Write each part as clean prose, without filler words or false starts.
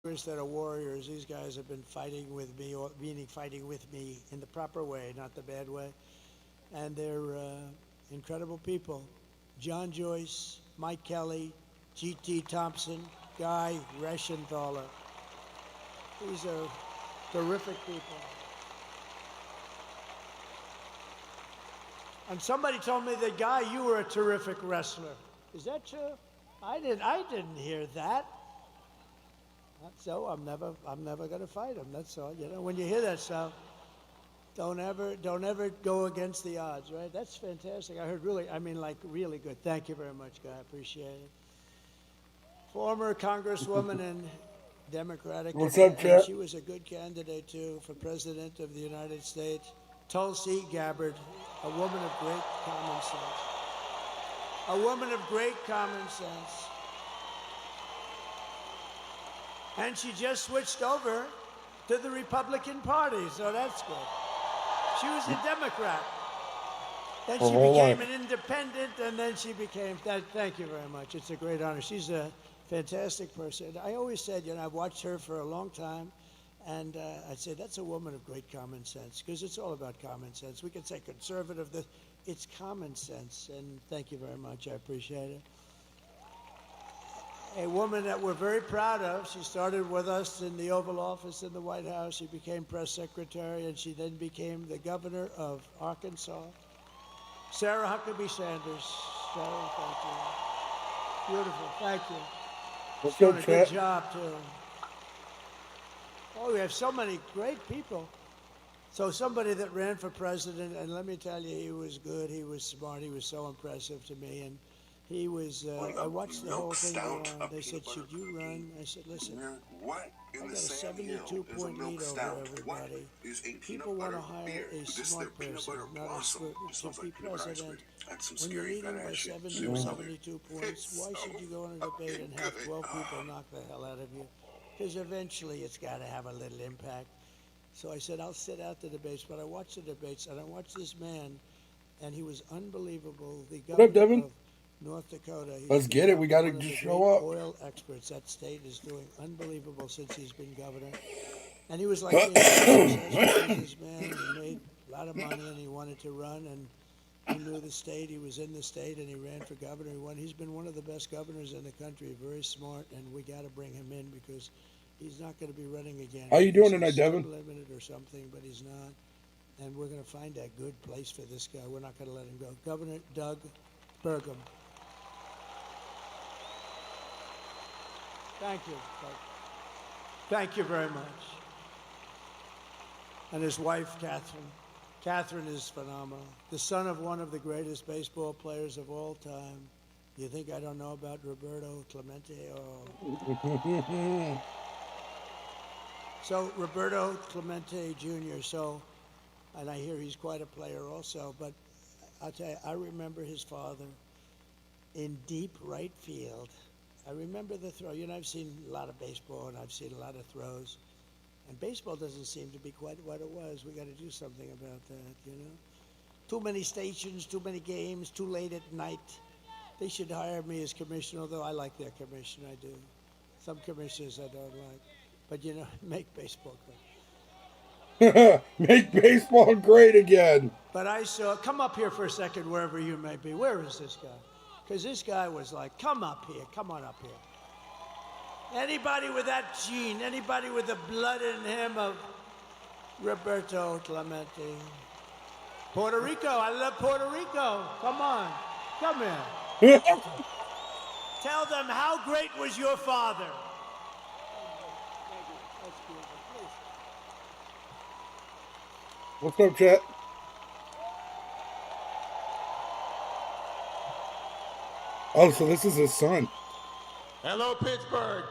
that are warriors. These guys have been fighting with me, or meaning fighting with me in the proper way, not the bad way. And they're incredible people. John Joyce, Mike Kelly, G.T. Thompson, Guy Reschenthaler. These are terrific people. And somebody told me that, Guy, you were a terrific wrestler. Is that true? I didn't hear that. So I'm never going to fight him. That's all. You know, when you hear that stuff, don't ever go against the odds, right? That's fantastic. I heard really good. Thank you very much, Guy. I appreciate it. Former Congresswoman and Democratic. What's up, Chad? She was a good candidate too for President of the United States. Tulsi Gabbard, a woman of great common sense. A woman of great common sense. And she just switched over to the Republican Party, so that's good. She was a Democrat. Then she became an independent, and then she became, thank you very much. It's a great honor. She's a fantastic person. I always said, you know, I've watched her for a long time, and I'd say that's a woman of great common sense, because it's all about common sense. We could say conservative, it's common sense, and thank you very much. I appreciate it. A woman that we're very proud of. She started with us in the Oval Office in the White House. She became press secretary, and she then became the governor of Arkansas. Sarah Huckabee Sanders. Sarah, thank you. Beautiful, thank you. She's doing a good job, too. Oh, we have so many great people. So somebody that ran for president, and let me tell you, he was good, he was smart, he was so impressive to me, and he was, I watched the whole thing go on. They said, should you run? I said, listen, I got a 72-point lead over everybody. People want to hire a smart person, not a smart person to be president. When you're leading by 70 or 72 points, why should you go on a debate and have 12 people knock the hell out of you? Because eventually it's got to have a little impact. So I said, I'll sit out the debates, but I watched the debates, and I watched this man, and he was unbelievable. The governor of North Dakota. Let's get it. We got to just show up. Oil experts. That state is doing unbelievable since he's been governor. And he was like me. This man, he made a lot of money, and he wanted to run, and he knew the state. He was in the state, and he ran for governor. He won. He's been one of the best governors in the country. Very smart, and we got to bring him in because he's not going to be running again. How you doing tonight, Devin? Limited or something, but he's not. And we're going to find a good place for this guy. We're not going to let him go. Governor Doug Burgum. Thank you. Thank you very much. And his wife, Catherine. Catherine is phenomenal. The son of one of the greatest baseball players of all time. You think I don't know about Roberto Clemente? Oh. So Roberto Clemente Jr., and I hear he's quite a player also, but I'll tell you, I remember his father in deep right field. I remember the throw. You know, I've seen a lot of baseball, and I've seen a lot of throws. And baseball doesn't seem to be quite what it was. We got to do something about that, you know? Too many stations, too many games, too late at night. They should hire me as commissioner, although I like their commission, I do. Some commissioners I don't like. But, you know, make baseball great. Make baseball great again. But I saw, come up here for a second, wherever you may be. Where is this guy? Because this guy was like, come up here, come on up here. Anybody with that gene, anybody with the blood in him of Roberto Clemente. Puerto Rico, I love Puerto Rico. Come on, come here. Tell them how great was your father. What's up, chat? Oh, so this is his son. Hello, Pittsburgh.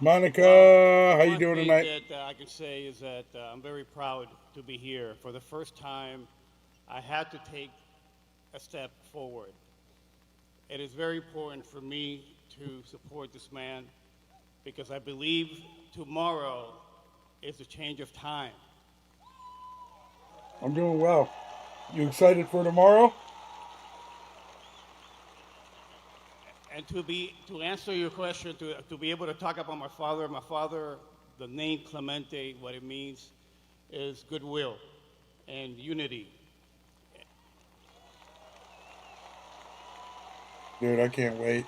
Monica, how you doing tonight? One thing that I can say is that I'm very proud to be here. For the first time, I had to take a step forward. It is very important for me to support this man because I believe tomorrow is a change of time. I'm doing well. You excited for tomorrow? And to answer your question, to be able to talk about my father, the name Clemente, what it means is goodwill and unity. Dude, I can't wait.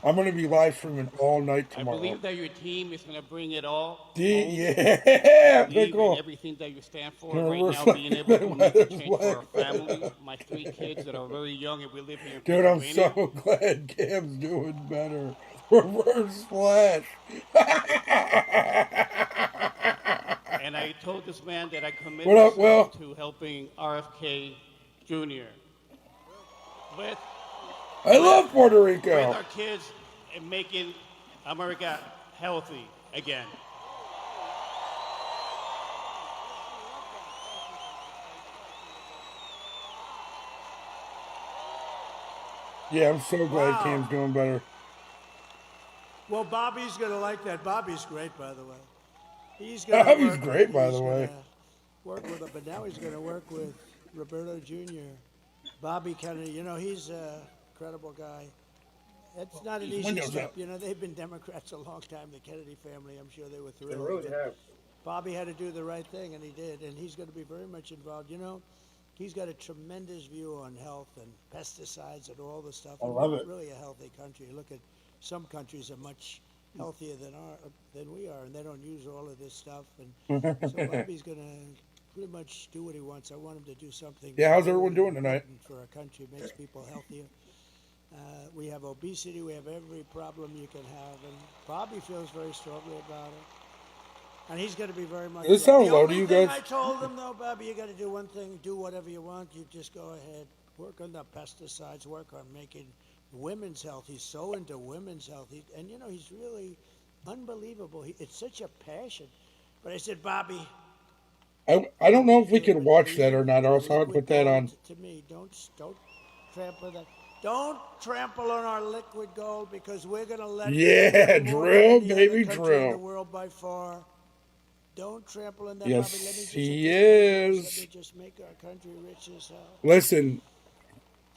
I'm going to be live streaming all night I tomorrow. believe that your team is going to bring it all home. Yeah, I believe in pickle. everything that you stand for Gonna right now, reflect being able the to make a weather's change for our way. family, my 3 kids that are very young, and we live here in Dude, I'm Pennsylvania. so glad Cam's doing better. Reverse flash. And I told this man that I commit What up, myself Will? to helping RFK Jr. with I with love Puerto with Rico. our kids and making America healthy again. Yeah, I'm so glad Wow. Cam's doing better. Well, Bobby's going to like that. Bobby's great, by the way. He's going to Bobby's work. great, by He's the going way. to work with him, but now he's going to work with Roberto Jr. Bobby Kennedy. You know, he's a credible guy. It's not an easy Windows step. up. You know, they've been Democrats a long time. The Kennedy family. I'm sure they were They thrilled. really but have. Bobby had to do the right thing, and he did. And he's going to be very much involved. You know, he's got a tremendous view on health and pesticides and all the stuff. I And love we're it. really a healthy country. Look at some countries are much healthier than we are, and they don't use all of this stuff. And so Bobby's going to pretty much do what he wants. I want him to do something. Yeah, how's everyone really doing tonight? important for our country? Makes people healthier. We have obesity. We have every problem you can have, and Bobby feels very strongly about it. And he's going to be very much. Does it sound the low to only you thing guys? I told him, though, Bobby, you got to do one thing: do whatever you want. You just go ahead, work on the pesticides, work on making women's health. He's so into women's health, and you know he's really unbelievable. It's such a passion. But I said, Bobby, I don't know if we the can watch that or not, or else I would liquid put that gold on. to me. Don't trample that. Don't trample on our liquid gold because we're going to let Yeah, more than drill, any other baby, country in the drill. world by far. Don't trample on that, Yes, Bobby. Let me just, he at this point in this, let is. me just make our country rich as hell. Listen,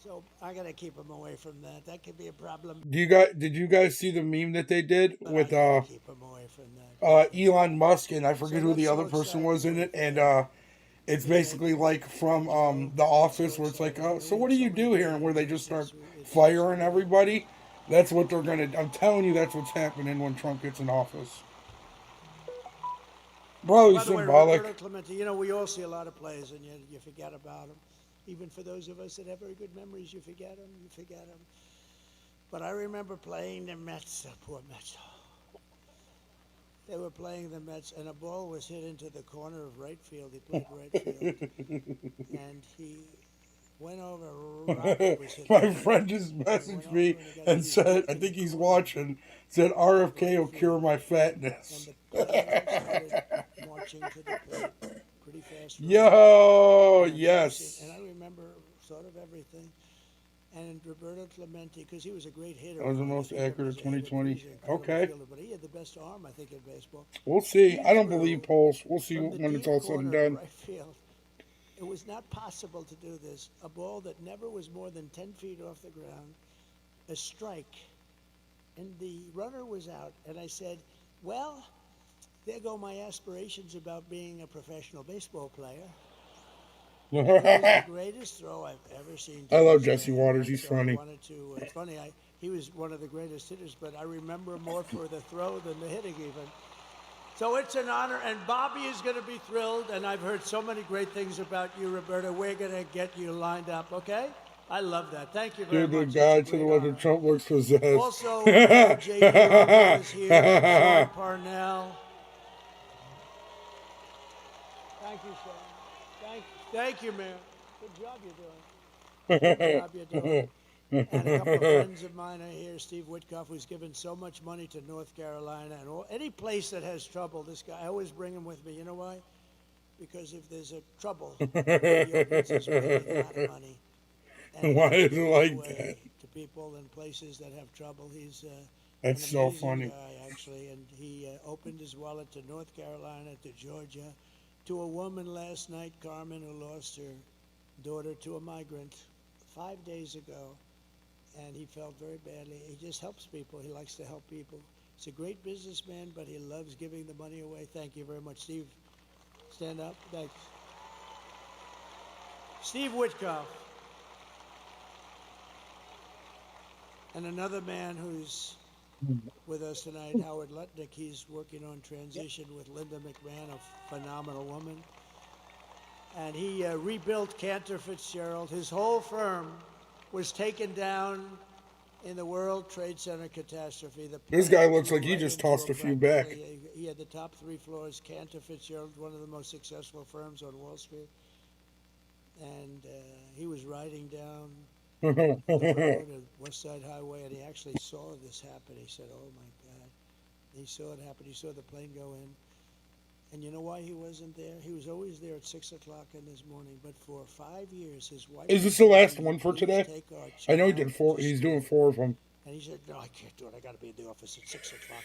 So I got to keep him away from that. That could be a problem, did you guys see the meme that they did but I with got to keep him away from that. Elon Musk, and I So forget who that's the so other person exciting was in with it, and it's basically like from The Office, where it's like, so what do you do here, and where they just start firing everybody. That's what they're gonna. I'm telling you, that's what's happening when Trump gets in office. Bro, By he's the way, Roberto symbolic. Clemente, you know, we all see a lot of players and you forget about them. Even for those of us that have very good memories, you forget them, But I remember playing the Mets, the poor Mets. They were playing the Mets, and a ball was hit into the corner of right field. He played right field, and he went over. Rocket was hit. My friend just messaged me and said, I think he's watching, said RFK will cure my And fatness. the players started marching to the plate pretty fast. Yo, And yes. I remember sort of everything. And Roberto Clemente, because he was a great hitter. That was the I most think of him accurate as a hitter, but he 2020. was an incredible Okay. fielder, but he had the best arm, I think, in baseball. We'll see. He I don't threw believe polls. We'll see from the when it's deep all said and corner of done. right field. It was not possible to do this. A ball that never was more than 10 feet off the ground, a strike, and the runner was out. And I said, well, there go my aspirations about being a professional baseball player. It was the greatest throw I've ever seen. I love Jesse Waters. He's So funny. I wanted to. It's funny. He was one of the greatest hitters, but I remember him more for the throw than the hitting even. So it's an honor, and Bobby is going to be thrilled. And I've heard so many great things about you, Roberta. We're going to get you lined up. Okay? I love that. Thank you very Dude, the much. guy It's a to the great left honor. of Trump looks possessed. Also, J.D. Uncle is here. Sean Parnell. Thank you, Sean. Thank you, man. Good job you're doing. Good job you're doing. And a couple of friends of mine are here. Steve Witkoff, who's given so much money to North Carolina and any place that has trouble. This guy, I always bring him with me. You know why? Because if there's a trouble, he opens his way with a lot of money. And Why is it gives like away that? to people in places that have trouble. He's That's an so amazing funny. guy, actually, and he opened his wallet to North Carolina, to Georgia, to a woman last night, Carmen, who lost her daughter to a migrant 5 days ago. and he felt very badly. He just helps people. He likes to help people. He's a great businessman, but he loves giving the money away. Thank you very much, Steve. Stand up. Thanks. Steve Witkoff. And another man who's with us tonight, Howard Lutnick. He's working on transition with Linda McMahon, a phenomenal woman. And he rebuilt Cantor Fitzgerald. His whole firm was taken down in the World Trade Center catastrophe. This guy looks like he just tossed a few back. He had the top 3 floors. Cantor Fitzgerald, one of the most successful firms on Wall Street. And he was riding down the road at West Side Highway, and he actually saw this happen. He said, "Oh my God!" He saw it happen. He saw the plane go in. And you know why he wasn't there? He was always there at 6 o'clock in this morning. But for 5 years, his wife. Is this the last one for today? I know he did 4. He's doing 4 of them. And he said, "No, I can't do it. I got to be in the office at 6 o'clock."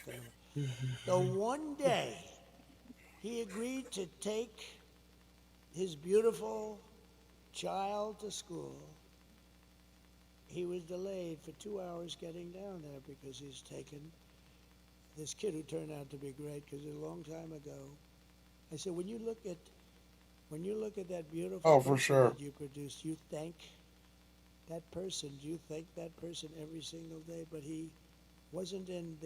So one day, he agreed to take his beautiful child to school. He was delayed for 2 hours getting down there because he's taken this kid who turned out to be great because a long time ago. I said, when you look at that beautiful for sure that you produced, you thank that person. You thank that person every single day. But he wasn't in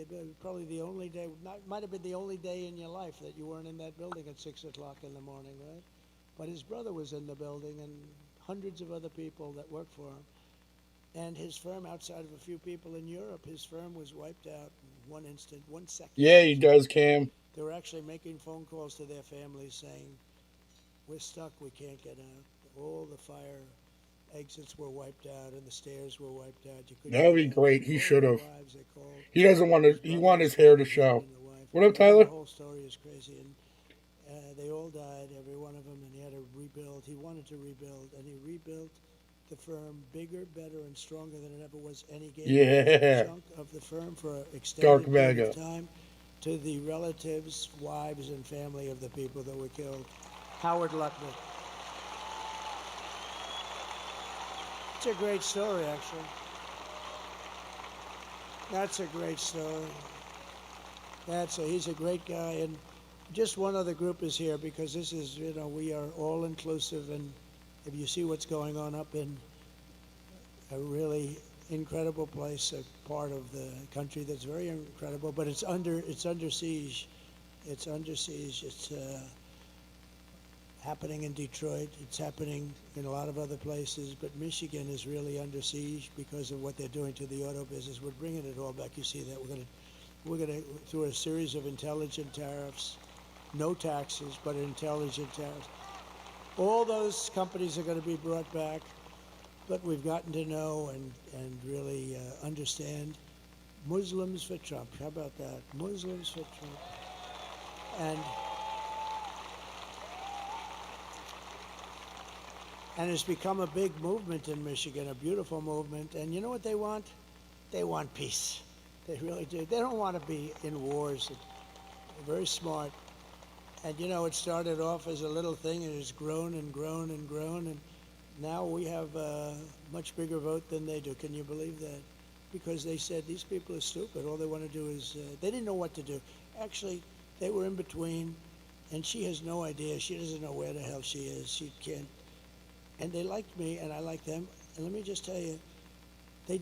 probably the only day. Might have been the only day in your life that you weren't in that building at 6 o'clock in the morning, right? But his brother was in the building and hundreds of other people that worked for him. And his firm, outside of a few people in Europe, his firm was wiped out in 1 instant, 1 second. Yeah, he does, Cam. They were actually making phone calls to their families saying, "We're stuck, we can't get out." All the fire exits were wiped out and the stairs were wiped out. That would be great. He should have. He doesn't want to. He wanted his hair to show. What up, Tyler? The whole story is crazy. And they all died, every one of them, and he had to rebuild. He wanted to rebuild, and he rebuilt the firm bigger, better, and stronger than it ever was. And he gave a chunk of the firm for an extended period of time to the relatives, wives, and family of the people that were killed. Howard Lutnick. It's a great story, actually. That's a great story. He's a great guy. And just one other group is here because this is, we are all inclusive. And if you see what's going on up in a really incredible place, a part of the country that's very incredible, but it's under siege. It's under siege. It's happening in Detroit. It's happening in a lot of other places, but Michigan is really under siege because of what they're doing to the auto business. We're bringing it all back. You see that we're gonna through a series of intelligent tariffs, no taxes, but intelligent tariffs. All those companies are going to be brought back, but we've gotten to know and really understand Muslims for Trump. How about that? Muslims for Trump. And it's become a big movement in Michigan, a beautiful movement. And you know what they want? They want peace. They really do. They don't want to be in wars. They're very smart. And it started off as a little thing, and it's grown and grown and grown. And now we have a much bigger vote than they do. Can you believe that? Because they said these people are stupid. All they want to do is, they didn't know what to do. Actually, they were in between, and she has no idea. She doesn't know where the hell she is. She can't. And they liked me, and I like them. And let me just tell you, they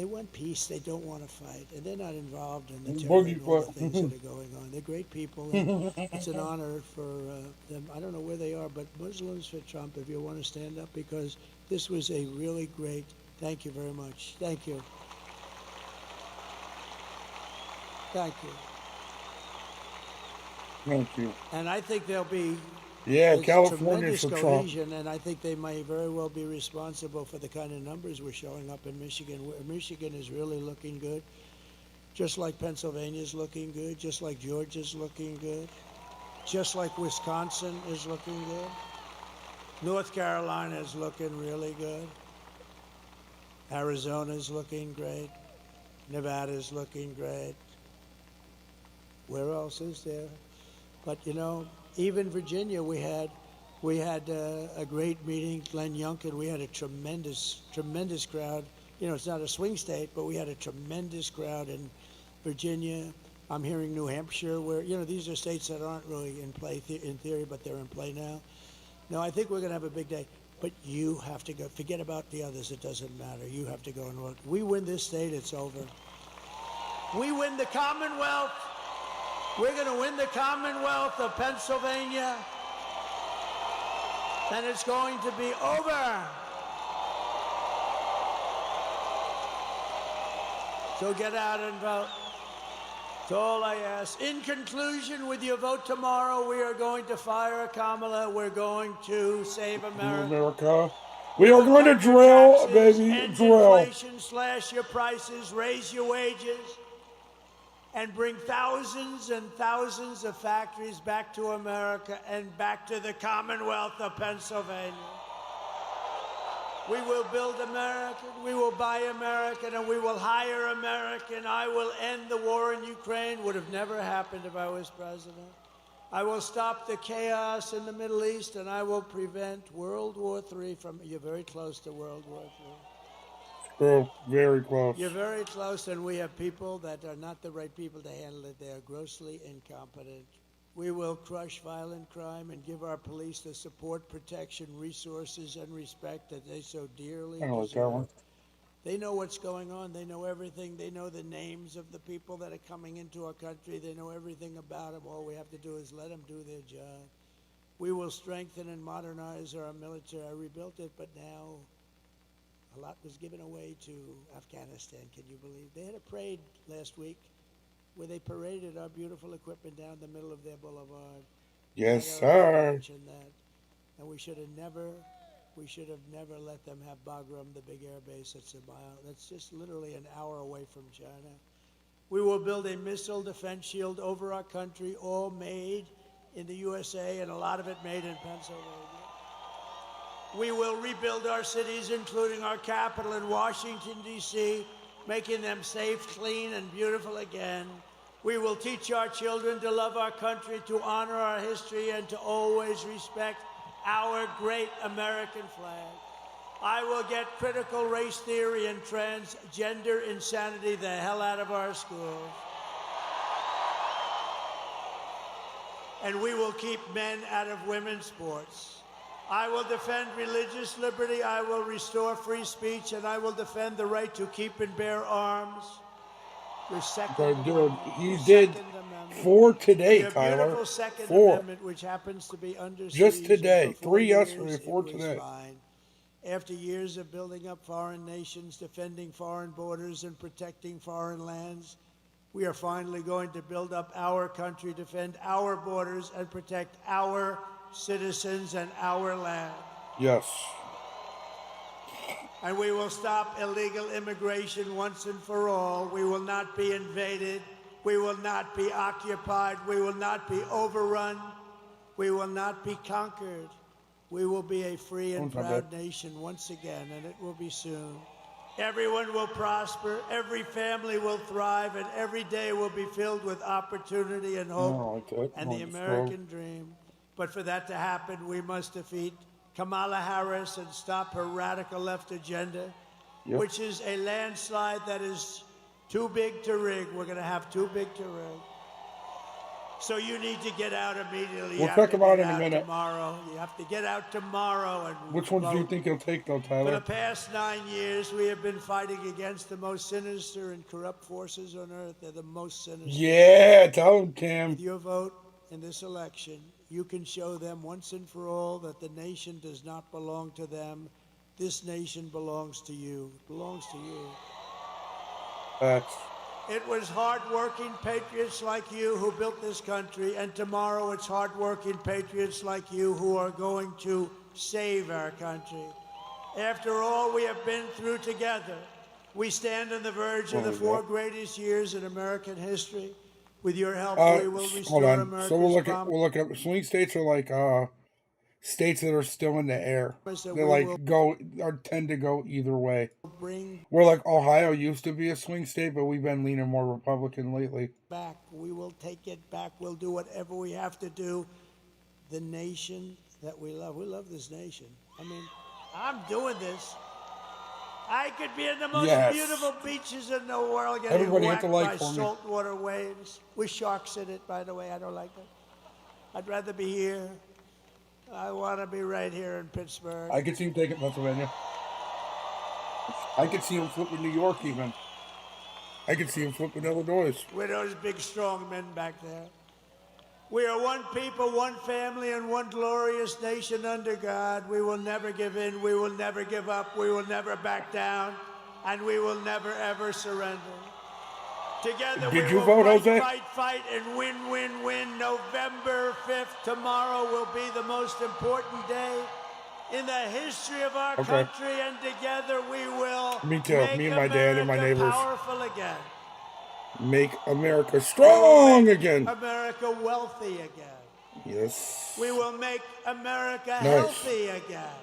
want peace. They don't want to fight, and they're not involved in the terror and all the things that are going on. They're great people. And it's an honor for them. I don't know where they are, but Muslims for Trump. If you want to stand up, because this was a really great. Thank you very much. Thank you. Thank you. Thank you. And I think there'll be. California's for Trump. And I think they may very well be responsible for the kind of numbers we're showing up in Michigan. Michigan is really looking good, just like Pennsylvania's looking good, just like Georgia's looking good, just like Wisconsin is looking good. North Carolina is looking really good. Arizona's looking great. Nevada's looking great. Where else is there? But even Virginia, we had a great meeting. Glenn Youngkin, we had a tremendous crowd it's not a swing state, but we had a tremendous crowd in Virginia. I'm hearing New Hampshire, where, these are states that aren't really in play in theory, but they're in play now. No, I think we're going to have a big day. But you have to go. Forget about the others. It doesn't matter. You have to go and work. We win this state, it's over. We win the Commonwealth. We're going to win the Commonwealth of Pennsylvania. And it's going to be over. So get out and vote. That's all I ask. In conclusion, with your vote tomorrow, we are going to fire Kamala. We're going to save America. We are going to drill, baby, end drill. Inflation, slash your prices, raise your wages, and bring thousands and thousands of factories back to America and back to the Commonwealth of Pennsylvania. We will build American, we will buy American, and we will hire American. I will end the war in Ukraine. Would have never happened if I was president. I will stop the chaos in the Middle East, and I will prevent World War III from... You're very close to World War III. Oh, very close. You're very close, and we have people that are not the right people to handle it. They are grossly incompetent. We will crush violent crime and give our police the support, protection, resources, and respect that they so dearly I like that deserve. one. They know what's going on. They know everything. They know the names of the people that are coming into our country. They know everything about them. All we have to do is let them do their job. We will strengthen and modernize our military. I rebuilt it, but now a lot was given away to Afghanistan. Can you believe? They had a parade last week where they paraded our beautiful equipment down the middle of their boulevard. Yes, I sir. mentioned that. And we should have never let them have Bagram, the big air base that's just literally an hour away from China. We will build a missile defense shield over our country, all made in the USA, and a lot of it made in Pennsylvania. We will rebuild our cities, including our capital in Washington, D.C., making them safe, clean, and beautiful again. We will teach our children to love our country, to honor our history, and to always respect our great American flag. I will get critical race theory and transgender insanity the hell out of our schools. And we will keep men out of women's sports. I will defend religious liberty, I will restore free speech, and I will defend the right to keep and bear arms. Your second Dude, he did 4 today, your Tyler. beautiful Second 4. Amendment, which happens to be under Just siege, today. and for 3 years, yesterday, it 4 was today. fine. After years of building up foreign nations, defending foreign borders, and protecting foreign lands, we are finally going to build up our country, defend our borders, and protect our citizens and our land. Yes. And we will stop illegal immigration once and for all. We will not be invaded. We will not be occupied. We will not be overrun. We will not be conquered. We will be a free and proud nation once again, and it will be soon. Everyone will prosper, every family will thrive, and every day will be filled with opportunity and hope and the American dream. But for that to happen, we must defeat Kamala Harris and stop her radical left agenda, which is a landslide that is too big to rig. We're going to have too big to rig. So you need to get out immediately. We'll talk about it in a minute. Tomorrow. You have to get out tomorrow. And which ones do you think he'll take, though, Tyler? For the past 9 years, we have been fighting against the most sinister and corrupt forces on earth. They're the most sinister. Yeah, tell him, Cam. With your vote in this election, you can show them once and for all that the nation does not belong to them. This nation belongs to you. It belongs to you. Facts. It was hard-working patriots like you who built this country, and tomorrow it's hard-working patriots like you who are going to save our country. After all we have been through together, we stand on the verge of the 4 greatest years in American history. With your help, we will restore America's So we'll look at swing states are like states that are still in the air. They tend to go either way. We're like Ohio used to be a swing state, but we've been leaning more Republican lately. Back. We will take it back. We'll do whatever we have to do. The nation that we love. We love this nation. I mean, I'm doing this. I could be in the most Yes. beautiful beaches in the world getting Everybody hit whacked the like by for me. saltwater waves with sharks in it, by the way. I don't like that. I'd rather be here. I want to be right here in Pittsburgh. I could see him taking Pennsylvania. I could see him flipping New York even. I could see him flipping Illinois. With those big, strong men back there. We are one people, one family, and one glorious nation under God. We will never give in. We will never give up. We will never back down. And we will never, ever surrender. Together Did we you will vote, fight, Jose? fight, fight, and win, win, win. November 5th, tomorrow, will be the most important day in the history of our country, and together we will Me too. make Me and my dad and my America neighbors. powerful again. Make America strong Make again. America wealthy again. Yes. We will make America Nice. healthy again.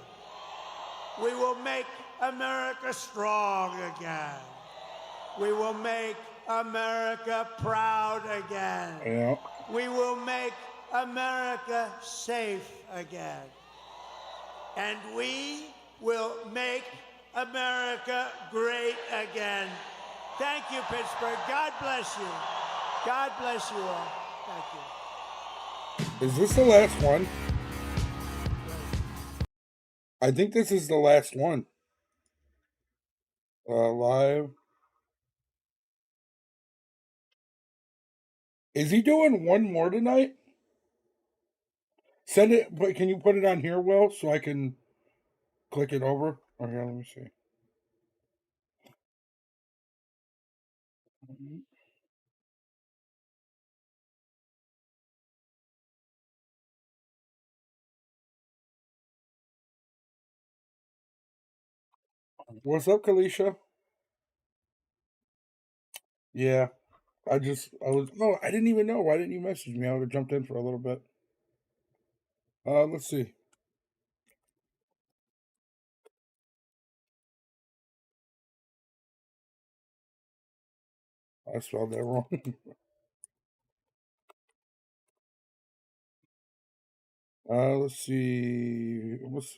We will make America strong again. We will make America proud again. Yeah. We will make America safe again. And we will make America great again. Thank you, Pittsburgh. God bless you. God bless you all. Thank you. Is this the last one? I think this is the last one. Live. Is he doing one more tonight? Send it, but can you put it on here, Will, so I can click it over? Oh, here, let me see. What's up, Kalisha? Yeah, I didn't even know. Why didn't you message me? I would have jumped in for a little bit. Let's see. I spelled that wrong. Let's see. What's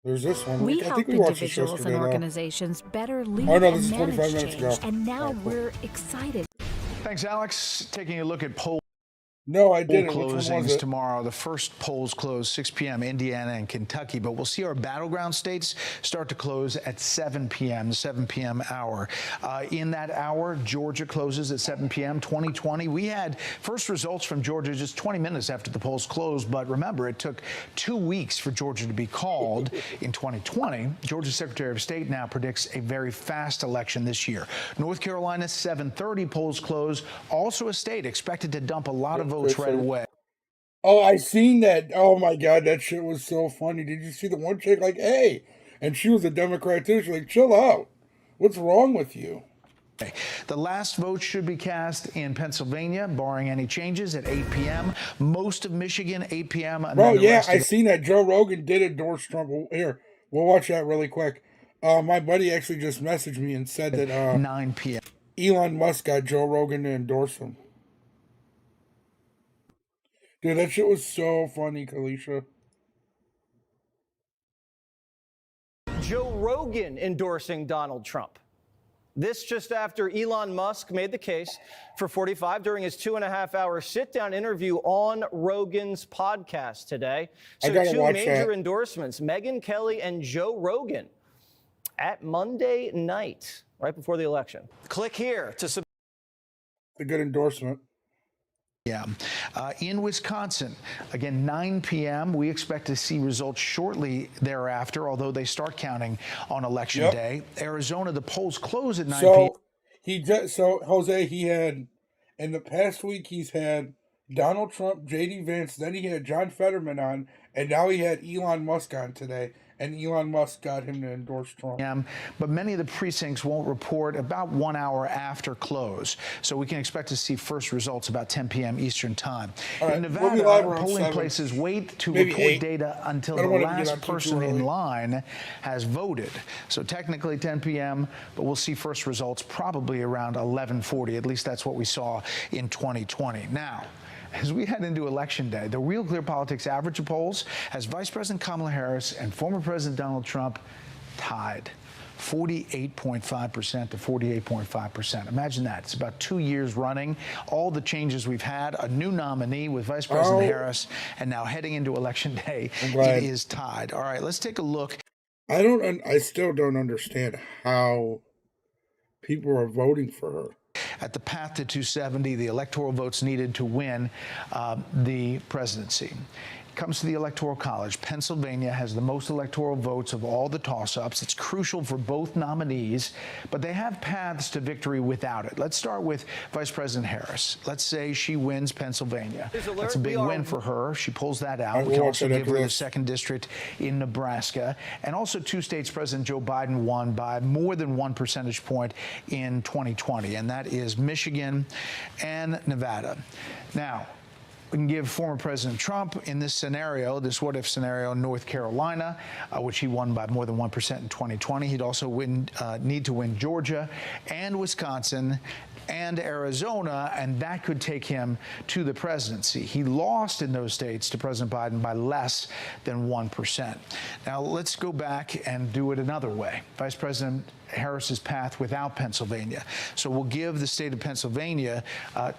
There's this one. We I help think we watched this individuals yesterday, and though. organizations better lead Oh, no, and this is 25 manage minutes change, ago. and now All right, cool. we're excited. Thanks, Alex. Taking a look at poll No, I didn't. Which one was closings it? tomorrow. The first polls close 6 p.m. Indiana and Kentucky, but we'll see our battleground states start to close at 7 p.m., the 7 p.m. hour. In that hour, Georgia closes at 7 p.m. 2020. We had first results from Georgia just 20 minutes after the polls closed, but remember, it took 2 weeks for Georgia to be called in 2020. Georgia's Secretary of State now predicts a very fast election this year. North Carolina, 7:30 polls close. Also a state expected to dump a lot of votes right away. Oh, I seen that. Oh my God, that shit was so funny. Did you see the one chick like, hey? And she was a Democrat too. She's like, chill out. What's wrong with you? The last vote should be cast in Pennsylvania, barring any changes, at 8 p.m. Most of Michigan, 8 p.m. And Bro, then the yeah, rest I of seen that. Joe Rogan did endorse Trump. Here, we'll watch that really quick. My buddy actually just messaged me and said that 9 p.m. Elon Musk got Joe Rogan to endorse him. Dude, that shit was so funny, Kalisha. Joe Rogan endorsing Donald Trump. This just after Elon Musk made the case for 45 during his 2.5-hour sit-down interview on Rogan's podcast today. So two major endorsements, Megyn Kelly and Joe Rogan, at Monday night, right before the election. Click here to subscribe. A good endorsement. Yeah. In Wisconsin, again, 9 p.m. We expect to see results shortly thereafter, although they start counting on election day. Arizona, the polls close at 9 p.m. So Jose, he had in the past week he's had Donald Trump, J.D. Vance, then he had John Fetterman on, and now he had Elon Musk on today. and Elon Musk got him to endorse Trump. But many of the precincts won't report about 1 hour after close. So we can expect to see first results about 10 p.m. Eastern time. All right, In we'll be Nevada, live around polling 7, places wait to maybe report 8. data until I the don't want to get last on too person in early. line has voted. So technically 10 p.m., but we'll see first results probably around 11:40. At least that's what we saw in 2020. Now, as we head into Election Day, the Real Clear Politics average of polls has Vice President Kamala Harris and former President Donald Trump tied. 48.5% to 48.5%. Imagine that. It's about 2 years running. All the changes we've had, a new nominee with Vice President Harris, and now heading into Election Day, it is tied. All right, let's take a look. I still don't understand how people are voting for her. At the path to 270, the electoral votes needed to win the presidency. It comes to the Electoral College. Pennsylvania has the most electoral votes of all the toss-ups. It's crucial for both nominees, but they have paths to victory without it. Let's start with Vice President Harris. Let's say she wins Pennsylvania. That's a big win for her. She pulls that out. We can also give her the 2nd district in Nebraska. And also 2 states President Joe Biden won by more than 1 percentage point in 2020, and that is Michigan and Nevada. Now, we can give former President Trump in this scenario, this what-if scenario, North Carolina, which he won by more than 1% in 2020. He'd also need to win Georgia and Wisconsin and Arizona, and that could take him to the presidency. He lost in those states to President Biden by less than 1%. Now, let's go back and do it another way. Vice President Harris's path without Pennsylvania. So we'll give the state of Pennsylvania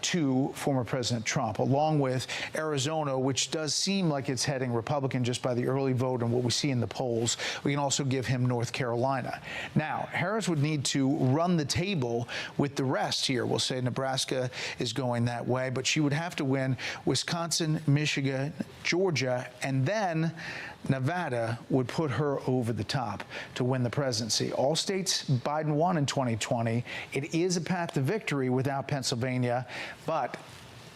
to former President Trump, along with Arizona, which does seem like it's heading Republican just by the early vote and what we see in the polls. We can also give him North Carolina. Now, Harris would need to run the table with the rest here. We'll say Nebraska is going that way, but she would have to win Wisconsin, Michigan, Georgia, and then Nevada would put her over the top to win the presidency. All states Biden won in 2020. It is a path to victory without Pennsylvania, but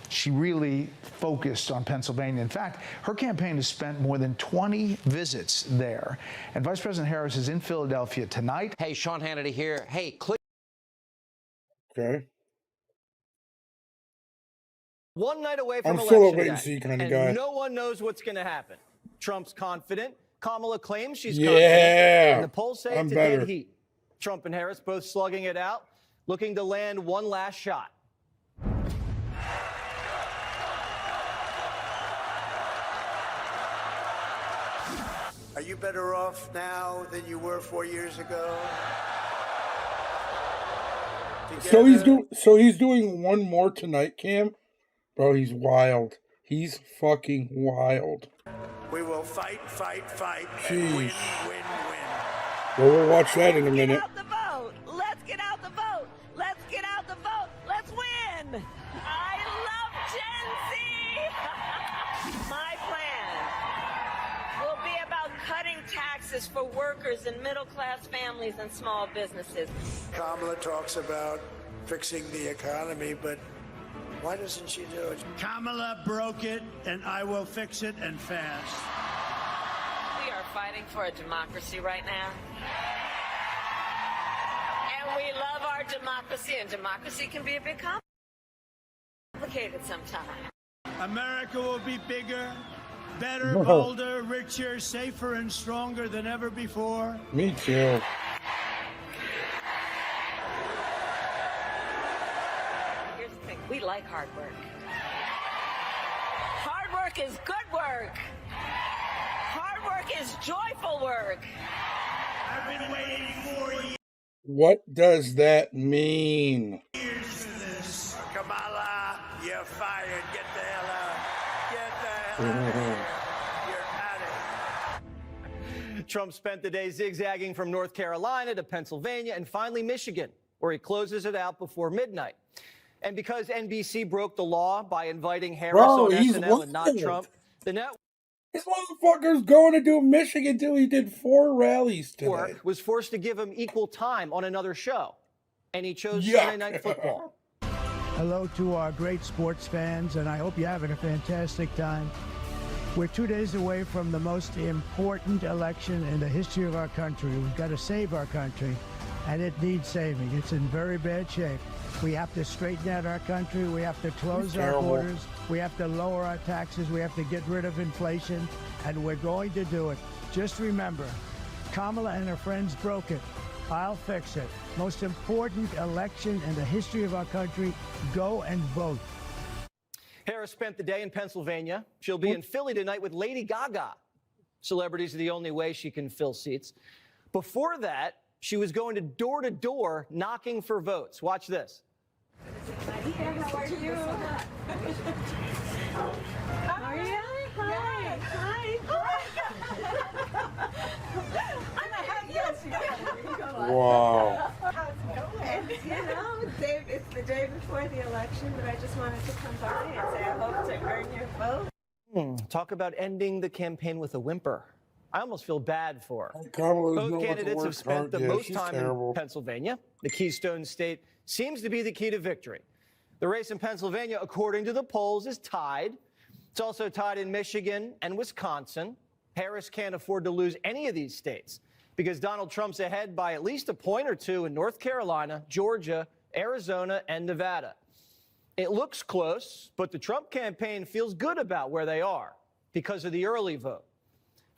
she really focused on Pennsylvania. In fact, her campaign has spent more than 20 visits there. And Vice President Harris is in Philadelphia tonight. Hey, Sean Hannity here. Hey, click. Okay. One night away from I'm still a election wait and day, see kind of and guy. no one knows what's going to happen. Trump's confident. Kamala claims she's Yeah, confident. And the polls say I'm it's a better. dead heat. Trump and Harris both slugging it out, looking to land one last shot. Are you better off now than you were 4 years ago? So he's doing one more tonight, Cam. Bro, he's wild. He's fucking wild. We will fight, Jeez. and win. Well, we'll watch that in a minute. Get out the vote. Let's get out the vote. Let's get out the vote. Let's win. I love Gen Z. My plan will be about cutting taxes for workers and middle-class families and small businesses. Kamala talks about fixing the economy, but why doesn't she do it? Kamala broke it, and I will fix it, and fast. We are fighting for a democracy right now. And we love our democracy, and democracy can be a bit complicated sometimes. America will be bigger, better, bolder, richer, safer, and stronger than ever before. Me too. Here's the thing, we like hard work. Hard work is good work. Hard work is joyful work. I've been waiting 4 years What does that mean? for this. Kamala, you're fired. Get the hell out. Get the hell out of here. You're out of here. Trump spent the day zigzagging from North Carolina to Pennsylvania and finally Michigan, where he closes it out before midnight. And because NBC broke the law by inviting Harris on SNL and not Trump, the network This motherfucker's going to do Michigan too. He did 4 rallies today. was forced to give him equal time on another show. And he chose Sunday Night Football. Hello to our great sports fans, and I hope you're having a fantastic time. We're 2 days away from the most important election in the history of our country. We've got to save our country, and it needs saving. It's in very bad shape. We have to straighten out our country. We have to close our borders. We have to lower our taxes. We have to get rid of inflation, and we're going to do it. Just remember, Kamala and her friends broke it. I'll fix it. Most important election in the history of our country. Go and vote. Harris spent the day in Pennsylvania. She'll be in Philly tonight with Lady Gaga. Celebrities are the only way she can fill seats. Before that, she was going to door knocking for votes. Watch this. How are you? How are you? Hi. Hi. Wow. How's it going? You know, it's the day before the election, but I just wanted to come by and say I hope to earn your vote. Talk about ending the campaign with a whimper. I almost feel bad for her. Kamala's Both candidates have spent the most time terrible. in Pennsylvania. The Keystone State seems to be the key to victory. The race in Pennsylvania, according to the polls, is tied. It's also tied in Michigan and Wisconsin. Harris can't afford to lose any of these states because Donald Trump's ahead by at least a point or two in North Carolina, Georgia, Arizona, and Nevada. It looks close, but the Trump campaign feels good about where they are because of the early vote.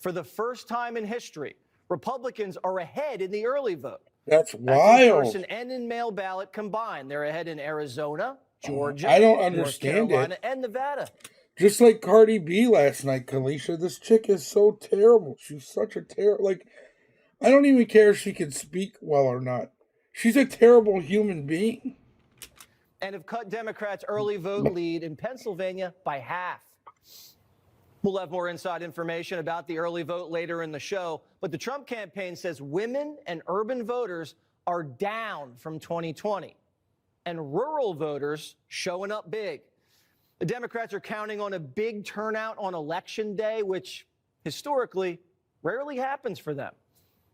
For the first time in history, Republicans are ahead in the early vote. That's In wild. person and in mail ballot combined. They're ahead in Arizona, Georgia, I don't North understand Carolina, it. and Nevada. Just like Cardi B last night, Kalisha. This chick is so terrible. She's such a terrible. Like, I don't even care if she can speak well or not. She's a terrible human being. And have cut Democrats' early vote lead in Pennsylvania by half. We'll have more inside information about the early vote later in the show, but the Trump campaign says women and urban voters are down from 2020, and rural voters showing up big. The Democrats are counting on a big turnout on Election Day, which historically rarely happens for them.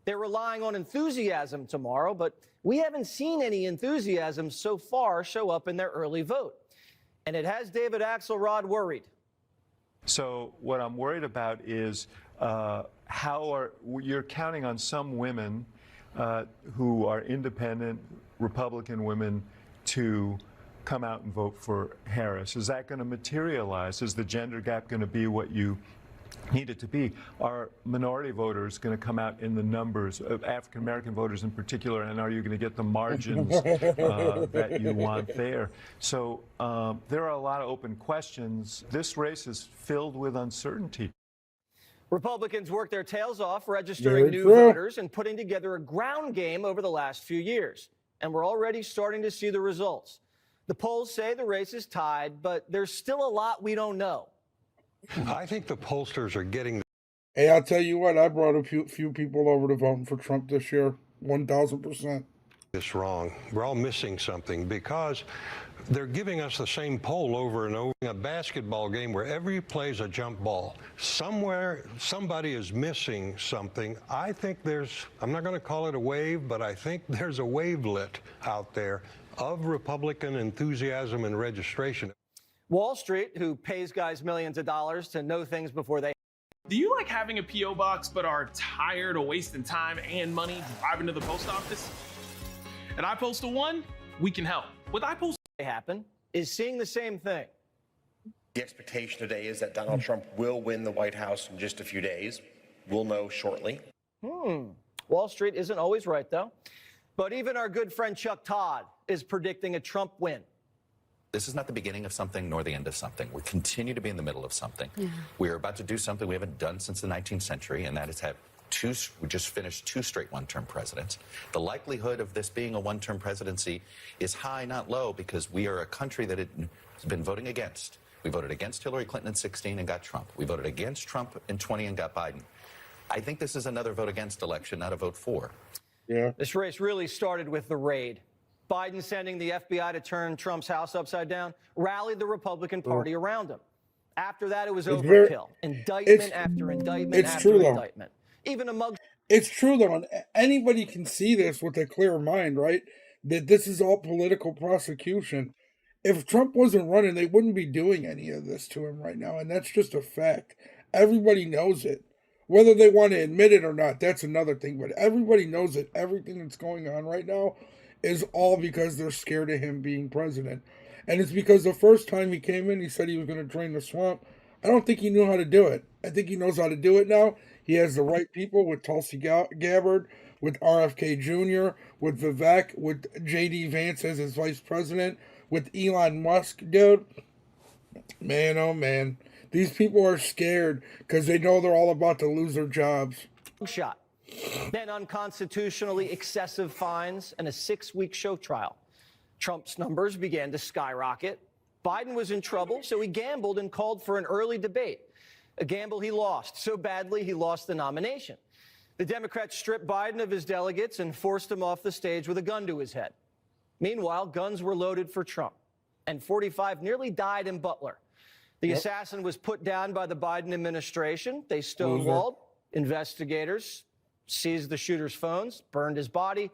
They're relying on enthusiasm tomorrow, but we haven't seen any enthusiasm so far show up in their early vote. And it has David Axelrod worried. So what I'm worried about is you're counting on some women who are independent Republican women to come out and vote for Harris. Is that going to materialize? Is the gender gap going to be what you need it to be? Are minority voters going to come out in the numbers of African American voters in particular, and are you going to get the margins that you want there? So there are a lot of open questions. This race is filled with uncertainty. Republicans worked their tails off registering new true. voters and putting together a ground game over the last few years. And we're already starting to see the results. The polls say the race is tied, but there's still a lot we don't know. I think the pollsters are getting. Hey, I'll tell you what. I brought a few people over to voting for Trump this year. 1,000%. This wrong. We're all missing something because they're giving us the same poll over and over. A basketball game where every play is a jump ball. Somewhere, somebody is missing something. I think I'm not going to call it a wave, but I think there's a wavelet out there of Republican enthusiasm and registration. Wall Street, who pays guys millions of dollars to know things before they. Do you like having a P.O. box but are tired of wasting time and money driving to the post office? At iPostal One, we can help. With iPostal happen is seeing the same thing. The expectation today is that Donald Trump will win the White House in just a few days. We'll know shortly. Wall Street isn't always right, though. But even our good friend Chuck Todd is predicting a Trump win. This is not the beginning of something nor the end of something. We continue to be in the middle of something. We're about to do something we haven't done since the 19th century, and that is we just finished 2 straight one-term presidents. The likelihood of this being a one-term presidency is high, not low, because we are a country that has been voting against. We voted against Hillary Clinton in 16 and got Trump. We voted against Trump in 20 and got Biden. I think this is another vote against election, not a vote for. Yeah. This race really started with the raid. Biden sending the FBI to turn Trump's house upside down rallied the Republican Party around him. After that, it was overkill. Indictment after indictment after indictment. Even a mug. It's true, though. And anybody can see this with a clear mind, right? That this is all political prosecution. If Trump wasn't running, they wouldn't be doing any of this to him right now. And that's just a fact. Everybody knows it. Whether they want to admit it or not, that's another thing. But everybody knows that everything that's going on right now is all because they're scared of him being president. And it's because the first time he came in, he said he was going to drain the swamp. I don't think he knew how to do it. I think he knows how to do it now. He has the right people with Tulsi Gabbard, with RFK Jr., with Vivek, with J.D. Vance as his vice president, with Elon Musk, dude. Man, oh man. These people are scared because they know they're all about to lose their jobs. Shot. Then unconstitutionally excessive fines and a 6-week show trial. Trump's numbers began to skyrocket. Biden was in trouble, so he gambled and called for an early debate. A gamble he lost so badly he lost the nomination. The Democrats stripped Biden of his delegates and forced him off the stage with a gun to his head. Meanwhile, guns were loaded for Trump, and 45 nearly died in Butler. The assassin was put down by the Biden administration. They stonewalled. Investigators seized the shooter's phones, burned his body,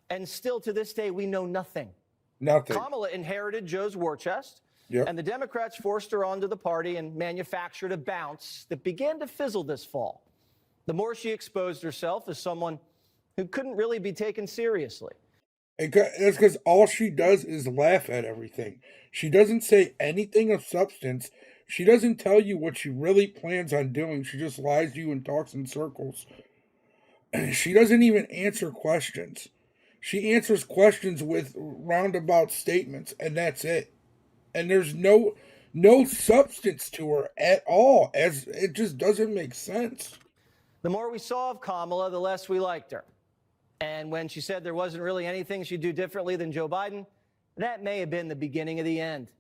and still to this day, we know nothing. Nothing. Kamala inherited Joe's war chest, and the Democrats forced her onto the party and manufactured a bounce that began to fizzle this fall. The more she exposed herself as someone who couldn't really be taken seriously. That's because all she does is laugh at everything. She doesn't say anything of substance. She doesn't tell you what she really plans on doing. She just lies to you and talks in circles. She doesn't even answer questions. She answers questions with roundabout statements, and that's it. And there's no substance to her at all, as it just doesn't make sense. The more we saw of Kamala, the less we liked her. And when she said there wasn't really anything she'd do differently than Joe Biden, that may have been the beginning of the end.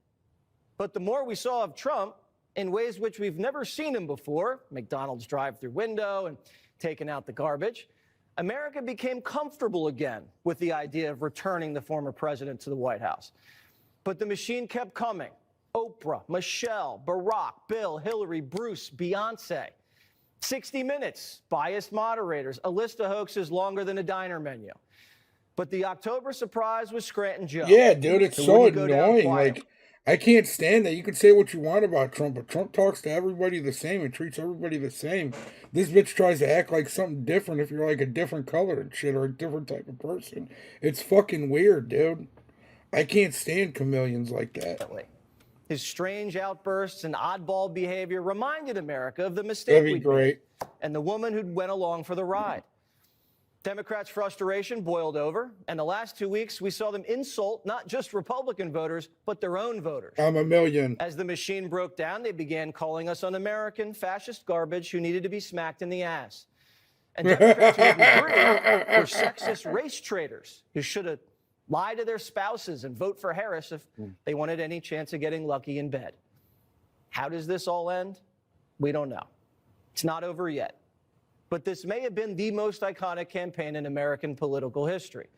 But the more we saw of Trump, in ways which we've never seen him before, McDonald's drive-through window and taking out the garbage, America became comfortable again with the idea of returning the former president to the White House. But the machine kept coming. Oprah, Michelle, Barack, Bill, Hillary, Bruce, Beyonce. 60 Minutes, biased moderators, a list of hoaxes longer than a diner menu. But the October surprise was Scranton Joe. Yeah, dude, it's so annoying. Like, I can't stand that. You can say what you want about Trump, but Trump talks to everybody the same and treats everybody the same. This bitch tries to act like something different if you're like a different color and shit or a different type of person. It's fucking weird, dude. I can't stand chameleons like that. His strange outbursts and oddball behavior reminded America of the mistake we made and the woman who went along for the ride. Democrats' frustration boiled over, and the last 2 weeks we saw them insult not just Republican voters, but their own voters. I'm a million. As the machine broke down, they began calling us un-American, fascist garbage who needed to be smacked in the ass. And Democrats who didn't agree were sexist race traitors who should have lied to their spouses and vote for Harris if they wanted any chance of getting lucky in bed. How does this all end? We don't know. It's not over yet. But this may have been the most iconic campaign in American political history.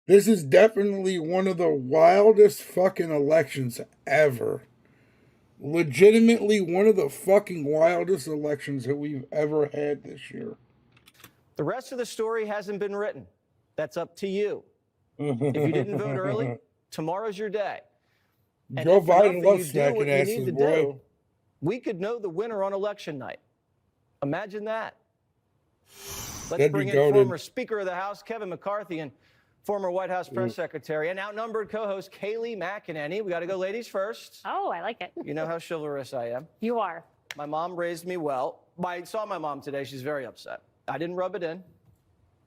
This is definitely one of the wildest fucking elections ever. Legitimately one of the fucking wildest elections that we've ever had this year. The rest of the story hasn't been written. That's up to you. If you didn't vote early, tomorrow's your day. And Joe Biden loves stacking asses, boy. We could know the winner on election night. Imagine that. Let's That'd bring be in goated. former Speaker of the House, Kevin McCarthy, and former White House press secretary and outnumbered co-host Kayleigh McEnany. We got to go ladies first. Oh, I like it. You know how chivalrous I am. You are. My mom raised me well. I saw my mom today. She's very upset. I didn't rub it in.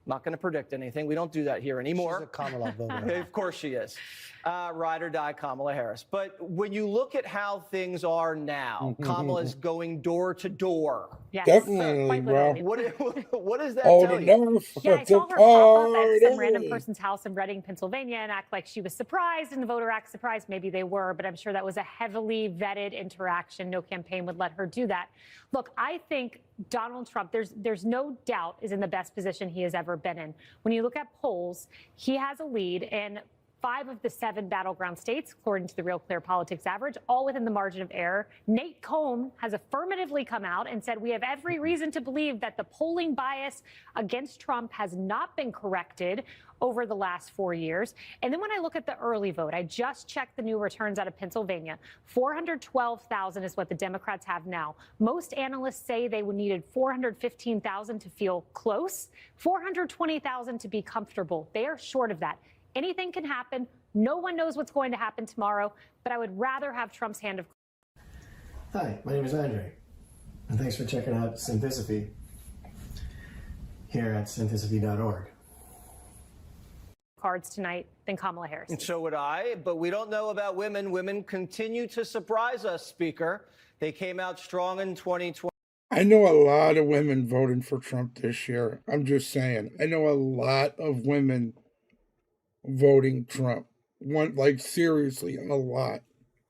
Not going to predict anything. We don't do that here anymore. She's a Kamala voter. Of course she is. Ride or die Kamala Harris. But when you look at how things are now, Kamala's going door to door. Yes. Definitely, bro. What does that Old tell you? enough Yeah, I to saw her pop up at some party. random person's house in Reading, Pennsylvania, and act like she was surprised, and the voter act surprised. Maybe they were, but I'm sure that was a heavily vetted interaction. No campaign would let her do that. Look, I think Donald Trump, there's no doubt, is in the best position he has ever been in. When you look at polls, he has a lead, and 5 of the 7 battleground states, according to the Real Clear Politics average, all within the margin of error. Nate Cohn has affirmatively come out and said, we have every reason to believe that the polling bias against Trump has not been corrected over the last 4 years. And then when I look at the early vote, I just checked the new returns out of Pennsylvania. 412,000 is what the Democrats have now. Most analysts say they would needed 415,000 to feel close, 420,000 to be comfortable. They are short of that. Anything can happen. No one knows what's going to happen tomorrow, but I would rather have Trump's hand of. Hi, my name is Andre, and thanks for checking out Synthosophy here at synthosophy.org. Cards tonight than Kamala Harris. And so would I, but we don't know about women. Women continue to surprise us, Speaker. They came out strong in 2020. I know a lot of women voting for Trump this year. I'm just saying. I know a lot of women voting Trump. Seriously, a lot.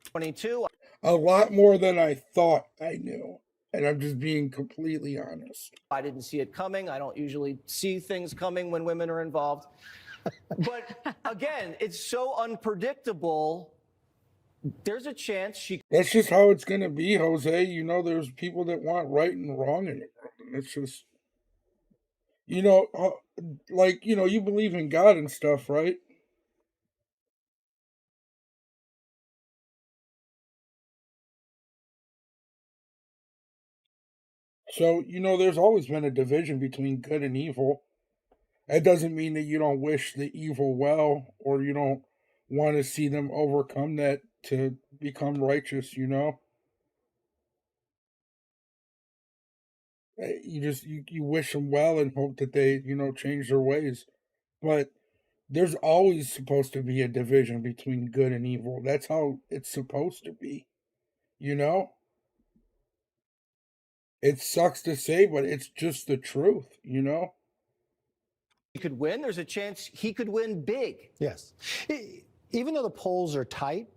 22. A lot more than I thought I knew. And I'm just being completely honest. I didn't see it coming. I don't usually see things coming when women are involved. But again, it's so unpredictable. There's a chance she. That's just how it's going to be, Jose. You know, there's people that want right and wrong in it. It's just, you know, you believe in God and stuff, right? So, you know, there's always been a division between good and evil. That doesn't mean that you don't wish the evil well, or you don't want to see them overcome that to become righteous, you know? You wish them well and hope that they, change their ways. But there's always supposed to be a division between good and evil. That's how it's supposed to be, you know? It sucks to say, but it's just the truth, you know? He could win. There's a chance he could win big. Yes. Even though the polls are tight,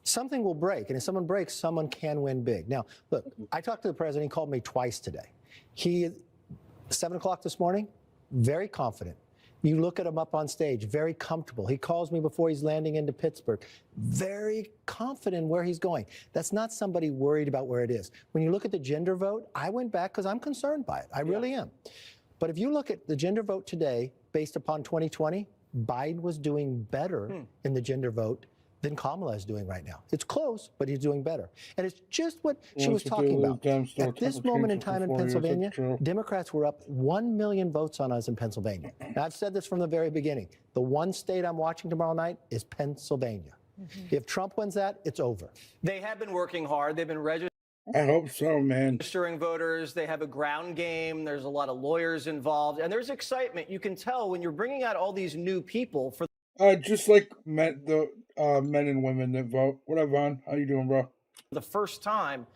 something will break. And if someone breaks, someone can win big. Now, look, I talked to the president. He called me twice today. 7 o'clock this morning, very confident. You look at him up on stage, very comfortable. He calls me before he's landing into Pittsburgh, very confident where he's going. That's not somebody worried about where it is. When you look at the gender vote, I went back because I'm concerned by it. I really am. But if you look at the gender vote today, based upon 2020, Biden was doing better in the gender vote than Kamala is doing right now. It's close, but he's doing better. And it's just what she was talking about. At this moment in time in Pennsylvania, Democrats were up 1 million votes on us in Pennsylvania. Now, I've said this from the very beginning. The one state I'm watching tomorrow night is Pennsylvania. If Trump wins that, it's over. They have been working hard. They've been registering. I hope so, man. Registering voters. They have a ground game. There's a lot of lawyers involved. And there's excitement. You can tell when you're bringing out all these new people for just like men and women that vote. What up, Vaughn? How you doing, bro? the first time.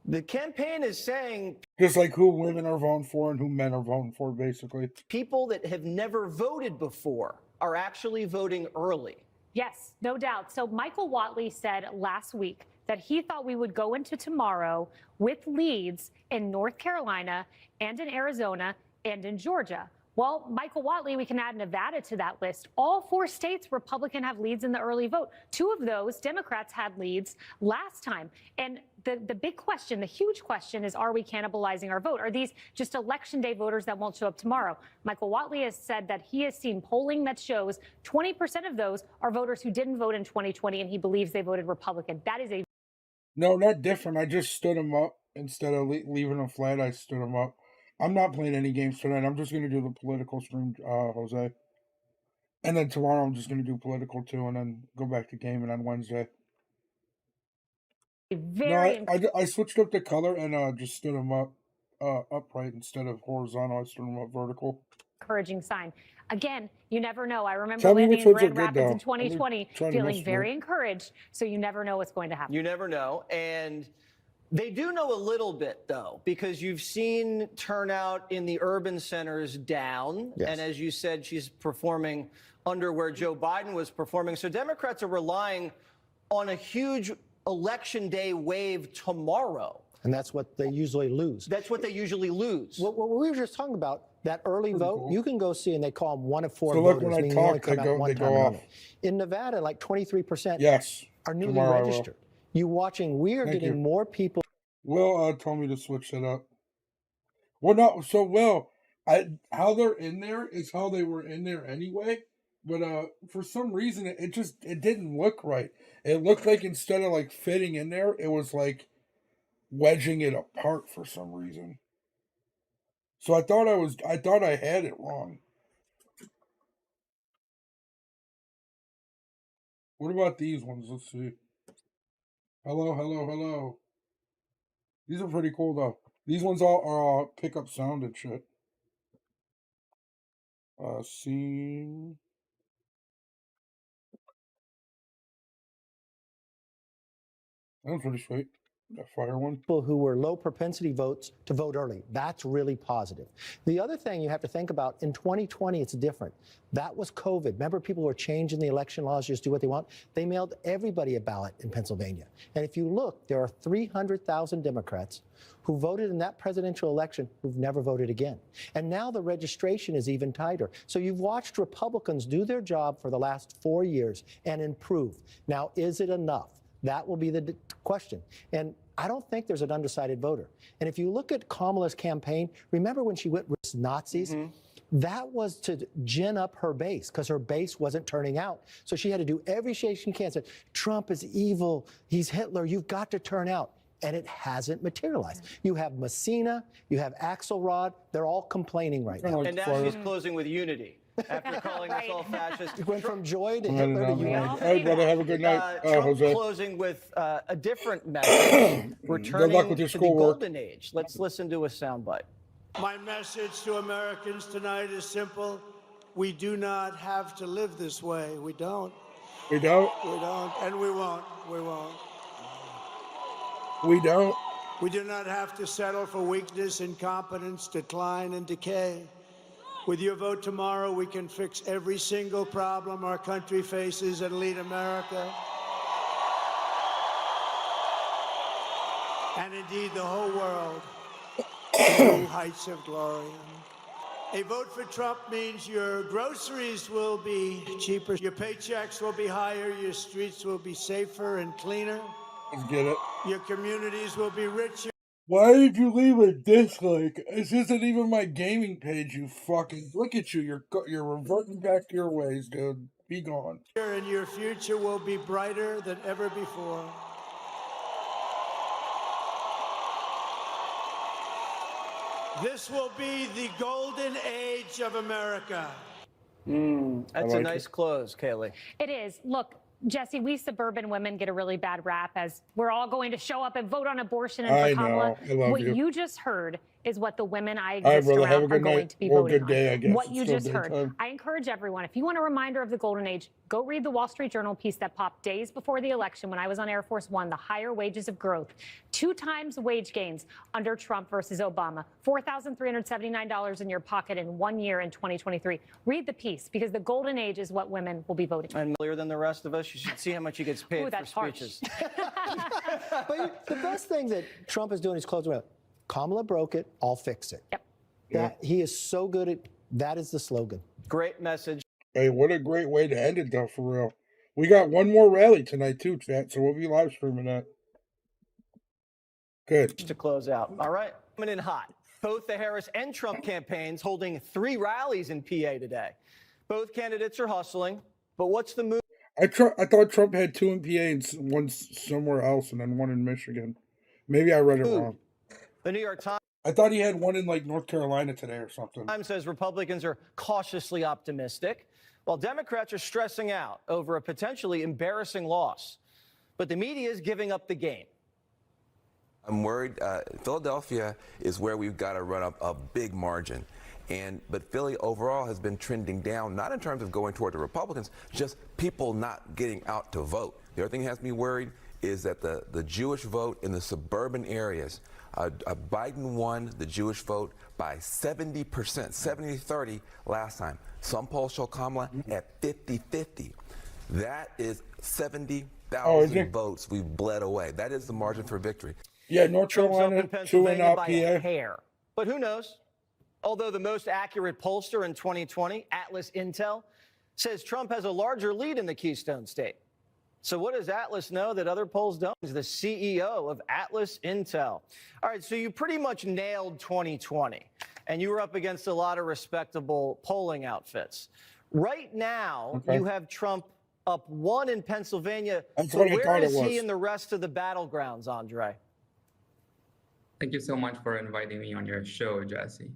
The campaign is saying just like who women are voting for and who men are voting for, basically. People that have never voted before are actually voting early. Yes, no doubt. So Michael Whatley said last week that he thought we would go into tomorrow with leads in North Carolina and in Arizona and in Georgia. Well, Michael Whatley, we can add Nevada to that list. All 4 states, Republican have leads in the early vote. 2 of those, Democrats had leads last time. And the big question, the huge question is, are we cannibalizing our vote? Are these just election day voters that won't show up tomorrow? Michael Whatley has said that he has seen polling that shows 20% of those are voters who didn't vote in 2020, and he believes they voted Republican. That is a... No, not different. I just stood him up. Instead of leaving him flat, I stood him up. I'm not playing any games tonight. I'm just going to do the political stream, Jose. And then tomorrow I'm just going to do political too, and then go back to gaming on Wednesday. I switched up the color and just stood them up upright instead of horizontal. I stood them up vertical. Encouraging sign. Again, you never know. I remember landing in Grand Rapids in 2020 feeling very encouraged, so you never know what's going to happen. You never know. And they do know a little bit, though, because you've seen turnout in the urban centers down. Yes. And as you said, she's performing under where Joe Biden was performing. So Democrats are relying on a huge election day wave tomorrow. And that's what they usually lose. That's what they usually lose. What we were just talking about, That early vote, cool. you can go see, and they call them one of four So look, voters, when I meaning you only talk, they come out one go time and off. only. In Nevada, like 23% Yes. are newly Tomorrow I will. registered. You watching, we are Thank getting you. more people. Will told me to switch it up. Well, no. So, Will, how they're in there is how they were in there anyway. But for some reason, it didn't look right. It looked like instead of like fitting in there, it was like wedging it apart for some reason. So I thought I had it wrong. What about these ones? Let's see. Hello, hello, hello. These are pretty cool though. These ones all are pick up sound and shit. Scene. That was pretty sweet. That fire one. People who were low propensity votes to vote early. That's really positive. The other thing you have to think about, in 2020, it's different. That was COVID. Remember, people were changing the election laws, just do what they want. They mailed everybody a ballot in Pennsylvania. And if you look, there are 300,000 Democrats who voted in that presidential election who've never voted again. And now the registration is even tighter. So you've watched Republicans do their job for the last 4 years and improve. Now, is it enough? That will be the question. And I don't think there's an undecided voter. And if you look at Kamala's campaign, remember when she went with Nazis? That was to gin up her base because her base wasn't turning out. So she had to do every shade she can. Say, Trump is evil. He's Hitler. You've got to turn out. And it hasn't materialized. You have Messina, you have Axelrod. They're all complaining right now. And now she's closing with unity. After calling us all fascists. It went from joy to Hitler to unity. Hey, brother, have a good night. Trump Jose. closing with a different message, returning with your to the schoolwork. golden age. Let's listen to a soundbite. My message to Americans tonight is simple. We do not have to live this way. We don't. We don't. We don't. And we won't. We won't. We don't. We do not have to settle for weakness, incompetence, decline, and decay. With your vote tomorrow, we can fix every single problem our country faces and lead America, and indeed the whole world, to new heights of glory. A vote for Trump means your groceries will be cheaper, your paychecks will be higher, your streets will be safer and cleaner. Let's get it. Your communities will be richer. Why did you leave a dislike? This isn't even my gaming page, you fucking... Look at you, you're reverting back to your ways, dude. Be gone. And your future will be brighter than ever before. This will be the golden age of America. That's a nice close, Kaylee. It is. Look, Jesse, we suburban women get a really bad rap as we're all going to show up and vote on abortion. And I for Kamala, know. I love what you. you just heard is what the women I All right, exist brother. Have a around are good going night. to be Or voting good day, on. I guess. What It's you still just heard. daytime. I encourage everyone, if you want a reminder of the golden age, go read the Wall Street Journal piece that popped days before the election when I was on Air Force One, the higher wages of growth. 2 times wage gains under Trump versus Obama. $4,379 in your pocket in 1 year in 2023. Read the piece because the golden age is what women will be voting for. And earlier than the rest of us, you should see how much he gets paid Ooh, for that's harsh. speeches. But the best thing that Trump is doing is closing with, Kamala broke it, I'll fix it. Yep. He is so good at, that is the slogan. Great message. Hey, what a great way to end it, though, for real. We got one more rally tonight, too, chat, so we'll be live streaming that. Good. To close out. All right. Coming in hot. Both the Harris and Trump campaigns holding 3 rallies in PA today. Both candidates are hustling, but what's the move? I thought Trump had 2 in PA and one somewhere else and then 1 in Michigan. Maybe I read it wrong. The New York Times. I thought he had 1 in, like, North Carolina today or something. Times says Republicans are cautiously optimistic, while Democrats are stressing out over a potentially embarrassing loss. But the media is giving up the game. I'm worried. Philadelphia is where we've got to run up a big margin. But Philly overall has been trending down, not in terms of going toward the Republicans, just people not getting out to vote. The other thing that has me worried is that the Jewish vote in the suburban areas, Biden won the Jewish vote by 70%, 70-30 last time. Some polls show Kamala at 50-50. That is 70,000 votes we've bled away. That is the margin for victory. Yeah, North Trump's up Carolina, in 2 in Pennsylvania by a PA. hair. But who knows? Although the most accurate pollster in 2020, Atlas Intel, says Trump has a larger lead in the Keystone State. So what does Atlas know that other polls don't? He's the CEO of Atlas Intel. All right, so you pretty much nailed 2020, and you were up against a lot of respectable polling outfits. Right now, you have Trump up 1 in Pennsylvania. That's But what I where thought it is he was. in the rest of the battlegrounds, Andre? Thank you so much for inviting me on your show, Jesse.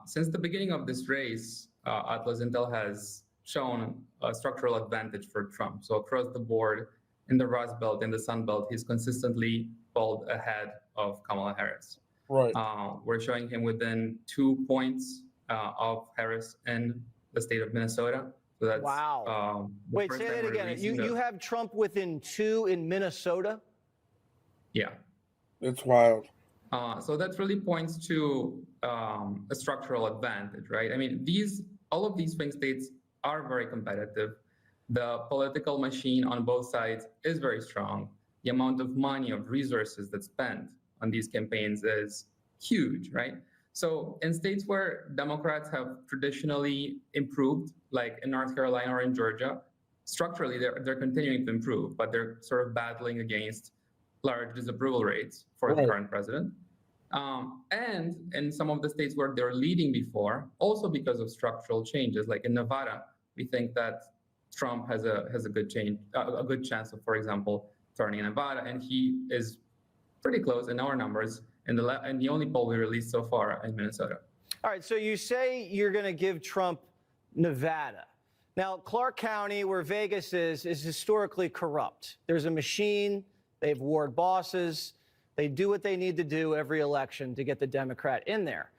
Since the beginning of this race, Atlas Intel has shown a structural advantage for Trump. So across the board, in the Rust Belt, in the Sun Belt, he's consistently pulled ahead of Kamala Harris. Right. We're showing him within 2 points of Harris in the state of Minnesota. So that's Wow. the Wait, first say time that we're again. releasing You the- have Trump within 2 in Minnesota? Yeah. It's wild. So that really points to a structural advantage, right? I mean, all of these swing states are very competitive. The political machine on both sides is very strong. The amount of money, of resources that's spent on these campaigns is huge, right? So in states where Democrats have traditionally improved, like in North Carolina or in Georgia, structurally they're continuing to improve, but they're sort of battling against large disapproval rates for the current president. And in some of the states where they're leading before, also because of structural changes, like in Nevada, we think that Trump has a good chance of, for example, turning Nevada, and he is pretty close in our numbers in the only poll we released so far in Minnesota. All right, so you say you're going to give Trump Nevada. Now, Clark County, where Vegas is historically corrupt. There's a machine. They have ward bosses. They do what they need to do every election to get the Democrat in there.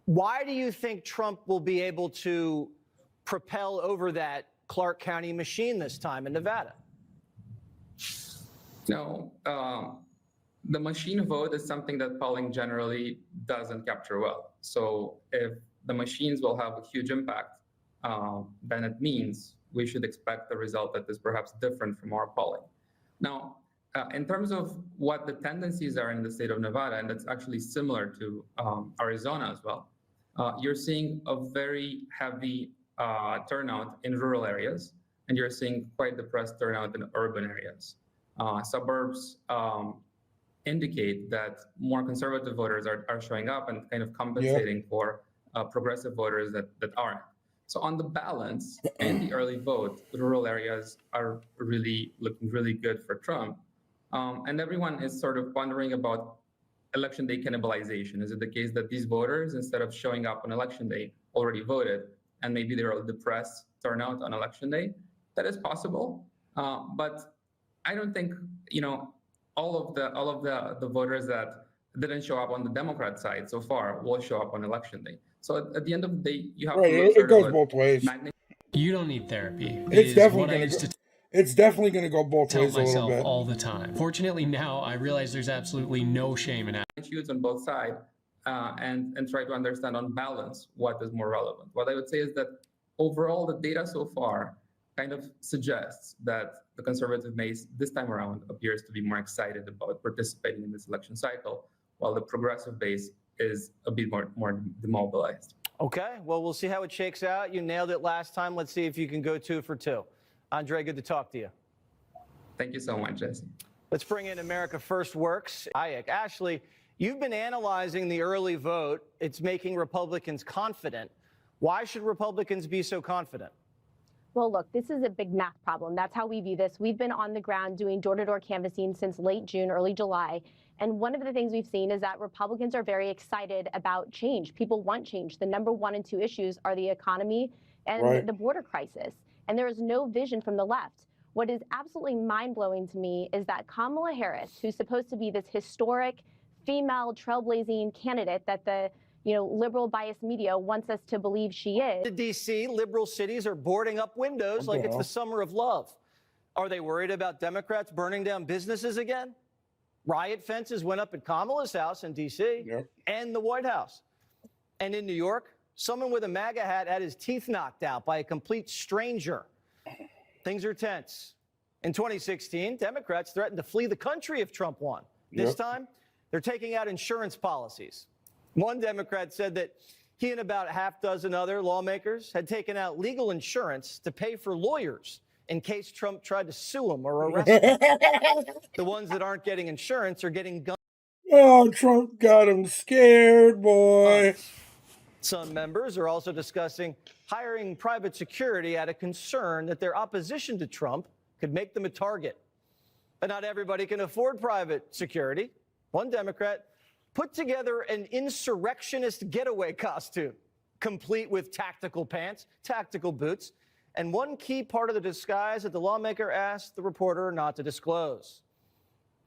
Why do you think Trump will be able to propel over that Clark County machine this time in Nevada? No, the machine vote is something that polling generally doesn't capture well. So if the machines will have a huge impact, then it means we should expect a result that is perhaps different from our polling. Now, in terms of what the tendencies are in the state of Nevada, and that's actually similar to Arizona as well, you're seeing a very heavy turnout in rural areas, and you're seeing quite depressed turnout in urban areas. Suburbs indicate that more conservative voters are showing up and kind of compensating for progressive voters that aren't. So on the balance, in the early vote, rural areas are really looking really good for Trump. And everyone is sort of wondering about election day cannibalization. Is it the case that these voters, instead of showing up on election day, already voted, and maybe they're a depressed turnout on election day? That is possible, but I don't think all of the voters that didn't show up on the Democrat side so far will show up on election day. So at the end of the day, you have to look it goes both ways. You don't need therapy. It's definitely going to go both tell ways a little myself bit. all the time. Fortunately, now I realize there's absolutely no shame in attitudes on both sides and try to understand on balance what is more relevant. What I would say is that overall, the data so far kind of suggests that the conservative base this time around appears to be more excited about participating in this election cycle, while the progressive base is a bit more demobilized. Okay, well, we'll see how it shakes out. You nailed it last time. Let's see if you can go 2 for 2. Andre, good to talk to you. Thank you so much, Jesse. Let's bring in America First Works. Hayek. Ashley, you've been analyzing the early vote. It's making Republicans confident. Why should Republicans be so confident? Well, look, this is a big math problem. That's how we view this. We've been on the ground doing door-to-door canvassing since late June, early July. And one of the things we've seen is that Republicans are very excited about change. People want change. The number 1 and 2 issues are the economy and the border crisis. And there is no vision from the left. What is absolutely mind-blowing to me is that Kamala Harris, who's supposed to be this historic female trailblazing candidate that the liberal biased media wants us to believe she is. In D.C., liberal cities are boarding up windows like it's the summer of love. Are they worried about Democrats burning down businesses again? Riot fences went up at Kamala's house in D.C. And the White House. And in New York, someone with a MAGA hat had his teeth knocked out by a complete stranger. Things are tense. In 2016, Democrats threatened to flee the country if Trump won. This time, they're taking out insurance policies. One Democrat said that he and about half dozen other lawmakers had taken out legal insurance to pay for lawyers in case Trump tried to sue him or arrest him. The ones that aren't getting insurance are getting guns. Oh, Trump got him scared, boy. Some members are also discussing hiring private security out of concern that their opposition to Trump could make them a target. But not everybody can afford private security. One Democrat put together an insurrectionist getaway costume, complete with tactical pants, tactical boots, and one key part of the disguise that the lawmaker asked the reporter not to disclose.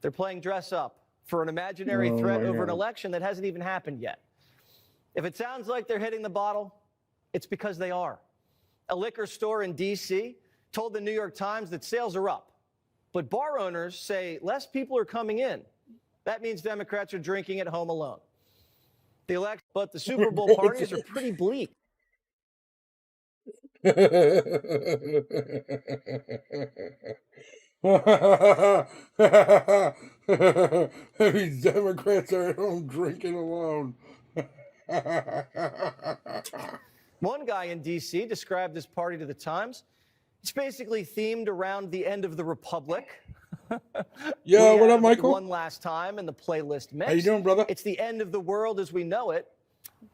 They're playing dress up for an imaginary threat over an election that hasn't even happened yet. If it sounds like they're hitting the bottle, it's because they are. A liquor store in D.C. told the New York Times that sales are up, but bar owners say less people are coming in. That means Democrats are drinking at home alone. But the Super Bowl parties are pretty bleak. These Democrats are at home drinking alone. One guy in D.C. described this party to the Times. It's basically themed around the end of the Republic. Yo, what up, Michael? One last time in the playlist mix. How you doing, brother? It's the end of the world as we know it.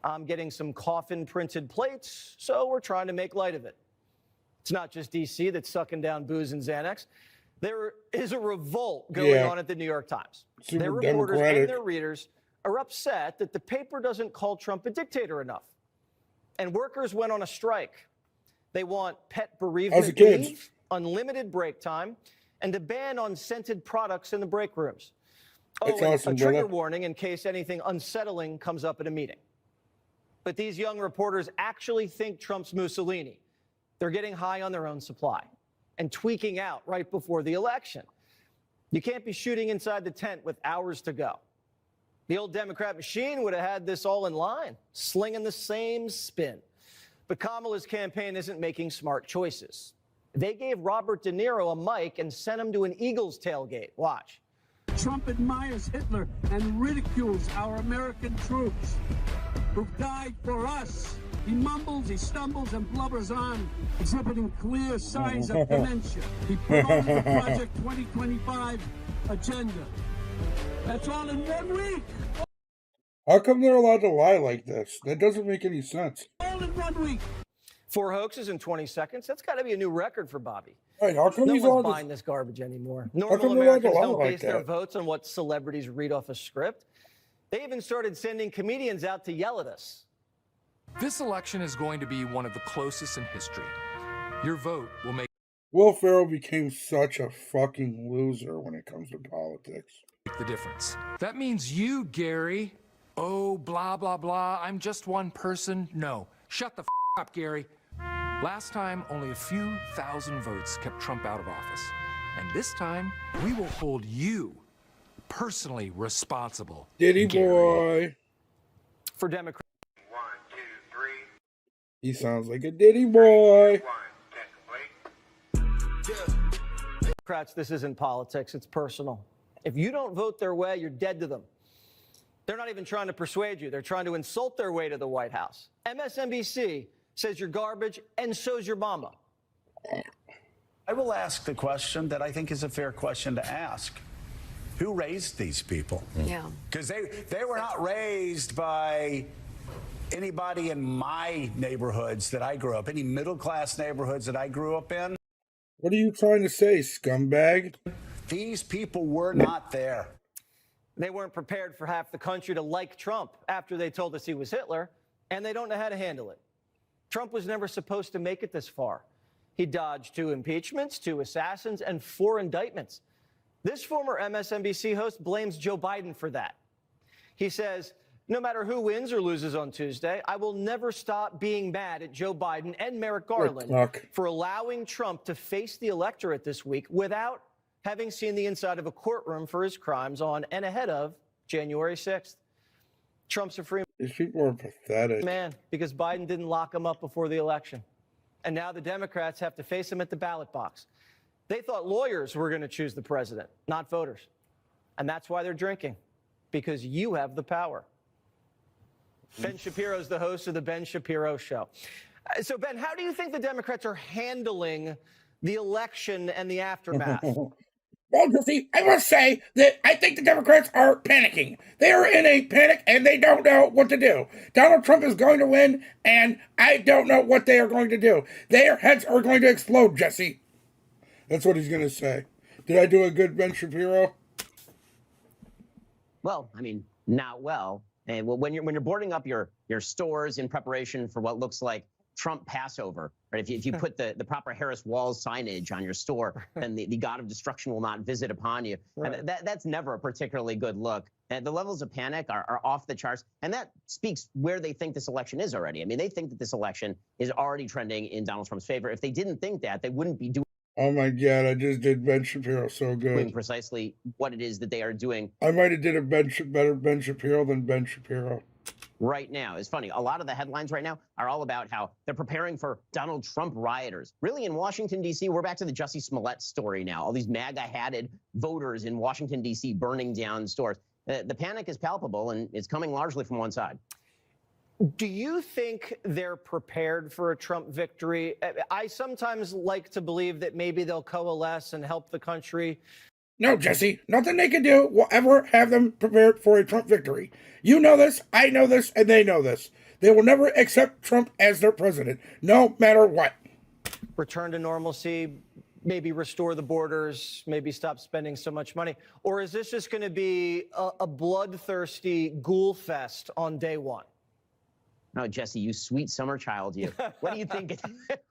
I'm getting some coffin-printed plates, so we're trying to make light of it. It's not just D.C. that's sucking down booze and Xanax. There is a revolt going on at the New York Times. Super their reporters democratic. and their readers are upset that the paper doesn't call Trump a dictator enough. And workers went on a strike. They want pet bereavement leave, unlimited break time, and a ban on scented products in the break rooms. That's and awesome, a trigger brother. warning in case anything unsettling comes up at a meeting. But these young reporters actually think Trump's Mussolini. They're getting high on their own supply and tweaking out right before the election. You can't be shooting inside the tent with hours to go. The old Democrat machine would have had this all in line, slinging the same spin. But Kamala's campaign isn't making smart choices. They gave Robert De Niro a mic and sent him to an Eagles tailgate. Watch. Trump admires Hitler and ridicules our American troops who died for us. He mumbles, he stumbles, and blubbers on, exhibiting clear signs of dementia. He promoted the Project 2025 agenda. That's all in 1 week. How come they're allowed to lie like this? That doesn't make any sense. All in 1 week. 4 hoaxes in 20 seconds. That's got to be a new record for Bobby. Right, how come No he's one's allowed buying this garbage anymore. How Normal come they're allowed to Americans lie don't like base their that? votes on what celebrities read off a script. They even started sending comedians out to yell at us. This election is going to be one of the closest in history. Your vote will make Will Ferrell became such a fucking loser when it comes to politics. the difference. That means you, Gary. Oh, blah, blah, blah. I'm just one person. No. Shut the up, Gary. Last time, only a few thousand votes kept Trump out of office. And this time, we will hold you personally responsible. Diddy Gary. boy. For Democrats. He sounds like a Diddy boy. Democrats, this isn't politics, it's personal. If you don't vote their way, you're dead to them. They're not even trying to persuade you. They're trying to insult their way to the White House. MSNBC says you're garbage, and so's your mama. I will ask the question that I think is a fair question to ask. Who raised these people? Yeah. Because they were not raised by anybody in my neighborhoods that I grew up, any middle-class neighborhoods that I grew up in. What are you trying to say, scumbag? These people were not there. They weren't prepared for half the country to like Trump after they told us he was Hitler, and they don't know how to handle it. Trump was never supposed to make it this far. He dodged 2 impeachments, 2 assassins, and 4 indictments. This former MSNBC host blames Joe Biden for that. He says, no matter who wins or loses on Tuesday, I will never stop being mad at Joe Biden and Merrick Garland for allowing Trump to face the electorate this week without having seen the inside of a courtroom for his crimes on and ahead of January 6th. Trump's a free These people are pathetic. man because Biden didn't lock him up before the election. And now the Democrats have to face him at the ballot box. They thought lawyers were going to choose the president, not voters. And that's why they're drinking, because you have the power. Ben Shapiro is the host of the Ben Shapiro Show. So, Ben, how do you think the Democrats are handling the election and the aftermath? Well, Jesse, I must say that I think the Democrats are panicking. They are in a panic and they don't know what to do. Donald Trump is going to win, and I don't know what they are going to do. Their heads are going to explode, Jesse. That's what he's going to say. Did I do a good Ben Shapiro? Well, I mean, not well. And when you're boarding up your stores in preparation for what looks like Trump Passover, right? If you put the proper Harris Walls signage on your store, then the God of destruction will not visit upon you. Right. And that's never a particularly good look. And the levels of panic are off the charts. And that speaks where they think this election is already. I mean, they think that this election is already trending in Donald Trump's favor. If they didn't think that, they wouldn't be doing. Oh my God, I just did Ben Shapiro so good. Doing precisely what it is that they are doing. I might have did a better Ben Shapiro than Ben Shapiro. Right now. It's funny. A lot of the headlines right now are all about how they're preparing for Donald Trump rioters. Really, in Washington, D.C., we're back to the Jussie Smollett story now. All these MAGA-hatted voters in Washington, D.C. burning down stores. The panic is palpable, and it's coming largely from one side. Do you think they're prepared for a Trump victory? I sometimes like to believe that maybe they'll coalesce and help the country. No, Jesse, nothing they can do will ever have them prepared for a Trump victory. You know this, I know this, and they know this. They will never accept Trump as their president, no matter what. Return to normalcy, maybe restore the borders, maybe stop spending so much money? Or is this just going to be a bloodthirsty ghoul fest on day one? No, Jesse, you sweet summer child, you. What do you think?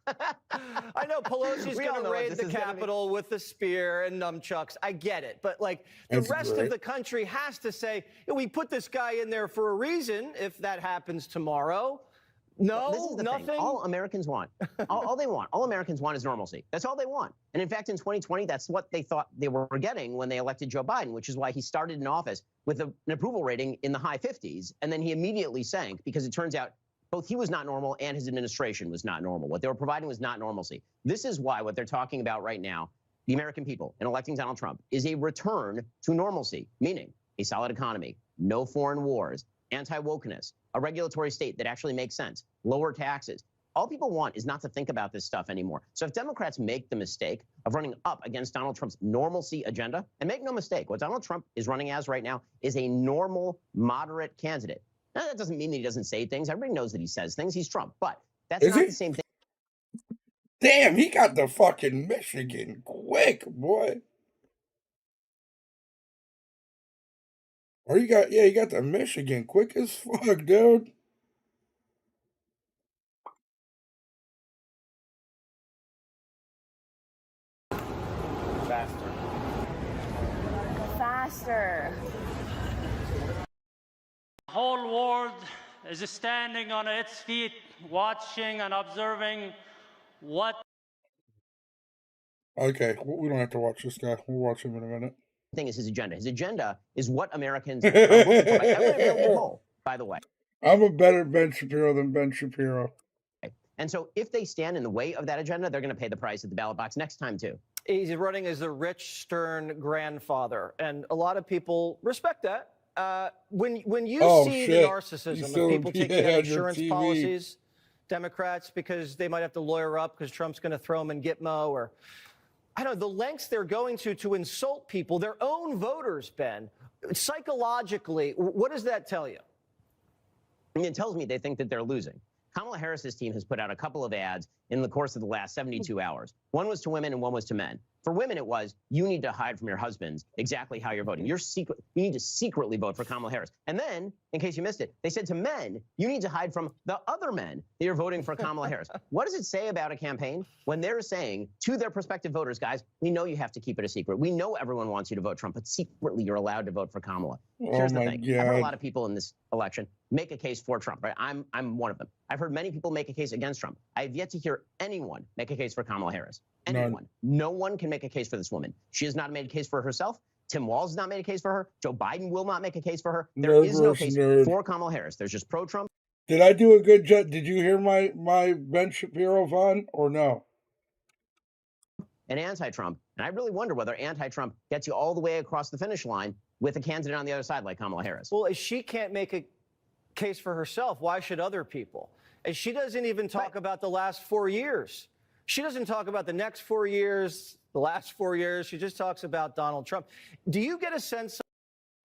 I know Pelosi's going to raid the Capitol with a spear and nunchucks. I get it. But, like, the rest of the country has to say, we put this guy in there for a reason if that happens tomorrow. No, this is the nothing. Thing. All Americans want, all they want, all Americans want is normalcy. That's all they want. And in fact, in 2020, that's what they thought they were getting when they elected Joe Biden, which is why he started in office with an approval rating in the high 50s. And then he immediately sank because it turns out both he was not normal and his administration was not normal. What they were providing was not normalcy. This is why what they're talking about right now, the American people in electing Donald Trump, is a return to normalcy, meaning a solid economy, no foreign wars, anti-wokeness, a regulatory state that actually makes sense, lower taxes. All people want is not to think about this stuff anymore. So if Democrats make the mistake of running up against Donald Trump's normalcy agenda, and make no mistake, what Donald Trump is running as right now is a normal, moderate candidate. Now, that doesn't mean that he doesn't say things. Everybody knows that he says things. He's Trump. But that's not the same thing. Damn, he got the fucking Michigan quick, boy. Or you got the Michigan quick as fuck, dude. Faster. The whole world is standing on its feet, watching and observing what. Okay, we don't have to watch this guy. We'll watch him in a minute. Thing is his agenda. His agenda is what Americans are looking for. I'm going to poll, by the way. I'm a better Ben Shapiro than Ben Shapiro. And so if they stand in the way of that agenda, they're going to pay the price at the ballot box next time, too. He's running as the rich, stern grandfather. And a lot of people respect that. When you see the narcissism of people taking out insurance policies, Democrats, because they might have to lawyer up because Trump's going to throw them in Gitmo, or I don't know, the lengths they're going to insult people, their own voters, Ben, psychologically, what does that tell you? I mean, it tells me they think that they're losing. Kamala Harris's team has put out a couple of ads in the course of the last 72 hours. One was to women and one was to men. For women, it was, you need to hide from your husbands exactly how you're voting. You need to secretly vote for Kamala Harris. And then, in case you missed it, they said to men, you need to hide from the other men that you're voting for Kamala Harris. What does it say about a campaign when they're saying to their prospective voters, guys, we know you have to keep it a secret. We know everyone wants you to vote Trump, but secretly you're allowed to vote for Kamala. Here's the thing. I've heard a lot of people in this election make a case for Trump, right? I'm one of them. I've heard many people make a case against Trump. I have yet to hear anyone make a case for Kamala Harris. Anyone. No one can make a case for this woman. She has not made a case for herself. Tim Walz has not made a case for her. Joe Biden will not make a case for her. There is no case for Kamala Harris. There's just pro-Trump. Did I do a good job? Did you hear my Ben Shapiro Von or no? And anti-Trump. And I really wonder whether anti-Trump gets you all the way across the finish line with a candidate on the other side like Kamala Harris. Well, she can't make a case for herself. Why should other people? And she doesn't even talk about the last 4 years. She doesn't talk about the next 4 years, the last 4 years. She just talks about Donald Trump. Do you get a sense?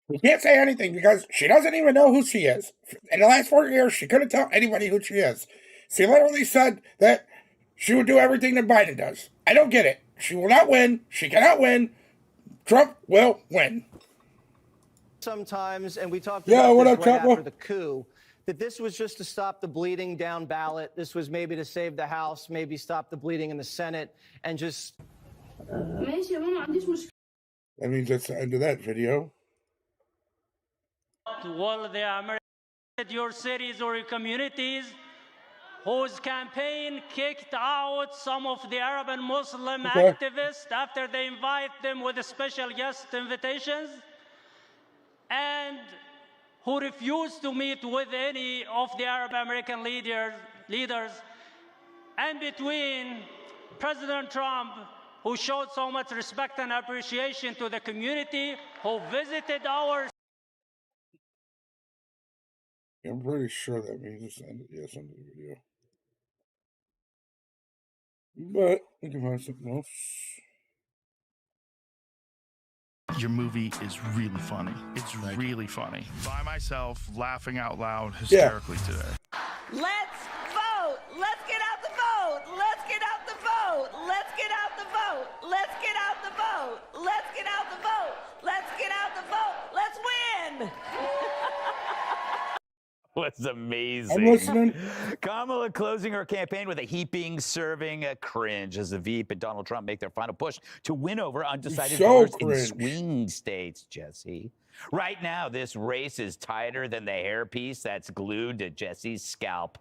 We can't say anything because she doesn't even know who she is. In the last 4 years, she couldn't tell anybody who she is. She literally said that she would do everything that Biden does. I don't get it. She will not win. She cannot win. Trump will win. Sometimes, and we talked about what this up, right Trump? after the coup, that this was just to stop the bleeding down ballot. This was maybe to save the House, maybe stop the bleeding in the Senate, and just... That means that's the end of that video. To all the Americans, your cities or your communities, whose campaign kicked out some of the Arab and Muslim activists after they invite them with special guest invitations, and who refused to meet with any of the Arab American leaders, and between President Trump, who showed so much respect and appreciation to the community, who visited our... I'm pretty sure that means it's the end of the video. But we can find something else. Your movie is really funny. It's really funny. By myself, laughing out loud hysterically today. Let's vote. Let's get out the vote. Let's get out the vote. Let's get out the vote. Let's get out the vote. Let's get out the vote. Let's get out the vote. Let's win. Was amazing. I'm listening. Kamala closing her campaign with a heaping, serving a cringe as the Veep and Donald Trump make their final push to win over undecided voters in swing states, Jesse. Right now, this race is tighter than the hairpiece that's glued to Jesse's scalp.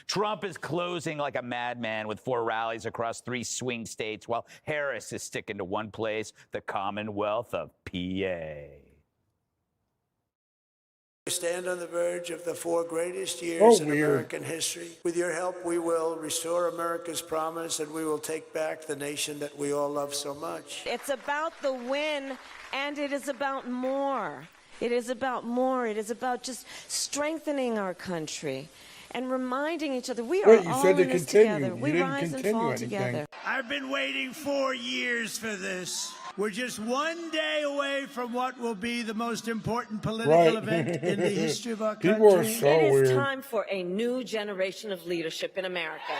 Trump is closing like a madman with 4 rallies across 3 swing states, while Harris is sticking to one place, the Commonwealth of PA. We stand on the verge of the 4 greatest years in American history. With your help, we will restore America's promise and we will take back the nation that we all love so much. It's about the win, and it is about more. It is about more. It is about just strengthening our country and reminding each other we are all in this together. We rise and fall together. I've been waiting 4 years for this. We're just one day away from what will be the most important political event in the history of our country. People are so It weird. is time for a new generation of leadership in America.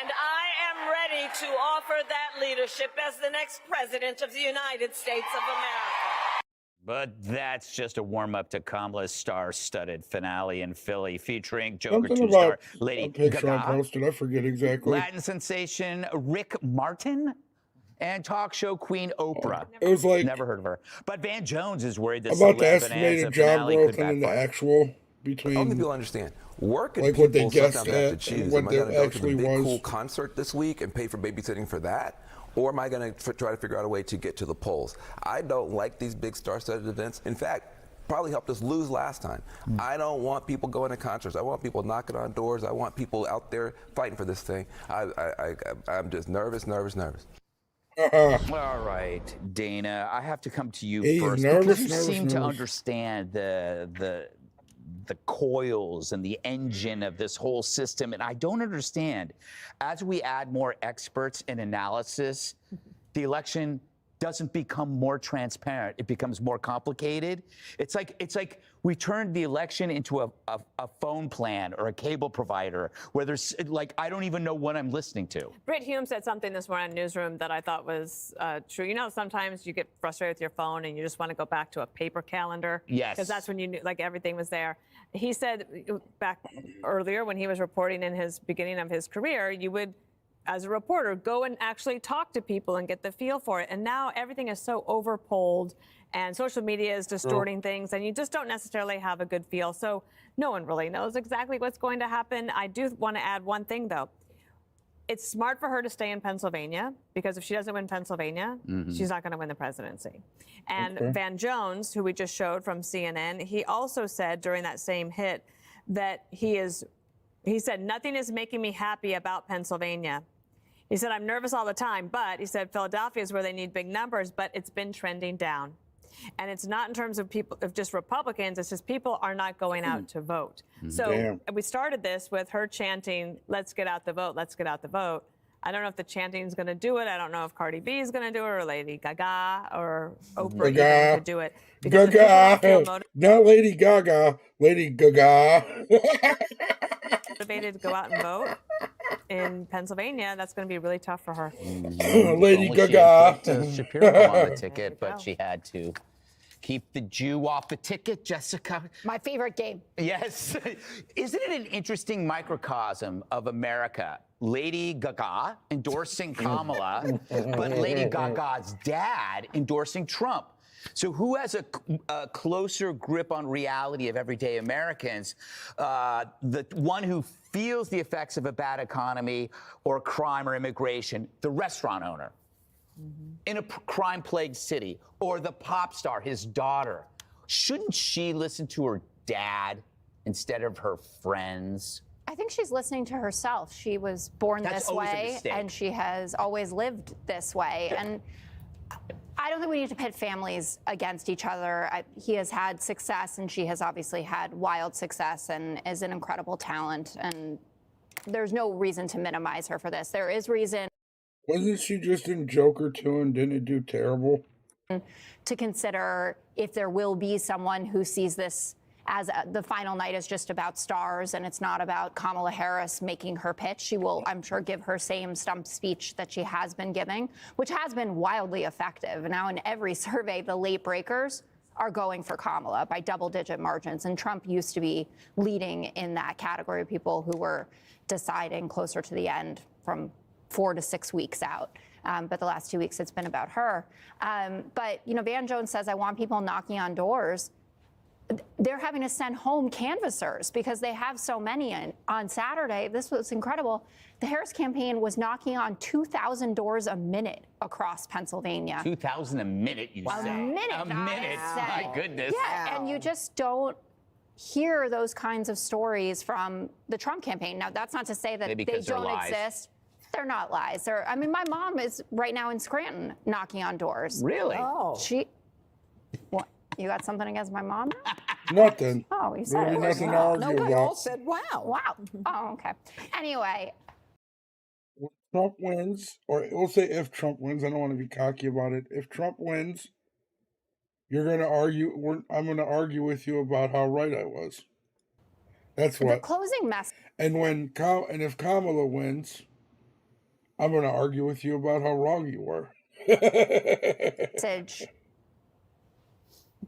And I am ready to offer that leadership as the next president of the United States of America. But that's just a warm-up to Kamala's star-studded finale in Philly, featuring Joker Something 2-star about Lady a picture I Gaga, posted. I forget exactly. Latin sensation Rick Martin, and talk show queen Oprah. It was like... Never heard of her. But Van Jones is worried that about the celeb estimated bonanza job finale growth could and then the backfire. actual between... Only people understand. Working like what they people guessed sometimes have to at choose. and what Am I going to there go to the actually big was. cool concert this week and pay for babysitting for that? Or am I going to try to figure out a way to get to the polls? I don't like these big star-studded events. In fact, probably helped us lose last time. I don't want people going to concerts. I want people knocking on doors. I want people out there fighting for this thing. I'm just nervous. All right, Dana, I have to come to you first because you seem to understand the coils and the engine of this whole system, and I don't understand. As we add more experts and analysis, the election doesn't become more transparent. It becomes more complicated. It's like we turned the election into a phone plan or a cable provider where there's like, I don't even know what I'm listening to. Britt Hume said something this morning in Newsroom that I thought was true. You know, sometimes you get frustrated with your phone and you just want to go back to a paper calendar. Yes. Because that's when you knew, like, everything was there. He said back earlier when he was reporting in his beginning of his career, you would, as a reporter, go and actually talk to people and get the feel for it. And now everything is so overpolled and social media is distorting things and you just don't necessarily have a good feel. So no one really knows exactly what's going to happen. I do want to add one thing, though. It's smart for her to stay in Pennsylvania because if she doesn't win Pennsylvania, she's not going to win the presidency. And Van Jones, who we just showed from CNN, he also said during that same hit that he said, nothing is making me happy about Pennsylvania. He said, I'm nervous all the time, but he said, Philadelphia is where they need big numbers, but it's been trending down. And it's not in terms of people, of just Republicans, it's just people are not going out to vote. So we started this with her chanting, let's get out the vote, let's get out the vote. I don't know if the chanting is going to do it. I don't know if Cardi B is going to do it or Lady Gaga or Oprah even could do it. Because if people don't feel Not Lady Gaga. Lady Gaga. motivated to go out and vote in Pennsylvania, that's going to be really tough for her. Lady Only she Gaga. had put, Shapiro on the ticket, but she had to keep the Jew off the ticket, Jessica. My favorite game. Yes. Isn't it an interesting microcosm of America? Lady Gaga endorsing Kamala, but Lady Gaga's dad endorsing Trump. So who has a closer grip on reality of everyday Americans? The one who feels the effects of a bad economy or crime or immigration, the restaurant owner in a crime-plagued city, or the pop star, his daughter. Shouldn't she listen to her dad instead of her friends? I think she's listening to herself. She was born this way, and she has always lived this way. And I don't think we need to pit families against each other. He has had success, and she has obviously had wild success and is an incredible talent. And there's no reason to minimize her for this. There is reason. Wasn't she just in Joker 2 and didn't it do terrible? To consider if there will be someone who sees this as the final night is just about stars and it's not about Kamala Harris making her pitch. She will, I'm sure, give her same stump speech that she has been giving, which has been wildly effective. Now, in every survey, the late breakers are going for Kamala by double-digit margins, and Trump used to be leading in that category of people who were deciding closer to the end from 4 to 6 weeks out. But the last 2 weeks, it's been about her. But, you know, Van Jones says, I want people knocking on doors. They're having to send home canvassers because they have so many. And on Saturday, this was incredible. The Harris campaign was knocking on 2,000 doors a minute across Pennsylvania. 2,000 a minute, you say? A minute. A minute. My goodness. Yeah, and you just don't hear those kinds of stories from the Trump campaign. Now, that's not to say that they don't exist. They're not lies. I mean, my mom is right now in Scranton knocking on doors. Really? Oh. What? You got something against my mom? Nothing. Oh, you said Really it. nothing to argue No, we about. all said wow. Wow. Oh, okay. Anyway. Trump wins, or we'll say if Trump wins, I don't want to be cocky about it. If Trump wins, you're going to argue, I'm going to argue with you about how right I was. That's what. The closing message. And if Kamala wins, I'm going to argue with you about how wrong you were.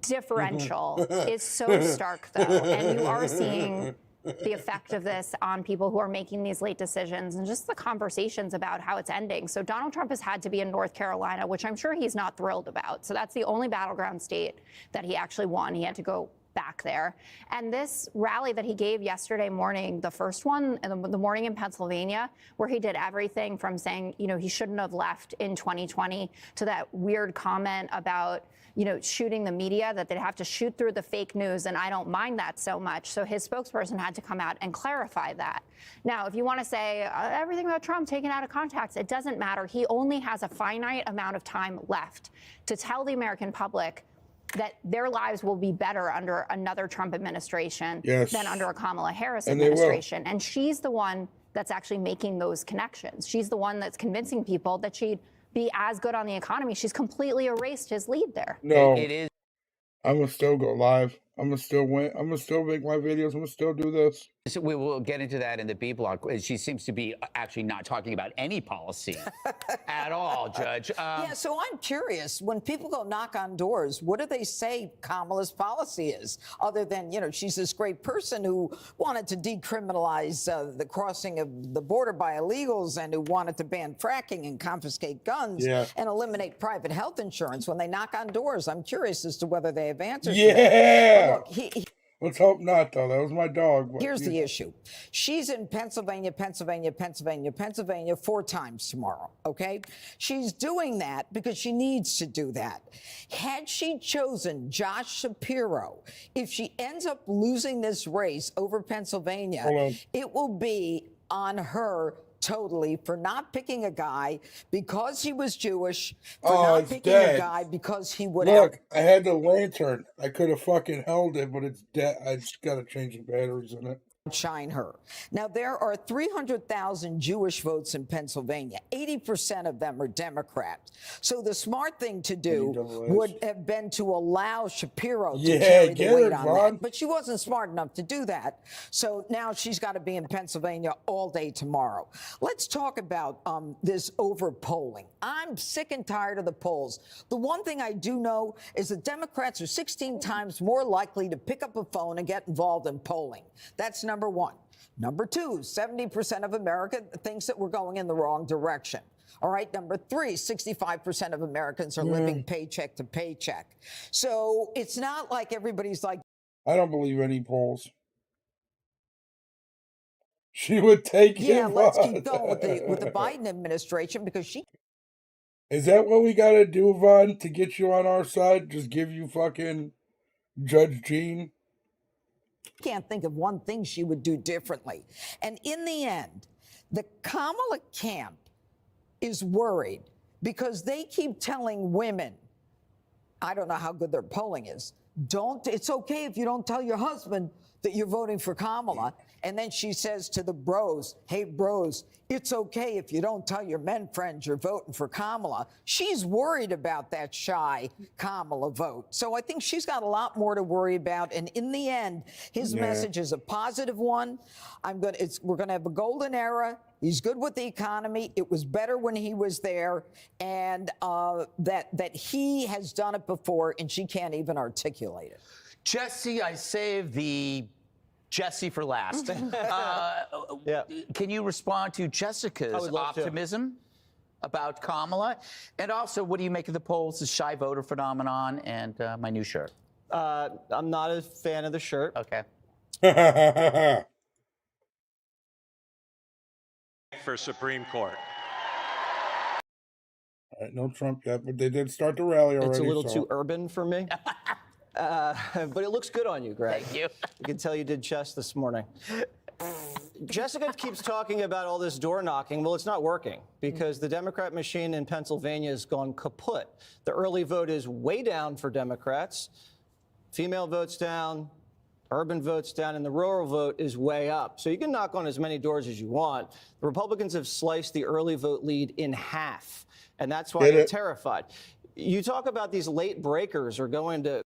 Differential is so stark, though, and you are seeing the effect of this on people who are making these late decisions and just the conversations about how it's ending. So Donald Trump has had to be in North Carolina, which I'm sure he's not thrilled about. So that's the only battleground state that he actually won. He had to go back there. And this rally that he gave yesterday morning, the first one, the morning in Pennsylvania, where he did everything from saying, you know, he shouldn't have left in 2020 to that weird comment about, you know, shooting the media, that they'd have to shoot through the fake news. And I don't mind that so much. So his spokesperson had to come out and clarify that. Now, if you want to say everything about Trump taken out of context, it doesn't matter. He only has a finite amount of time left to tell the American public that their lives will be better under another Trump administration than under a Kamala Harris administration. And she's the one that's actually making those connections. She's the one that's convincing people that she'd be as good on the economy. She's completely erased his lead there. No, It is. I'm going to still go live. I'm going to still win. I'm going to still make my videos. I'm going to still do this. So we will get into that in the B block. She seems to be actually not talking about any policy at all, Judge. Yeah, so I'm curious, when people go knock on doors, what do they say Kamala's policy is? Other than, you know, she's this great person who wanted to decriminalize the crossing of the border by illegals and who wanted to ban fracking and confiscate guns and eliminate private health insurance. When they knock on doors, I'm curious as to whether they have answers. Yeah. Look, Let's hope not, though. That was my dog. But here's the issue. She's in Pennsylvania 4 times tomorrow, okay? She's doing that because she needs to do that. Had she chosen Josh Shapiro, if she ends up losing this race over Pennsylvania, it will be on her totally for not picking a guy because he was Jewish, for Oh, not it's picking dead. a guy because he would Look, I had the lantern. I could have fucking held it, but it's dead. I just got to change the batteries in it. outshine her. Now, there are 300,000 Jewish votes in Pennsylvania. 80% of them are Democrat. So the smart thing to do would have been to allow Shapiro to carry the weight on that. But she wasn't smart enough to do that. So now she's got to be in Pennsylvania all day tomorrow. Let's talk about this over-polling. I'm sick and tired of the polls. The one thing I do know is that Democrats are 16 times more likely to pick up a phone and get involved in polling. That's number one. Number two, 70% of America thinks that we're going in the wrong direction. All right, number three, 65% of Americans are living paycheck to paycheck. So it's not like everybody's like, I don't believe any polls. She would take yeah, him. let's keep going with the Biden administration because she. Is that what we got to do, Vaughn, to get you on our side? Just give you fucking Judge Jean? Can't think of one thing she would do differently. And in the end, the Kamala camp is worried because they keep telling women, I don't know how good their polling is, it's okay if you don't tell your husband that you're voting for Kamala. And then she says to the bros, hey, bros, it's okay if you don't tell your men friends you're voting for Kamala. She's worried about that shy Kamala vote. So I think she's got a lot more to worry about. And in the end, his message is a positive one. We're going to have a golden era. He's good with the economy. It was better when he was there. And that he has done it before, and she can't even articulate it. Jesse, I saved the Jesse for last. Can you respond to Jessica's optimism about Kamala? And also, what do you make of the polls, the shy voter phenomenon, and my new shirt? I'm not a fan of the shirt. Okay. For Supreme Court. All right, no Trump yet, but they did start the rally already. It's a little too urban for me. But it looks good on you, Greg. Thank you. You can tell you did chess this morning. Jessica keeps talking about all this door knocking. Well, it's not working because the Democrat machine in Pennsylvania has gone kaput. The early vote is way down for Democrats. Female votes down, urban votes down, and the rural vote is way up. So you can knock on as many doors as you want. The Republicans have sliced the early vote lead in half, and that's why they're terrified. You talk about these late breakers are going to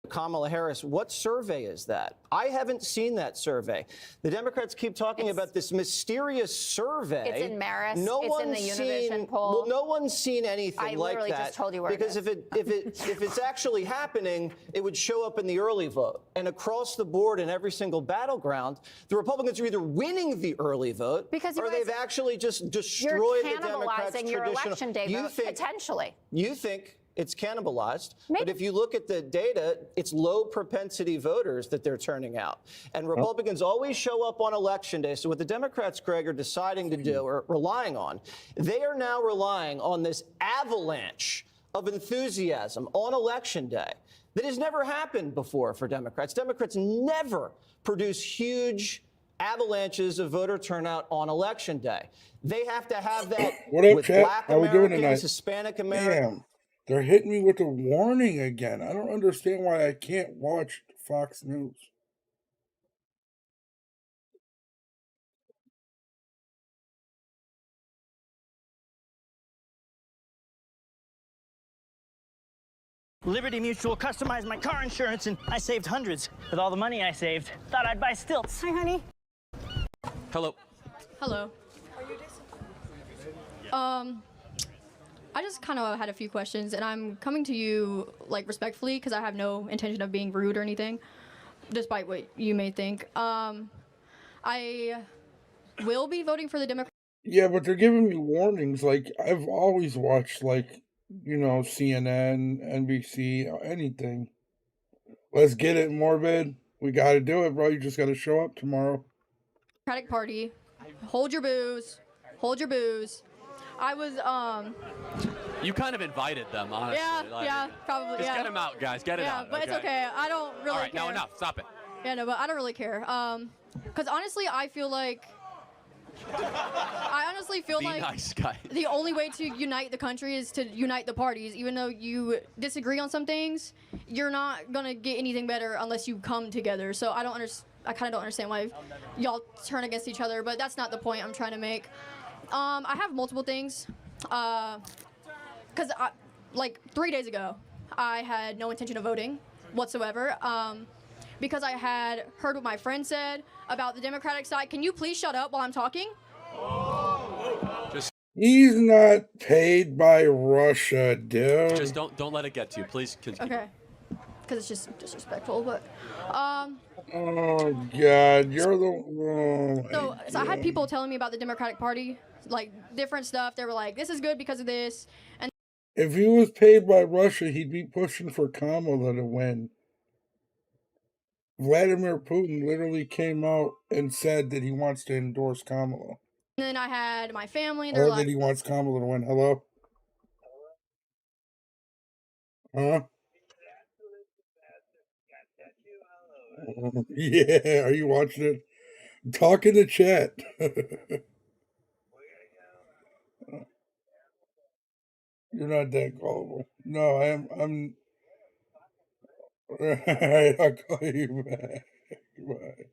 Kamala Harris. What survey is that? I haven't seen that survey. The Democrats keep talking about this mysterious survey. It's in Marist. No it's in the Univision poll. Well, no one's seen anything I like literally that. just told you where because it is. if it's actually happening, it would show up in the early vote. And across the board in every single battleground, the Republicans are either winning the early vote or they've actually just destroyed the Democrats' cannibalizing your election day vote, potentially. You think it's cannibalized. But if you look at the data, it's low propensity voters that they're turning out. And Republicans always show up on election day. So what the Democrats, Greg, are deciding to do or relying on, they are now relying on this avalanche of enthusiasm on election day that has never happened before for Democrats. Democrats never produce huge avalanches of voter turnout on election day. They have to have that with Black Americans, Hispanic Americans. Damn. They're hitting me with a warning again. I don't understand why I can't watch Fox News. Liberty Mutual customized my car insurance and I saved hundreds. With all the money I saved, thought I'd buy stilts. Hi, honey. Hello. Hello. I just kind of had a few questions, and I'm coming to you, like, respectfully, because I have no intention of being rude or anything, despite what you may think. I will be voting for the Democrats. Yeah, but they're giving me warnings. Like, I've always watched, like, you know, CNN, NBC, anything. Let's get it, Morbid. We got to do it, bro. You just got to show up tomorrow. Democratic Party. Hold your booze. Hold your booze. I was, You kind of invited them, honestly. Yeah, probably, Just get them out, guys. Get it out. Yeah, but it's okay. I don't really All right, care. now enough. Stop it. Yeah, no, but I don't really care. Because honestly, I feel like I honestly feel Be like nice, guy. the only way to unite the country is to unite the parties. Even though you disagree on some things, you're not gonna get anything better unless you come together. So I kind of don't understand why y'all turn against each other. But that's not the point I'm trying to make. I have multiple things. Because like 3 days ago, I had no intention of voting whatsoever. Because I had heard what my friend said about the Democratic side. Can you please shut up while I'm talking? He's not paid by Russia, dude. Just don't let it get to you, please. Continue. Okay. Because it's just disrespectful, but. Oh God, you're the. So I had people telling me about the Democratic Party, like different stuff. They were like, "This is good because of this," and. If he was paid by Russia, he'd be pushing for Kamala to win. Vladimir Putin literally came out and said that he wants to endorse Kamala. And then I had my family. They're Or like, that he wants Kamala to win. Hello? Huh? Yeah, are you watching it? Talk in the chat. You're not that gullible. No, I'm Alright, I'll call you back. Bye.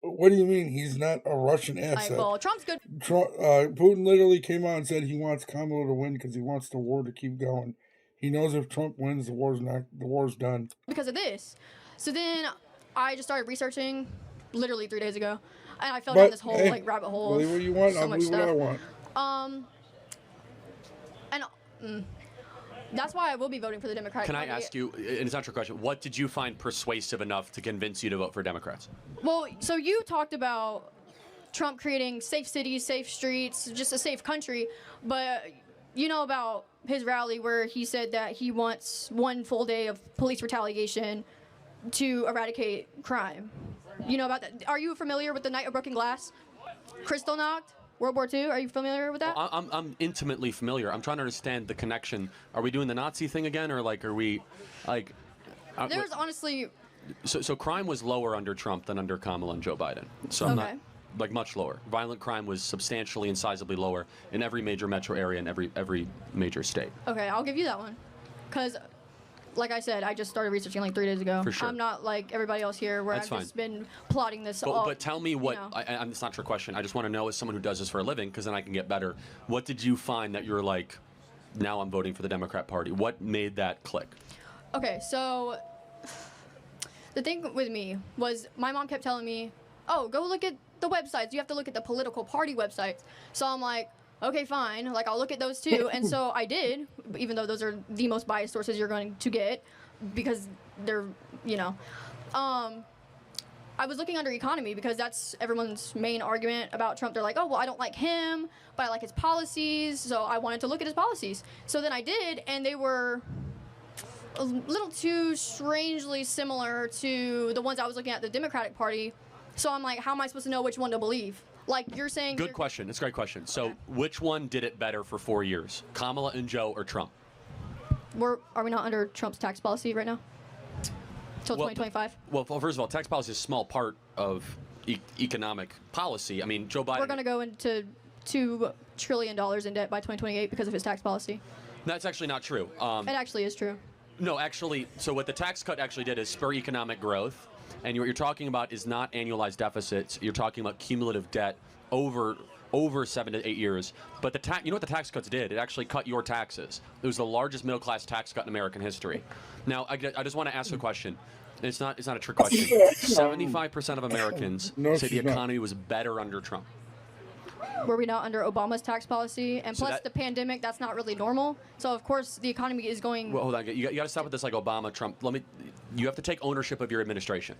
What do you mean he's not a Russian asset? well, Trump's good. Putin literally came out and said he wants Kamala to win because he wants the war to keep going. He knows if Trump wins, the war's done. Because of this. So then I just started researching literally 3 days ago. And I fell down this whole like rabbit hole. Believe what you want, so I'll much believe what I stuff. want. That's why I will be voting for the Democratic Can I Party. ask you, and it's not your question, what did you find persuasive enough to convince you to vote for Democrats? Well, so you talked about Trump creating safe cities, safe streets, just a safe country, but you know about his rally where he said that he wants 1 full day of police retaliation to eradicate crime. You know about that? Are you familiar with the Night of Broken Glass? Kristallnacht? World War II? Are you familiar with that? Well, I'm intimately familiar. I'm trying to understand the connection. Are we doing the Nazi thing again, or like are we, like? There's honestly. So crime was lower under Trump than under Kamala and Joe Biden. So I'm not like much lower. Violent crime was substantially and sizably lower in every major metro area and every major state. Okay, I'll give you that one, because. Like I said, I just started researching like 3 days ago. For sure. I'm not like everybody else here where That's I've just been plotting this all. But tell me what, you know. it's not your question. I just want to know as someone who does this for a living, because then I can get better. What did you find that you're like, now I'm voting for the Democrat Party? What made that click? Okay, so the thing with me was my mom kept telling me, oh, go look at the websites. You have to look at the political party websites. So I'm like, okay, fine. Like, I'll look at those too. And so I did, even though those are the most biased sources you're going to get because they're, you know. I was looking under economy because that's everyone's main argument about Trump. They're like, oh, well, I don't like him, but I like his policies. So I wanted to look at his policies. So then I did, and they were a little too strangely similar to the ones I was looking at the Democratic Party. So I'm like, how am I supposed to know which one to believe? Like you're saying. Good question. It's a great question. So which one did it better for 4 years? Kamala and Joe or Trump? Are we not under Trump's tax policy right now? Till 2025? Well, first of all, tax policy is a small part of economic policy. I mean, Joe Biden. We're going to go into $2 trillion in debt by 2028 because of his tax policy. That's actually not true. It actually is true. No, actually, so what the tax cut actually did is spur economic growth. And what you're talking about is not annualized deficits. You're talking about cumulative debt over 7 to 8 years. But you know what the tax cuts did? It actually cut your taxes. It was the largest middle class tax cut in American history. Now, I just want to ask a question. It's not a trick question. 75% of Americans say the economy was better under Trump. Were we not under Obama's tax policy? And So plus the pandemic, that's not really normal. So of course the economy is going. Well, hold on. You got to stop with this like Obama, Trump. You have to take ownership of your administration.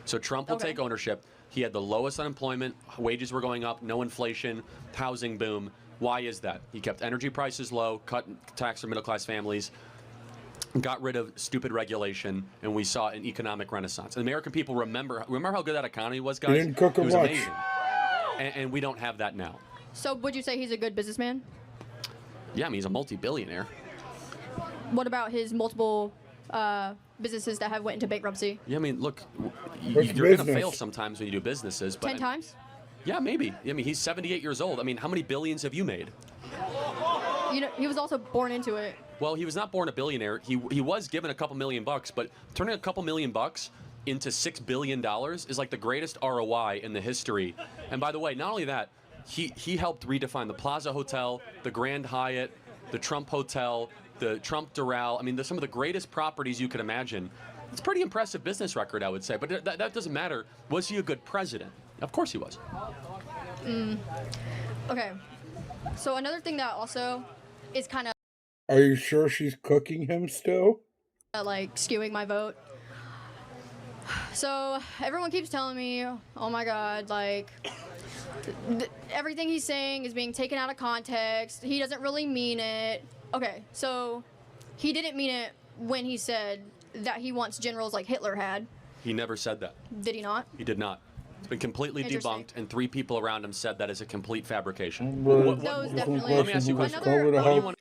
So Trump will take ownership. He had the lowest unemployment, wages were going up, no inflation, housing boom. Why is that? He kept energy prices low, cut tax for middle class families, got rid of stupid regulation, and we saw an economic renaissance. And American people remember how good that economy was, guys? He didn't cook it was much. amazing. And we don't have that now. So would you say he's a good businessman? Yeah, I mean, he's a multi-billionaire. What about his multiple businesses that have went into bankruptcy. Yeah, I mean, look, What's you're going to business? fail sometimes when you do businesses. But 10 times? Yeah, maybe. I mean, he's 78 years old. I mean, how many billions have you made? You know, he was also born into it. Well, he was not born a billionaire. He was given a couple $1 million, but turning a couple $1 million into $6 billion is like the greatest ROI in the history. And by the way, not only that, he helped redefine the Plaza Hotel, the Grand Hyatt, the Trump Hotel, the Trump Doral. I mean, some of the greatest properties you could imagine. It's a pretty impressive business record, I would say. But that doesn't matter. Was he a good president? Of course he was. Okay. So another thing that also is kind of Are you sure she's cooking him still? like skewing my vote. So everyone keeps telling me, oh my God, like everything he's saying is being taken out of context. He doesn't really mean it. Okay, so he didn't mean it when he said that he wants generals like Hitler had. He never said that. Did he not? He did not. It's been completely Interesting. debunked, and 3 people around him said that is a complete fabrication. Those definitely. Let me ask you a question. Another- What do you want?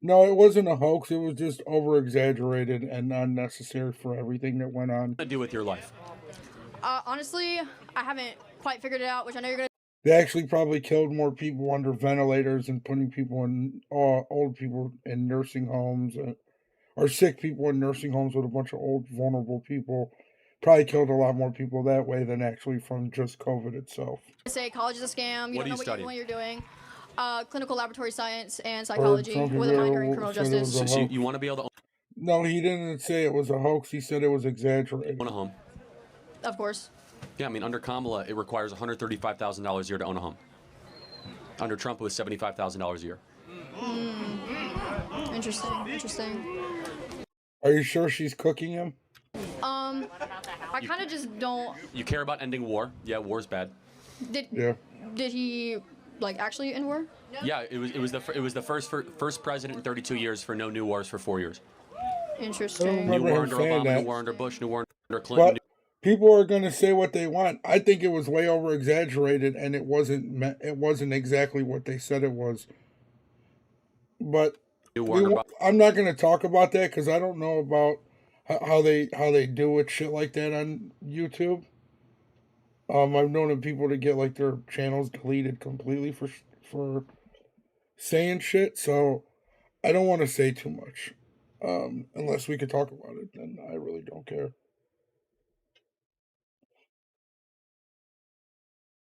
No, it wasn't a hoax. It was just over exaggerated and unnecessary for everything that went on. To do with your life? Honestly, I haven't quite figured it out, which I know you're gonna. They actually probably killed more people under ventilators and putting people in old people in nursing homes or sick people in nursing homes with a bunch of old vulnerable people. Probably killed a lot more people that way than actually from just COVID itself. Say college is a scam. You What don't are know you what you're studying? doing. Clinical laboratory science and psychology Trump with a minor in said criminal it was justice. a So hoax. you want to be able to No, he didn't say it was a hoax. He said it was exaggerated. own a home? Of course. Yeah, I mean, under Kamala, it requires $135,000 a year to own a home. Under Trump, it was $75,000 a year. Interesting. Are you sure she's cooking him? I kind of just don't. You care about ending war? Yeah, war's bad. Did he like actually end war? Yeah, it was the first president in 32 years for no new wars for 4 years. Interesting. New remember war him under saying Obama, that. new war under Bush, new war under Clinton. But people are going to say what they want. I think it was way over exaggerated, and it wasn't exactly what they said it was. But New war under I'm not going to talk about that because I don't know about how they do with shit like that on YouTube. I've known people to get like their channels deleted completely for saying shit. So I don't want to say too much. Unless we could talk about it, then I really don't care.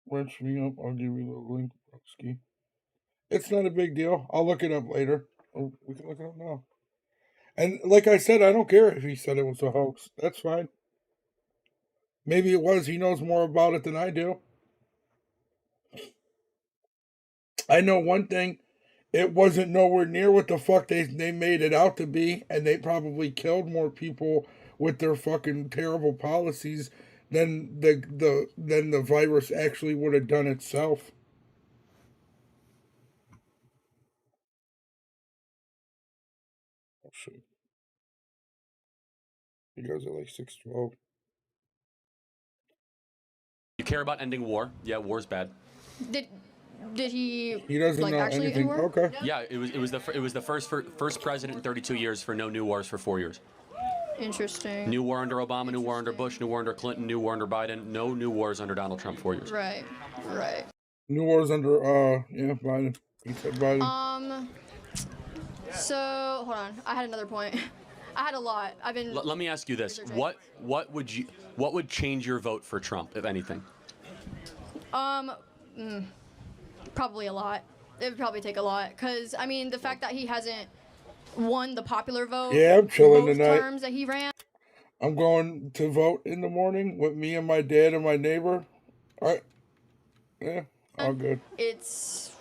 Wrench me up, I'll give you the link, Broski. It's not a big deal. I'll look it up later. Or we can look it up now. And like I said, I don't care if he said it was a hoax. That's fine. Maybe it was. He knows more about it than I do. I know one thing. It wasn't nowhere near what the fuck they made it out to be, and they probably killed more people with their fucking terrible policies than the virus actually would have done itself. Oh shit. You guys are like 612. You care about ending war? Yeah, war's bad. Did he? He doesn't like know actually anything. end war? Okay. Yeah, it was the first president in 32 years for no new wars for 4 years. Interesting. New war under Obama, new war under Bush, new war under Clinton, new war under Biden. No new wars under Donald Trump. 4 years. Right. New wars under Biden. He said Biden. So hold on. I had another point. I had a lot. I've been. Let me ask you this: what would change your vote for Trump, if anything? Probably a lot. It would probably take a lot, because I mean the fact that he hasn't won the popular vote. Yeah, I'm chilling both tonight. terms that he ran. I'm going to vote in the morning with me and my dad and my neighbor. All right. Yeah, all good. It's.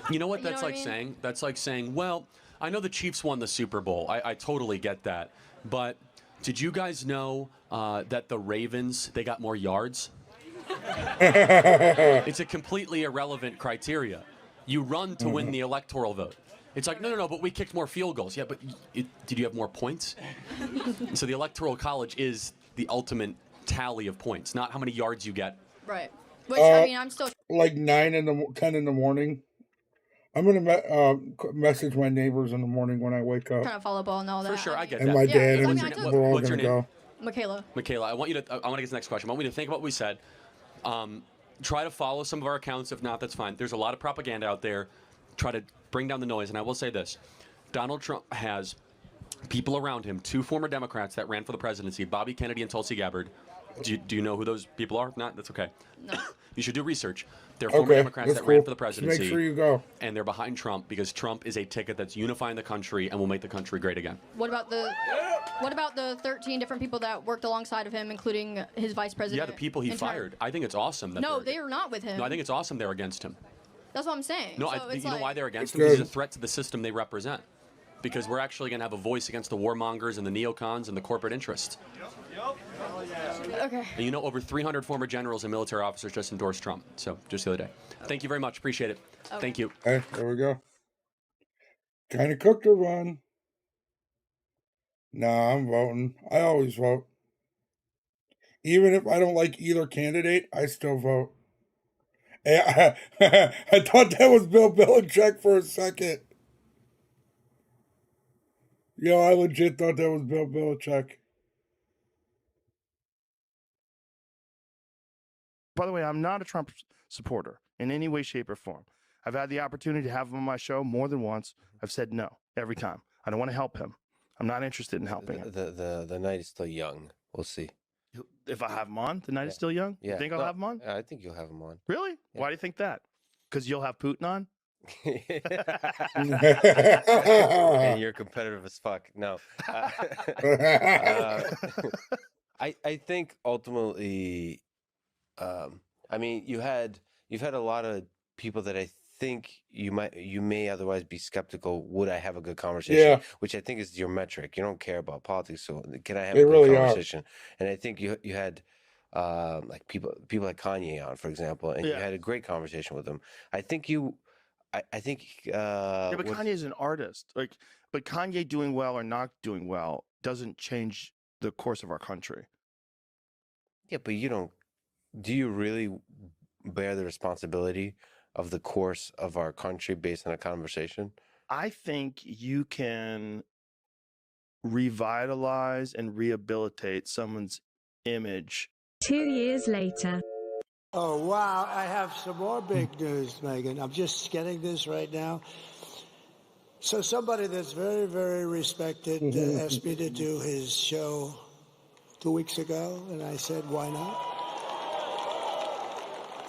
You know what You know that's what I like mean? saying? That's like saying, well, I know the Chiefs won the Super Bowl. I totally get that. But did you guys know that the Ravens, they got more yards? It's a completely irrelevant criteria. You run to win the electoral vote. It's like, no, but we kicked more field goals. Yeah, but did you have more points? So the Electoral College is the ultimate tally of points, not how many yards you get. Right. Which I mean, I'm still. Like 10 in the morning. I'm gonna message my neighbors in the morning when I wake up. Kind of follow up on all that. For sure, I get And that. my dad, Yeah, and I mean, we're all What's your gonna name? go. Michaela. Michaela, I want to get to the next question. I want you to think about what we said. Try to follow some of our accounts. If not, that's fine. There's a lot of propaganda out there. Try to bring down the noise. And I will say this. Donald Trump has people around him, 2 former Democrats that ran for the presidency, Bobby Kennedy and Tulsi Gabbard. Do you know who those people are? If not, that's okay. No. You should do research. They're former Democrats that ran for the presidency. Just make sure you go. And they're behind Trump because Trump is a ticket that's unifying the country and will make the country great again. What about the 13 different people that worked alongside of him, including his vice president? Yeah, the people he fired. I think it's awesome. That No, they are not with him. No, I think it's awesome they're against him. That's what I'm saying. No, So you know why they're against him? Good. Because he's a threat to the system they represent. Because we're actually going to have a voice against the warmongers and the neocons and the corporate interests. Okay. And you know, over 300 former generals and military officers just endorsed Trump. So, just the other day. Thank you very much. Appreciate it. Okay. Thank you. Hey, there we go. Kind of cooked her run. Nah, I'm voting. I always vote. Even if I don't like either candidate, I still vote. I thought that was Bill Belichick for a second. Yo, I legit thought that was Bill Belichick. By the way, I'm not a Trump supporter in any way, shape, or form. I've had the opportunity to have him on my show more than once. I've said no every time. I don't want to help him. I'm not interested in helping him. The night is still young. We'll see. If I have him on, the night is still young. Yeah. You think I'll have him on? I think you'll have him on. Really? Yeah. Why do you think that? Because you'll have Putin on? And you're competitive as fuck. No. I think ultimately, I mean, you've had a lot of people that I think you may otherwise be skeptical. Would I have a good conversation? Yeah. Which I think is your metric. You don't care about politics, so can I have They a good really are. conversation? And I think you had like people like Kanye on, for example, and you Yeah. had a great conversation with him. I think I think Yeah, but Kanye's an artist. But Kanye doing well or not doing well doesn't change the course of our country. Yeah, but do you really bear the responsibility of the course of our country based on a conversation? I think you can revitalize and rehabilitate someone's image. 2 years later. Oh, wow. I have some more big news, Megan. I'm just getting this right now. So somebody that's very, very respected asked me to do his show 2 weeks ago, and I said, why not?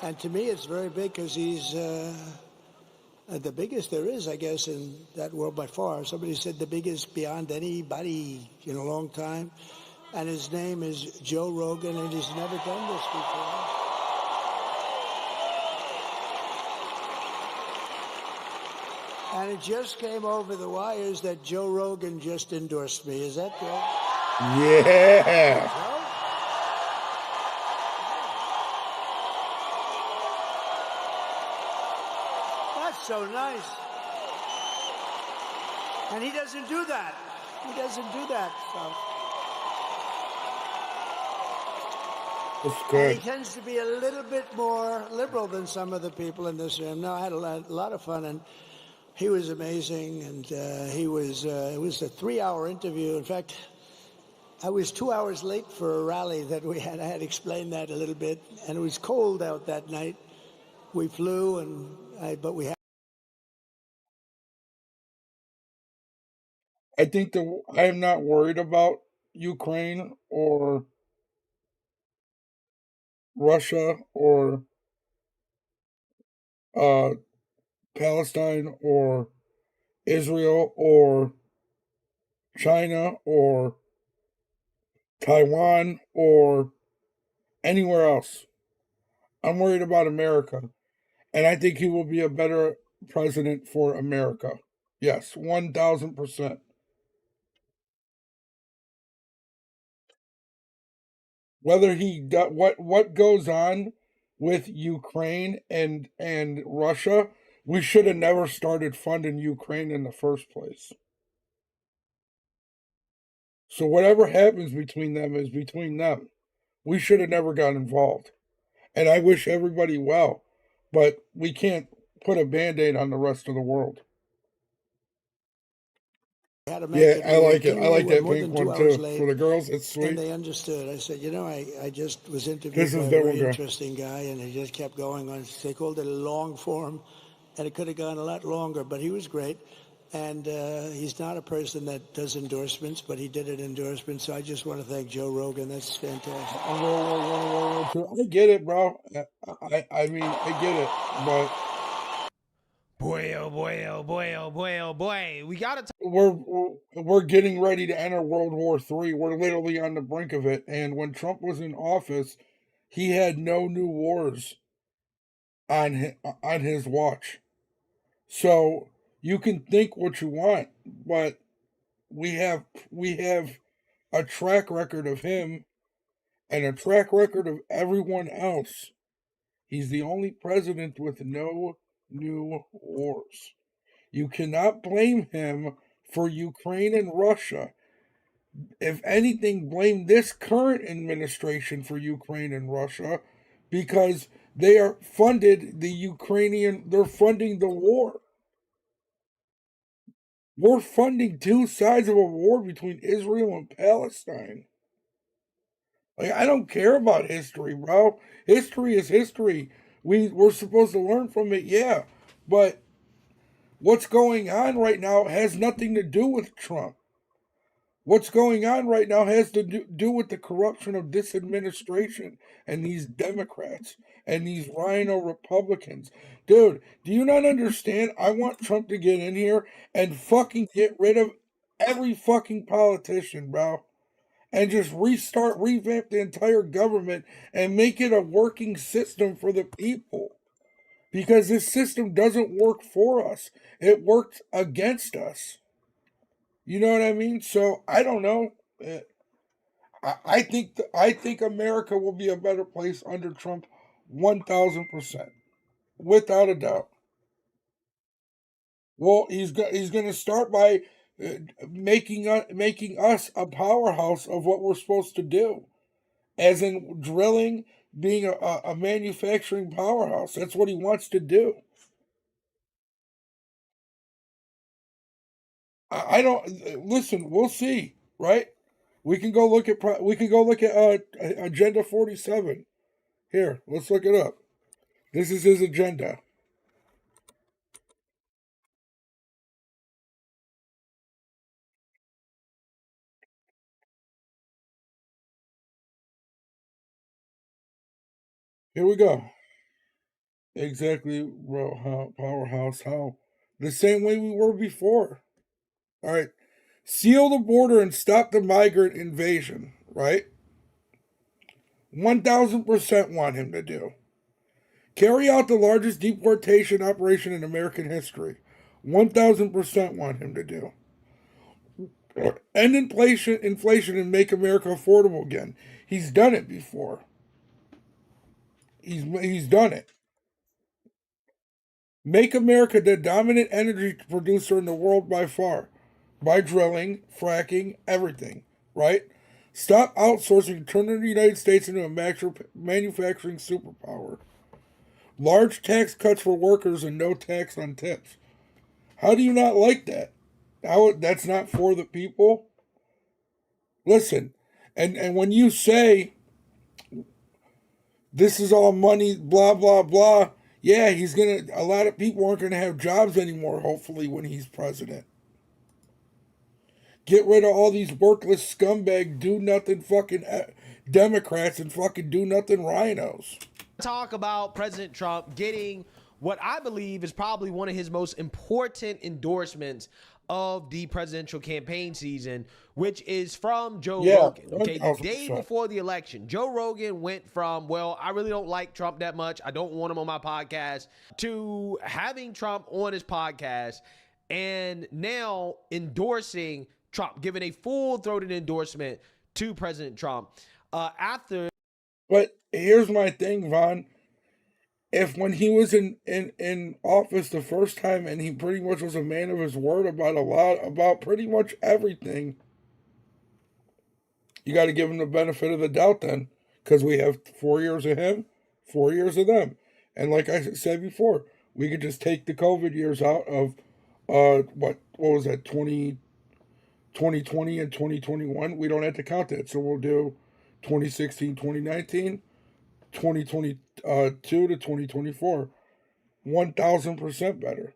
And to me, it's very big because he's the biggest there is, I guess, in that world by far. Somebody said the biggest beyond anybody in a long time. And his name is Joe Rogan, and he's never done this before. And it just came over the wires that Joe Rogan just endorsed me. Is that right? Yeah. That's so nice. And he doesn't do that. He doesn't do that stuff. That's And good. he tends to be a little bit more liberal than some of the people in this room. No, I had a lot of fun, and he was amazing, and it was a 3-hour interview. In fact, I was 2 hours late for a rally that we had. I had explained that a little bit, and it was cold out that night. We flew, but we had. I think I am not worried about Ukraine or Russia or Palestine or Israel or China or Taiwan or anywhere else. I'm worried about America. And I think he will be a better president for America. Yes, 1,000%. Whether he what goes on with Ukraine and Russia, we should have never started funding Ukraine in the first place. So whatever happens between them is between them. We should have never got involved. And I wish everybody well, but we can't put a Band-Aid on the rest of the world. How to make Yeah, it. I like it. I like We're that more pink than 2 one hours too. late, For the girls, it's and sweet. they understood. I said, I just was This interviewed is by a that one very guy. interesting guy, and he just kept going on. They called it a long form, and it could have gone a lot longer, but he was great. And he's not a person that does endorsements, but he did an endorsement. So I just want to thank Joe Rogan. That's fantastic. I get it, bro. I mean, I get it, but Boy, oh boy, oh boy, oh boy, oh boy. We gotta we're getting ready to enter World War III. We're literally on the brink of it. And when Trump was in office, he had no new wars on his watch. So you can think what you want, but we have a track record of him and a track record of everyone else. He's the only president with no new wars. You cannot blame him for Ukraine and Russia. If anything, blame this current administration for Ukraine and Russia because they are funded they're funding the war. We're funding two sides of a war between Israel and Palestine. Like, I don't care about history, bro. History is history. We're supposed to learn from it, yeah. But what's going on right now has nothing to do with Trump. What's going on right now has to do with the corruption of this administration and these Democrats and these rhino Republicans. Dude, do you not understand? I want Trump to get in here and fucking get rid of every fucking politician, bro. And just revamp the entire government and make it a working system for the people. Because this system doesn't work for us. It works against us. You know what I mean? So I don't know. I think America will be a better place under Trump, 1,000%, without a doubt. Well, he's going to start by making us a powerhouse of what we're supposed to do, as in drilling, being a manufacturing powerhouse. That's what he wants to do. I don't listen. We'll see, right? We can go look at Agenda 47. Here, let's look it up. This is his agenda. Here we go. Exactly, bro. How powerhouse? How the same way we were before. All right. Seal the border and stop the migrant invasion. Right. 1,000% want him to do. Carry out the largest deportation operation in American history. 1,000% want him to do. End inflation and make America affordable again. He's done it before. He's done it. Make America the dominant energy producer in the world by far. By drilling, fracking, everything. Right? Stop outsourcing, turn the United States into a manufacturing superpower. Large tax cuts for workers and no tax on tips. How do you not like that? That's not for the people? Listen, and when you say this is all money, blah, blah, blah, yeah, a lot of people aren't gonna have jobs anymore, hopefully, when he's president. Get rid of all these worthless scumbag, do-nothing fucking Democrats and fucking do-nothing rhinos. talk about President Trump getting what I believe is probably one of his most important endorsements of the presidential campaign season, which is from Joe Rogan. Okay, the day before the election, Joe Rogan went from, well, I really don't like Trump that much, I don't want him on my podcast, to having Trump on his podcast and now endorsing Trump, giving a full-throated endorsement to President Trump after. But here's my thing, Von. If when he was in office the first time and he pretty much was a man of his word about pretty much everything, you got to give him the benefit of the doubt then, because we have 4 years of him, 4 years of them. And like I said before, We could just take the COVID years out of what was that, 2020 and 2021. We don't have to count that. So we'll do 2016, 2019, 2022 to 2024. 1,000% better.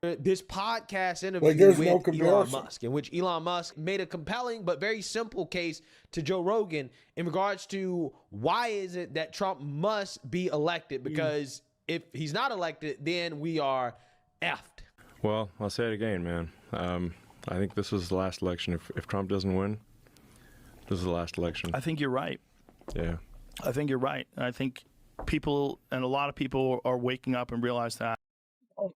This podcast interview Like, there's with no Elon comparison. Musk, in which Elon Musk made a compelling but very simple case to Joe Rogan in regards to why is it that Trump must be elected, because if he's not elected, then we are effed. Well, I'll say it again, man. I think this is the last election. If Trump doesn't win, this is the last election. I think you're right. Yeah. I think you're right. I think people, and a lot of people, are waking up and realize that.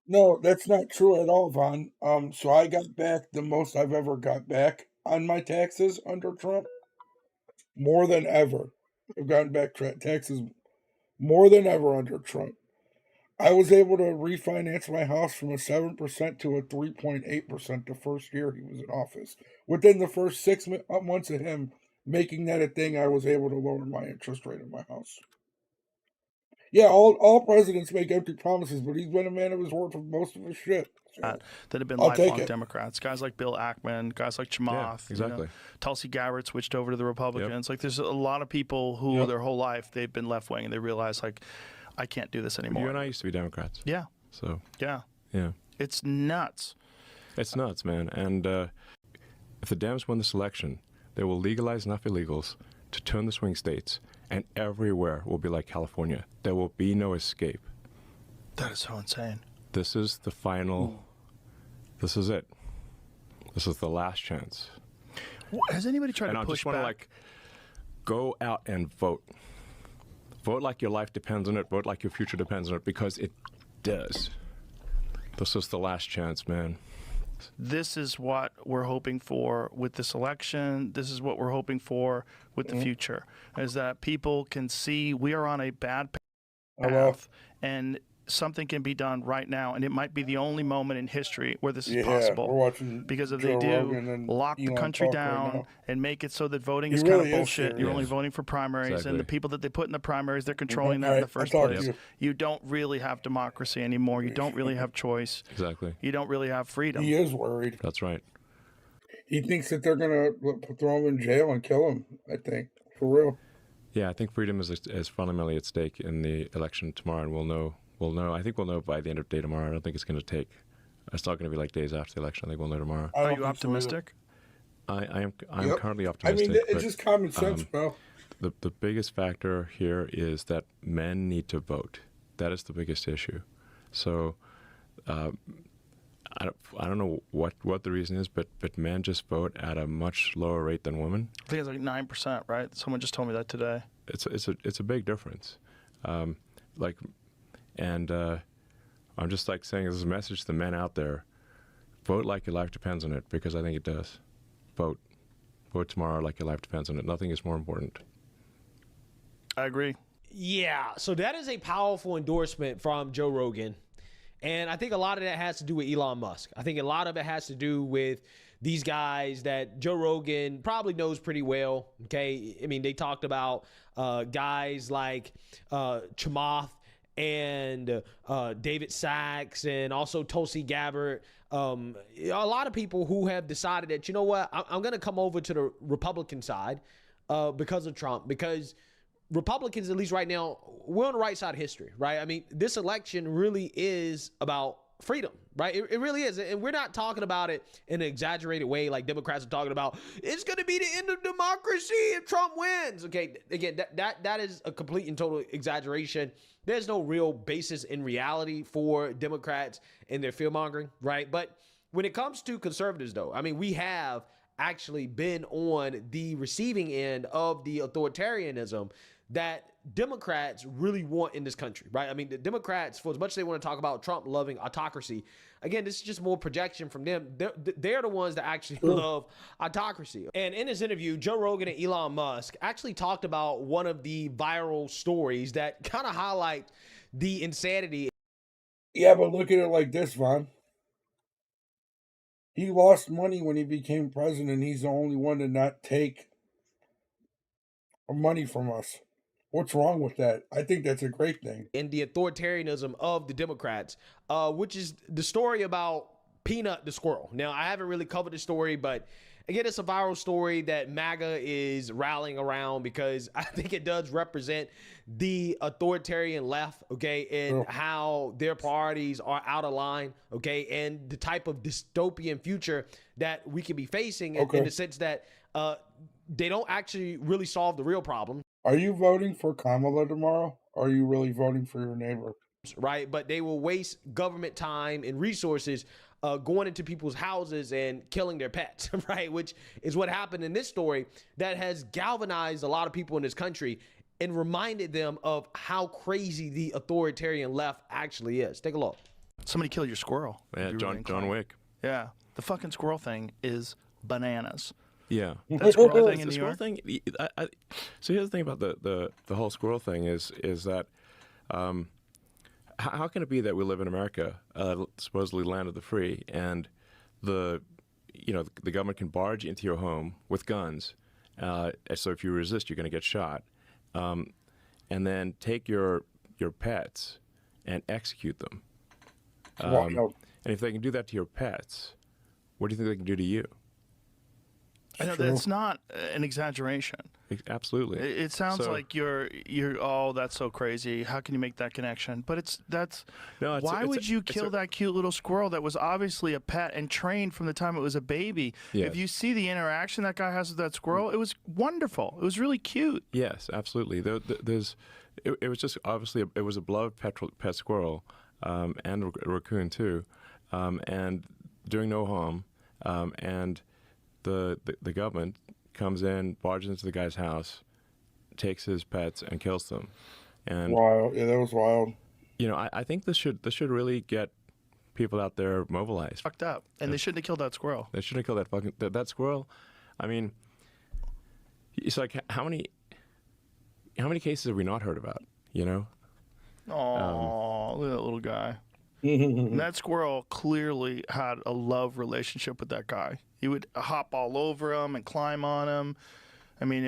No, that's not true at all, Vaughn. So I got back the most I've ever got back on my taxes under Trump. More than ever. I've gotten back taxes more than ever under Trump. I was able to refinance my house from a 7% to a 3.8% the first year he was in office. Within the first 6 months of him making that a thing, I was able to lower my interest rate in my house. Yeah, all presidents make empty promises, but he's been a man of his word for most of his shit. That have been I'll take lifelong it. Democrats. Guys like Bill Ackman, guys like Chamath. exactly. Tulsi Gabbard switched over to the Republicans. Like, there's a lot of people who their whole life they've been left wing, and they realize, like, I can't do this anymore. You and I used to be Democrats. Yeah. So. Yeah. Yeah. It's nuts. It's nuts, man. And if the Dems win this election, they will legalize enough illegals to turn the swing states, and everywhere will be like California. There will be no escape. That is so insane. This is the final. This is it. This is the last chance. Has anybody tried And to I push just want to, back? like, go out and vote. Vote like your life depends on it. Vote like your future depends on it, because it does. This is the last chance, man. This is what we're hoping for with this election. This is what we're hoping for with the future, is that people can see we are on a bad path, and something can be done right now, and it might be the only moment in history where this is possible. We're watching Because if Joe they Rogan and do, lock the Elon country talk right down now. and make it so that voting He is really kind is of bullshit. You're serious. only voting for primaries, and Exactly. the people that they put in the primaries, they're controlling that in Alright, the first I'll talk place. to You don't really have democracy anymore. You don't really have choice. Exactly. You don't really have freedom. He is worried. That's right. He thinks that they're going to throw him in jail and kill him, I think. For real. Yeah, I think freedom is fundamentally at stake in the election tomorrow, and we'll know. I think we'll know by the end of the day tomorrow. I don't think it's going to take. It's not going to be like days after the election. I think we'll know tomorrow. I don't Are you think so optimistic? I'm Yep. currently I optimistic. mean, it's but, just common sense, bro. The biggest factor here is that men need to vote. That is the biggest issue. So, I don't know what the reason is, but men just vote at a much lower rate than women. I think it's like 9%, right? Someone just told me that today. It's a big difference. I'm just like saying, this is a message to the men out there: vote like your life depends on it, because I think it does. Vote tomorrow like your life depends on it. Nothing is more important. I agree. Yeah, so that is a powerful endorsement from Joe Rogan. And I think a lot of that has to do with Elon Musk. I think a lot of it has to do with these guys that Joe Rogan probably knows pretty well. Okay. I mean, they talked about guys like Chamath and David Sachs and also Tulsi Gabbard. A lot of people who have decided that, you know what, I'm going to come over to the Republican side because of Trump, because Republicans, at least right now, we're on the right side of history, right? I mean, this election really is about freedom, right? It really is. And we're not talking about it in an exaggerated way like Democrats are talking about. It's going to be the end of democracy if Trump wins. Okay, again, that is a complete and total exaggeration. There's no real basis in reality for Democrats and their fear-mongering, right? But when it comes to conservatives, though, I mean, we have actually been on the receiving end of the authoritarianism that Democrats really want in this country, right? I mean, the Democrats, for as much as they want to talk about Trump loving autocracy, again, this is just more projection from them. They're the ones that actually love autocracy. And in this interview, Joe Rogan and Elon Musk actually talked about one of the viral stories that kind of highlight the insanity. Yeah, but look at it like this, Vaughn. He lost money when he became president. He's the only one to not take money from us. What's wrong with that? I think that's a great thing. And the authoritarianism of the Democrats, which is the story about Peanut the squirrel. Now, I haven't really covered the story, but again, it's a viral story that MAGA is rallying around because I think it does represent the authoritarian left, okay, and how their priorities are out of line, okay, and the type of dystopian future that we could be facing in the sense that they don't actually really solve the real problem. Are you voting for Kamala tomorrow? Or are you really voting for your neighbor? Right, but they will waste government time and resources going into people's houses and killing their pets, right? Which is what happened in this story that has galvanized a lot of people in this country and reminded them of how crazy the authoritarian left actually is. Take a look. Somebody killed your squirrel. Yeah, John Wick. Yeah, the fucking squirrel thing is bananas. Yeah, that squirrel thing in the New squirrel York. thing. So here's the thing about the whole squirrel thing is that how can it be that we live in America, supposedly land of the free, and the government can barge into your home with guns, so if you resist, you're going to get shot, and then take your pets and execute them. And if they can do that to your pets, what do you think they can do to you? I know that's not an exaggeration. Absolutely. It sounds like you're oh, that's so crazy. How can you make that connection? But why would you kill that cute little squirrel that was obviously a pet and trained from the time it was a baby? Yes. If you see the interaction that guy has with that squirrel, it was wonderful. It was really cute. Yes, absolutely. It was just obviously it was a beloved pet squirrel, and a raccoon too, and doing no harm, and the government comes in, barges into the guy's house, takes his pets, and kills them. And wild, yeah, that was wild. I think this should really get people out there mobilized. Fucked up, and they shouldn't have killed that squirrel. They shouldn't have killed that fucking that squirrel. I mean, it's like how many cases have we not heard about? Oh, look at that little guy. And that squirrel clearly had a love relationship with that guy. He would hop all over him and climb on him. I mean,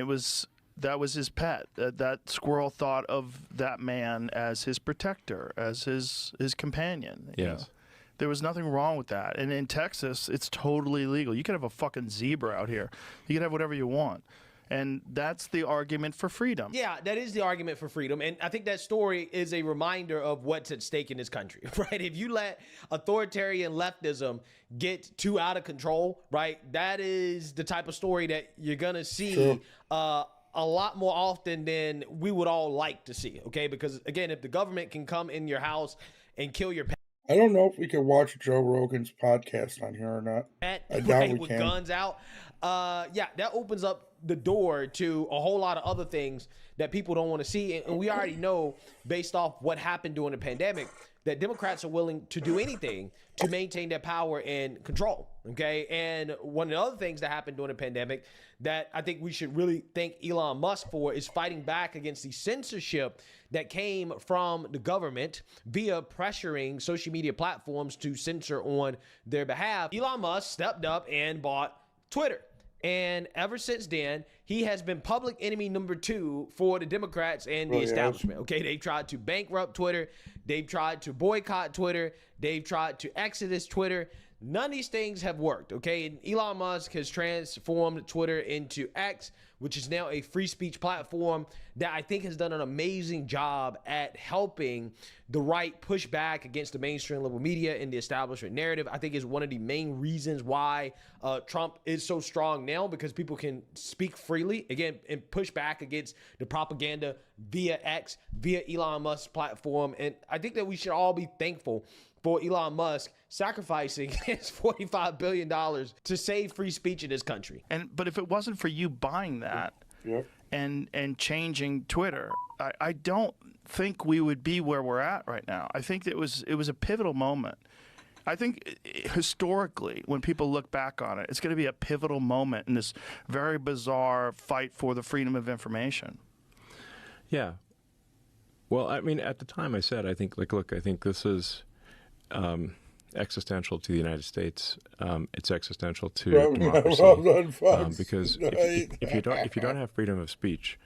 that was his pet. That squirrel thought of that man as his protector, as his companion. Yes. There was nothing wrong with that. And in Texas, it's totally legal. You could have a fucking zebra out here. You could have whatever you want. And that's the argument for freedom. Yeah, that is the argument for freedom. And I think that story is a reminder of what's at stake in this country, right? If you let authoritarian leftism get too out of control, right, that is the type of story that you're going to see a lot more often than we would all like to see, okay? Because, again, if the government can come in your house and kill your pet. I don't know if we can watch Joe Rogan's podcast on here or not. I doubt we with can. Guns out. Yeah, that opens up the door to a whole lot of other things that people don't want to see. And we already know, based off what happened during the pandemic, that Democrats are willing to do anything to maintain their power and control. Okay. And one of the other things that happened during the pandemic that I think we should really thank Elon Musk for is fighting back against the censorship that came from the government via pressuring social media platforms to censor on their behalf. Elon Musk stepped up and bought Twitter. And ever since then, he has been public enemy number 2 for the Democrats and the establishment. Okay, they've tried to bankrupt Twitter. They've tried to boycott Twitter. They've tried to exodus Twitter. None of these things have worked, okay? And Elon Musk has transformed Twitter into X, which is now a free speech platform that I think has done an amazing job at helping the right push back against the mainstream liberal media and the establishment narrative. I think is one of the main reasons why Trump is so strong now, because people can speak freely, again, and push back against the propaganda via X, via Elon Musk's platform. And I think that we should all be thankful for Elon Musk sacrificing his $45 billion to save free speech in this country. But if it wasn't for you buying that and changing Twitter, I don't think we would be where we're at right now. I think it was a pivotal moment. I think historically, when people look back on it, it's going to be a pivotal moment in this very bizarre fight for the freedom of information. Yeah. Well, I mean, at the time I said, I think, look, I think this is existential to the United States. It's existential to democracy, because if you don't have freedom of speech,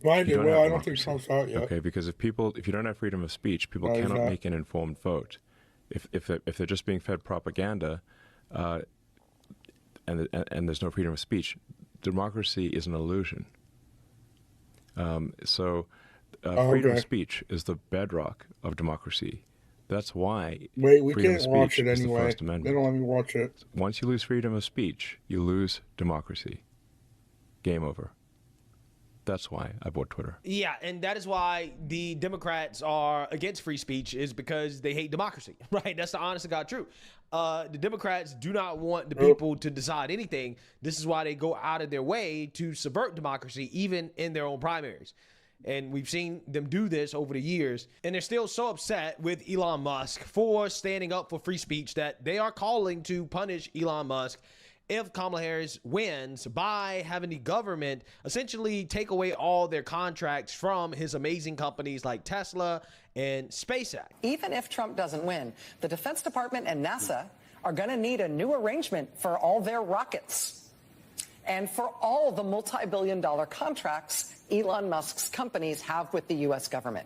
Find You it. don't Well, have I don't think democracy. Trump's out yet. Okay, because if you don't have freedom of speech, people No, he's cannot not. make an informed vote. If they're just being fed propaganda, and there's no freedom of speech, democracy is an illusion. Freedom of speech is the bedrock of democracy. That's why Wait, we freedom can't of watch speech it is the anyway. First They Amendment. don't let me watch it. Once you lose freedom of speech, you lose democracy. Game over. That's why I bought Twitter. Yeah, and that is why the Democrats are against free speech, is because they hate democracy, right? That's the honest to God truth. The Democrats do not want the people to decide anything. This is why they go out of their way to subvert democracy, even in their own primaries. And we've seen them do this over the years. And they're still so upset with Elon Musk for standing up for free speech that they are calling to punish Elon Musk if Kamala Harris wins by having the government essentially take away all their contracts from his amazing companies like Tesla and SpaceX. Even if Trump doesn't win, the Defense Department and NASA are going to need a new arrangement for all their rockets and for all the multi-billion-dollar contracts Elon Musk's companies have with the U.S. government.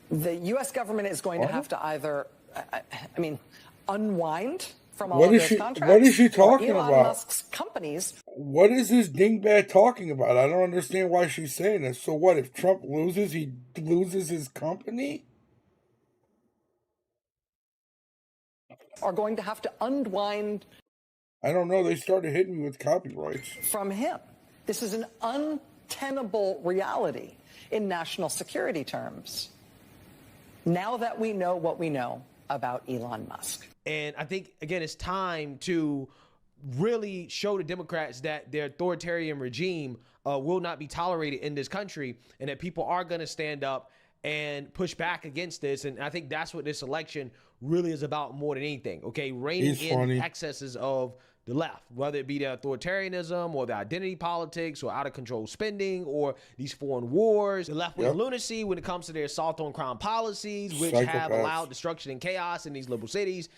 The U.S. government is going to have to either, unwind from all of those contracts. What is she talking Elon about? Musk's companies. What is this dingbat talking about? I don't understand why she's saying this. So what, if Trump loses, he loses his company? Are going to have to unwind. I don't know. They started hitting me with copyrights. From him. This is an untenable reality in national security terms. Now that we know what we know about Elon Musk. And I think, again, it's time to really show the Democrats that their authoritarian regime will not be tolerated in this country, and that people are going to stand up and push back against this. And I think that's what this election really is about more than anything. Okay, reining in the excesses of the left, whether it be the authoritarianism or the identity politics or out of control spending or these foreign wars, the left with lunacy when it comes to their assault on crime policies, which have allowed destruction and chaos in these liberal cities,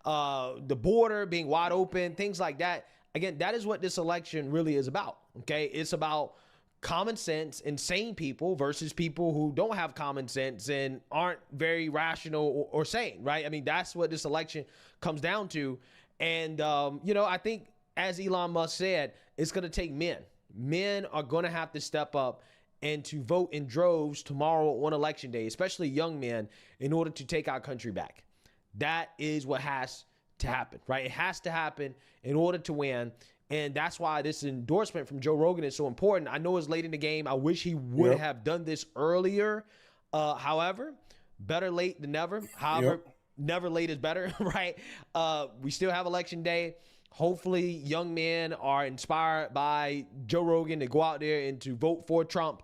the border being wide open, things like that. Again, that is what this election really is about. Okay, it's about common sense and sane people versus people who don't have common sense and aren't very rational or sane, right? I mean, that's what this election comes down to. And, I think, as Elon Musk said, it's going to take men. Men are going to have to step up and to vote in droves tomorrow on election day, especially young men, in order to take our country back. That is what has to happen, right? It has to happen in order to win. And that's why this endorsement from Joe Rogan is so important. I know it's late in the game. I wish he would have done this earlier. However, better late than never. However, never late is better, right? We still have election day. Hopefully, young men are inspired by Joe Rogan to go out there and to vote for Trump.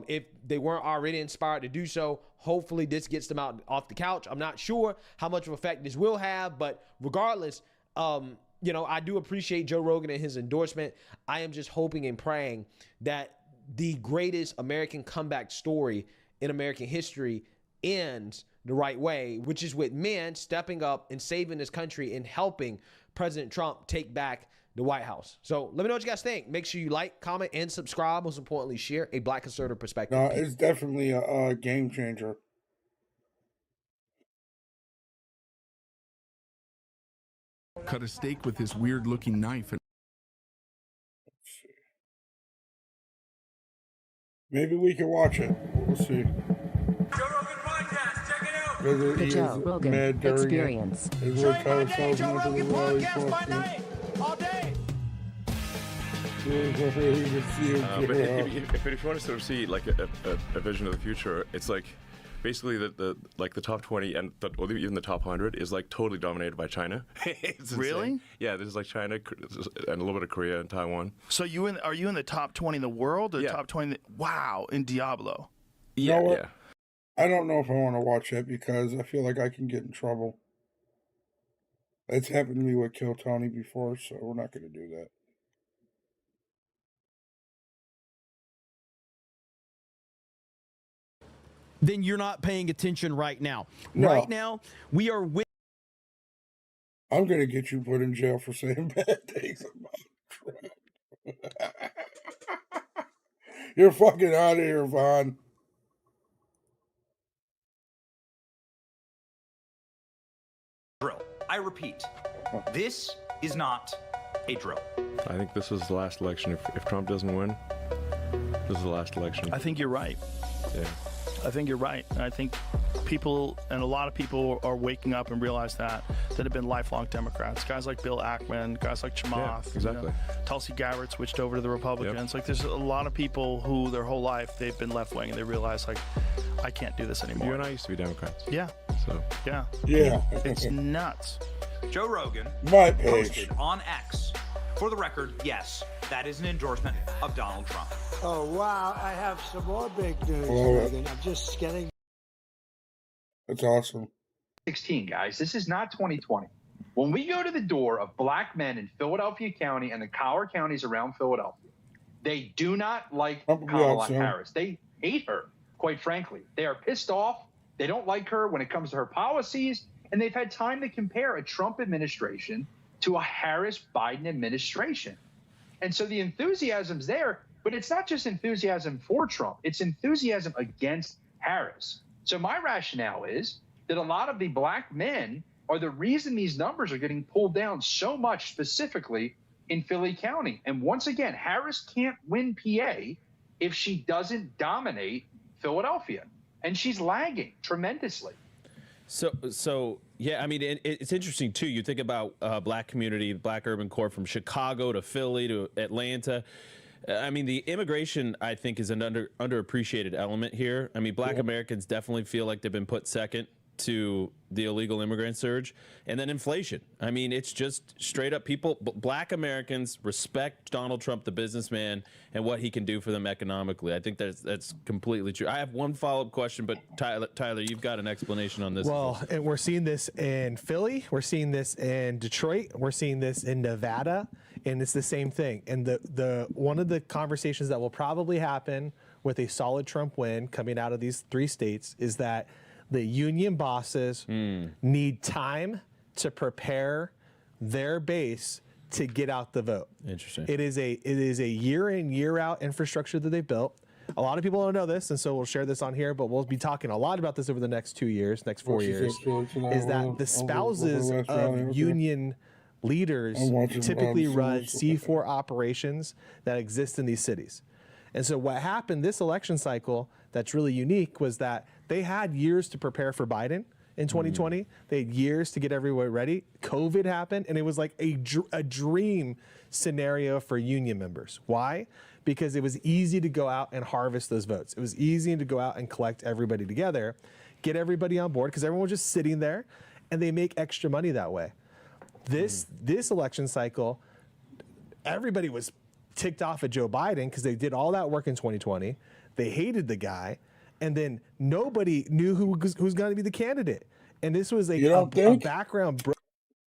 If they weren't already inspired to do so, hopefully this gets them out off the couch. I'm not sure how much of an effect this will have, but regardless, I do appreciate Joe Rogan and his endorsement. I am just hoping and praying that the greatest American comeback story in American history ends the right way, which is with men stepping up and saving this country and helping President Trump take back the White House. So let me know what you guys think. Make sure you like, comment, and subscribe. Most importantly, share a Black conservative perspective. No, it's definitely a game changer. Cut a steak with this weird-looking knife. Maybe we can watch it. We'll see. The Joe Rogan Experience. Join my day, Joe Rogan podcast by night, all day. But if you want to sort of see like a vision of the future, it's like basically the top 20 and or even the top 100 is like totally dominated by China. It's really? Insane. Yeah, there's like China and a little bit of Korea and Taiwan. So are you in the top 20 in the world or top 20? Wow, in Diablo. Yeah. I don't know if I want to watch it because I feel like I can get in trouble. It's happened to me with Kill Tony before, so we're not going to do that. Then you're not paying attention right now. No. Right now, we are with. I'm going to get you put in jail for saying bad things about Trump. You're fucking out of here, Vaughn. Drill. I repeat, this is not a drill. I think this is the last election. If Trump doesn't win, this is the last election. I think you're right. Yeah. I think you're right. I think people, and a lot of people are waking up and realize that have been lifelong Democrats. Guys like Bill Ackman, guys like Chamath. Yeah, exactly. Tulsi Gabbard switched over to the Republicans. Like, there's a lot of people who their whole life they've been left-wing, and they realize, like, I can't do this anymore. You and I used to be Democrats. Yeah. So. Yeah. Yeah. It's nuts. Joe Rogan My page. posted on X. For the record, yes, that is an endorsement of Donald Trump. Oh, wow. I have some more big news, Love it. Reagan. I'm just getting... That's awesome. 16, guys. This is not 2020. When we go to the door of black men in Philadelphia County and the Collar counties around Philadelphia, they do not like Kamala Harris. They hate her, quite frankly. They are pissed off. They don't like her when it comes to her policies, and they've had time to compare a Trump administration to a Harris-Biden administration. And so the enthusiasm's there, but it's not just enthusiasm for Trump. It's enthusiasm against Harris. So my rationale is that a lot of the black men are the reason these numbers are getting pulled down so much, specifically in Philly County. And once again, Harris can't win PA if she doesn't dominate Philadelphia. And she's lagging tremendously. So yeah, I mean, it's interesting too. You think about black community, black urban core from Chicago to Philly to Atlanta. I mean, the immigration, I think, is an underappreciated element here. I mean, black Americans definitely feel like they've been put second to the illegal immigrant surge. And then inflation. I mean, it's just straight up people, black Americans respect Donald Trump, the businessman, and what he can do for them economically. I think that's completely true. I have one follow-up question, but Tyler, you've got an explanation on this. Well, and we're seeing this in Philly. We're seeing this in Detroit. We're seeing this in Nevada. And it's the same thing. And the one of the conversations that will probably happen with a solid Trump win coming out of these three states is that the union bosses need time to prepare their base to get out the vote. Interesting. It is a year in, year out infrastructure that they built. A lot of people don't know this, and so we'll share this on here, but we'll be talking a lot about this over the next 2 years, next 4 years, is that the spouses of union leaders typically run C4 operations that exist in these cities. And so what happened this election cycle that's really unique was that they had years to prepare for Biden in 2020. They had years to get everyone ready. COVID happened, and it was like a dream scenario for union members. Why? Because it was easy to go out and harvest those votes. It was easy to go out and collect everybody together, get everybody on board, because everyone was just sitting there, and they make extra money that way. This election cycle, everybody was ticked off at Joe Biden because they did all that work in 2020. They hated the guy, and then nobody knew who's going to be the candidate. And this was a background.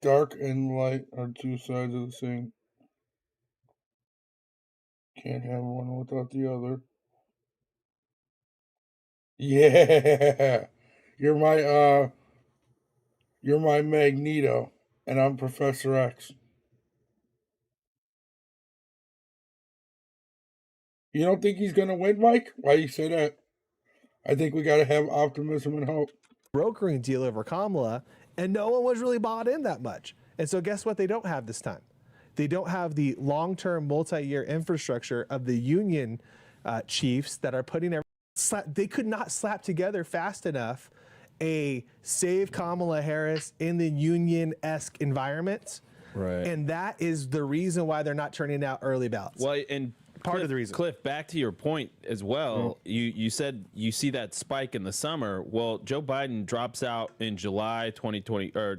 Dark and light are two sides of the same. Can't have one without the other. Yeah, you're my Magneto, and I'm Professor X. You don't think he's going to win, Mike? Why you say that? I think we got to have optimism and hope. Brokering deal over Kamala, and no one was really bought in that much. And so guess what they don't have this time? They don't have the long-term, multi-year infrastructure of the union chiefs that are putting they could not slap together fast enough a save Kamala Harris in the union-esque environment. Right. And that is the reason why they're not turning out early ballots. Well, and part of the reason. Cliff, back to your point as well. You said you see that spike in the summer. Well, Joe Biden drops out in July 2020 or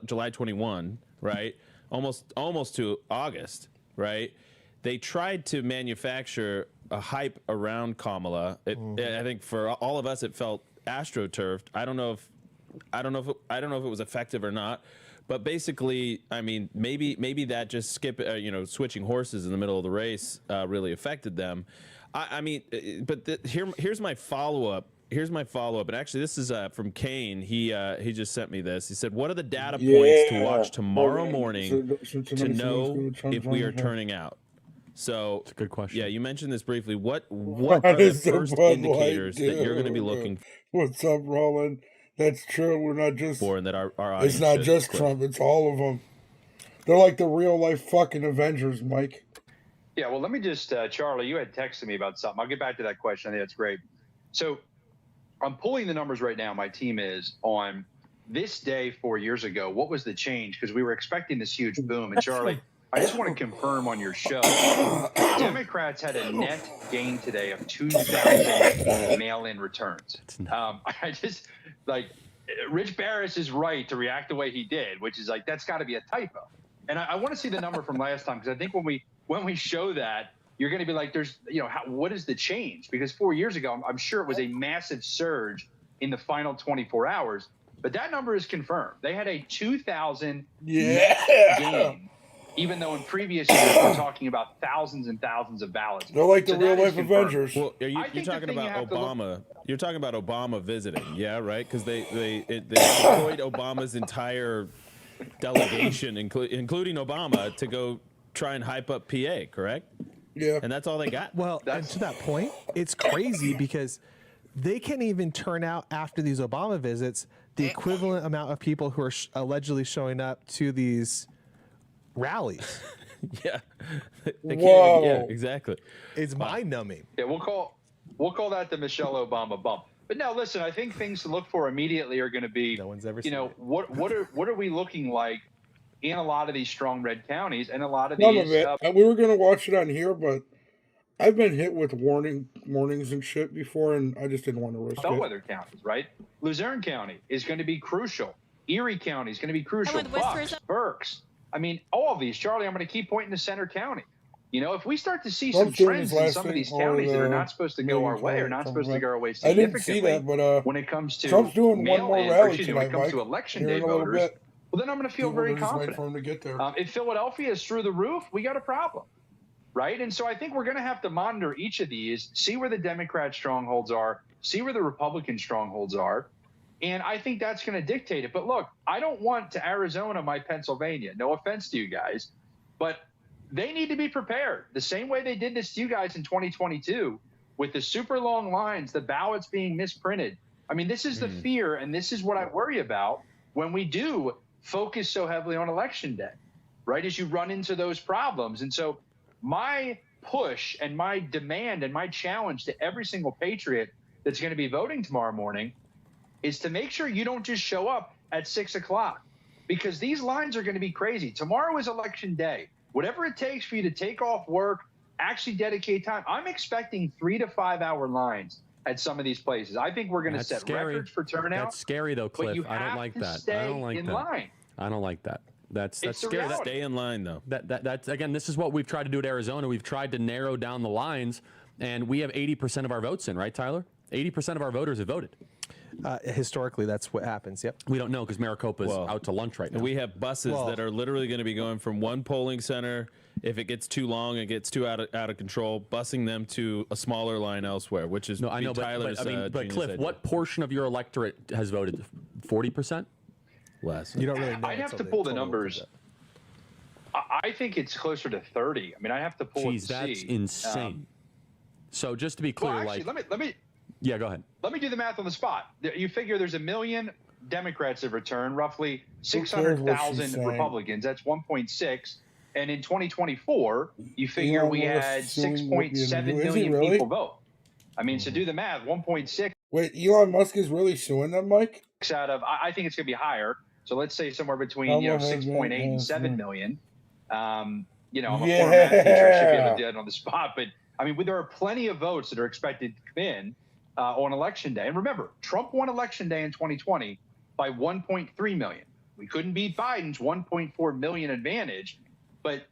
July 21, right? Almost to August, right? They tried to manufacture a hype around Kamala. I think for all of us, it felt astroturfed. I don't know if it was effective or not. But basically, I mean, maybe that just switching horses in the middle of the race really affected them. I mean, but here's my follow-up. And actually, this is from Kane. He just sent me this. He said, "What are the data points to watch tomorrow morning to know if we are turning out?" So it's a good question. Yeah, you mentioned this briefly. What are the first indicators that you're going to be looking for? What's up, Roland? That's true. We're not just for, and that our it's audience not should, just Cliff. Trump. It's all of them. They're like the real life fucking Avengers, Mike. Yeah, well, let me just, Charlie, you had texted me about something. I'll get back to that question. I think that's great. So I'm pulling the numbers right now. My team is on this day 4 years ago. What was the change? Because we were expecting this huge boom. And Charlie, I just want to confirm on your show, Democrats had a net gain today of 2,000 mail-in returns. I just, like, Rich Barris is right to react the way he did, which is like, that's got to be a typo. And I want to see the number from last time, because I think when we show that, you're going to be like, there's, you know, what is the change? Because 4 years ago, I'm sure it was a massive surge in the final 24 hours. But that number is confirmed. They had a 2,000 net gain, even though in previous years we're talking about thousands and thousands of ballots. They're like the real life Avengers. Well, you're talking about Obama. You're talking about Obama visiting, yeah, right? Because they deployed Obama's entire delegation, including Obama, to go try and hype up PA, correct? Yeah. And that's all they got. Well, and to that point, it's crazy because they can't even turn out after these Obama visits the equivalent amount of people who are allegedly showing up to these rallies. Yeah. Whoa. Yeah, exactly. It's mind-numbing. Yeah, we'll call that the Michelle Obama bump. But now, listen, I think things to look for immediately are going to be, no one's ever you seen know, it. what are we looking like in a lot of these strong red counties and a lot of None these. of it. We were going to watch it on here, but I've been hit with warnings and shit before, and I just didn't want to risk it. Bellwether counties, right? Luzerne County is going to be crucial. Erie County is going to be crucial. Bucks, Berks. I mean, all of these. Charlie, I'm going to keep pointing to Center County. You know, if we start to see some trends in some of these counties that are not supposed to go our way or not supposed to go our way significantly, I didn't see that, but when it comes to Trump's doing one more rally when tonight, it comes Mike. to election Here day in a little voters, bit. well, then I'm going to feel very confident. For him to get there. If Philadelphia is through the roof, we got a problem, right? And so I think we're going to have to monitor each of these, see where the Democrat strongholds are, see where the Republican strongholds are. And I think that's going to dictate it. But look, I don't want to Arizona my Pennsylvania. No offense to you guys, but they need to be prepared. The same way they did this to you guys in 2022 with the super long lines, the ballots being misprinted. I mean, this is the fear, and this is what I worry about when we do focus so heavily on election day, right? As you run into those problems. And so my push and my demand and my challenge to every single patriot that's going to be voting tomorrow morning is to make sure you don't just show up at 6 o'clock, because these lines are going to be crazy. Tomorrow is election day. Whatever it takes for you to take off work, actually dedicate time. I'm expecting 3 to 5 hour lines at some of these places. I think we're going to set records for turnout. That's scary though, Cliff. I don't like that. I don't like that. Line. I don't like that. That's It's scary. reality. Stay in line, though. That's again, this is what we've tried to do at Arizona. We've tried to narrow down the lines, and we have 80% of our votes in, right, Tyler? 80% of our voters have voted. Historically, that's what happens. Yep. We don't know because Maricopa's out to lunch right now. We have buses that are literally going to be going from one polling center. If it gets too long, it gets too out of control, busing them to a smaller line elsewhere, which is I know, Tyler's. but Cliff, what portion of your electorate has voted? 40%? Less. You don't really know. I'd have to pull the numbers. I think it's closer to 30. I mean, I have to pull it to that's see. insane. So just to be clear, well, actually, let me. Yeah, go ahead. Let me do the math on the spot. You figure there's 1 million Democrats have returned, roughly 600,000 Republicans. That's 1.6. And in 2024, you figure we had 6.7 million people vote. I mean, so do the math. 1.6. Wait, Elon Musk is really suing them, Mike? Out of, I think it's going to be higher. So let's say somewhere between 6.8 and 7 million. I'm a former math teacher. I should be able to do that on the spot. But I mean, there are plenty of votes that are expected to come in on election day. And remember, Trump won election day in 2020 by 1.3 million. We couldn't beat Biden's 1.4 million advantage. But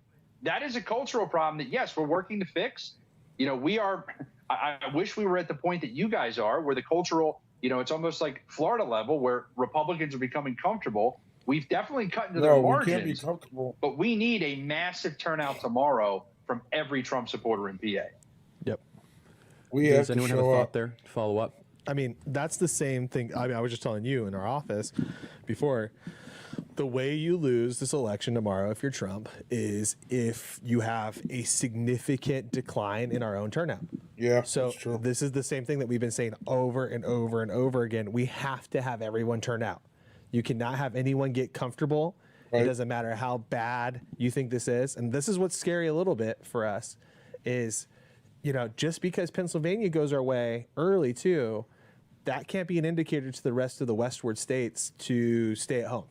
that is a cultural problem that, yes, we're working to fix. You know, we are. I wish we were at the point that you guys are, where the cultural, it's almost like Florida level, where Republicans are becoming comfortable. We've definitely cut into their margins. We can't be comfortable. But we need a massive turnout tomorrow from every Trump supporter in PA. Yep. Does anyone have a thought there to follow up? I mean, that's the same thing. I mean, I was just telling you in our office before. the way you lose this election tomorrow, if you're Trump, is if you have a significant decline in our own turnout. Yeah, so that's true. This is the same thing that we've been saying over and over and over again. We have to have everyone turn out. You cannot have anyone get comfortable. Right. It doesn't matter how bad you think this is. And this is what's scary a little bit for us is, just because Pennsylvania goes our way early too, that can't be an indicator to the rest of the westward states to stay at home.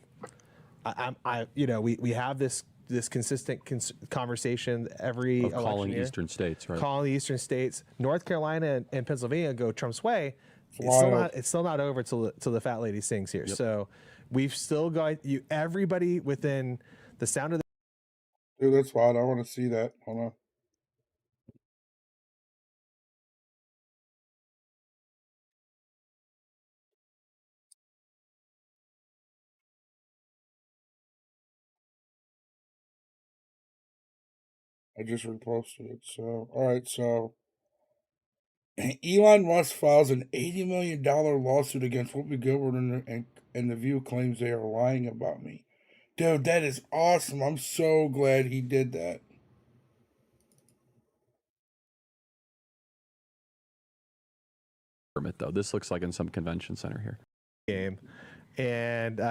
We have this consistent conversation every of calling election year. Eastern states, right? Calling the Eastern states. North Carolina and Pennsylvania go Trump's way. It's still not over till the fat lady sings here. Yep. So we've still got everybody within the sound of the. Dude, that's wild. I want to see that. Hold on. I just reposted it. So, all right. So, Elon Musk files an $80 million lawsuit against Whoopi Goldberg and The View claims they are lying about me. Dude, that is awesome. I'm so glad he did that. Though this looks like in some convention center here. Game. And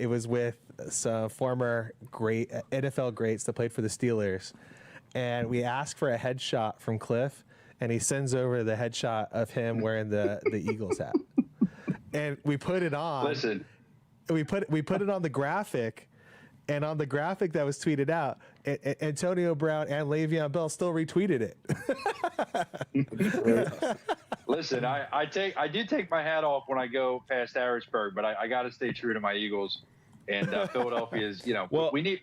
it was with some former great NFL greats that played for the Steelers. And we asked for a headshot from Cliff, and he sends over the headshot of him wearing the Eagles hat. And we put it on. Listen. We put it on the graphic, and on the graphic that was tweeted out, Antonio Brown and Le'Veon Bell still retweeted it. Listen, I do take my hat off when I go past Harrisburg, but I got to stay true to my Eagles. And Philadelphia is, well, we need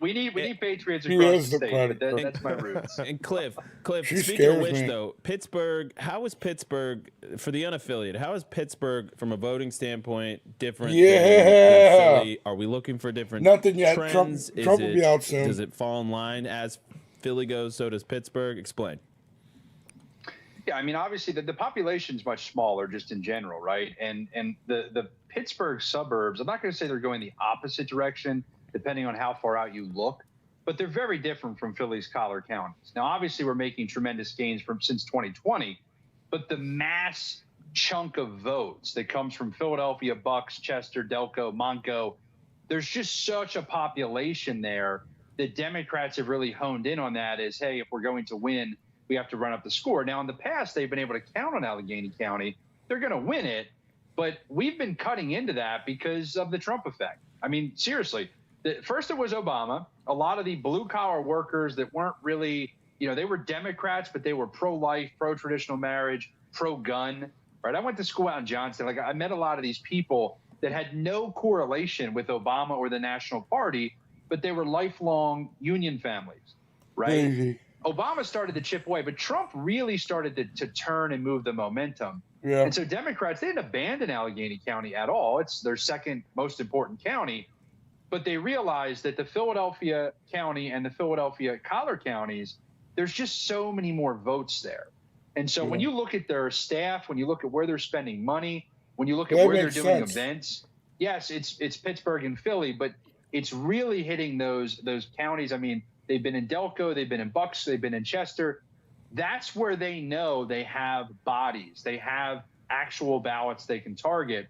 Patriots across the state. That's my roots. And Cliff, speaking of which, though, Pittsburgh, how is Pittsburgh, for the unaffiliated, how is Pittsburgh, from a voting standpoint, different than Philly? Are we looking for different Nothing yet. trends? Trump will be out soon. Does it fall in line as Philly goes, so does Pittsburgh? Explain. Yeah, I mean, obviously the population's much smaller just in general, right? And the Pittsburgh suburbs, I'm not going to say they're going the opposite direction, depending on how far out you look, but they're very different from Philly's collar counties. Now, obviously, we're making tremendous gains since 2020, but the mass chunk of votes that comes from Philadelphia, Bucks, Chester, Delco, Montco, there's just such a population there that Democrats have really honed in on that as, hey, if we're going to win, we have to run up the score. Now, in the past, they've been able to count on Allegheny County. They're going to win it, but we've been cutting into that because of the Trump effect. I mean, seriously, first it was Obama. A lot of the blue-collar workers that weren't really, they were Democrats, but they were pro-life, pro-traditional marriage, pro-gun, right? I went to school out in Johnston. I met a lot of these people that had no correlation with Obama or the National Party, but they were lifelong union families, right? Mm-hmm. Obama started to chip away, but Trump really started to turn and move the momentum. Yeah. And so Democrats, they didn't abandon Allegheny County at all. It's their second most important county. But they realized that the Philadelphia County and the Philadelphia collar counties, there's just so many more votes there. And so when you look at their staff, when you look at where they're spending money, when you look at where they're doing events, yes, it's Pittsburgh and Philly, but it's really hitting those counties. I mean, they've been in Delco, they've been in Bucks, they've been in Chester. That's where they know they have bodies. They have actual ballots they can target.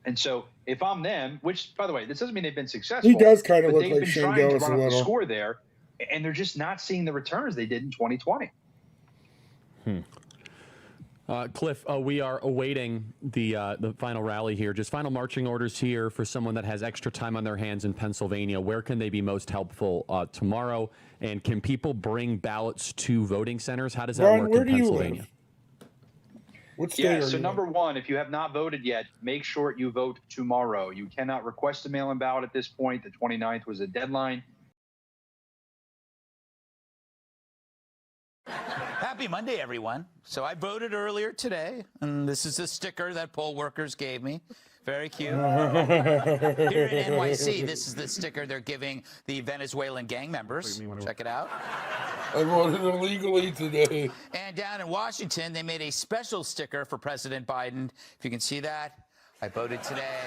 And so if I'm them, which, by the way, this doesn't mean they've been successful. He does kind of look like Shane Gillis a little. The score there, and they're just not seeing the returns they did in 2020. Cliff, we are awaiting the final rally here. Just final marching orders here for someone that has extra time on their hands in Pennsylvania. Where can they be most helpful tomorrow? And can people bring ballots to voting centers? How does that work in Pennsylvania? What state so number one, if you have not voted yet, make sure you vote tomorrow. You cannot request a mail-in ballot at this point. The 29th was the deadline. Happy Monday, everyone. So I voted earlier today, and this is a sticker that poll workers gave me. Very cute. Here in NYC, this is the sticker they're giving the Venezuelan gang members. Check it out. I voted illegally today. And down in Washington, they made a special sticker for President Biden. If you can see that, I voted today,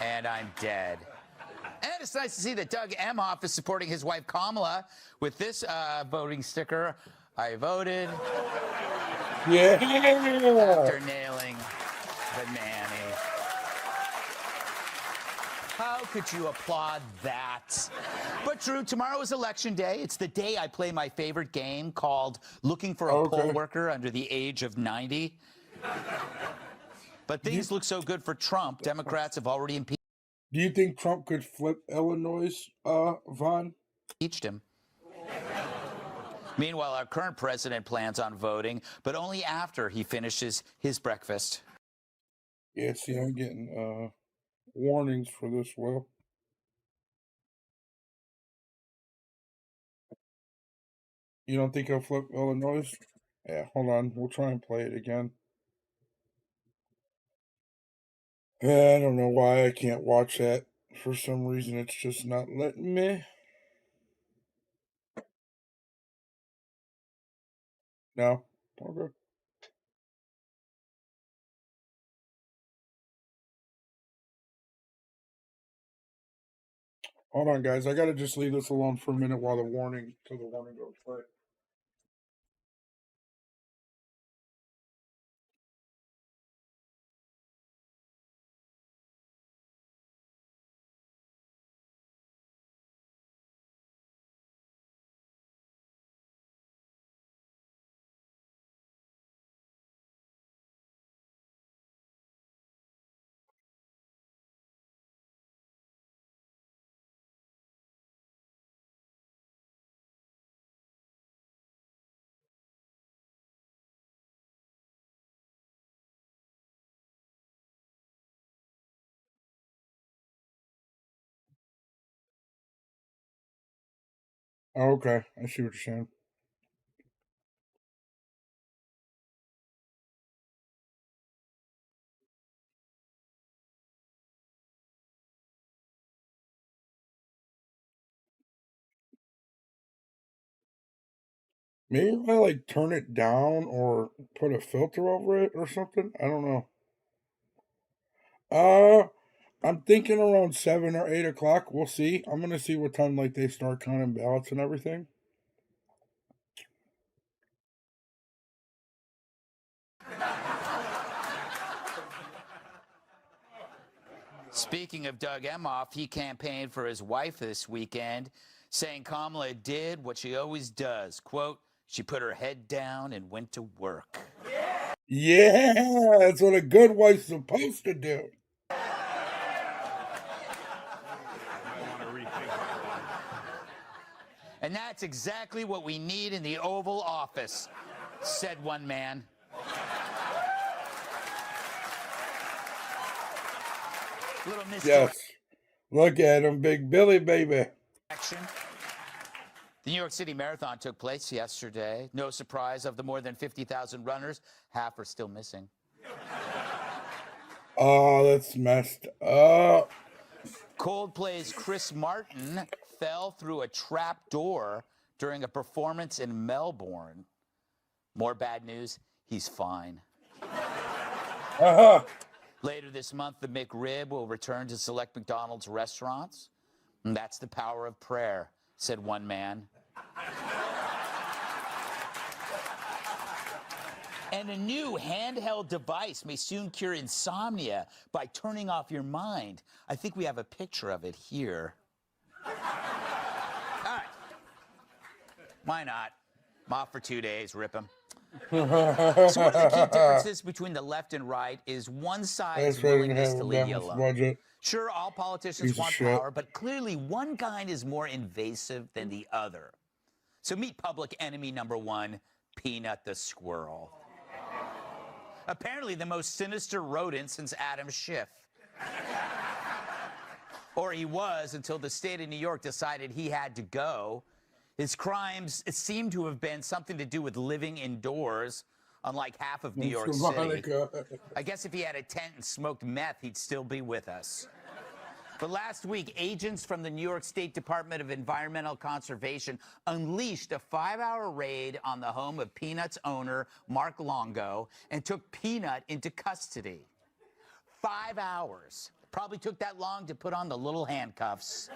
and I'm dead. And it's nice to see that Doug Emhoff is supporting his wife Kamala with this voting sticker. I voted. Yeah. After nailing the nanny. How could you applaud that? But Drew, tomorrow is election day. It's the day I play my favorite game called Looking for a Poll Worker Under the Age of 90. But things look so good for Trump. Democrats have already impeached. Do you think Trump could flip Illinois, Vaughn? Impeached him. Meanwhile, our current president plans on voting, but only after he finishes his breakfast. Yeah, see, I'm getting warnings for this, Will. You don't think he'll flip Illinois? Yeah, hold on. We'll try and play it again. I don't know why I can't watch that. For some reason, it's just not letting me. No? Okay. Hold on, guys. I gotta just leave this alone for a minute while the warning goes away. Oh, okay. I see what you're saying. Maybe if I like turn it down or put a filter over it or something. I don't know. I'm thinking around 7 or 8 o'clock. We'll see. I'm gonna see what time like they start counting ballots and everything. Speaking of Doug Emhoff, he campaigned for his wife this weekend, saying Kamala did what she always does. Quote, she put her head down and went to work. Yeah, that's what a good wife's supposed to do. And that's exactly what we need in the Oval Office, said one man. Little Yes. Look at him, Big Billy, baby. action. The New York City Marathon took place yesterday. No surprise, of the more than 50,000 runners, half are still missing. Oh, that's messed up. Coldplay's Chris Martin fell through a trap door during a performance in Melbourne. More bad news, he's fine. Later this month, the McRib will return to select McDonald's restaurants. And that's the power of prayer, said one man. And a new handheld device may soon cure insomnia by turning off your mind. I think we have a picture of it here. All right. Why not? I'm off for 2 days, rip him. So one of the key differences between the left and right is one side's willingness to leave you alone. Budget. Sure, all politicians want power, but clearly one kind is more invasive than the other. So meet public enemy number one, Peanut the squirrel. Apparently the most sinister rodent since Adam Schiff. Or he was until the state of New York decided he had to go. His crimes seem to have been something to do with living indoors, unlike half of New York City. I guess if he had a tent and smoked meth, he'd still be with us. But last week, agents from the New York State Department of Environmental Conservation unleashed a 5-hour raid on the home of Peanut's owner, Mark Longo, and took Peanut into custody. 5 hours. Probably took that long to put on the little handcuffs.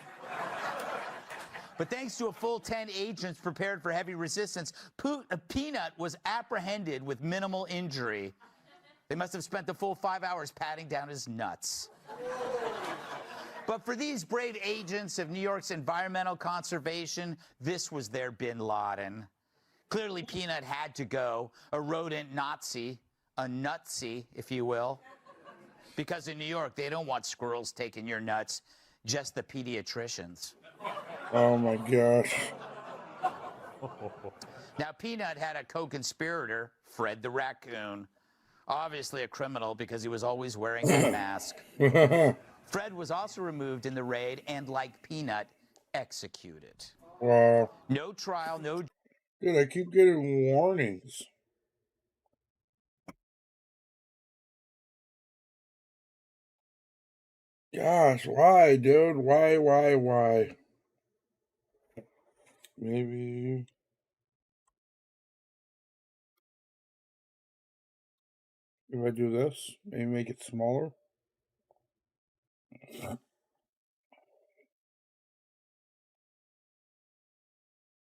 But thanks to a full 10 agents prepared for heavy resistance, Peanut was apprehended with minimal injury. They must have spent the full 5 hours patting down his nuts. But for these brave agents of New York's environmental conservation, this was their bin Laden. Clearly, Peanut had to go, a rodent Nazi, a nutsy, if you will. Because in New York, they don't want squirrels taking your nuts, just the pediatricians. Oh my gosh. Now, Peanut had a co-conspirator, Fred the Raccoon. Obviously a criminal because he was always wearing a mask. Fred was also removed in the raid and, like Peanut, executed. Wow. No trial, no... Dude, I keep getting warnings. Gosh, why, dude? Why? Maybe... If I do this, maybe make it smaller.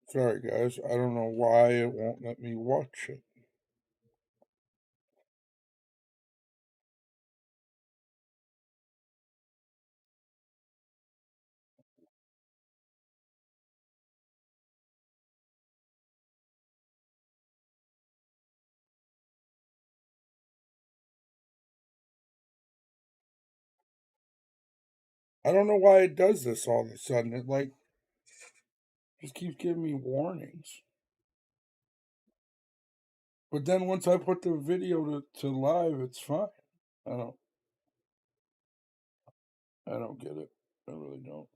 Sorry, guys. I don't know why it won't let me watch it. I don't know why it does this all of a sudden. It, like, just keeps giving me warnings. But then once I put the video to live, it's fine. I don't get it. I really don't.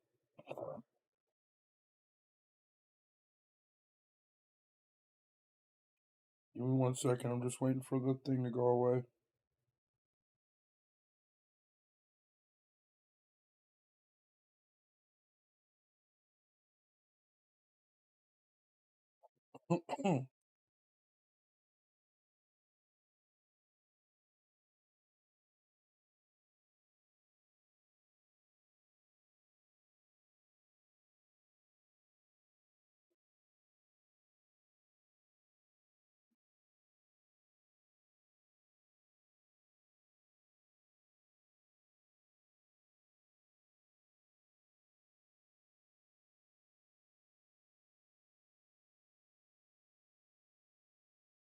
Give me 1 second. I'm just waiting for the thing to go away.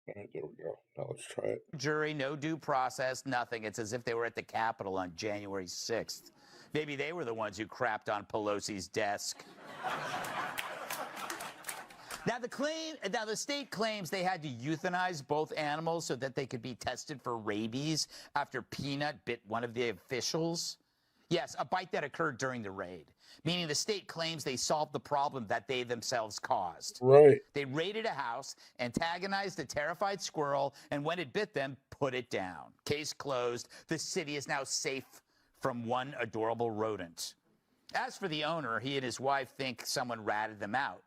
All right, there we go. Now let's try it. Jury, no due process, nothing. It's as if they were at the Capitol on January 6th. Maybe they were the ones who crapped on Pelosi's desk. Now, the state claims they had to euthanize both animals so that they could be tested for rabies after Peanut bit one of the officials. Yes, a bite that occurred during the raid, meaning the state claims they solved the problem that they themselves caused. Right. They raided a house, antagonized a terrified squirrel, and when it bit them, put it down. Case closed. The city is now safe from one adorable rodent. As for the owner, he and his wife think someone ratted them out.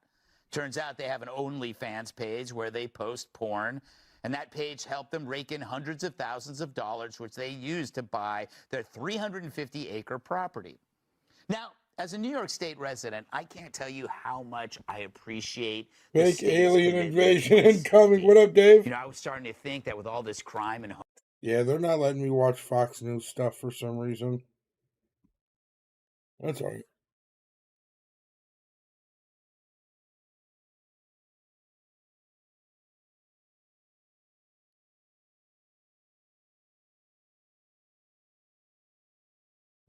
Turns out they have an OnlyFans page where they post porn, and that page helped them rake in hundreds of thousands of dollars, which they used to buy their 350-acre property. Now, as a New York State resident, I can't tell you how much I appreciate the Fake state's alien commitment invasion to the incoming. What up, Dave? You know, I was starting to think that with all this crime and... Yeah, they're not letting me watch Fox News stuff for some reason. That's all right.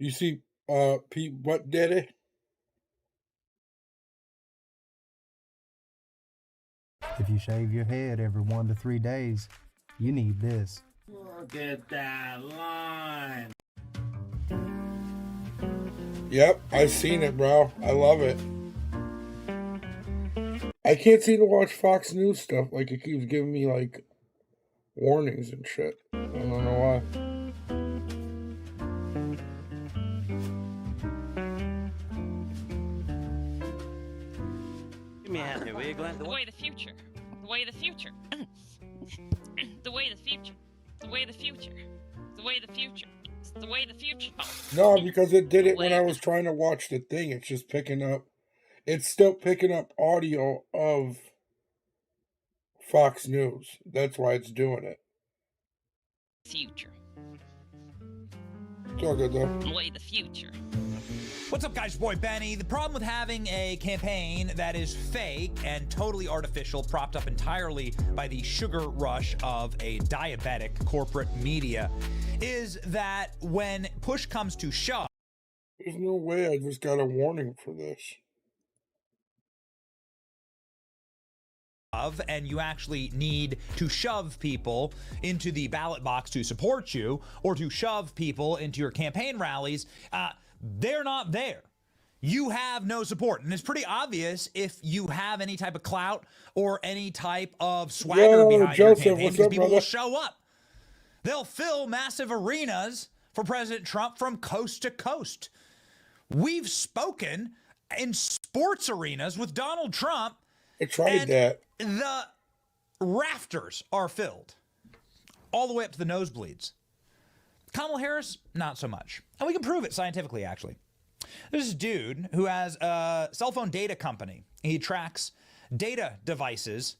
You see, Pete Butt Daddy? If you shave your head every 1 to 3 days, you need this. Look at that line. Yep, I've seen it, bro. I love it. I can't seem to watch Fox News stuff. Like, it keeps giving me, like, warnings and shit. I don't know why. Give me a hand here, will you, Glenn? The way of the future. The way of the future. The way of the future. The way of the future. The way of the future. It's the way the future. No, because it did it when I was trying to watch the thing. It's just picking up. It's still picking up audio of Fox News. That's why it's doing it. Future. It's all good though. The way the future. What's up, guys? Your boy Benny. The problem with having a campaign that is fake and totally artificial, propped up entirely by the sugar rush of a diabetic corporate media, is that when push comes to shove, there's no way I just got a warning for this. And you actually need to shove people into the ballot box to support you, or to shove people into your campaign rallies, they're not there. You have no support. And it's pretty obvious if you have any type of clout or any type of swagger behind your campaign, because people will show up. They'll fill massive arenas for President Trump from coast to coast. We've spoken in sports arenas with Donald Trump. I tried that. The rafters are filled all the way up to the nosebleeds. Kamala Harris, not so much. And we can prove it scientifically, actually. There's this dude who has a cell phone data company. He tracks data devices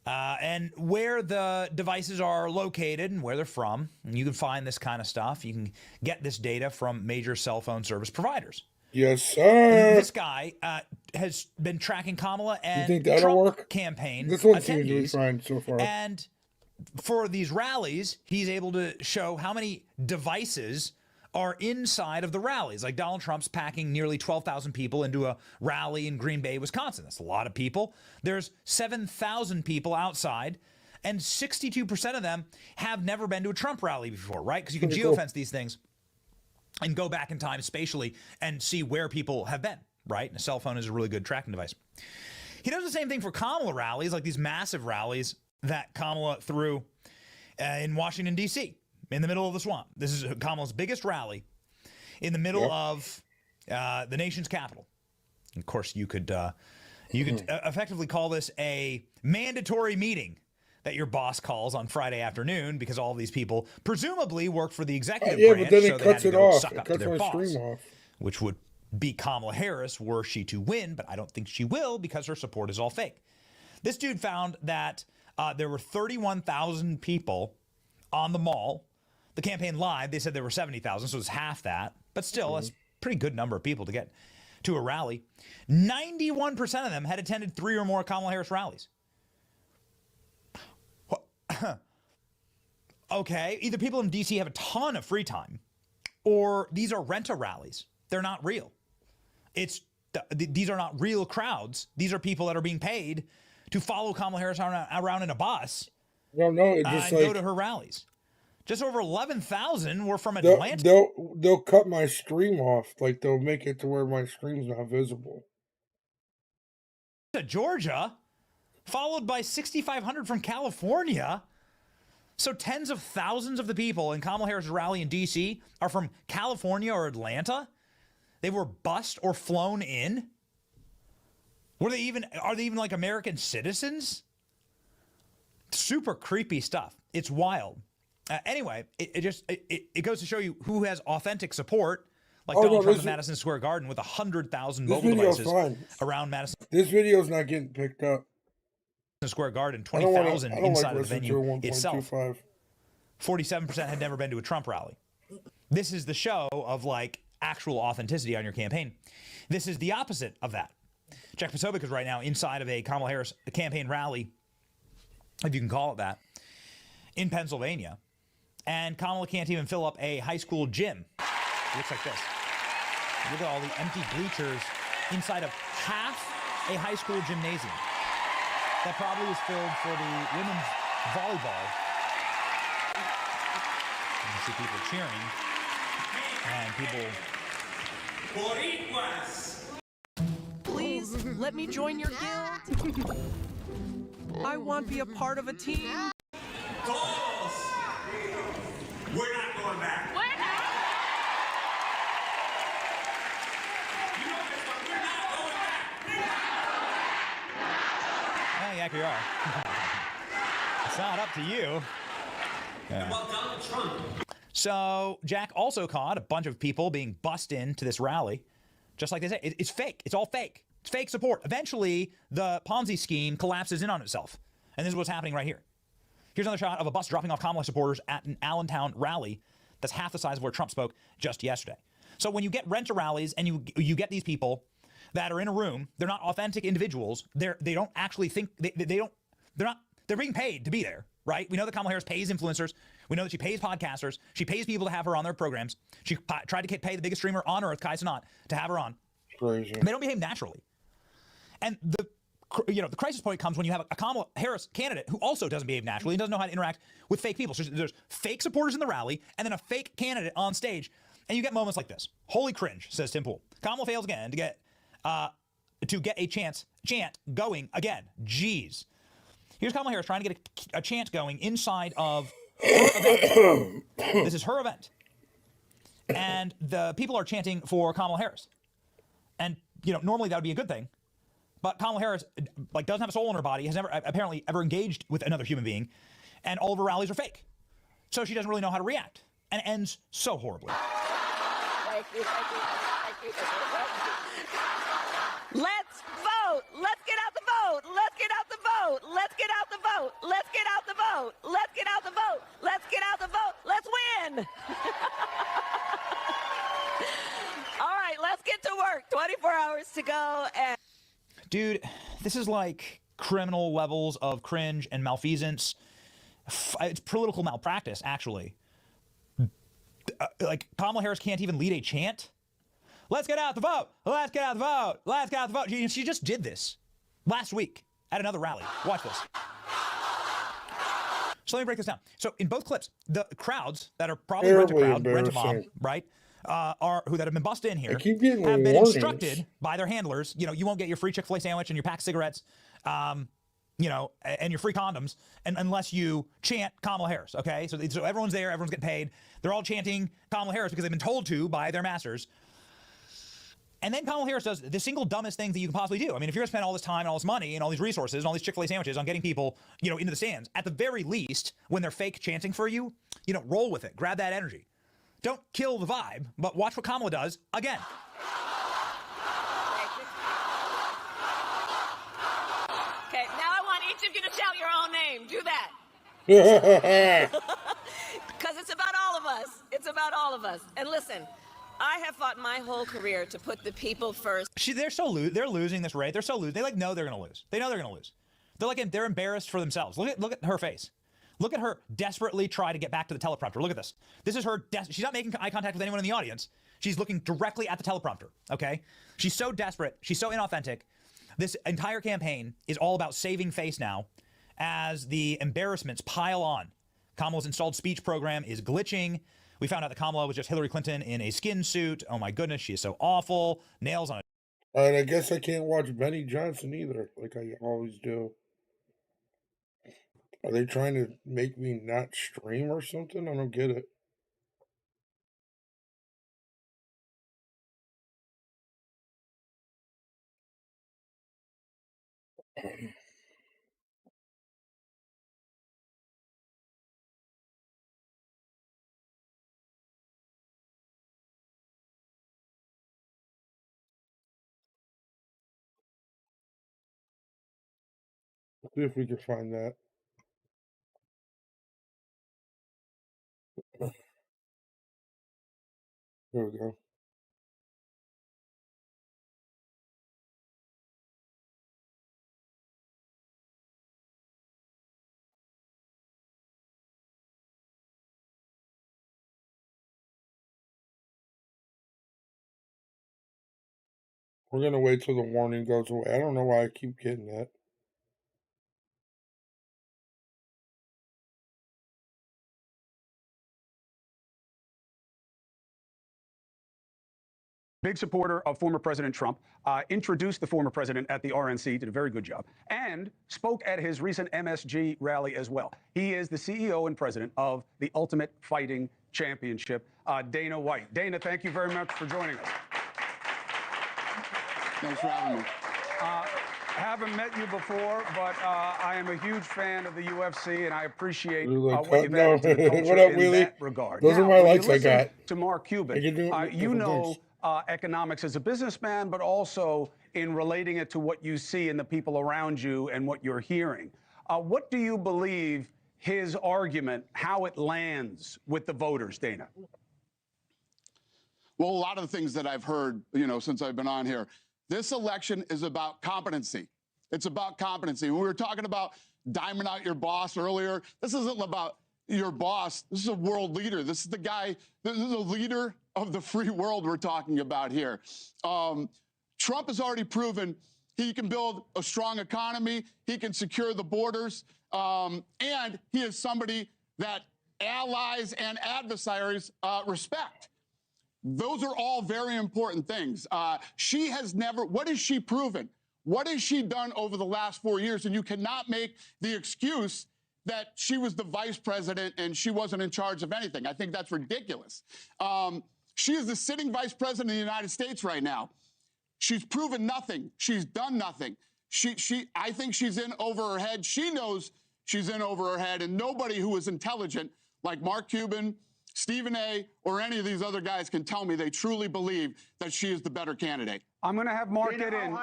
and where the devices are located and where they're from. And you can find this kind of stuff. You can get this data from major cell phone service providers. Yes, sir. This guy has been tracking Kamala and you think that'll Trump work? Campaign This one seems to be attendees. fine so far. And for these rallies, he's able to show how many devices are inside of the rallies. Like Donald Trump's packing nearly 12,000 people into a rally in Green Bay, Wisconsin. That's a lot of people. There's 7,000 people outside, and 62% of them have never been to a Trump rally before, right? Because you can geofence these things and go back in time spatially and see where people have been, right? And a cell phone is a really good tracking device. He does the same thing for Kamala rallies, like these massive rallies that Kamala threw in Washington, D.C., in the middle of the swamp. This is Kamala's biggest rally in the middle of the nation's capital. Of course, you could effectively call this a mandatory meeting that your boss calls on Friday afternoon, because all of these people presumably work for the executive branch, but then so it they cuts had to it go off. suck It up to cuts their my boss, stream off. which would be Kamala Harris were she to win, but I don't think she will because her support is all fake. This dude found that there were 31,000 people on the mall. The campaign live, they said there were 70,000, so it's half that. But still, that's a pretty good number of people to get to a rally. 91% of them had attended 3 or more Kamala Harris rallies. Okay, either people in D.C. have a ton of free time, or these are rent-a rallies. They're not real. These are not real crowds. These are people that are being paid to follow Kamala Harris around in a bus and go to her rallies. Just over 11,000 were from Atlanta. They'll cut my stream off. Like, they'll make it to where my stream's not visible. To Georgia, followed by 6,500 from California. So tens of thousands of the people in Kamala Harris' rally in D.C. are from California or Atlanta. They were bused or flown in. Are they even like American citizens? Super creepy stuff. It's wild. Anyway, it goes to show you who has authentic support, like Donald Trump in Madison Square Garden with 100,000 mobile devices around Madison. This video's not getting picked up. Square Garden, 20,000 inside of the venue itself. 1.25. 47% had never been to a Trump rally. This is the show of like actual authenticity on your campaign. This is the opposite of that. Jack Posobiec is right now inside of a Kamala Harris campaign rally, if you can call it that, in Pennsylvania. And Kamala can't even fill up a high school gym. It looks like this. Look at all the empty bleachers inside of half a high school gymnasium. That probably was filled for the women's volleyball. You can see people cheering and people. Boricuas! Please let me join your guild. I want to be a part of a team. Todos! We're not going back. We're not. You know this one. We're not going back. Oh, yeah, you are. It's not up to you. Yeah. About Donald Trump. So Jack also caught a bunch of people being bussed into this rally. Just like they say, it's fake. It's all fake. It's fake support. Eventually, the Ponzi scheme collapses in on itself. And this is what's happening right here. Here's another shot of a bus dropping off Kamala supporters at an Allentown rally that's half the size of where Trump spoke just yesterday. So when you get rent-a rallies and you get these people that are in a room, they're not authentic individuals. They don't actually think they're being paid to be there, right? We know that Kamala Harris pays influencers. We know that she pays podcasters. She pays people to have her on their programs. She tried to pay the biggest streamer on earth, Kai Cenat, to have her on. Crazy. They don't behave naturally. And the crisis point comes when you have a Kamala Harris candidate who also doesn't behave naturally and doesn't know how to interact with fake people. So there's fake supporters in the rally and then a fake candidate on stage. And you get moments like this. Holy cringe, says Tim Pool. Kamala fails again to get a chant going again. Jeez. Here's Kamala Harris trying to get a chant going inside of her event. This is her event. And the people are chanting for Kamala Harris. And, normally that would be a good thing. But Kamala Harris, doesn't have a soul in her body, has never apparently ever engaged with another human being. And all of her rallies are fake. So she doesn't really know how to react. And it ends so horribly. Thank you. Let's vote. Let's get out the vote. Let's get out the vote. Let's get out the vote. Let's get out the vote. Let's get out the vote. Let's get out the vote. Let's win. All right, let's get to work. 24 hours to go. Dude, this is like criminal levels of cringe and malfeasance. It's political malpractice, actually. Kamala Harris can't even lead a chant. Let's get out the vote. Let's get out the vote. Let's get out the vote. She just did this last week at another rally. Watch this. So let me break this down. So in both clips, the crowds that are probably rent-a-mob, right, that have been bussed in here have been instructed by their handlers. You won't get your free Chick-fil-A sandwich and your pack of cigarettes, and your free condoms, unless you chant Kamala Harris. Okay, so everyone's there, everyone's getting paid. They're all chanting Kamala Harris because they've been told to by their masters. And then Kamala Harris does the single dumbest thing that you can possibly do. I mean, if you're going to spend all this time and all this money and all these resources and all these Chick-fil-A sandwiches on getting people, into the stands, at the very least, when they're fake chanting for you, roll with it. Grab that energy. Don't kill the vibe, but watch what Kamala does again. Okay, now I want each of you to shout your own name. Do that. Because it's about all of us. It's about all of us. And listen, I have fought my whole career to put the people first. They're losing this race. They're so losing. They know they're going to lose. They know they're going to lose. They're embarrassed for themselves. Look at her face. Look at her desperately try to get back to the teleprompter. Look at this. This is her. She's not making eye contact with anyone in the audience. She's looking directly at the teleprompter. Okay. She's so desperate. She's so inauthentic. This entire campaign is all about saving face now, as the embarrassments pile on. Kamala's installed speech program is glitching. We found out that Kamala was just Hillary Clinton in a skin suit. Oh my goodness, she is so awful. Nails on a... And I guess I can't watch Benny Johnson either, like I always do. Are they trying to make me not stream or something? I don't get it. Let's see if we can find that. There we go. We're going to wait till the warning goes away. I don't know why I keep getting that. Big supporter of former President Trump, introduced the former president at the RNC, did a very good job, and spoke at his recent MSG rally as well. He is the CEO and president of the Ultimate Fighting Championship, Dana White. Dana, thank you very much for joining us. Thanks for having me. Haven't met you before, but I am a huge fan of the UFC, and I appreciate what you've No. added to the culture What up, in Wheelie? that regard. Those are Now, my when you likes I listen got. to Mark Cuban, I can do you different know things. economics as a businessman, but also in relating it to what you see in the people around you and what you're hearing. What do you believe his argument, how it lands with the voters, Dana? Well, a lot of the things that I've heard, since I've been on here, this election is about competency. It's about competency. When we were talking about diamond out your boss earlier, this isn't about your boss. This is a world leader. This is the guy, this is a leader of the free world we're talking about here. Trump has already proven he can build a strong economy. He can secure the borders. And he is somebody that allies and adversaries respect. Those are all very important things. She has never, what has she proven? What has she done over the last 4 years? And you cannot make the excuse that she was the vice president and she wasn't in charge of anything. I think that's ridiculous. She is the sitting vice president of the United States right now. She's proven nothing. She's done nothing. I think she's in over her head. She knows she's in over her head, and nobody who is intelligent like Mark Cuban, Stephen A., or any of these other guys can tell me they truly believe that she is the better candidate. I'm going to have Mark get in.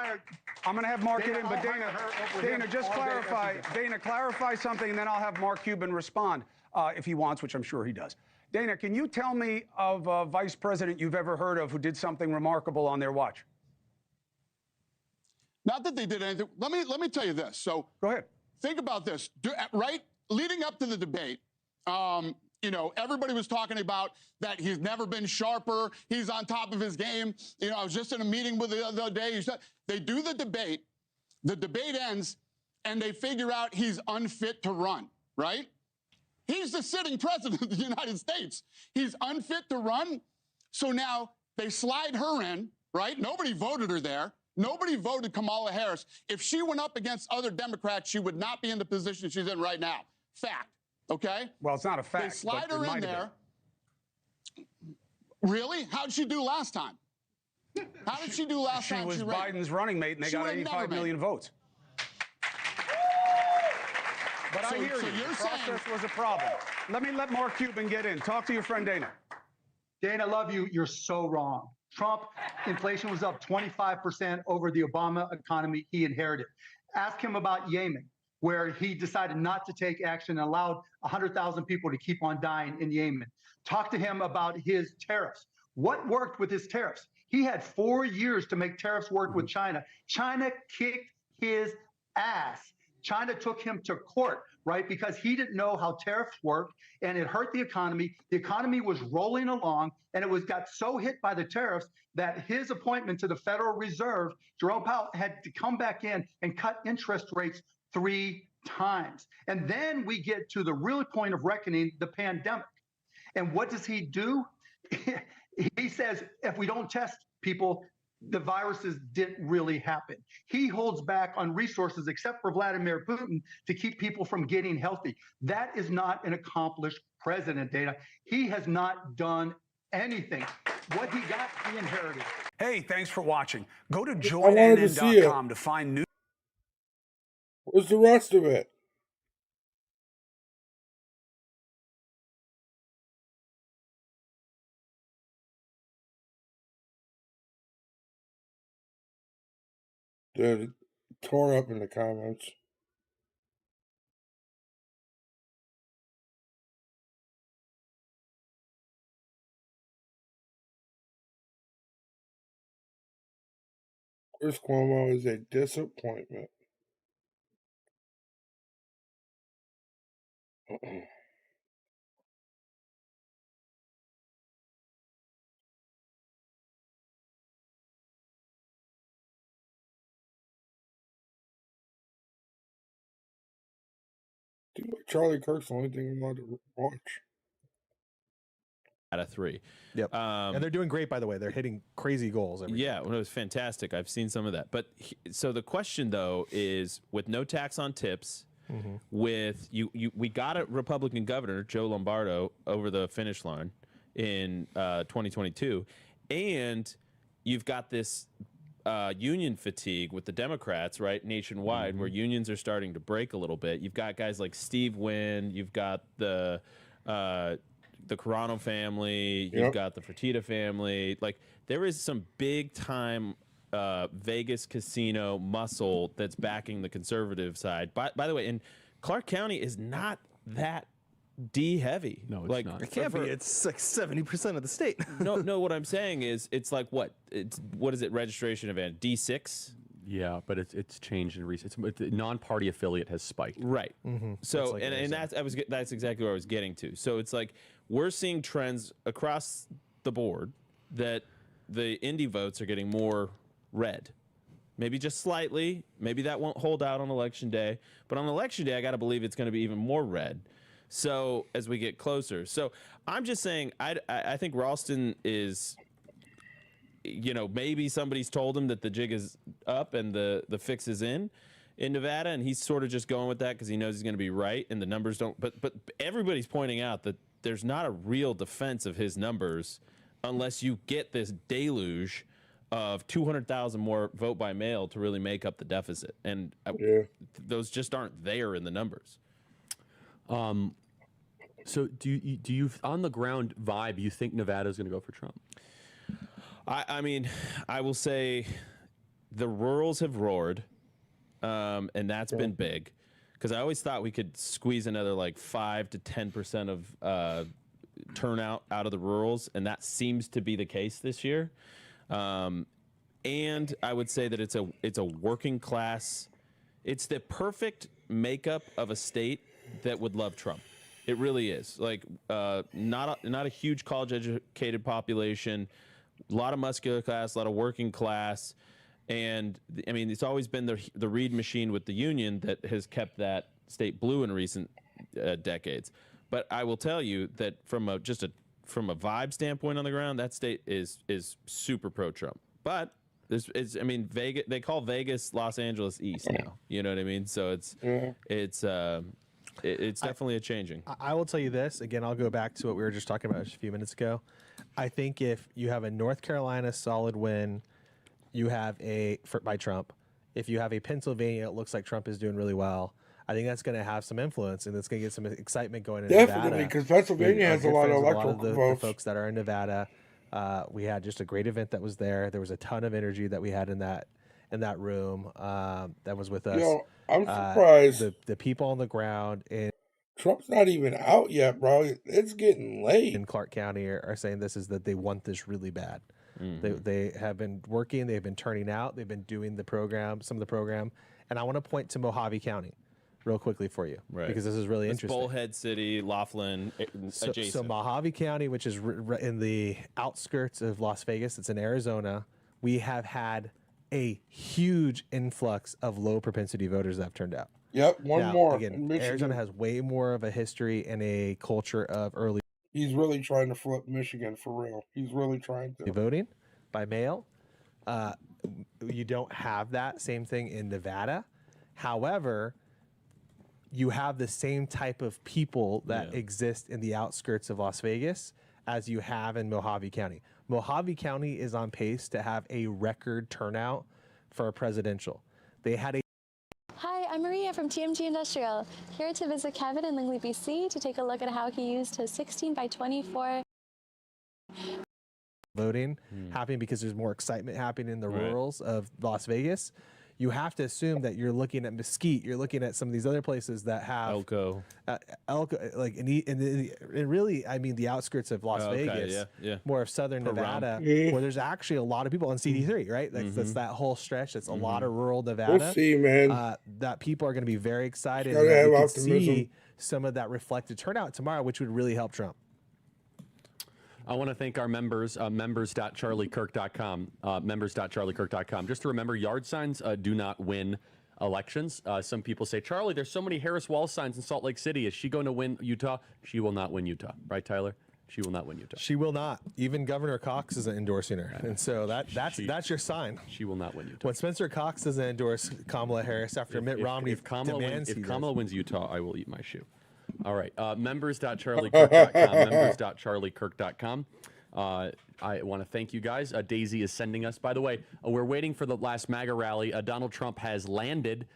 I'm going to have Mark get in, but Dana, just clarify. Dana, clarify something, and then I'll have Mark Cuban respond if he wants, which I'm sure he does. Dana, can you tell me of a vice president you've ever heard of who did something remarkable on their watch? Not that they did anything. Let me tell you this. So go ahead. Think about this. Right leading up to the debate, everybody was talking about that he's never been sharper. He's on top of his game. I was just in a meeting with the other day. They do the debate ends, and they figure out he's unfit to run, right? He's the sitting president of the United States. He's unfit to run. So now they slide her in, right? Nobody voted her there. Nobody voted Kamala Harris. If she went up against other Democrats, she would not be in the position she's in right now. Fact. Okay? Well, it's not a fact. They slide her in there. Really? How did she do last time? How did she do last time? She was Biden's running mate, and they got 85 million votes. But I hear you. The process was a problem. Let Mark Cuban get in. Talk to your friend Dana. Dana, I love you. You're so wrong. Trump, inflation was up 25% over the Obama economy he inherited. Ask him about Yemen, where he decided not to take action and allowed 100,000 people to keep on dying in Yemen. Talk to him about his tariffs. What worked with his tariffs? He had 4 years to make tariffs work with China. China kicked his ass. China took him to court, right? Because he didn't know how tariffs worked, and it hurt the economy. The economy was rolling along, and it got so hit by the tariffs that his appointment to the Federal Reserve, Jerome Powell, had to come back in and cut interest rates 3 times. And then we get to the real point of reckoning, the pandemic. And what does he do? He says, if we don't test people, the viruses didn't really happen. He holds back on resources, except for Vladimir Putin, to keep people from getting healthy. That is not an accomplished president, Dana. He has not done anything. What he got, he inherited. Hey, thanks for watching. Go to wanted to see joinnn.com to find new. Where's the rest of it? Dude, it tore up in the comments. Chris Cuomo is a disappointment. Dude, Charlie Kirk's the only thing I'm allowed to watch. Out of 3. Yep. And they're doing great, by the way. They're hitting crazy goals. Yeah, well, it was fantastic. I've seen some of that. But so the question, though, is with no tax on tips, with we got a Republican governor, Joe Lombardo, over the finish line in 2022, and you've got this union fatigue with the Democrats, right, nationwide, where unions are starting to break a little bit. You've got guys like Steve Wynn, you've got the Carano family, you've got the Fertitta family. Like, there is some big time Vegas casino muscle that's backing the conservative side. By the way, and Clark County is not that D heavy. No, it's like, not. It can't be. It's like 70% of the state. no. What I'm saying is, it's like what? What is it? Registration event D6. Yeah, but it's changed in recent. The non-party affiliate has spiked. Right. So like and that's exactly where I was getting to. So it's like we're seeing trends across the board that the indie votes are getting more red. Maybe just slightly. Maybe that won't hold out on election day. But on election day, I got to believe it's going to be even more red. So as we get closer. So I'm just saying, I think Ralston is, maybe somebody's told him that the jig is up and the fix is in Nevada, and he's sort of just going with that because he knows he's going to be right, and the numbers don't. But everybody's pointing out that there's not a real defense of his numbers unless you get this deluge of 200,000 more vote by mail to really make up the deficit, and those just aren't there in the numbers. So do you on the ground vibe, you think Nevada's going to go for Trump? I mean, I will say the rurals have roared, and that's been big, because I always thought we could squeeze another like 5 to 10% of turnout out of the rurals, and that seems to be the case this year. And I would say that it's a working class. It's the perfect makeup of a state that would love Trump. It really is. Like, not a huge college-educated population, a lot of muscular class, a lot of working class, and I mean, it's always been the Reid machine with the union that has kept that state blue in recent decades. But I will tell you that from a vibe standpoint on the ground, that state is super pro-Trump. But Vegas, they call Vegas Los Angeles East now. You know what I mean? So it's definitely a changing. I will tell you this again. I'll go back to what we were just talking about just a few minutes ago. I think if you have a North Carolina solid win, you have by Trump. If you have a Pennsylvania, it looks like Trump is doing really well. I think that's going to have some influence, and it's going to get some excitement going in Nevada. Definitely, because Pennsylvania has a lot of electoral votes. The folks that are in Nevada, we had just a great event that was there. There was a ton of energy that we had in that room that was with us. I'm surprised. The people on the ground in Trump's not even out yet, bro. It's getting late. In Clark County are saying that they want this really bad. Mm-hmm. They have been working. They've been turning out. They've been doing some of the program. And I want to point to Mojave County real quickly for you, because this is really interesting. Bullhead City, Laughlin, adjacent. So Mojave County, which is in the outskirts of Las Vegas, it's in Arizona, we have had a huge influx of low propensity voters that have turned out. Yep, one more. Again, Arizona has way more of a history and a culture of early. He's really trying to flip Michigan for real. He's really trying to. Voting by mail. You don't have that same thing in Nevada. However, you have the same type of people that exist in the outskirts of Las Vegas as you have in Mojave County. Mojave County is on pace to have a record turnout for a presidential. They had a Hi, I'm Maria from TMG Industrial, here to visit Kevin in Langley, BC to take a look at how he used his 16 by 24 voting happening, because there's more excitement happening in the rurals of Las Vegas. You have to assume that you're looking at Mesquite, you're looking at some of these other places that have Elko, like and really, I mean, the outskirts of Las Vegas, more of southern Nevada, where there's actually a lot of people on CD3, right? That's that whole stretch. That's a lot of rural Nevada. We'll see, man. That people are going to be very excited. Gotta have we could optimism. see some of that reflected turnout tomorrow, which would really help Trump. I want to thank our members, members.charliekirk.com, members.charliekirk.com. Just to remember, yard signs do not win elections. Some people say, Charlie, there's so many Harris Wall signs in Salt Lake City. Is she going to win Utah? She will not win Utah. Right, Tyler? She will not win Utah. She will not. Even Governor Cox isn't endorsing her. And so that's your sign. She will not win Utah. When Spencer Cox doesn't endorse Kamala Harris after Mitt Romney if Kamala demands wins Utah, I will eat my shoe. All right. Members.charliekirk.com. Members.charliekirk.com. I want to thank you guys. Daisy is sending us. By the way, we're waiting for the last MAGA rally. Donald Trump has landed.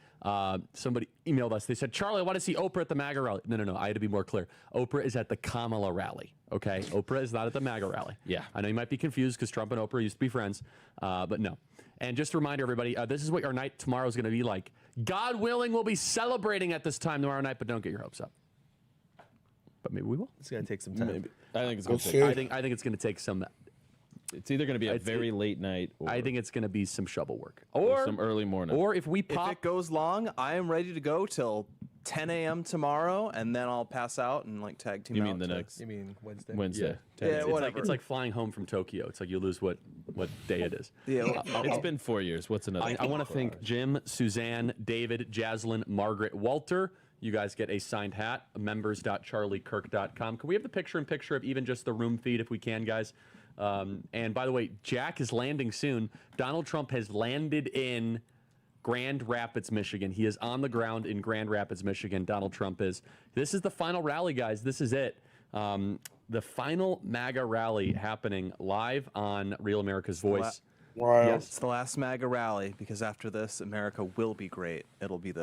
Somebody emailed us. They said, Charlie, I want to see Oprah at the MAGA rally. No. I had to be more clear. Oprah is at the Kamala rally. Okay? Oprah is not at the MAGA rally. Yeah. I know you might be confused because Trump and Oprah used to be friends, but no. And just to remind everybody, this is what our night tomorrow is going to be like. God willing, we'll be celebrating at this time tomorrow night, but don't get your hopes up. But maybe we will. It's going to take some time. Maybe. I think it's going to take. I think it's going to take some. It's either going to be a very late night. Or I think it's going to be some shovel work, or some early morning. Or if we pop, if it goes long, I am ready to go till 10 a.m. tomorrow, and then I'll pass out and like tag team. You mean out the to- next? You mean Wednesday? Wednesday. Yeah, whatever. It's like flying home from Tokyo. It's like you lose what day it is. Yeah, it's been 4 years. What's another? I want to thank Jim, Suzanne, David, Jaslyn, Margaret, Walter. You guys get a signed hat. Members.charliekirk.com. Can we have the picture-in-picture of even just the room feed if we can, guys? And by the way, Jack is landing soon. Donald Trump has landed in Grand Rapids, Michigan. He is on the ground in Grand Rapids, Michigan. Donald Trump is. This is the final rally, guys. This is it. The final MAGA rally happening live on Real America's Voice. Wow. Yes, it's the last MAGA rally because after this, America will be great. It'll be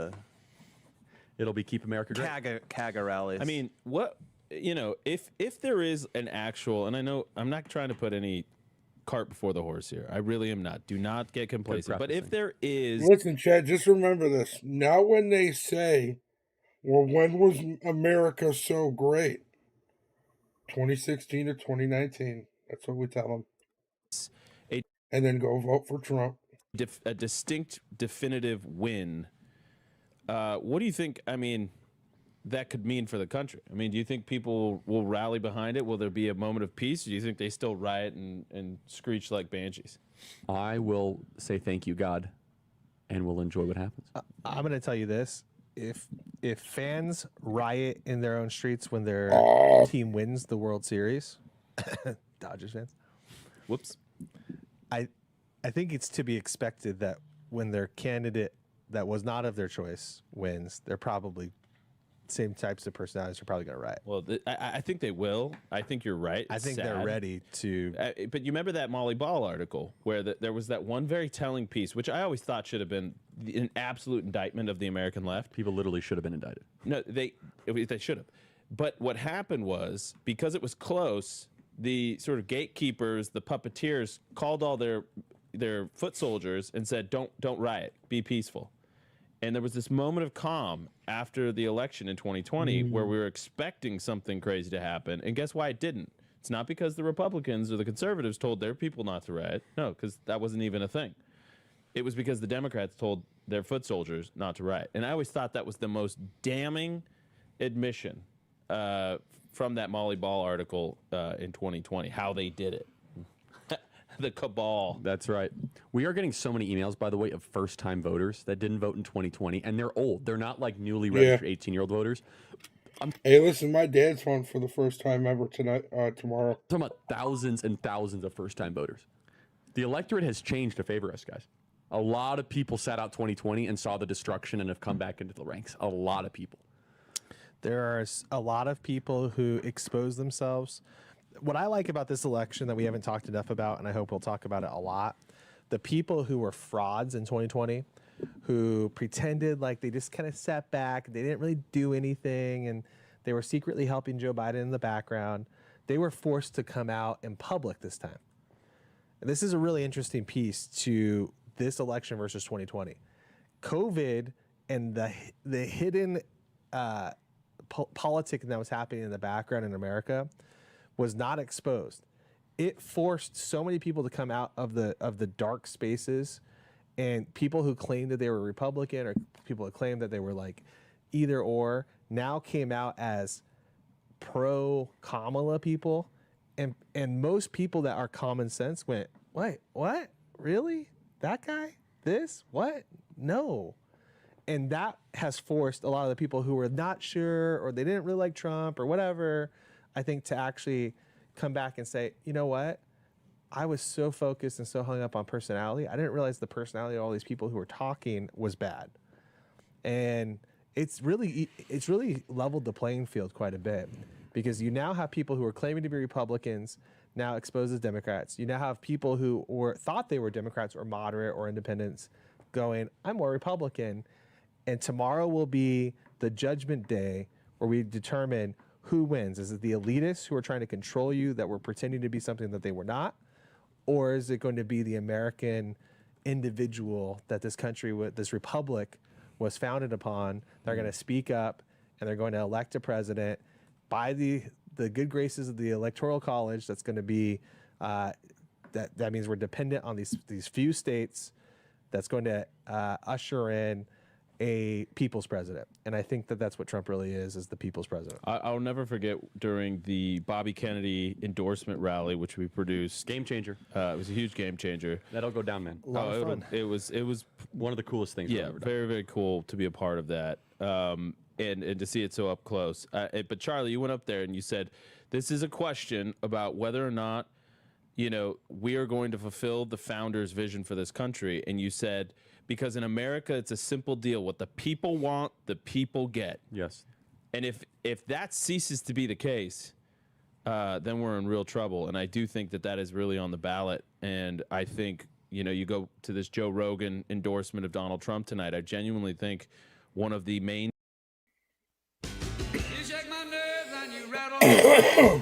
Keep America Great. CAGA rallies. I mean, what if there is an actual, and I know I'm not trying to put any cart before the horse here. I really am not. Do not get complacent. But if there is, listen, Chad, just remember this. Now, when they say, "Well, when was America so great?" 2016 to 2019. That's what we tell them. And then go vote for Trump. A distinct, definitive win. What do you think? I mean, that could mean for the country. I mean, do you think people will rally behind it? Will there be a moment of peace? Or do you think they still riot and screech like banshees? I will say thank you, God, and we'll enjoy what happens. I'm going to tell you this. If fans riot in their own streets when their team wins the World Series, Dodgers fans, whoops, I think it's to be expected that when their candidate that was not of their choice wins, they're probably same types of personalities are probably going to riot. Well, I think they will. I think you're right. I think they're ready to. But you remember that Molly Ball article where there was that one very telling piece, which I always thought should have been an absolute indictment of the American left. People literally should have been indicted. No, they should have. But what happened was, because it was close, the sort of gatekeepers, the puppeteers, called all their foot soldiers and said, "Don't riot. Be peaceful." And there was this moment of calm after the election in 2020 where we were expecting something crazy to happen. And guess why it didn't? It's not because the Republicans or the conservatives told their people not to riot. No, because that wasn't even a thing. It was because the Democrats told their foot soldiers not to riot. And I always thought that was the most damning admission from that Molly Ball article in 2020, how they did it. The cabal. That's right. We are getting so many emails, by the way, of first-time voters that didn't vote in 2020, and they're old. They're not like newly registered 18-year-old voters. Hey, listen, my dad's voting for the first time ever tomorrow. I'm talking about thousands and thousands of first-time voters. The electorate has changed to favor us, guys. A lot of people sat out 2020 and saw the destruction and have come back into the ranks. A lot of people. There are a lot of people who expose themselves. What I like about this election that we haven't talked enough about, and I hope we'll talk about it a lot, the people who were frauds in 2020, who pretended like they just kind of sat back, they didn't really do anything, and they were secretly helping Joe Biden in the background, they were forced to come out in public this time. And this is a really interesting piece to this election versus 2020. COVID and the hidden politic that was happening in the background in America was not exposed. It forced so many people to come out of the dark spaces, and people who claimed that they were Republican or people who claimed that they were like either or now came out as pro Kamala people, and most people that are common sense went, wait, what? Really? That guy? This? What? No. And that has forced a lot of the people who were not sure or they didn't really like Trump or whatever, I think, to actually come back and say, you know what? I was so focused and so hung up on personality. I didn't realize the personality of all these people who were talking was bad. And it's really leveled the playing field quite a bit, because you now have people who are claiming to be Republicans now exposed as Democrats. You now have people who thought they were Democrats or moderate or independents going, I'm more Republican. And tomorrow will be the judgment day where we determine who wins. Is it the elitists who are trying to control you that were pretending to be something that they were not? Or is it going to be the American individual that this country, this republic was founded upon? They're going to speak up and they're going to elect a president by the good graces of the Electoral College. That's going to be, that means we're dependent on these few states. That's going to usher in a people's president. And I think that that's what Trump really is the people's president. I'll never forget during the Bobby Kennedy endorsement rally, which we produced. Game changer. It was a huge game changer. That'll go down, man. A lot of fun. It was one of the coolest things. Yeah, very, very cool to be a part of that. And to see it so up close. But Charlie, you went up there and you said, this is a question about whether or not, we are going to fulfill the founders' vision for this country. And you said, because in America, it's a simple deal. What the people want, the people get. Yes. And if that ceases to be the case, then we're in real trouble. And I do think that is really on the ballot. And I think, you go to this Joe Rogan endorsement of Donald Trump tonight. I genuinely think one of the main... You shake my nerves and you rattle.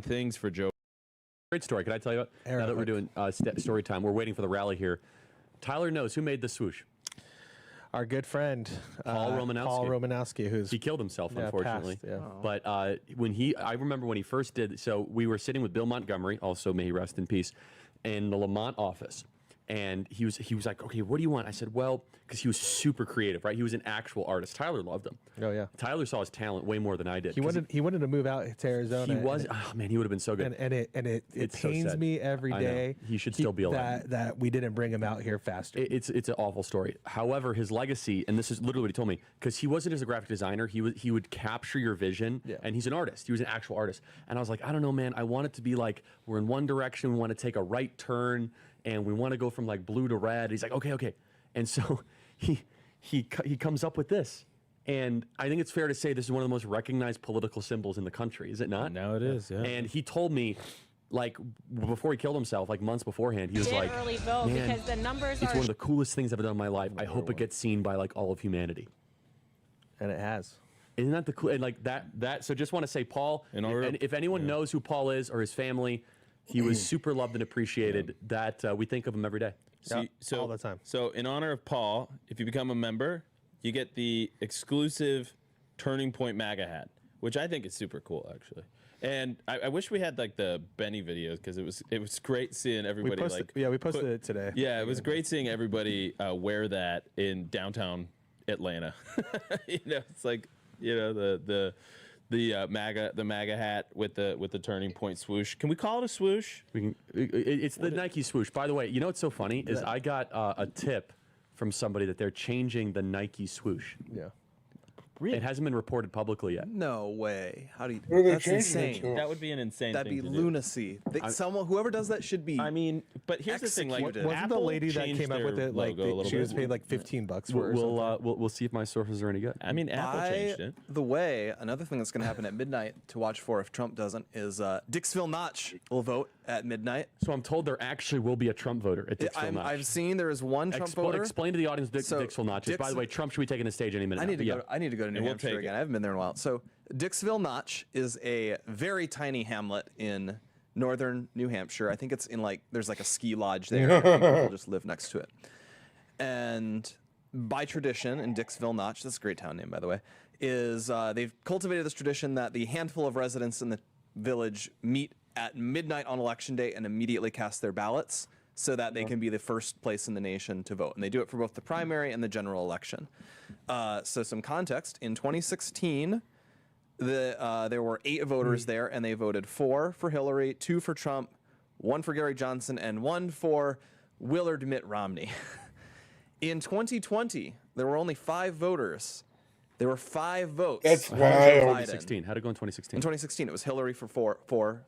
things for Joe. Great story. Can I tell you what? Now that we're doing story time, we're waiting for the rally here. Tyler knows who made the swoosh. Our good friend Paul Romanowski, he killed himself, unfortunately. Passed, yeah. But I remember when he first did. So we were sitting with Bill Montgomery, also may he rest in peace, in the Lamont office. And he was like, okay, what do you want? I said, well, because he was super creative, right? He was an actual artist. Tyler loved him. Oh yeah. Tyler saw his talent way more than I did. He wanted to move out to Arizona. He was. Oh man, he would have been so good. And it pains me every day. He should still be alive. That we didn't bring him out here faster. It's an awful story. However, his legacy, and this is literally what he told me, because he wasn't just a graphic designer. He would capture your vision, and he's an artist. He was an actual artist. And I was like, I don't know, man. I want it to be like we're in one direction. We want to take a right turn. And we want to go from like blue to red. He's like, okay. And so he comes up with this. And I think it's fair to say this is one of the most recognized political symbols in the country, is it not? Now it is, yeah. And he told me, like, before he killed himself, like months beforehand, he was like, early vote man, because the numbers it's are... one of the coolest things I've ever done in my life. I hope it gets seen by like all of humanity. And it has. Isn't that the cool? And like that. So just want to say, Paul, and if anyone knows who Paul is or his family, he was super loved and appreciated. That we think of him every day. All the time. So in honor of Paul, if you become a member, you get the exclusive Turning Point MAGA hat, which I think is super cool, actually. And I wish we had like the Benny videos because it was great seeing everybody we posted it today. Yeah, it was great seeing everybody wear that in downtown Atlanta. It's like the MAGA hat with the Turning Point swoosh. Can we call it a swoosh? It's the Nike swoosh. By the way, you know what's so funny is I got a tip from somebody that they're changing the Nike swoosh. Yeah. It hasn't been reported publicly yet. No way. How do you? Where are they That's changing it insane. to? That would be an insane That'd thing be to do. lunacy. Whoever does that should be. I mean, but here's the thing: like, executed. Wasn't the Apple lady that changed came up with their it like logo a little she was bit. paid like $15 for it? Or something? We'll see if my sources are any good. I mean, Apple By changed it. the way, another thing that's going to happen at midnight to watch for if Trump doesn't is Dixville Notch will vote at midnight. So I'm told there actually will be a Trump voter at Dixville Notch. I've seen there is one Trump voter. Explain to the audience Dixville Notch is. By the way, Trump should be taking the stage any minute. I need to go to New we'll Hampshire take again. it. I haven't been there in a while. So Dixville Notch is a very tiny hamlet in northern New Hampshire. I think it's in there's like a ski lodge there. And people just live next to it. And by tradition in Dixville Notch, that's a great town name by the way, is they've cultivated this tradition that the handful of residents in the village meet at midnight on election day and immediately cast their ballots so that they can be the first place in the nation to vote. And they do it for both the primary and the general election. So some context, in 2016, there were 8 voters there, and they voted 4 for Hillary, 2 for Trump, 1 for Gary Johnson, and 1 for Willard Mitt Romney. In 2020, there were only 5 voters. There were 5 votes. That's wild. wild. 2016. How'd it go in 2016? In 2016, it was Hillary for 4,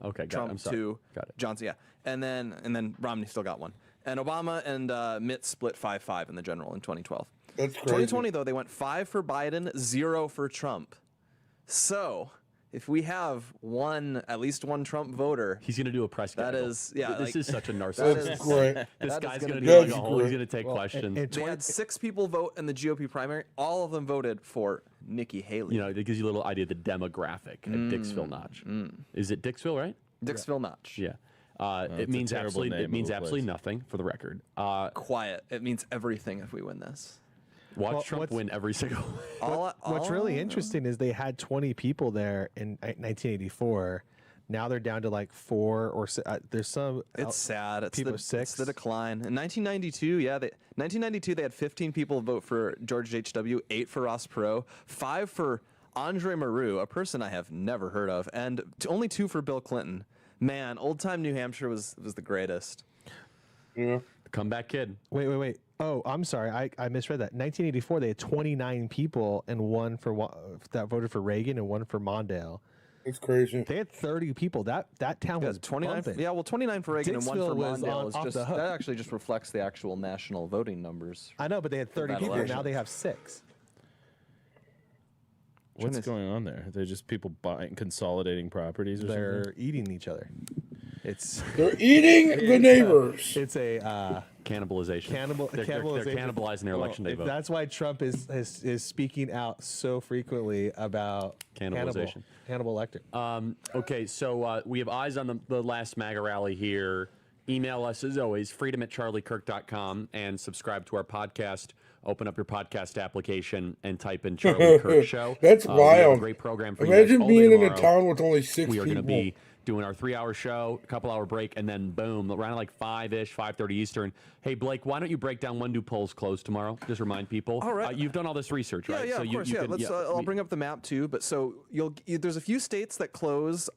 Okay, got it. Trump I'm sorry. 2, Got it. Johnson, yeah. and then Romney still got one. And Obama and Mitt split 5-5 in the general in 2012. That's crazy. 2020 though, they went 5 for Biden, 0 for Trump. So if we have at least one Trump voter, he's going to do a press. That is, yeah. This is such a narcissist. That's great. This That guy's is going to gonna do like a whole. He's going to take questions. They had 6 people vote in the GOP primary. All of them voted for Nikki Haley. You know, it gives you a little idea of the demographic at Dixville Notch. Is it Dixville, right? Dixville Notch. Yeah. it's It a means terrible absolutely. name It of means a absolutely place. nothing for the record. Quiet. It means everything if we win this. Watch Trump win every single. What's really interesting is they had 20 people there in 1984. Now they're down to like 4 or there's some. It's sad. It's people the, 6. It's the decline. In 1992, 1992 they had 15 people vote for George H.W., 8 for Ross Perot, 5 for Andre Maru, a person I have never heard of, and only 2 for Bill Clinton. Man, old time New Hampshire was the greatest. Yeah. Comeback kid. Wait. Oh, I'm sorry. I misread that. 1984, they had 29 people and one that voted for Reagan and 1 for Mondale. It's crazy. They had 30 people. That town was 29. bumping. Yeah, well, 29 for Reagan and 1 for Dixville was Mondale is off just the hook. that actually just reflects the actual national voting numbers. I know, but they had 30 that people. election. Now they have 6. What's going on there? They're just people buying, consolidating properties or They're something? eating each other. They're eating the neighbors. It's a cannibalization. Cannibalization. They're cannibalizing their election day vote. That's why Trump is speaking out so frequently about Cannibalization. Hannibal Lecter. Okay, so we have eyes on the last MAGA rally here. Email us as always, freedom@charliekirk.com, and subscribe to our podcast. Open up your podcast application and type in Charlie Kirk Show. That's We have a wild. great program for Imagine you guys all day being in a tomorrow. town with only 6 We are going to people. be doing our 3-hour show, a couple-hour break, and then boom, around like 5-ish, 5:30 Eastern. Hey, Blake, why don't you break down when do polls close tomorrow? Just remind people. All right. You've done all this research, right? Yeah, so of course. you Yeah, can- let's. I'll bring up the map too. But so there's a few states that close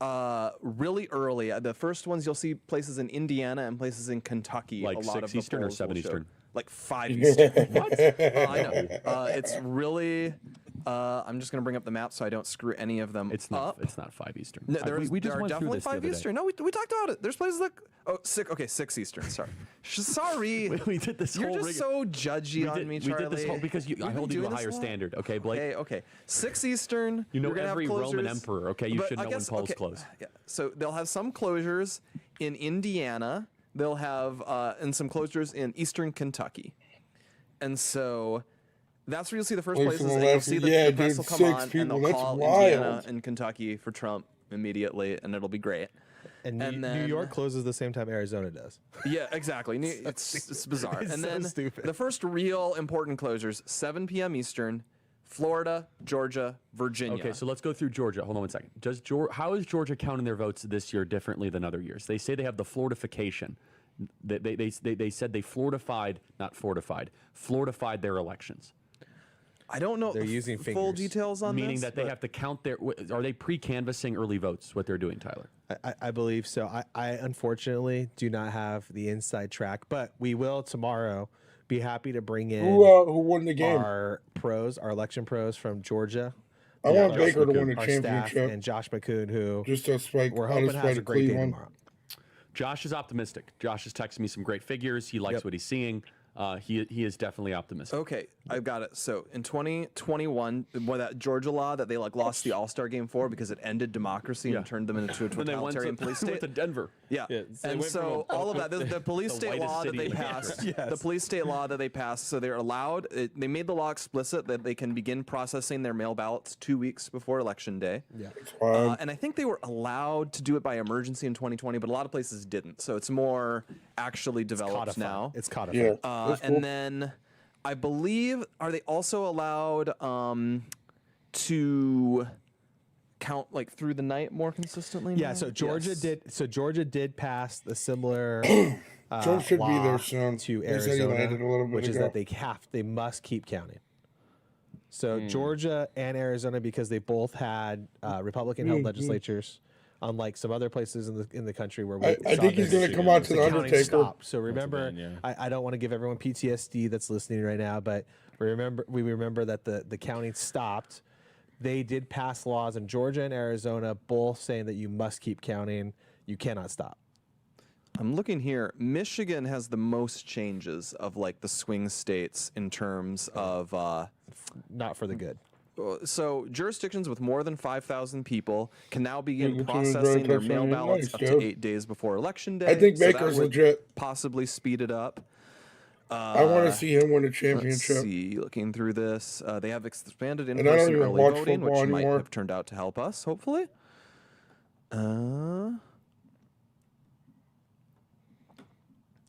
really early. The first ones you'll see places in Indiana and places in Kentucky. Like a lot 6 of the Eastern or polls will 7 show. Eastern? Like 5 Eastern. What? I know. It's really. I'm just gonna bring up the map so I don't screw any of them up. It's not 5 Eastern. No, there we just are went through definitely this the 5 other day. Eastern. No, we talked about it. There's places like 6 Eastern. Sorry, sorry. We did this You're whole just rig- so judgy on me, Charlie. We did this whole because I We've been hold you to a doing this higher long? standard, okay, Blake? Okay. 6 Eastern. You know you're gonna have every Roman closures, emperor, okay? You but should I know when guess- polls okay, close. Yeah. So they'll have some closures in Indiana. They'll have and some closures in Eastern Kentucky, and so. That's where you'll see the first Wait, places, so and the you'll last- see the, yeah, the press dude, will come 6 on, and people, they'll that's call wild. Indiana and Kentucky for Trump immediately, and it'll be great. And New then- York closes the same time Arizona does. Yeah, exactly. It's bizarre. It's and so then stupid. the first real important closures, 7 p.m. Eastern, Florida, Georgia, Virginia. Okay, so let's go through Georgia. Hold on one second. How is Georgia counting their votes this year differently than other years? They say they have the Floridification. They said they Floridified their elections. I don't know They're using full fingers. details on Meaning this. that they but- have to count their. Are they pre-canvassing early votes? What they're doing, Tyler? I believe so. I unfortunately do not have the inside track, but we will tomorrow be happy to bring in Who won the game? our election pros from Georgia. I want Josh Baker to McCoon, win a our championship. staff, and Josh McCoon, who Just to spike we're on hoping his has way a to great day Cleveland. tomorrow. Josh is optimistic. Josh is texting me some great figures. He likes what he's seeing. He is definitely optimistic. Okay, I've got it. So in 2021, that Georgia law that they lost the All-Star game for because it ended democracy and turned them into a Then they went totalitarian to, police went state. to Denver. Yeah, Yeah, so they and went from so a- all of that, the police the state whitest law that city they in New passed, Hampshire. the police state law that they passed, so they're allowed. They made the law explicit that they can begin processing their mail ballots 2 weeks before Election Day. Yeah. And I think they were allowed to do it by emergency in 2020, but a lot of places didn't. So it's more actually developed codified. now. It's codified. Yeah, that's cool. And then I believe, are they also allowed to count through the night more consistently? Yeah, now? so Georgia Yes. did. So Georgia did pass the similar. Georgia should be law there soon. to They said he Arizona, landed a little bit which is ago. that they must keep counting. So Georgia and Arizona, because they both had Republican-held legislatures, unlike some other places in the country where we I saw think he's this, going to come out to the counting Undertaker. stopped. So remember, Pennsylvania. I don't want to give everyone PTSD that's listening right now, but we remember that the counting stopped. They did pass laws in Georgia and Arizona, both saying that you must keep counting. You cannot stop. I'm looking here. Michigan has the most changes of like the swing states in terms of not for the good. So jurisdictions with more than 5,000 people can now begin processing their mail ballots up to 8 days before election day. I think So that Baker's would legit. possibly speed it up. I want to see him win a Let's championship. see. Looking through this, they have expanded And I don't in-person even early watch voting, which football might anymore. have turned out to help us, hopefully.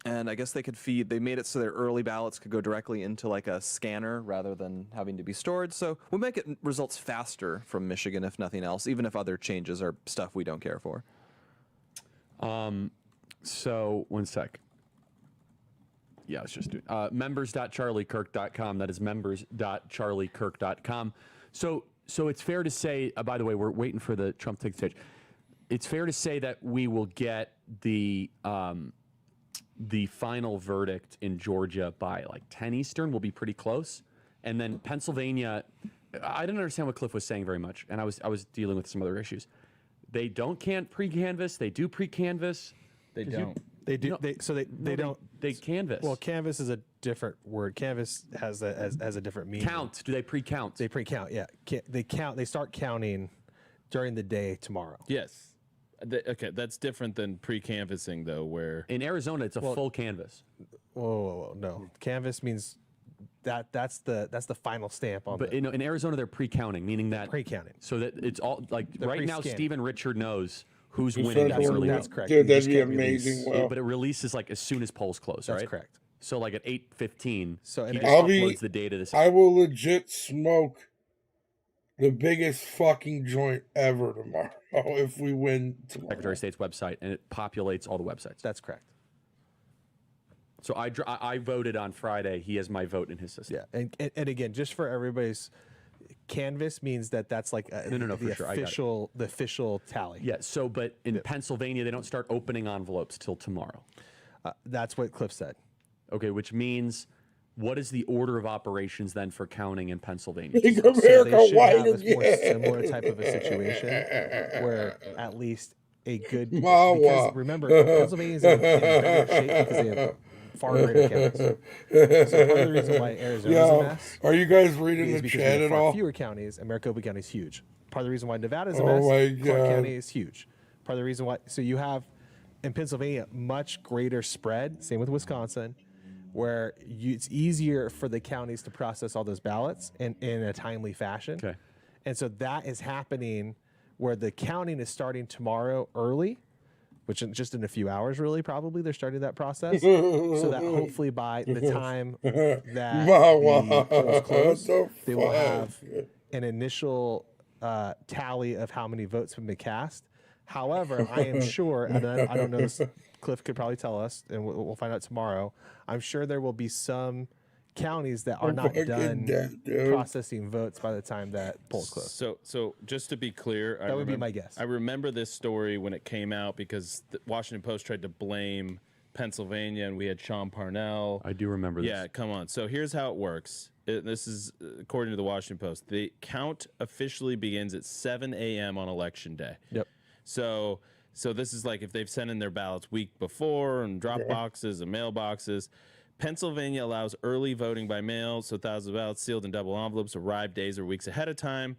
And I guess they could feed, they made it so their early ballots could go directly into like a scanner rather than having to be stored. So we'll make it results faster from Michigan, if nothing else, even if other changes are stuff we don't care for. So, one sec. Yeah, let's just do it. Members.charliekirk.com. That is members.charliekirk.com. So it's fair to say, by the way, we're waiting for the Trump to take the stage. It's fair to say that we will get the final verdict in Georgia by like 10 Eastern. Will be pretty close. And then Pennsylvania, I didn't understand what Cliff was saying very much, and I was dealing with some other issues. They don't pre-canvass. They do pre-canvass. They don't. They do. No, they don't. They canvass. Well, canvass is a different word. Canvass has a different meaning. Count. Do they pre-count? They pre-count. Yeah. They count. They start counting during the day tomorrow. Yes. Okay, that's different than pre-canvassing, though, where... In Arizona, it's a full canvass. Whoa, no. Canvass means that's the final stamp on. But in Arizona, they're pre-counting, meaning that... Pre-counting. So that it's all, like, They're right now, pre-scanning. Stephen Richard knows who's That's winning. That's correct. Dude, You that'd just be can't amazing. release- Wow. But it releases, like, as soon as polls close, That's right? correct. So, like, at 8:15, So he and just uploads the data this... I will legit smoke the biggest fucking joint ever tomorrow if we win tomorrow. Secretary of State's website, and it populates all the websites. That's correct. So I voted on Friday. He has my vote in his system. Yeah, and again, just for everybody's, canvass means that's like No, for sure. I got it. the official tally. Yeah. So, but in Pennsylvania, they don't start opening envelopes till tomorrow. That's what Cliff said. Okay, which means, what is the order of operations then for counting in Pennsylvania? Make So America they should white have a more again. similar type of a situation where at least a good Mawa. because remember Pennsylvania is in better shape because they have far greater counties. So part of the reason why Arizona's a mess Are you guys reading is the because we chat have at far all? fewer counties, and Maricopa County is huge. Part of the reason why Nevada's a Oh mess, my Clark God. County is huge. Part of the reason why, so you have in Pennsylvania much greater spread. Same with Wisconsin, where it's easier for the counties to process all those ballots in a timely fashion. Okay. And so that is happening where the counting is starting tomorrow early, which just in a few hours, really, probably they're starting that process. So that hopefully by the time that the polls close, they will have an initial tally of how many votes have been cast. However, I am sure, and I don't know this, Cliff could probably tell us, and we'll find out tomorrow. I'm sure there will be some counties that are not done processing votes by the time that polls close. So just to be clear, That would be my guess. I remember this story when it came out because the Washington Post tried to blame Pennsylvania, and we had Sean Parnell. I do remember this. Yeah, come on. So here's how it works. This is according to the Washington Post. The count officially begins at 7 a.m. on Election Day. Yep. So this is like if they've sent in their ballots week before and drop boxes and mailboxes. Pennsylvania allows early voting by mail, so thousands of ballots sealed in double envelopes arrive days or weeks ahead of time.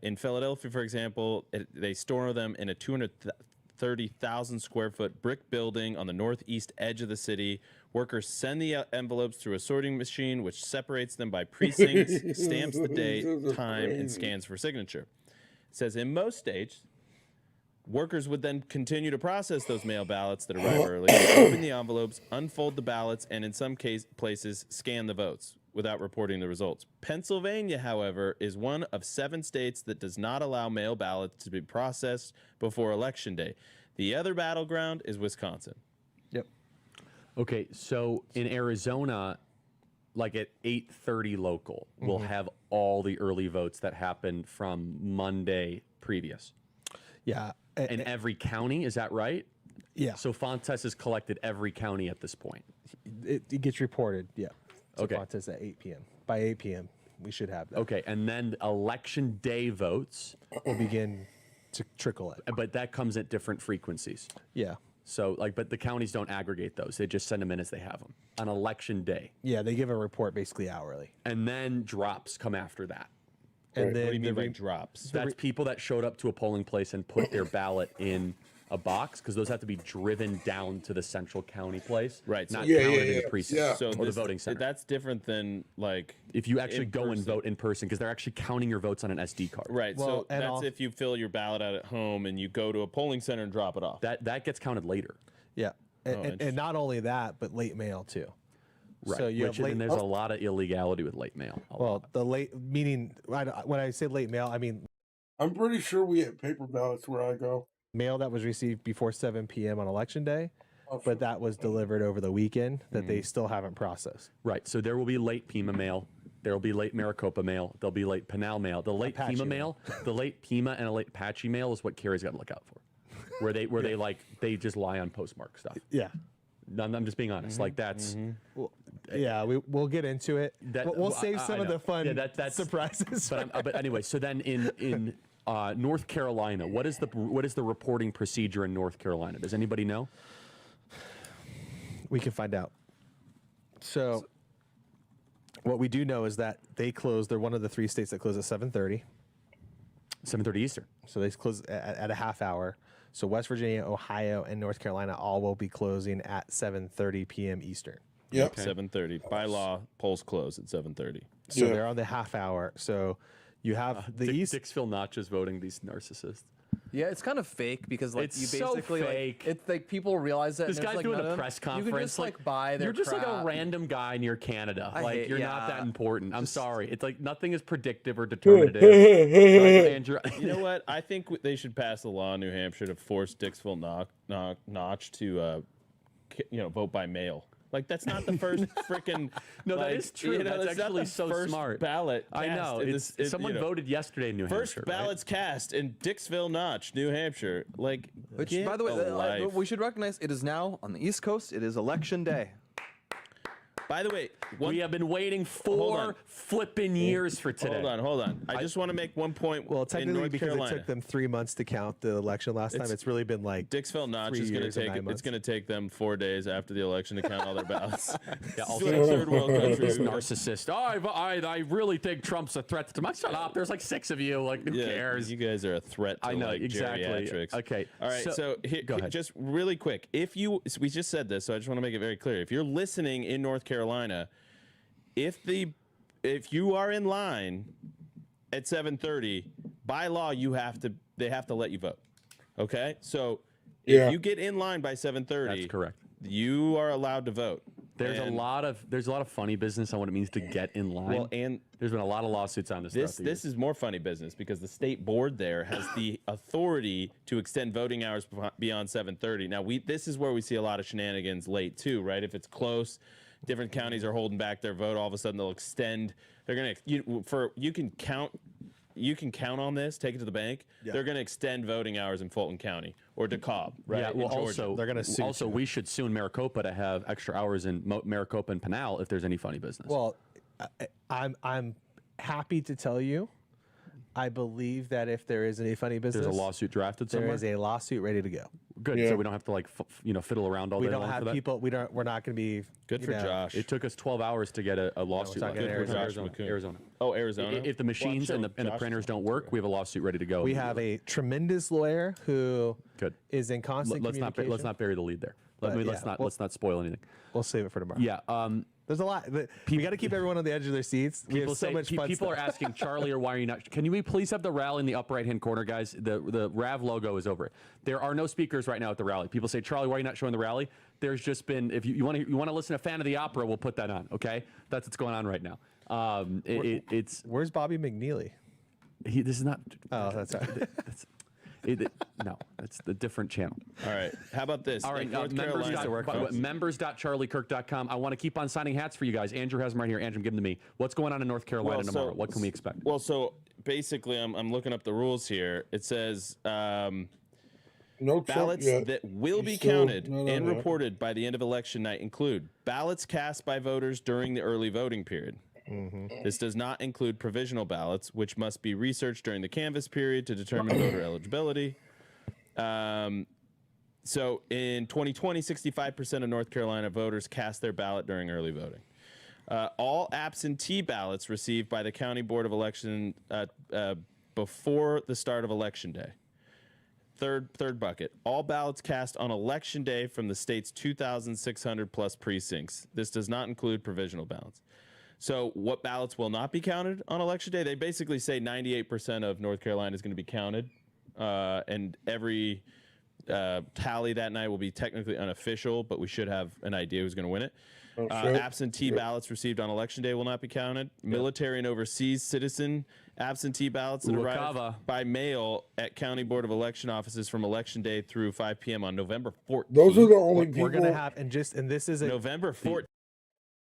In Philadelphia, for example, they store them in a 230,000 square foot brick building on the northeast edge of the city. Workers send the envelopes through a sorting machine, which separates them by precincts, stamps the date, time, and scans for signature. It says in most states, workers would then continue to process those mail ballots that arrive early, open the envelopes, unfold the ballots, and in some places, scan the votes without reporting the results. Pennsylvania, however, is one of 7 states that does not allow mail ballots to be processed before Election Day. The other battleground is Wisconsin. Yep. Okay, so in Arizona, like at 8:30 local, we'll have all the early votes that happened from Monday previous. Yeah. In every county, is that right? Yeah. So Fontes has collected every county at this point. It gets reported, yeah. So Okay. Fontes at 8 p.m. By 8 p.m., we should have that. Okay, and then Election Day votes will begin to trickle in. But that comes at different frequencies. Yeah. So, like, but the counties don't aggregate those. They just send them in as they have them on election day. Yeah, they give a report basically hourly. And then drops come after that. And then what do you mean the by drops? That's people that showed up to a polling place and put their ballot in a box, because those have to be driven down to the central county place. Right. Not So, counted in the precinct So or the voting center. That's different than like if you actually in go and person. vote in person, because they're actually counting your votes on an SD card. Right. Well, So and that's if you fill your ballot out at home and you go to a polling center and drop it off. That gets counted later. Yeah, and not only that, but late mail too. Right. So you Which, have late. and there's a lot of illegality with late mail. Well, the late meaning when I say late mail, I mean I'm pretty sure we have paper ballots where I go. mail that was received before 7 p.m. on election day, but that was delivered over the weekend that they still haven't processed. Right. So there will be late Pima mail. There will be late Maricopa mail. There'll be late Pinal mail. The late Apache Pima mail. mail, the late Pima and a late Apache mail is what Carrie's got to look out for. Where they just lie on postmark stuff. Yeah. I'm just being honest. Like that's. Well, yeah, we'll get into it. We'll save some of know. the fun Yeah, that's surprises. But anyway, so then in North Carolina, what is the reporting procedure in North Carolina? Does anybody know? We can find out. So what we do know is that they close. They're one of the 3 states that close at 7:30. 7:30 Eastern. So they close at a half hour. So West Virginia, Ohio, and North Carolina all will be closing at 7:30 p.m. Eastern. Yep. 7:30. By law, polls close at 7:30. So they're on the half hour. So you have the East. Dixville Notch is voting these narcissists. Yeah, it's kind of fake because like It's you so basically fake. like it's like people realize that This and there's, guy's like, doing none a of them- press conference. You can just like buy their You're just like a crap. random guy in your Canada. I Like hate- you're not yeah. that important. I'm sorry. It's like nothing is predictive or determinative. Like, Andrew, You know what? I think they should pass a law in New Hampshire to force Dixville Notch to, vote by mail. Like that's not the first freaking. No, that is true. That's not actually the so first smart. Ballot. I know. Someone voted yesterday in New First Hampshire. ballots cast in Dixville Notch, New Hampshire. Like, Which, get by the way, a life. we should recognize it is now on the East Coast. It is election day. By the way, We have been waiting Hold on. 4 flipping years for today. Hold on. I just want to make one point. Well, in technically, North because Carolina. it took them 3 months to count the election last time, it's really been like Dixville Notch 3 is going to years and take 9 months. it's going to take them 4 days after the election to count all their ballots. Yeah, It's also, like a third world country. this narcissist. Oh, I really think Trump's a threat to my. Shut up. There's like 6 of you. Like, who cares? You guys are a threat to I know, like exactly. geriatrics. Okay, All right. So here, go ahead. just really quick. We just said this, so I just want to make it very clear. If you're listening in North Carolina, if you are in line at 7:30, by law they have to let you vote. Okay? So if you get in line by 7:30, That's correct. You are allowed to vote. There's a lot of funny business on what it means to get in line. Well, and there's been a lot of lawsuits on this. This is more funny business because the state board there has the authority to extend voting hours beyond 7:30. Now this is where we see a lot of shenanigans late too, right? If it's close, different counties are holding back their vote. All of a sudden they'll extend. They're gonna you can count on this. Take it to the bank. Yeah. They're gonna extend voting hours in Fulton County or DeKalb, right? Yeah. in Well, Georgia. also They're gonna sue Also, you. we should sue in Maricopa to have extra hours in Maricopa and Pinal if there's any funny business. Well, I'm happy to tell you, I believe that if there is any funny business, there's a lawsuit drafted there somewhere. is a lawsuit ready to go. Good. Yeah. So we don't have to like fiddle around all We day don't long have for that. people. We're not going to be Good you for know, Josh. It took us 12 hours to get a lawsuit. talking Good for Arizona. Arizona. McCoon. Arizona. Oh, Arizona. If the machines and the Josh printers is- don't work, we have a lawsuit ready to go. We have a tremendous lawyer who Good. is in constant Let's communication. not bury the lead there. But, Let's not spoil anything. We'll save it for tomorrow. Yeah. There's a lot. We got to keep everyone on the edge of their seats. We have so much fun people stuff. are asking Charlie, or why are you not? Can we please have the rally in the upper right hand corner, guys? The RAV logo is over it. There are no speakers right now at the rally. People say, Charlie, why are you not showing the rally? There's just been, if you want to listen to Fan of the Opera, we'll put that on. Okay, that's what's going on right now. It's Where's Bobby McNeely? this is not. Oh, that's right. No, that's the different channel. All right. How about this? All right, In North Carolina, members.charliekirk.com. I want to keep on signing hats for you guys. Andrew has them right here. Andrew, give them to me. What's going on in North Carolina tomorrow? What can we expect? Well, so basically, I'm looking up the rules here. It says No ballots Trump yet. that will be Still counted not on and that. reported by the end of election night include ballots cast by voters during the early voting period. This does not include provisional ballots, which must be researched during the canvass period to determine voter eligibility. So in 2020, 65% of North Carolina voters cast their ballot during early voting. All absentee ballots received by the County Board of Election before the start of Election Day. Third bucket. All ballots cast on Election Day from the state's 2,600 plus precincts. This does not include provisional ballots. So what ballots will not be counted on Election Day? They basically say 98% of North Carolina is going to be counted, and every tally that night will be technically unofficial, but we should have an idea who's going to win it. Absentee ballots received on Election Day will not be counted. Military and overseas citizen absentee ballots that arrive by mail at County Board of Election offices from Election Day through 5 p.m. on November 14th. Those are the only people. We're going to have, and this is November 14th.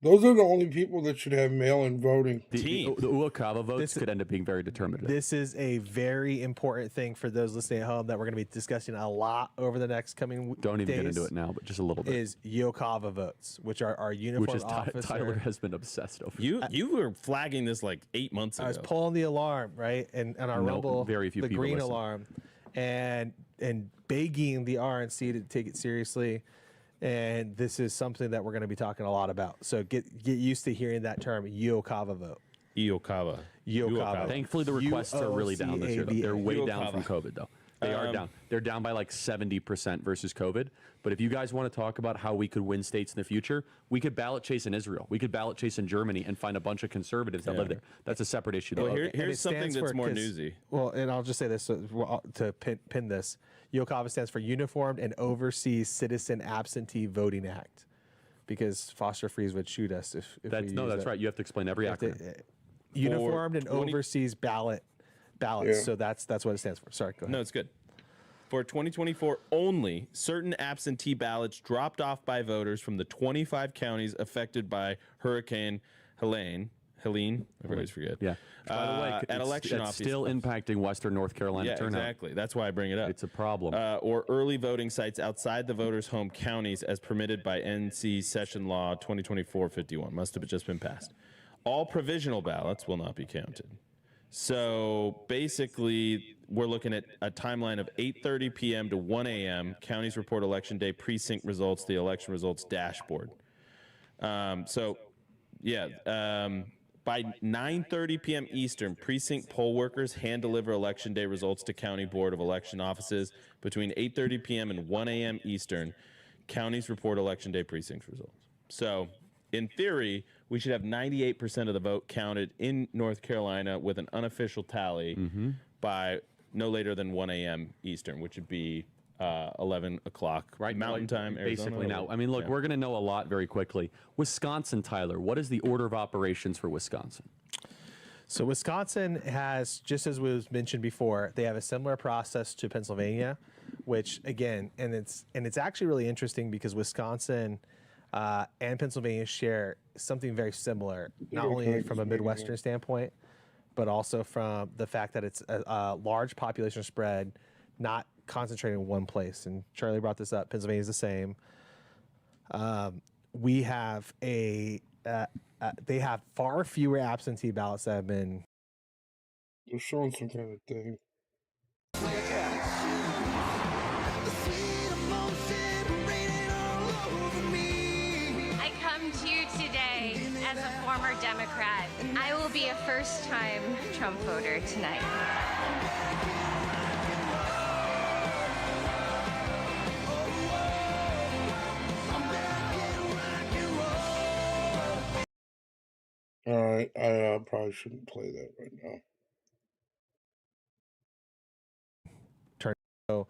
Those are the only people that should have mail-in voting. The Uokava votes could end up being very determinative. This is a very important thing for those listening at home that we're going to be discussing a lot over the next coming Don't even get days, into it now, but just a little bit. Is Uokava votes, which are our uniformed Which is officer. Tyler has been obsessed over. You were flagging this like 8 months ago. I was pulling the alarm, right? And our No, Rumble, very few the people green listen. alarm, and begging the RNC to take it seriously. And this is something that we're going to be talking a lot about. So get used to hearing that term, Uokava vote. Uokava. Thankfully, the requests are really down this year. Though. They're way down from COVID, though. They are down. They're down by like 70% versus COVID. But if you guys want to talk about how we could win states in the future, we could ballot chase in Israel. We could ballot chase in Germany and find a bunch of conservatives that live there. That's a separate issue. Well, though. here's something that's more newsy. Well, and I'll just say this to pin this. Uokava stands for Uniformed and Overseas Citizen Absentee Voting Act, because Foster Freeze would shoot us if we That's right. You have to explain every acronym. Uniformed and Overseas ballots. Yeah. So that's what it stands for. Sorry, go ahead. No, it's good. For 2024 only, certain absentee ballots dropped off by voters from the 25 counties affected by Hurricane Helene, I always forget. Yeah. By the way, at election offices. still impacting Western North Carolina Yeah, turnout. exactly. That's why I bring it up. It's a problem. Or early voting sites outside the voters' home counties as permitted by NC Session Law 2024-51. Must have just been passed. All provisional ballots will not be counted. So basically, we're looking at a timeline of 8:30 p.m. to 1 a.m. Counties report Election Day precinct results, the election results dashboard. By 9:30 p.m. Eastern, precinct poll workers hand-deliver Election Day results to County Board of Election offices. Between 8:30 p.m. and 1 a.m. Eastern, counties report Election Day precinct results. So, in theory, we should have 98% of the vote counted in North Carolina with an unofficial tally by no later than 1 a.m. Eastern, which would be 11 o'clock Mountain Time, Arizona. Basically now. I mean, look, we're going to know a lot very quickly. Wisconsin, Tyler, what is the order of operations for Wisconsin? So Wisconsin has, just as was mentioned before, they have a similar process to Pennsylvania, which again, and it's actually really interesting because Wisconsin and Pennsylvania share something very similar, not only from a Midwestern standpoint, but also from the fact that it's a large population spread, not concentrated in one place. And Charlie brought this up. Pennsylvania is the same. We have they have far fewer absentee ballots that have been. They're showing some kind of thing. I come to you today as a former Democrat. I will be a first-time Trump voter tonight. All right, I probably shouldn't play that right now. So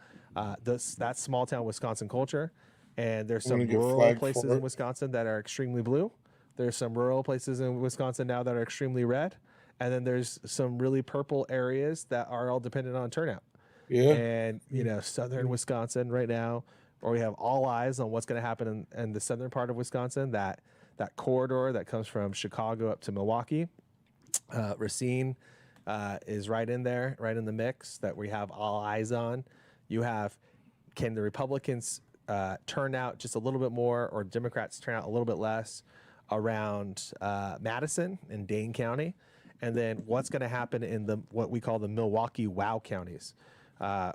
that's small town Wisconsin culture, and there's some Wanna get rural flagged places for in it? Wisconsin that are extremely blue. There's some rural places in Wisconsin now that are extremely red, and then there's some really purple areas that are all dependent on turnout. Yeah. And southern Wisconsin right now, where we have all eyes on what's going to happen in the southern part of Wisconsin, that corridor that comes from Chicago up to Milwaukee. Racine is right in there, right in the mix that we have all eyes on. You have, can the Republicans turn out just a little bit more, or Democrats turn out a little bit less around Madison and Dane County? And then what's going to happen in what we call the Milwaukee Wow counties,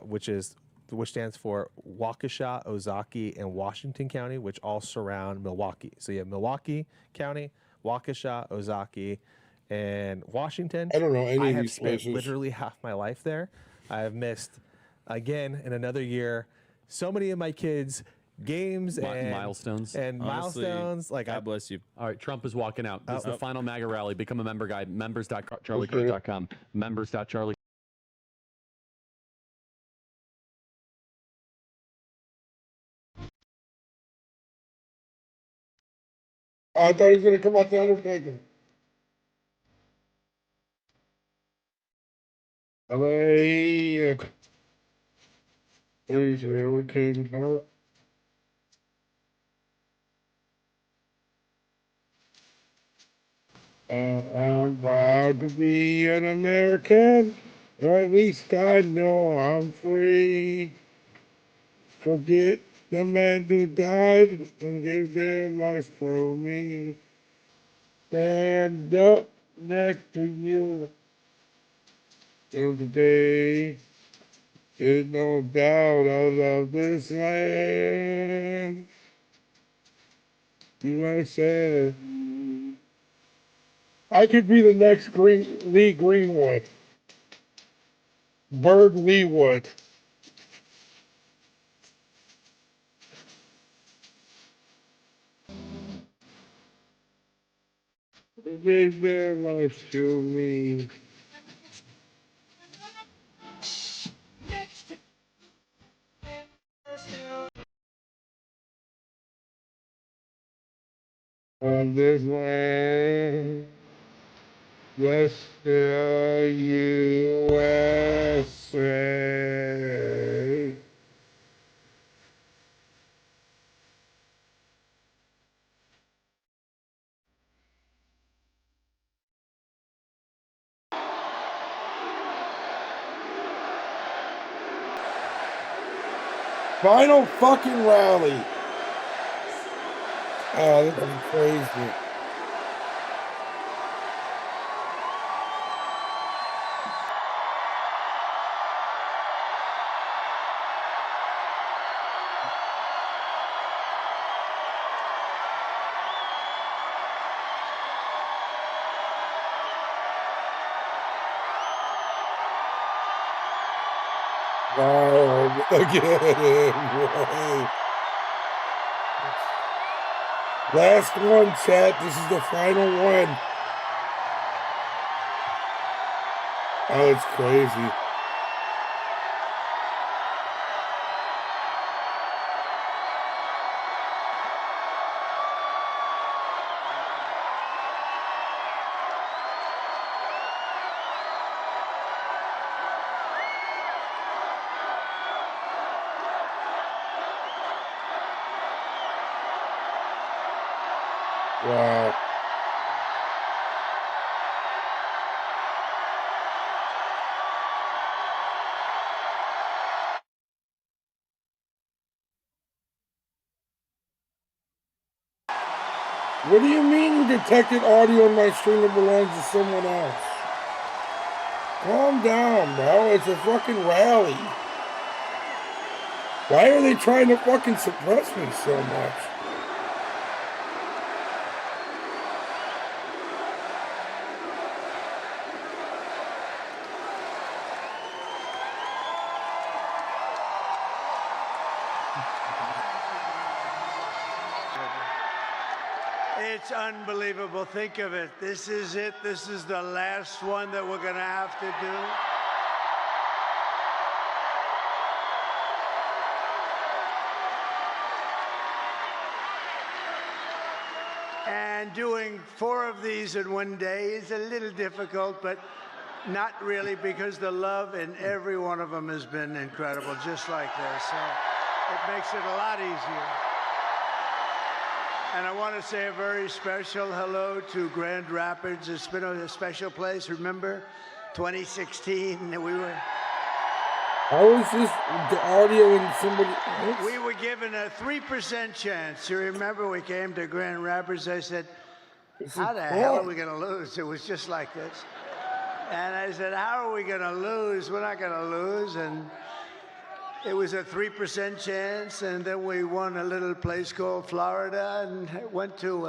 which is which stands for Waukesha, Ozaukee, and Washington County, which all surround Milwaukee. So you have Milwaukee County, Waukesha, Ozaukee, and Washington. I don't know any I of have these spent places. literally half my life there. I have missed, again, in another year, so many of my kids' games and milestones. And Honestly, milestones. Like, God bless you. All right, Trump is walking out. This is the final MAGA rally. Become a member guy. Members.charliekirk.com. Members.charlie. I thought he was gonna come out the Undertaker. LA. Here's where we came out. I'm proud to be an American, or at least I know I'm free. Forget the man who died and gave their life for me. Stand up next to you. Till the day, there's no doubt I love this land. USA. I could be the next Lee Greenwood. Bird Leewood. They gave their life to me. On this land, yes, the USA. Final fucking rally. Oh, this is crazy. Wow, look at him. Whoa. Last one, chat. This is the final one. Oh, it's crazy. Wow. What do you mean you detected audio in my stream that belongs to someone else? Calm down, bro. It's a fucking rally. Why are they trying to fucking suppress me so much? It's unbelievable. Think of it. This is it. This is the last one that we're going to have to do. And doing 4 of these in one day is a little difficult, but not really, because the love in every one of them has been incredible, just like this. So it makes it a lot easier. And I want to say a very special hello to Grand Rapids. It's been a special place. Remember, 2016, we were... How is this the audio in somebody else? We were given a 3% chance. You remember we came to Grand Rapids, I said, how the hell are we going to lose? It was just like this. And I said, how are we going to lose? We're not going to lose. And It was a 3% chance, and then we won a little place called Florida, and it went to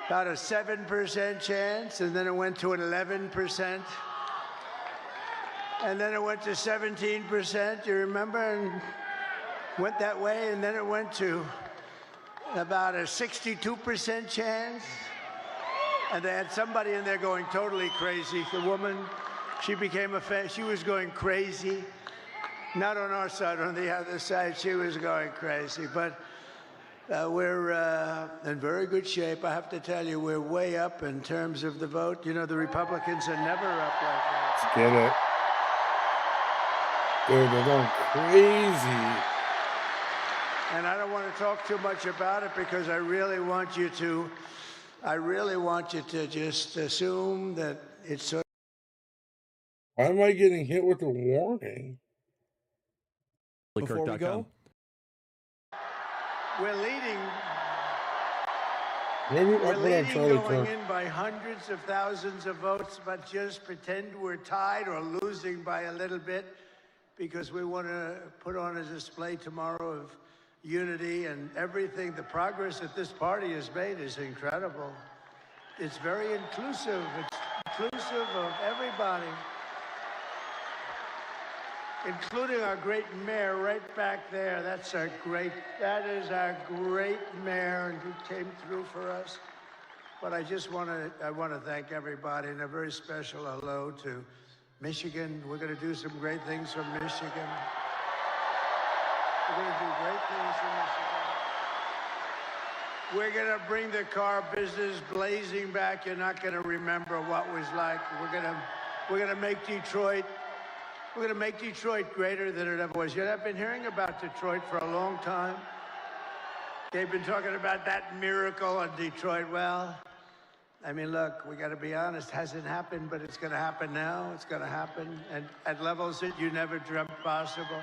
about a 7% chance, and then it went to an 11%, and then it went to 17%, you remember, and went that way, and then it went to about a 62% chance, and they had somebody in there going totally crazy. The woman, she became she was going crazy. Not on our side, on the other side, she was going crazy. But we're in very good shape. I have to tell you, we're way up in terms of the vote. You know, the Republicans are never up like that. Get it. Dude, they're going crazy. And I don't want to talk too much about it because I really want you to just assume that it's sort of. Why am I getting hit with a warning? Before we go, we're leading. Maybe We're I'll put on leading Charlie going Kirk. in by hundreds of thousands of votes, but just pretend we're tied or losing by a little bit because we want to put on a display tomorrow of unity and everything. The progress that this party has made is incredible. It's very inclusive. It's inclusive of everybody, including our great mayor right back there. That is our great mayor, and who came through for us. But I want to thank everybody, and a very special hello to Michigan. We're going to do some great things from Michigan. We're going to do great things from Michigan. We're going to bring the car business blazing back. You're not going to remember what was like. We're going to make Detroit. We're going to make Detroit greater than it ever was. You know, I've been hearing about Detroit for a long time. They've been talking about that miracle in Detroit. Well, I mean, look, we got to be honest. It hasn't happened, but it's going to happen now. It's going to happen, and at levels that you never dreamt possible.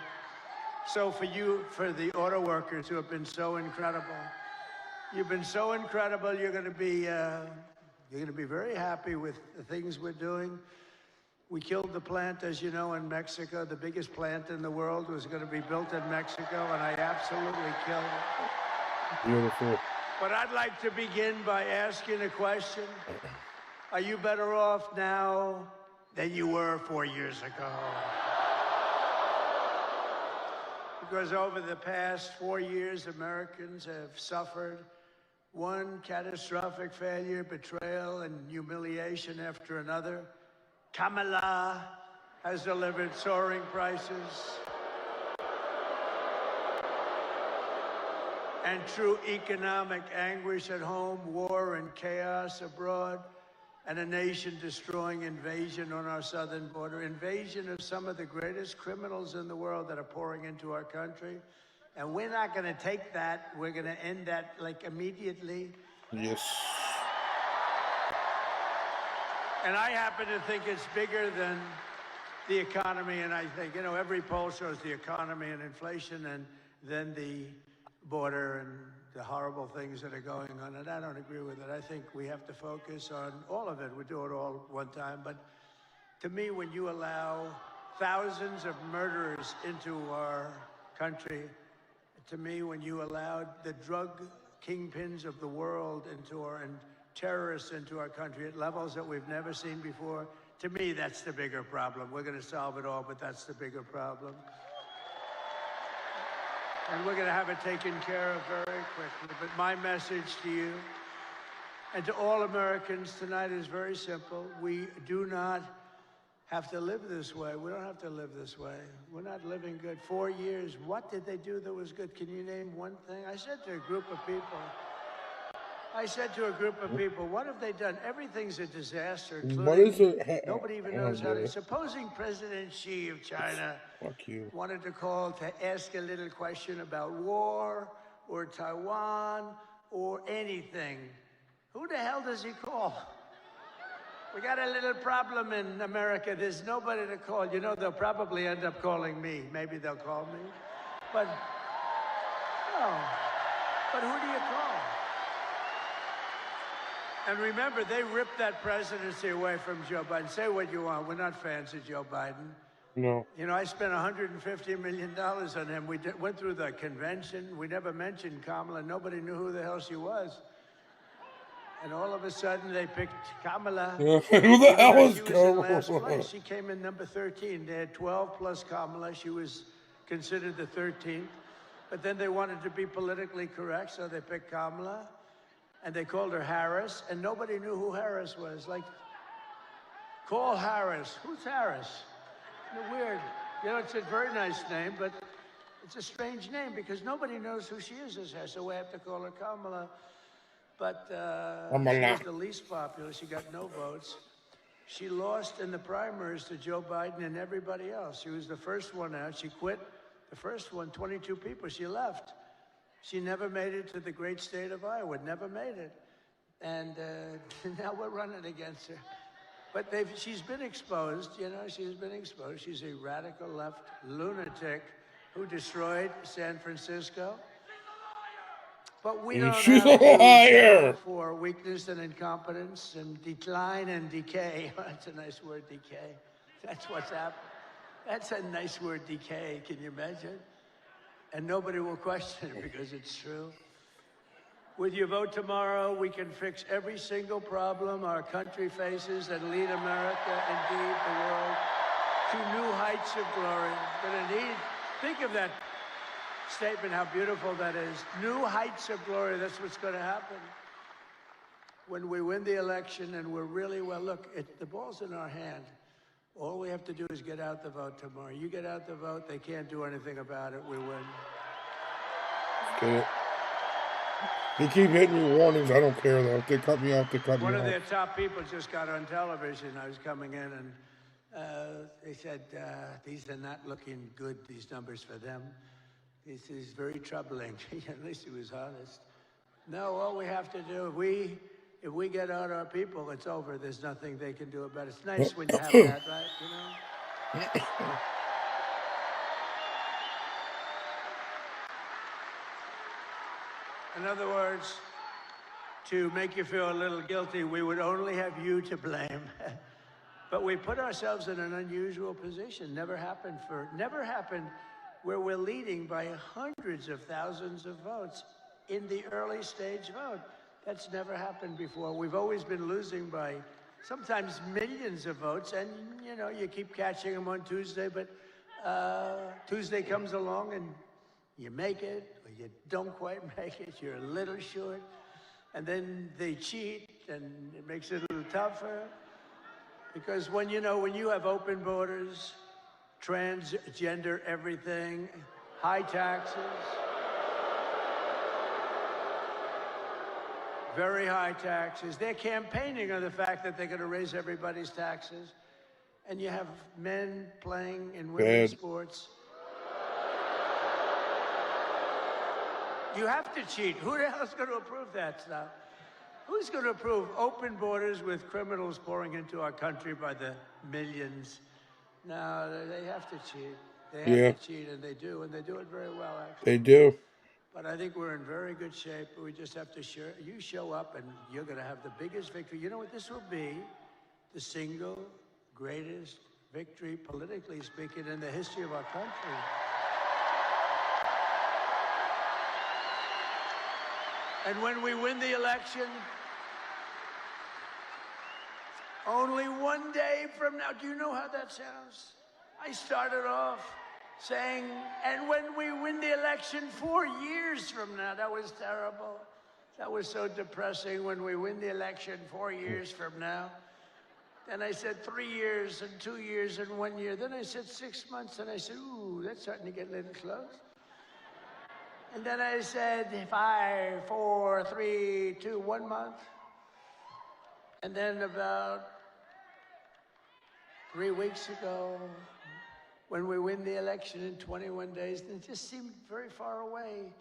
So for the auto workers who have been so incredible, you've been so incredible. You're going to be very happy with the things we're doing. We killed the plant, as you know, in Mexico. The biggest plant in the world was going to be built in Mexico, and I absolutely killed it. Beautiful. But I'd like to begin by asking a question. Are you better off now than you were 4 years ago? Because over the past 4 years, Americans have suffered one catastrophic failure, betrayal, and humiliation after another. Kamala has delivered soaring prices and true economic anguish at home, war and chaos abroad, and a nation-destroying invasion on our southern border, invasion of some of the greatest criminals in the world that are pouring into our country. And we're not going to take that. We're going to end that, like, immediately. Yes. And I happen to think it's bigger than the economy, and I think, you know, every poll shows the economy and inflation, and then the border and the horrible things that are going on, and I don't agree with it. I think we have to focus on all of it. We do it all one time, but to me, when you allow thousands of murderers into our country, to me, when you allowed the drug kingpins of the world into our, and terrorists into our country at levels that we've never seen before, to me, that's the bigger problem. We're going to solve it all, but that's the bigger problem. And we're going to have it taken care of very quickly. But my message to you and to all Americans tonight is very simple. We do not have to live this way. We don't have to live this way. We're not living good. 4 years, what did they do that was good? Can you name one thing? I said to a group of people, what have they done? Everything's a disaster. What is it? Nobody even knows how to. Supposing President Xi of China wanted to call to ask a little question about war or Taiwan or anything, who the hell does he call? We got a little problem in America. There's nobody to call. You know, they'll probably end up calling me. Maybe they'll call me. But, no. But who do you call? And remember, they ripped that presidency away from Joe Biden. Say what you want. We're not fans of Joe Biden. No. You know, I spent $150 million on him. We went through the convention. We never mentioned Kamala. Nobody knew who the hell she was. And all of a sudden, they picked Kamala. Who the hell is She was in last Kamala? place. She came in number 13. They had 12 plus Kamala. She was considered the 13th. But then they wanted to be politically correct, so they picked Kamala. And they called her Harris. And nobody knew who Harris was. Like, call Harris. Who's Harris? Weird. You know, it's a very nice name, but it's a strange name because nobody knows who she is as her, so we have to call her Kamala. But she was the least popular. She got no votes. She lost in the primaries to Joe Biden and everybody else. She was the first one out. She quit the first one, 22 people. She left. She never made it to the great state of Iowa, never made it. And now we're running against her. But she's been exposed, you know, she's been exposed. She's a radical left lunatic who destroyed San Francisco. But we don't She's have a liar. for weakness and incompetence and decline and decay. That's a nice word, decay. That's what's happened. That's a nice word, decay. Can you imagine? And nobody will question it because it's true. With your vote tomorrow, we can fix every single problem our country faces and lead America, indeed the world, to new heights of glory. But indeed, think of that statement, how beautiful that is. New heights of glory, that's what's going to happen. When we win the election and we're really, well, look, the ball's in our hand. All we have to do is get out the vote tomorrow. You get out the vote, they can't do anything about it, we win. Okay. They keep hitting me warnings. I don't care, though. If they cut me off, they cut me off. One of their top people just got on television. I was coming in, and they said, these are not looking good, these numbers for them. This is very troubling. At least he was honest. No, all we have to do, if we get out our people, it's over. There's nothing they can do about it. It's nice when you have that, right? You know? In other words, to make you feel a little guilty, we would only have you to blame. But we put ourselves in an unusual position. Never happened where we're leading by hundreds of thousands of votes in the early stage vote. That's never happened before. We've always been losing by sometimes millions of votes, and you know, you keep catching them on Tuesday, but Tuesday comes along and you make it, or you don't quite make it, you're a little short, and then they cheat, and it makes it a little tougher. Because when you have open borders, transgender everything, high taxes, very high taxes, they're campaigning on the fact that they're going to raise everybody's taxes, and you have men playing in women's sports. You have to cheat. Who the hell is going to approve that stuff? Who's going to approve open borders with criminals pouring into our country by the millions? No, they have to cheat. They have to cheat, and they do it very well, actually. They do. But I think we're in very good shape. We just have to show up, and you're going to have the biggest victory. You know what? This will be the single greatest victory, politically speaking, in the history of our country. And when we win the election, only one day from now, do you know how that sounds? I started off saying, and when we win the election 4 years from now, that was terrible. That was so depressing. When we win the election 4 years from now. Then I said 3 years and 2 years and 1 year. Then I said 6 months, and I said, ooh, that's starting to get a little close. And then I said 5, 4, 3, 2, 1 month. And then about 3 weeks ago, when we win the election in 21 days, it just seemed very far away.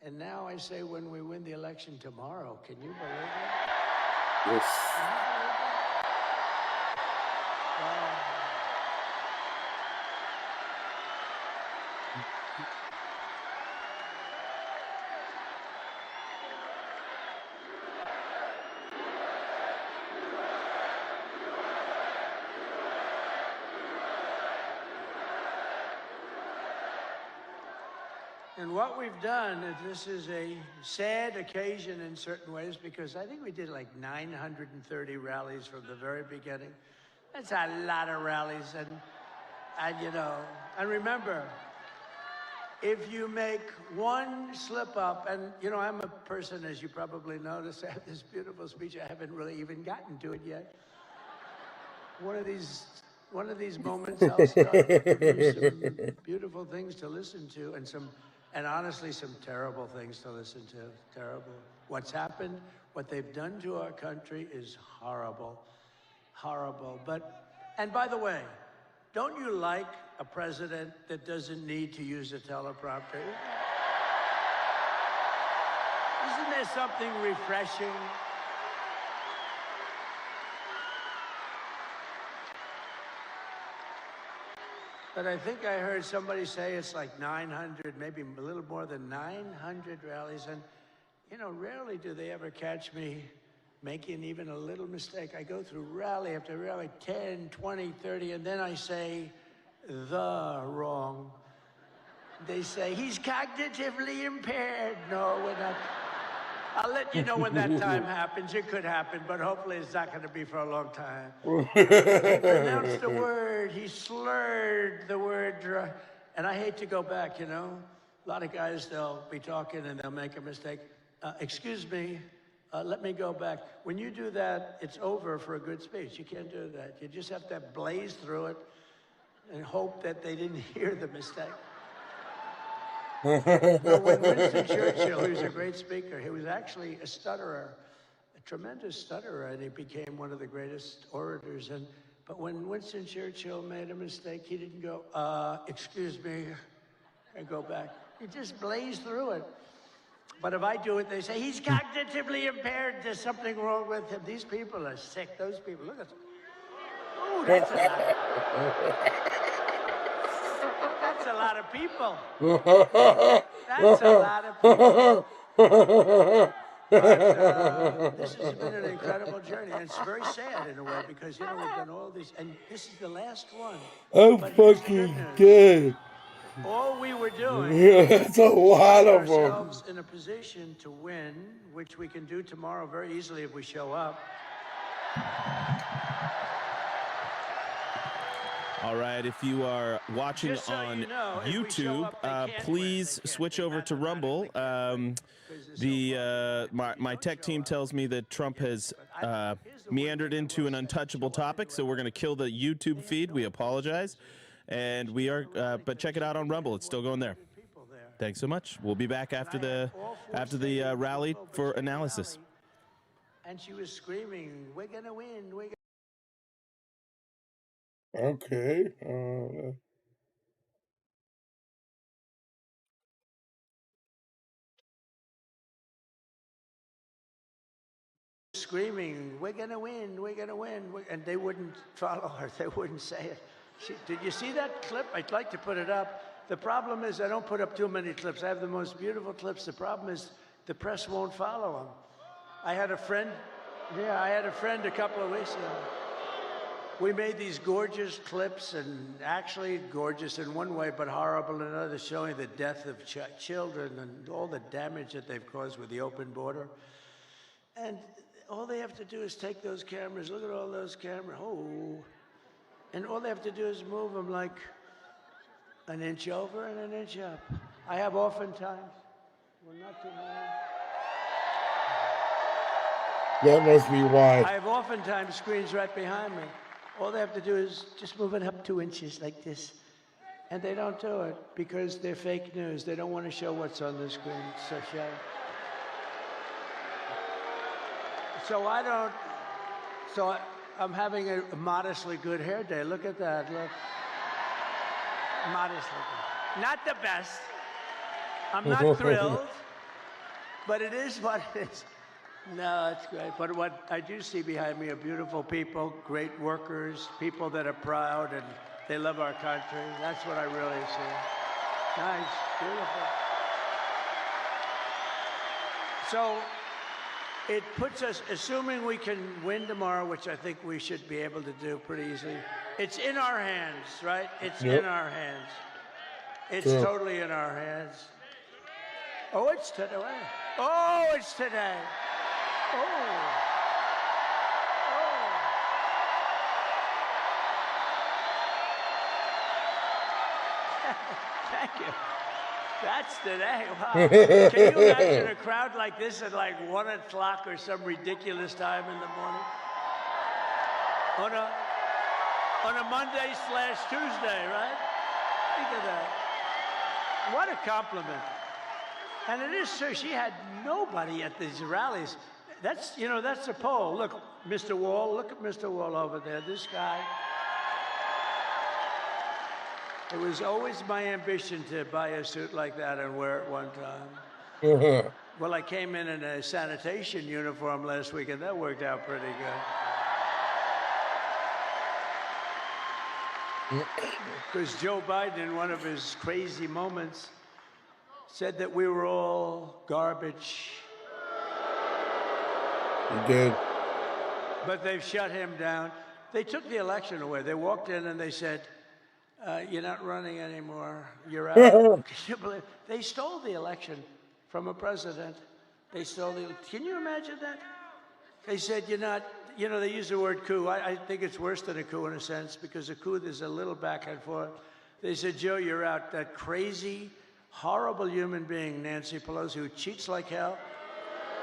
And now I say when we win the election tomorrow, can you believe it? Yes. Can you believe it? Wow. And what we've done, this is a sad occasion in certain ways, because I think we did like 930 rallies from the very beginning. That's a lot of rallies, and you know, and remember, if you make one slip up, and you know, I'm a person, as you probably noticed, I have this beautiful speech. I haven't really even gotten to it yet. One of these moments, I'll start to produce some beautiful things to listen to, and honestly, some terrible things to listen to. Terrible. What's happened, what they've done to our country is horrible. Horrible. And by the way, don't you like a president that doesn't need to use a teleprompter? Isn't there something refreshing? But I think I heard somebody say it's like 900, maybe a little more than 900 rallies. And, you know, rarely do they ever catch me making even a little mistake. I go through rally after rally, 10, 20, 30, and then I say the wrong. They say, he's cognitively impaired. No, we're not. I'll let you know when that time happens. It could happen, but hopefully it's not going to be for a long time. He pronounced the word. He slurred the word. And I hate to go back, you know. A lot of guys, they'll be talking and they'll make a mistake. Excuse me, let me go back. When you do that, it's over for a good speech. You can't do that. You just have to blaze through it and hope that they didn't hear the mistake. But when Winston Churchill, who's a great speaker, he was actually a stutterer, a tremendous stutterer, and he became one of the greatest orators. But when Winston Churchill made a mistake, he didn't go, excuse me, and go back. He just blazed through it. But if I do it, they say, he's cognitively impaired. There's something wrong with him. These people are sick. Those people, look at them. Ooh, that's a lot. That's a lot of people. That's a lot of people. But this has been an incredible journey, and it's very sad in a way, because, you know, we've done all these, and this is the last one. I'm fucking dead. All we were doing That's a lot of them. ourselves in a position to win, which we can do tomorrow very easily if we show up. All right, if you are watching So on you know, YouTube, please switch over to Rumble. My tech team tells me that Trump has meandered into an untouchable topic, so we're going to kill the YouTube feed. We apologize, and we are. But check it out on Rumble; it's still going there. Thanks so much. We'll be back after the rally for analysis. And she was screaming, "We're gonna win! We're gonna." Okay. Screaming, "We're gonna win! We're gonna win!" And they wouldn't follow her. They wouldn't say it. Did you see that clip? I'd like to put it up. The problem is I don't put up too many clips. I have the most beautiful clips. The problem is the press won't follow them. I had a friend a couple of weeks ago. We made these gorgeous clips, and actually gorgeous in one way, but horrible in another, showing the death of children and all the damage that they've caused with the open border. And all they have to do is take those cameras, look at all those cameras, and all they have to do is move them like an inch over and an inch up. I have oftentimes, well, not too many. That must be why. I have oftentimes screens right behind me. All they have to do is just move it up 2 inches like this. And they don't do it because they're fake news. They don't want to show what's on the screen. So I'm having a modestly good hair day. Look at that, look. Modestly good. Not the best. I'm not thrilled, but it is what it is. No, it's great. But what I do see behind me are beautiful people, great workers, people that are proud and they love our country. That's what I really see. Nice, beautiful. So it puts us, assuming we can win tomorrow, which I think we should be able to do pretty easily. It's in our hands, right? It's in our hands. It's totally in our hands. Oh, it's today. Oh, it's today. Oh. Thank you. That's today. Wow. Can you imagine a crowd like this at like 1 o'clock or some ridiculous time in the morning? On a Monday/Tuesday, right? Think of that. What a compliment. And it is, sir, she had nobody at these rallies. That's the poll. Look, Mr. Wall, look at Mr. Wall over there. This guy. It was always my ambition to buy a suit like that and wear it one time. Well, I came in a sanitation uniform last week, and that worked out pretty good. Because Joe Biden, in one of his crazy moments, said that we were all garbage. He did. But they've shut him down. They took the election away. They walked in and they said, you're not running anymore. You're out. Can you believe? They stole the election from a president. They stole the. Can you imagine that? They said you're not. They use the word coup. I think it's worse than a coup in a sense, because a coup there's a little back and forth. They said, Joe, you're out. That crazy, horrible human being, Nancy Pelosi, who cheats like hell.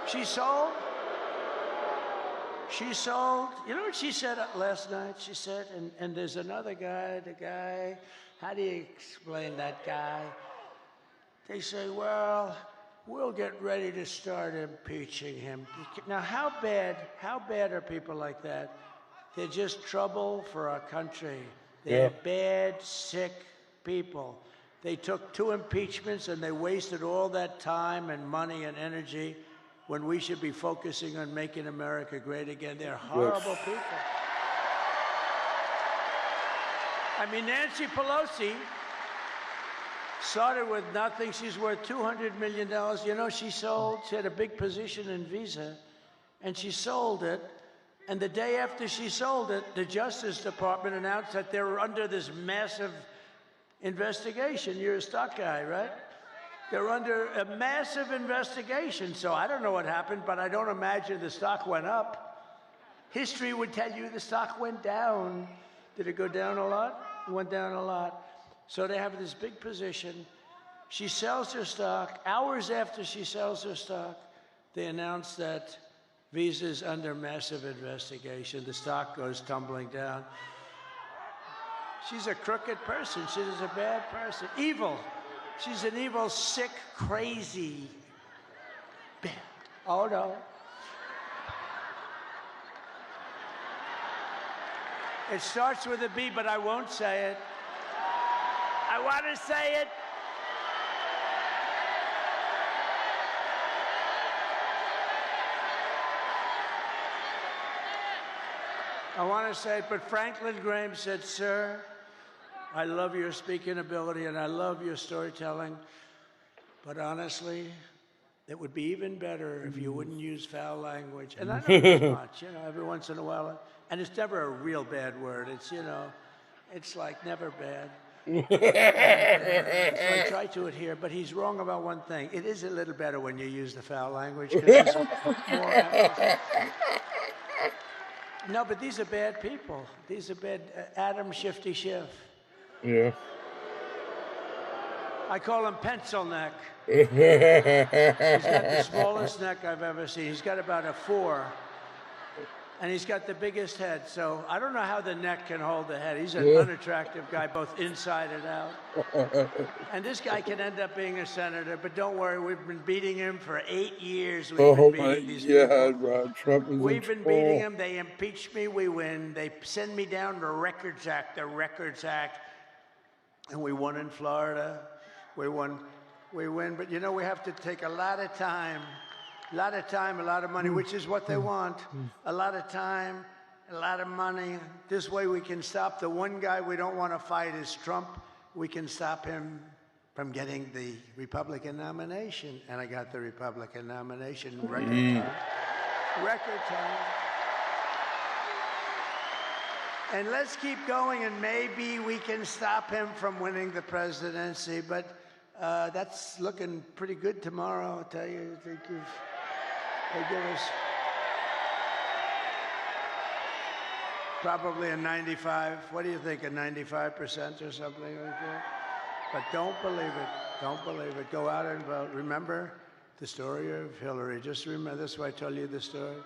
She sold. She sold. You know what she said last night? She said, and there's another guy, the guy, how do you explain that guy? They say, well, we'll get ready to start impeaching him. Now, how bad are people like that? They're just trouble for our country. They're bad, sick people. They took 2 impeachments and they wasted all that time and money and energy when we should be focusing on making America great again. They're horrible people. I mean, Nancy Pelosi started with nothing. She's worth $200 million. You know, she had a big position in Visa, and she sold it. And the day after she sold it, the Justice Department announced that they were under this massive investigation. You're a stock guy, right? They're under a massive investigation. So I don't know what happened, but I don't imagine the stock went up. History would tell you the stock went down. Did it go down a lot? It went down a lot. So they have this big position. She sells her stock. Hours after she sells her stock, they announce that Visa's under massive investigation. The stock goes tumbling down. She's a crooked person. She's a bad person. Evil. She's an evil, sick, crazy. Oh, no. It starts with a B, but I won't say it. I want to say it. I want to say it, but Franklin Graham said, sir, I love your speaking ability and I love your storytelling, but honestly, it would be even better if you wouldn't use foul language. And I don't use much, every once in a while. And it's never a real bad word. It's, it's like never bad. So I try to adhere, but he's wrong about one thing. It is a little better when you use the foul language, because there's more emphasis. No, but these are bad people. These are bad. Adam Shifty Schiff. Yeah. I call him pencil neck. He's got the smallest neck I've ever seen. He's got about a 4. And he's got the biggest head. So I don't know how the neck can hold the head. He's an unattractive guy, both inside and out. And this guy can end up being a senator. But don't worry, we've been beating him for 8 years. We've been beating these people. Ron Trump is We've been beating him. They impeach me, we win. They send me down the Records Act, and we won in Florida. We win. But we have to take a lot of time, a lot of money, which is what they want. A lot of time, a lot of money. This way we can stop the one guy we don't want to fight is Trump. We can stop him from getting the Republican nomination. And I got the Republican nomination in record time. Record time. And let's keep going, and maybe we can stop him from winning the presidency. But That's looking pretty good tomorrow, I'll tell you. They give us probably a 95. What do you think, a 95% or something like that? But don't believe it. Don't believe it. Go out and vote. Remember the story of Hillary. Just remember, that's why I told you the story.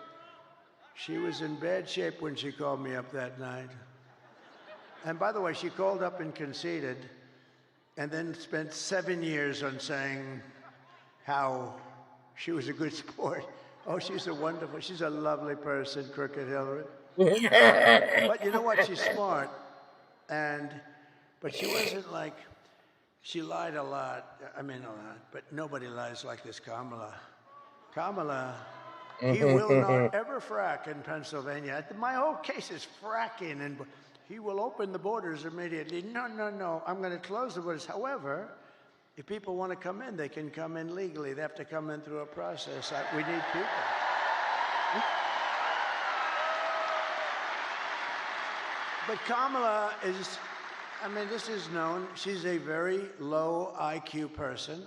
She was in bad shape when she called me up that night. And by the way, she called up and conceded, and then spent 7 years on saying how she was a good sport. Oh, she's a lovely person, Crooked Hillary. But you know what? She's smart. But she wasn't like, she lied a lot. I mean, a lot. But nobody lies like this Kamala. Kamala, he will not ever frack in Pennsylvania. My whole case is fracking, and he will open the borders immediately. No, no, no. I'm going to close the borders. However, if people want to come in, they can come in legally. They have to come in through a process. We need people. But Kamala is, I mean, this is known. She's a very low IQ person.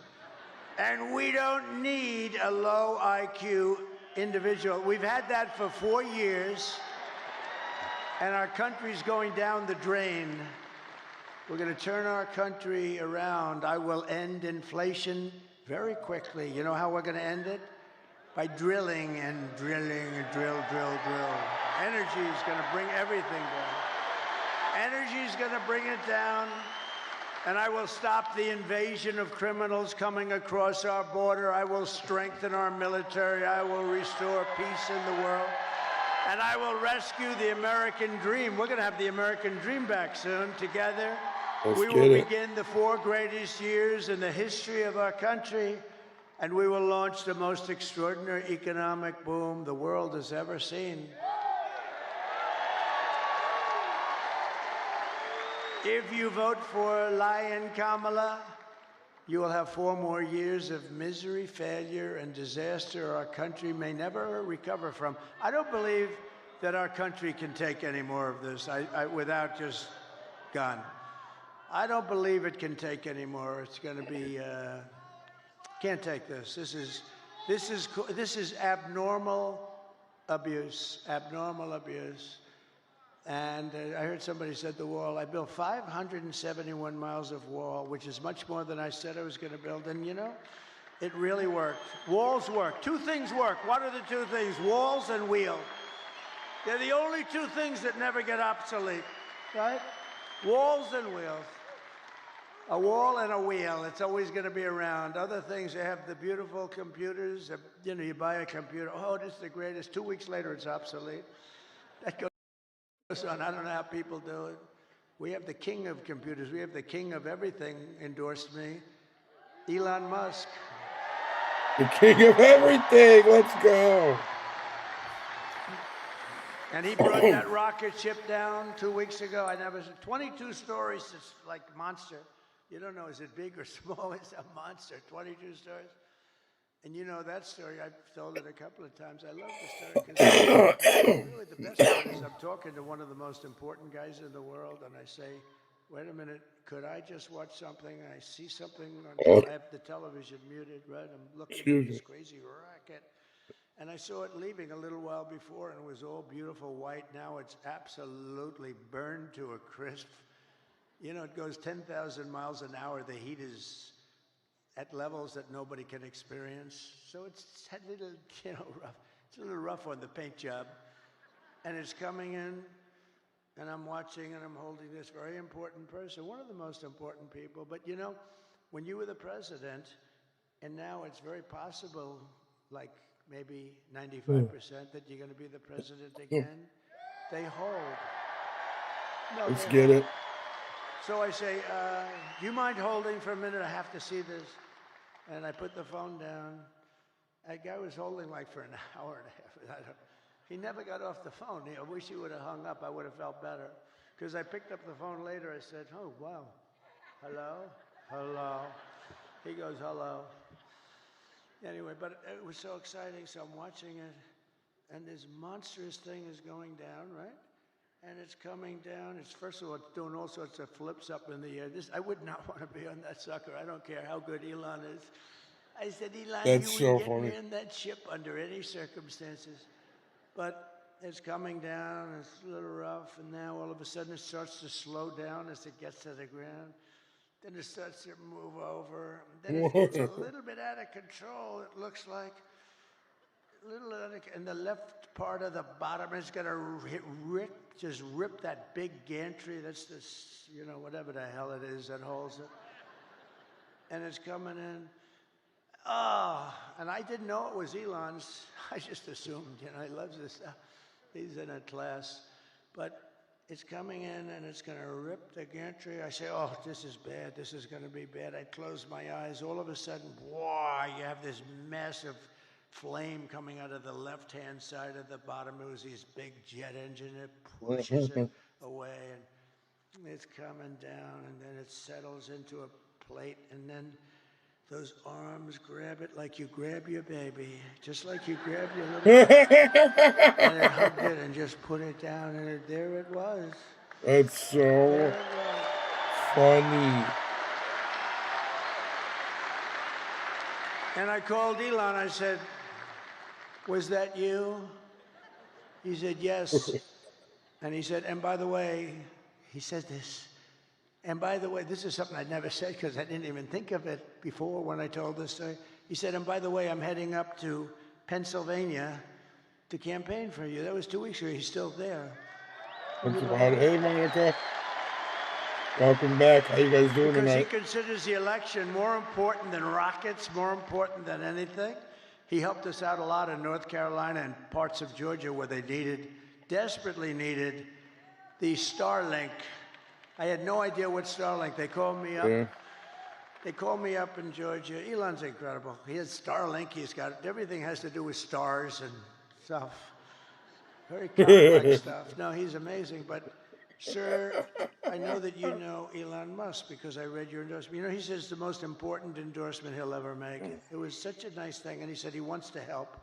And we don't need a low IQ individual. We've had that for 4 years. And our country's going down the drain. We're going to turn our country around. I will end inflation very quickly. You know how we're going to end it? By drilling and drilling and drill. Energy is going to bring everything down. Energy is going to bring it down. And I will stop the invasion of criminals coming across our border. I will strengthen our military. I will restore peace in the world. And I will rescue the American dream. We're going to have the American dream back soon. Together, we will begin the 4 greatest years in the history of our country, and we will launch the most extraordinary economic boom the world has ever seen. If you vote for Lion Kamala, you will have 4 more years of misery, failure, and disaster our country may never recover from. I don't believe that our country can take any more of this without just gone. I don't believe it can take any more. It's going to be, can't take this. This is abnormal abuse, And I heard somebody said the wall. I built 571 miles of wall, which is much more than I said I was going to build. And you know, it really worked. Walls work. 2 things work. What are the 2 things? Walls and wheels. They're the only 2 things that never get obsolete, right? Walls and wheels. A wall and a wheel. It's always going to be around. Other things, they have the beautiful computers. You know, you buy a computer. Oh, this is the greatest. 2 weeks later, it's obsolete. That goes on. I don't know how people do it. We have the king of computers. We have the king of everything endorsed me, Elon Musk. The king of everything. Let's go. And he brought that rocket ship down 2 weeks ago. I never said 22 stories. It's like monster. You don't know, is it big or small? It's a monster. 22 stories. And you know that story. I've told it a couple of times. I love the story because really the best part is I'm talking to one of the most important guys in the world, and I say, wait a minute, could I just watch something? And I see something on I have the television muted, right? I'm looking at this crazy rocket. And I saw it leaving a little while before, and it was all beautiful white. Now it's absolutely burned to a crisp. You know, it goes 10,000 miles an hour. The heat is at levels that nobody can experience. So it's a little, you know, rough. It's a little rough on the paint job. And it's coming in, and I'm watching, and I'm holding this very important person, one of the most important people. But, you know, when you were the president, and now it's very possible, like maybe 95% that you're going to be the president again, they hold. No, let's get it. So I say, do you mind holding for a minute? I have to see this. And I put the phone down. That guy was holding like for an hour and a half. He never got off the phone. I wish he would have hung up. I would have felt better. Because I picked up the phone later. I said, oh, wow. Hello? Hello? He goes, hello. Anyway, but it was so exciting. So I'm watching it. And this monstrous thing is going down, right? And it's coming down. It's first of all, it's doing all sorts of flips up in the air. I would not want to be on that sucker. I don't care how good Elon is. I said, Elon, That's you wouldn't so get funny. me in that ship under any circumstances. But it's coming down. It's a little rough, and now all of a sudden it starts to slow down as it gets to the ground. Then it starts to move over. Then it gets a little bit out of control. It looks like a little out of, and the left part of the bottom is going to just rip that big gantry. That's this, whatever the hell it is that holds it. And it's coming in. Oh, and I didn't know it was Elon's. I just assumed, he loves this stuff. He's in a class. But it's coming in and it's going to rip the gantry. I say, oh, this is bad. This is going to be bad. I close my eyes. All of a sudden, wow, you have this massive flame coming out of the left-hand side of the bottom. It was this big jet engine. It pushes it away, and it's coming down, and then it settles into a plate, and then those arms grab it like you grab your baby, just like you grab your little and it hugged it and just put it down, and there it was. That's so funny. And I called Elon. I said, was that you? He said, yes. And he said, and by the way, he said this. And by the way, this is something I'd never said because I didn't even think of it before when I told this story. He said, and by the way, I'm heading up to Pennsylvania to campaign for you. That was 2 weeks ago. He's still there. That's about it. Hey, Monica. Welcome back. How you guys doing because tonight? He considers the election more important than rockets, more important than anything. He helped us out a lot in North Carolina and parts of Georgia where they desperately needed the Starlink. I had no idea what Starlink. They called me up. Yeah. They called me up in Georgia. Elon's incredible. He has Starlink. He's got everything has to do with stars and stuff. Very complex stuff. No, he's amazing. But, sir, I know that you know Elon Musk because I read your endorsement. He says the most important endorsement he'll ever make. It was such a nice thing. And he said he wants to help.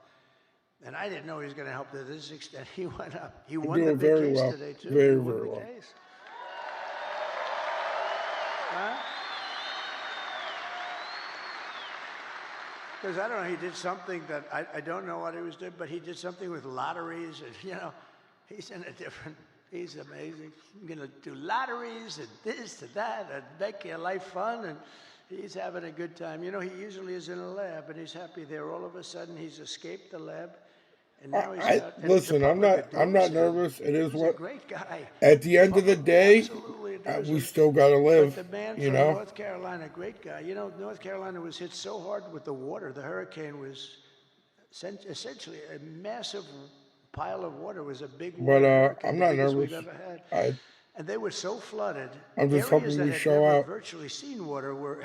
And I didn't know he was going to help to this extent. He went up. He won the big case today, too. Very, he won very the well. case. Huh? Because I don't know, he did something that I don't know what he was doing, but he did something with lotteries, and he's in a different. He's amazing. I'm going to do lotteries and this and that and make your life fun, and he's having a good time. He usually is in a lab, and he's happy there. All of a sudden, he's escaped the lab. And now he's out, and Listen, I'm not nervous. It is he's what. a great guy. At the end of the day, we still got to live. But the man you from know. North Carolina, great guy. North Carolina was hit so hard with the water. The hurricane was essentially a massive pile of water. It was a big water hurricane, I'm the not biggest nervous. we've ever had. And they were so flooded. I'm just Areas hoping that we had show never out. virtually seen water were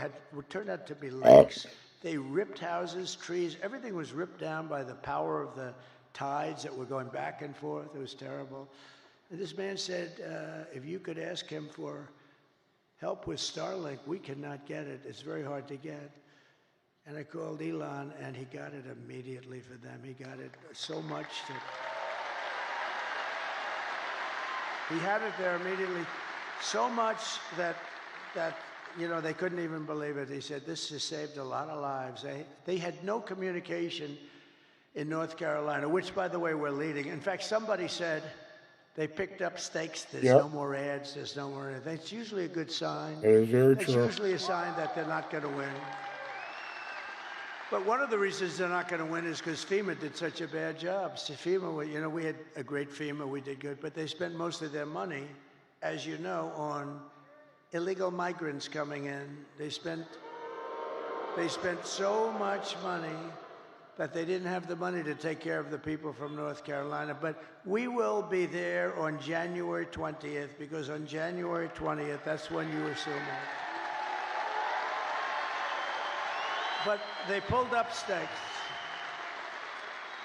turned out to be lakes. They ripped houses, trees. Everything was ripped down by the power of the tides that were going back and forth. It was terrible. And this man said, if you could ask him for help with Starlink, we cannot get it. It's very hard to get. And I called Elon, and he got it immediately for them. He got it so much that he had it there immediately, so much that they couldn't even believe it. He said, this has saved a lot of lives. They had no communication in North Carolina, which, by the way, we're leading. In fact, somebody said they picked up stakes. There's no more ads. There's no more anything. It's usually a good sign. It is very It's true. usually a sign that they're not going to win. But one of the reasons they're not going to win is because FEMA did such a bad job. So FEMA, we had a great FEMA. We did good. But they spent most of their money, as you know, on illegal migrants coming in. They spent so much money that they didn't have the money to take care of the people from North Carolina. But we will be there on January 20th, because on January 20th, that's when you assume it. But they pulled up stakes.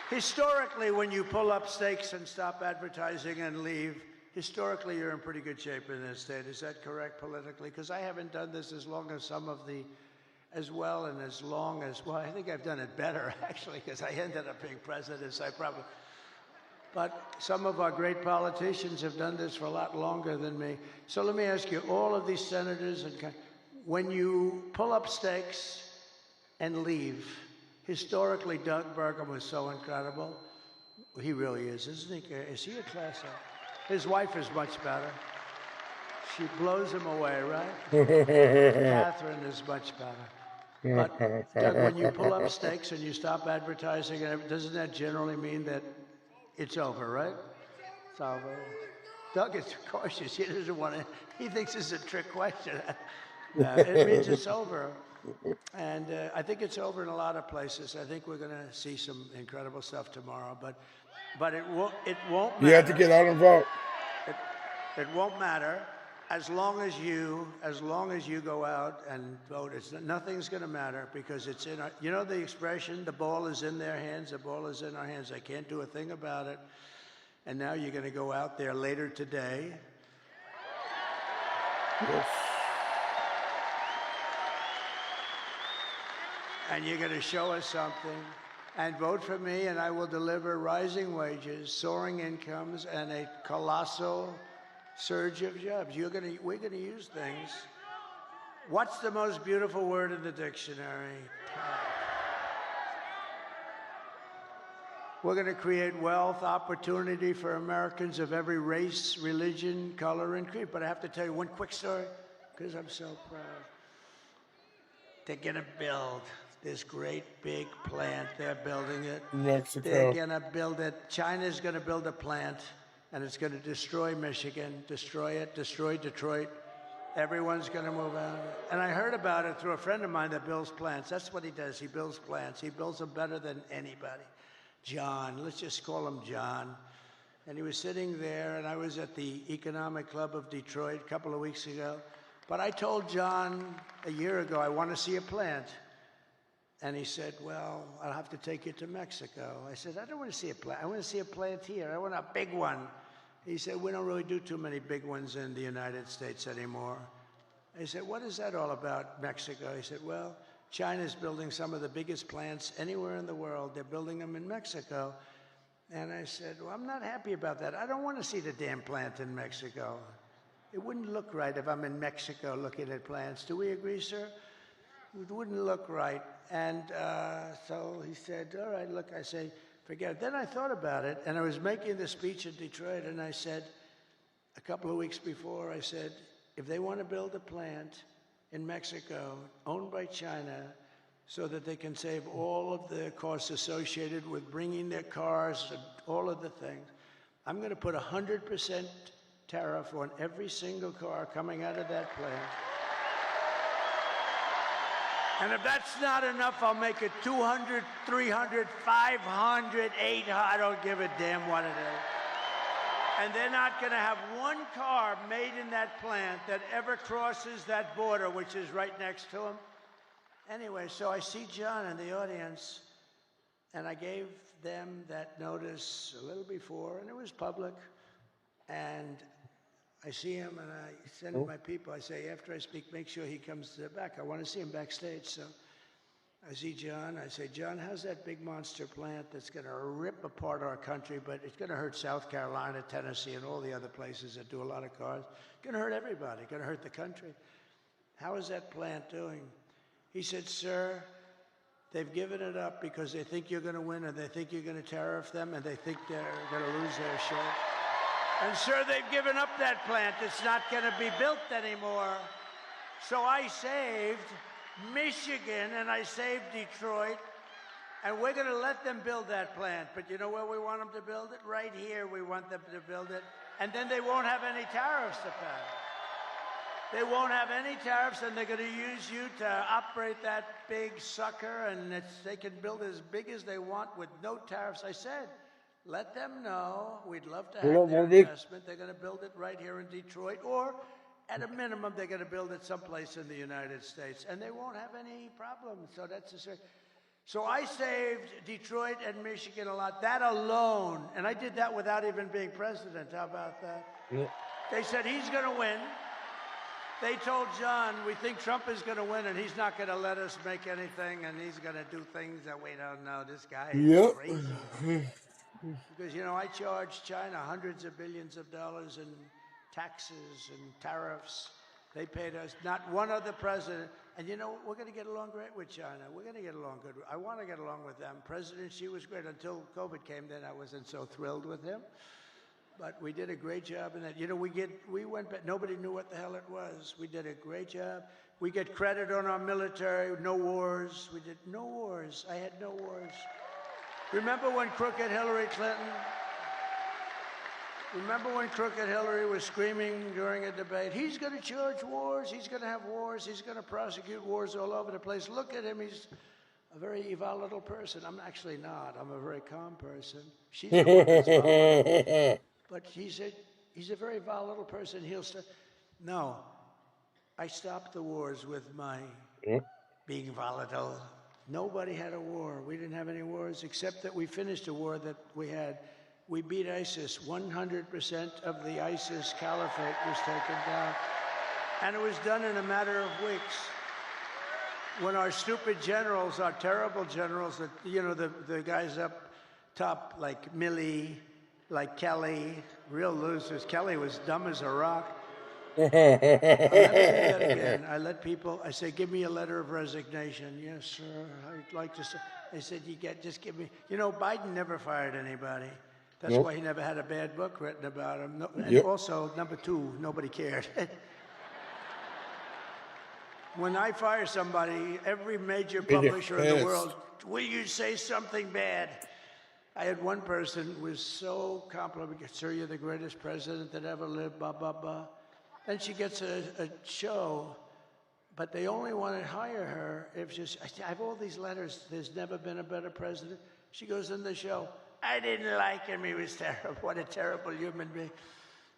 Historically, when you pull up stakes and stop advertising and leave, historically, you're in pretty good shape in this state. Is that correct politically? Because I haven't done this as long as some of the, as well and as long as, well, I think I've done it better, actually, because I ended up being president, so I probably, But some of our great politicians have done this for a lot longer than me. So let me ask you, all of these senators, when you pull up stakes and leave, historically, Doug Burgum was so incredible. He really is, isn't he? Is he a class act? His wife is much better. She blows him away, right? Catherine is much better. But Doug, when you pull up stakes and you stop advertising, doesn't that generally mean that it's over, right? It's over. Doug is cautious. He doesn't want to. He thinks it's a trick question. It means it's over. And I think it's over in a lot of places. I think we're going to see some incredible stuff tomorrow. But it won't matter. You have to get out and vote. It won't matter as long as you go out and vote. Nothing's going to matter because it's in our. You know the expression, the ball is in their hands, the ball is in our hands. They can't do a thing about it. And now you're going to go out there later today. Yes. And you're going to show us something. And vote for me, and I will deliver rising wages, soaring incomes, and a colossal surge of jobs. We're going to use things. What's the most beautiful word in the dictionary? We're going to create wealth, opportunity for Americans of every race, religion, color, and creed. But I have to tell you one quick story, because I'm so proud. They're going to build this great big plant. They're building it. Mexico. They're going to build it. China's going to build a plant, and it's going to destroy Michigan, destroy it, destroy Detroit. Everyone's going to move out. And I heard about it through a friend of mine that builds plants. That's what he does. He builds plants. He builds them better than anybody. John, let's just call him John. And he was sitting there, and I was at the Economic Club of Detroit a couple of weeks ago. But I told John a year ago, I want to see a plant. And he said, well, I'll have to take you to Mexico. I said, I don't want to see a plant. I want to see a plant here. I want a big one. He said, we don't really do too many big ones in the United States anymore. I said, what is that all about, Mexico? He said, well, China's building some of the biggest plants anywhere in the world. They're building them in Mexico. And I said, well, I'm not happy about that. I don't want to see the damn plant in Mexico. It wouldn't look right if I'm in Mexico looking at plants. Do we agree, sir? It wouldn't look right. And so he said, all right, look, I say, forget it. Then I thought about it, and I was making the speech in Detroit, and I said, a couple of weeks before, I said, if they want to build a plant in Mexico owned by China so that they can save all of the costs associated with bringing their cars and all of the things, I'm going to put 100% tariff on every single car coming out of that plant. And if that's not enough, I'll make it 200, 300, 500, 800. I don't give a damn what it is. And they're not going to have one car made in that plant that ever crosses that border, which is right next to them. Anyway, so I see John in the audience, and I gave them that notice a little before, and it was public. And I see him, and I send my people. I say, after I speak, make sure he comes to the back. I want to see him backstage. So I see John. I say, John, how's that big monster plant that's going to rip apart our country, but it's going to hurt South Carolina, Tennessee, and all the other places that do a lot of cars. It's going to hurt everybody. It's going to hurt the country. How is that plant doing? He said, sir, they've given it up because they think you're going to win, and they think you're going to tariff them, and they think they're going to lose their share. And sir, they've given up that plant. It's not going to be built anymore. So I saved Michigan and I saved Detroit, and we're going to let them build that plant. But you know where we want them to build it? Right here we want them to build it. And then they won't have any tariffs to pay. They won't have any tariffs, and they're going to use you to operate that big sucker, and they can build as big as they want with no tariffs. I said, let them know we'd love to have their investment. They're going to build it right here in Detroit, or at a minimum, they're going to build it someplace in the United States, and they won't have any problem. So that's the So I saved Detroit and Michigan a lot. That alone, and I did that without even being president. How about that? Yeah. They said he's going to win. They told John, we think Trump is going to win, and he's not going to let us make anything, and he's going to do things that we don't know. This guy is crazy. Because, you know, I charged China hundreds of billions of dollars in taxes and tariffs. They paid us, not one other president. And, you know, we're going to get along great with China. We're going to get along good. I want to get along with them. President Xi was great until COVID came. Then I wasn't so thrilled with him. But we did a great job in that. You know, we went back. Nobody knew what the hell it was. We did a great job. We get credit on our military. No wars. We did no wars. I had no wars. Remember when crooked Hillary Clinton? Remember when crooked Hillary was screaming during a debate, he's going to charge wars, he's going to have wars, he's going to prosecute wars all over the place. Look at him, he's a very volatile person. I'm actually not. I'm a very calm person. She's the one that's volatile. But he's a very volatile person. He'll start. No, I stopped the wars with my being volatile. Nobody had a war. We didn't have any wars, except that we finished a war that we had. We beat ISIS. 100% of the ISIS caliphate was taken down. And it was done in a matter of weeks. When our stupid generals, our terrible generals, you know, the guys up top like Milley, like Kelly, real losers. Kelly was dumb as a rock. I'll never do that again. I let people, I say, give me a letter of resignation. Yes, sir. I'd like to say. I said, just give me. You know, Biden never fired anybody. That's why he never had a bad book written about him. No, and also, number two, nobody cared. When I fire somebody, every major publisher in the world, will you say something bad? I had one person who was so complimentary. Sir, you're the greatest president that ever lived, blah, blah, blah. Then she gets a show, but they only want to hire her if she's, I have all these letters, there's never been a better president. She goes in the show, I didn't like him, he was terrible. What a terrible human being.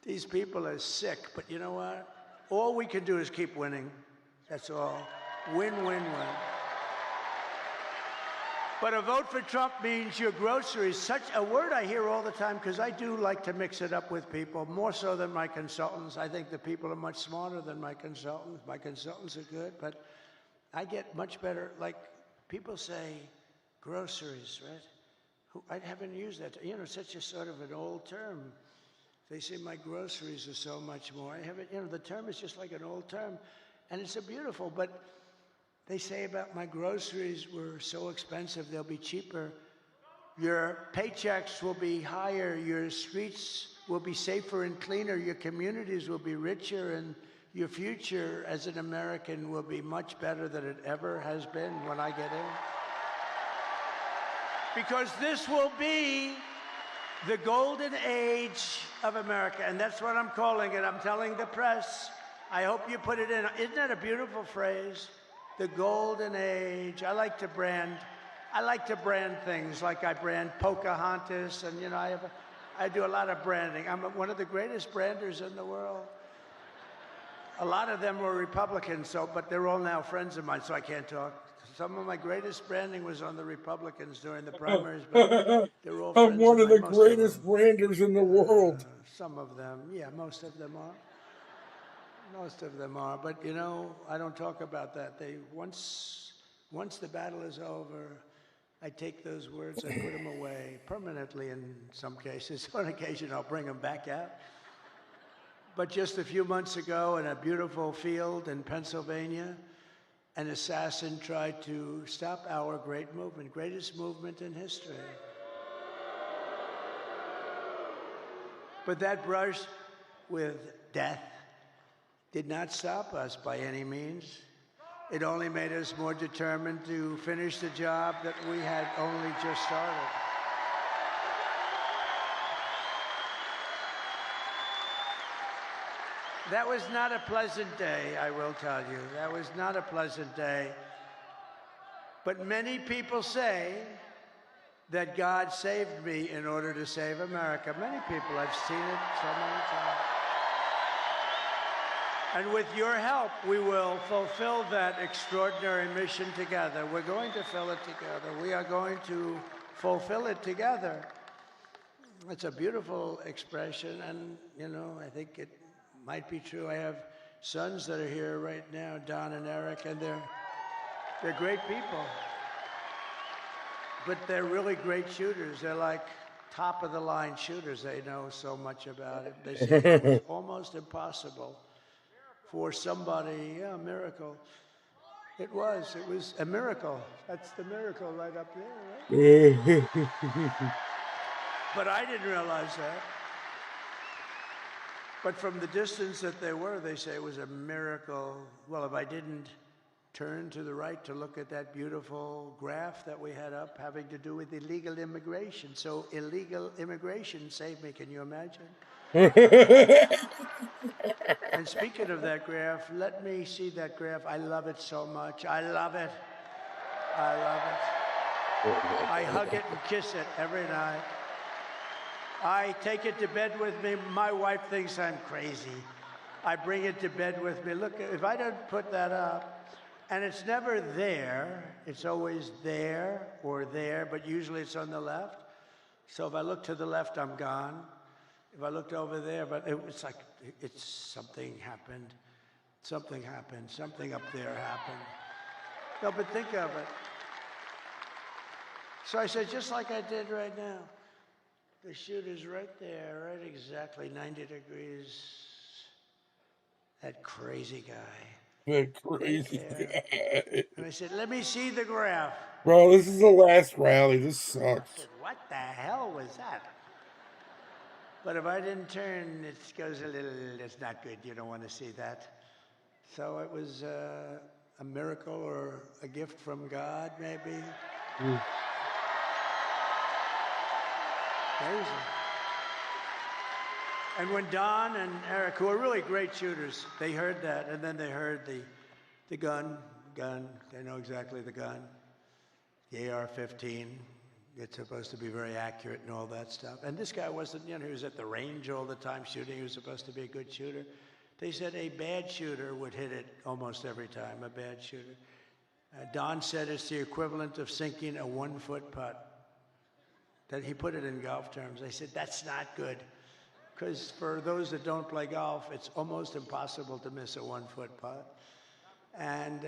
These people are sick, but you know what? All we can do is keep winning. That's all. Win, win, win. But a vote for Trump means your groceries, such a word I hear all the time, because I do like to mix it up with people, more so than my consultants. I think the people are much smarter than my consultants. My consultants are good, but I get much better. Like, people say groceries, right? I haven't used that. You know, such a sort of an old term. They say my groceries are so much more. I haven't, you know, the term is just like an old term. And it's a beautiful, but they say about my groceries were so expensive, they'll be cheaper. Your paychecks will be higher. Your streets will be safer and cleaner. Your communities will be richer. And your future as an American will be much better than it ever has been when I get in. Because this will be the golden age of America. And that's what I'm calling it. I'm telling the press. I hope you put it in. Isn't that a beautiful phrase? The golden age. I like to brand things like I brand Pocahontas, and you know, I do a lot of branding. I'm one of the greatest branders in the world. A lot of them were Republicans, but they're all now friends of mine, so I can't talk. Some of my greatest branding was on the Republicans during the primaries, but they're all friends I'm one of the mine, greatest branders in the world. Some of them, yeah, most of them are. Most of them are, but you know, I don't talk about that. Once the battle is over, I take those words, I put them away permanently in some cases. On occasion, I'll bring them back out. But just a few months ago, in a beautiful field in Pennsylvania, an assassin tried to stop our great movement, greatest movement in history. But that brush with death did not stop us by any means. It only made us more determined to finish the job that we had only just started. That was not a pleasant day, I will tell you. That was not a pleasant day. But many people say that God saved me in order to save America. Many people, I've seen it so many times. And with your help, we will fulfill that extraordinary mission together. We're going to fill it together. We are going to fulfill it together. It's a beautiful expression, and, you know, I think it might be true. I have sons that are here right now, Don and Eric, and they're great people. But they're really great shooters. They're like top of the line shooters. They know so much about it. They said it was almost impossible for somebody, yeah, a miracle. It was a miracle. That's the miracle right up there, right? But I didn't realize that. But from the distance that they were, they say it was a miracle. Well, if I didn't turn to the right to look at that beautiful graph that we had up having to do with illegal immigration. So illegal immigration saved me, can you imagine? And speaking of that graph, let me see that graph. I love it so much. I love it. I love it. I hug it and kiss it every night. I take it to bed with me. My wife thinks I'm crazy. I bring it to bed with me. Look, if I don't put that up, and it's never there, it's always there or there, but usually it's on the left. So if I look to the left, I'm gone. If I looked over there, but it's like, it's something happened. Something happened. Something up there happened. No, but think of it. So I said, just like I did right now. The shooter's right there, right exactly 90 degrees. That crazy guy. That crazy guy. And I said, let me see the graph. Bro, this is the last rally. This sucks. I said, what the hell was that? But if I didn't turn, it goes a little, it's not good. You don't want to see that. So it was a miracle or a gift from God, maybe. Amazing. And when Don and Eric, who are really great shooters, they heard that, and then they heard the gun, they know exactly the gun, the AR-15. It's supposed to be very accurate and all that stuff. And this guy wasn't, he was at the range all the time shooting. He was supposed to be a good shooter. They said a bad shooter would hit it almost every time, a bad shooter. Don said it's the equivalent of sinking a 1-foot putt. That he put it in golf terms. I said, that's not good. Because for those that don't play golf, it's almost impossible to miss a 1-foot putt. And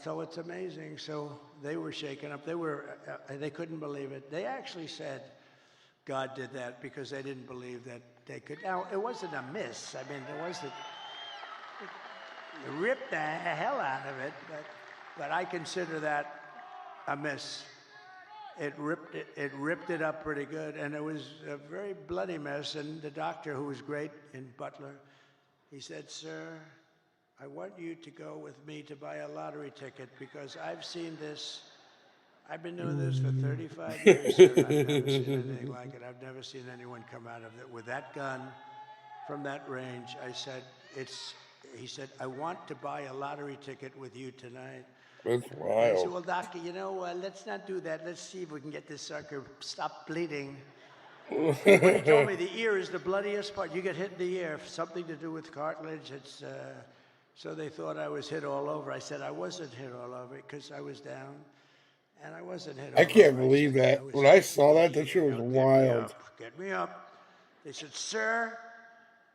so it's amazing. So they were shaken up. They couldn't believe it. They actually said God did that because they didn't believe that they could. Now, it wasn't a miss. I mean, it wasn't, it ripped the hell out of it, but I consider that a miss. It ripped it up pretty good, and it was a very bloody mess. And the doctor, who was great in Butler, he said, sir, I want you to go with me to buy a lottery ticket because I've seen this. I've been doing this for 35 years, sir. I've never seen anything like it. I've never seen anyone come out of it with that gun from that range. I said, he said, I want to buy a lottery ticket with you tonight. That's I wild. said, well, doctor, let's not do that. Let's see if we can get this sucker stop bleeding. When he told me the ear is the bloodiest part, you get hit in the ear, something to do with cartilage. It's so they thought I was hit all over. I said I wasn't hit all over because I was down, and I wasn't hit all over. I can't believe that. When I saw that, that shit was wild. Get me up. They said, sir,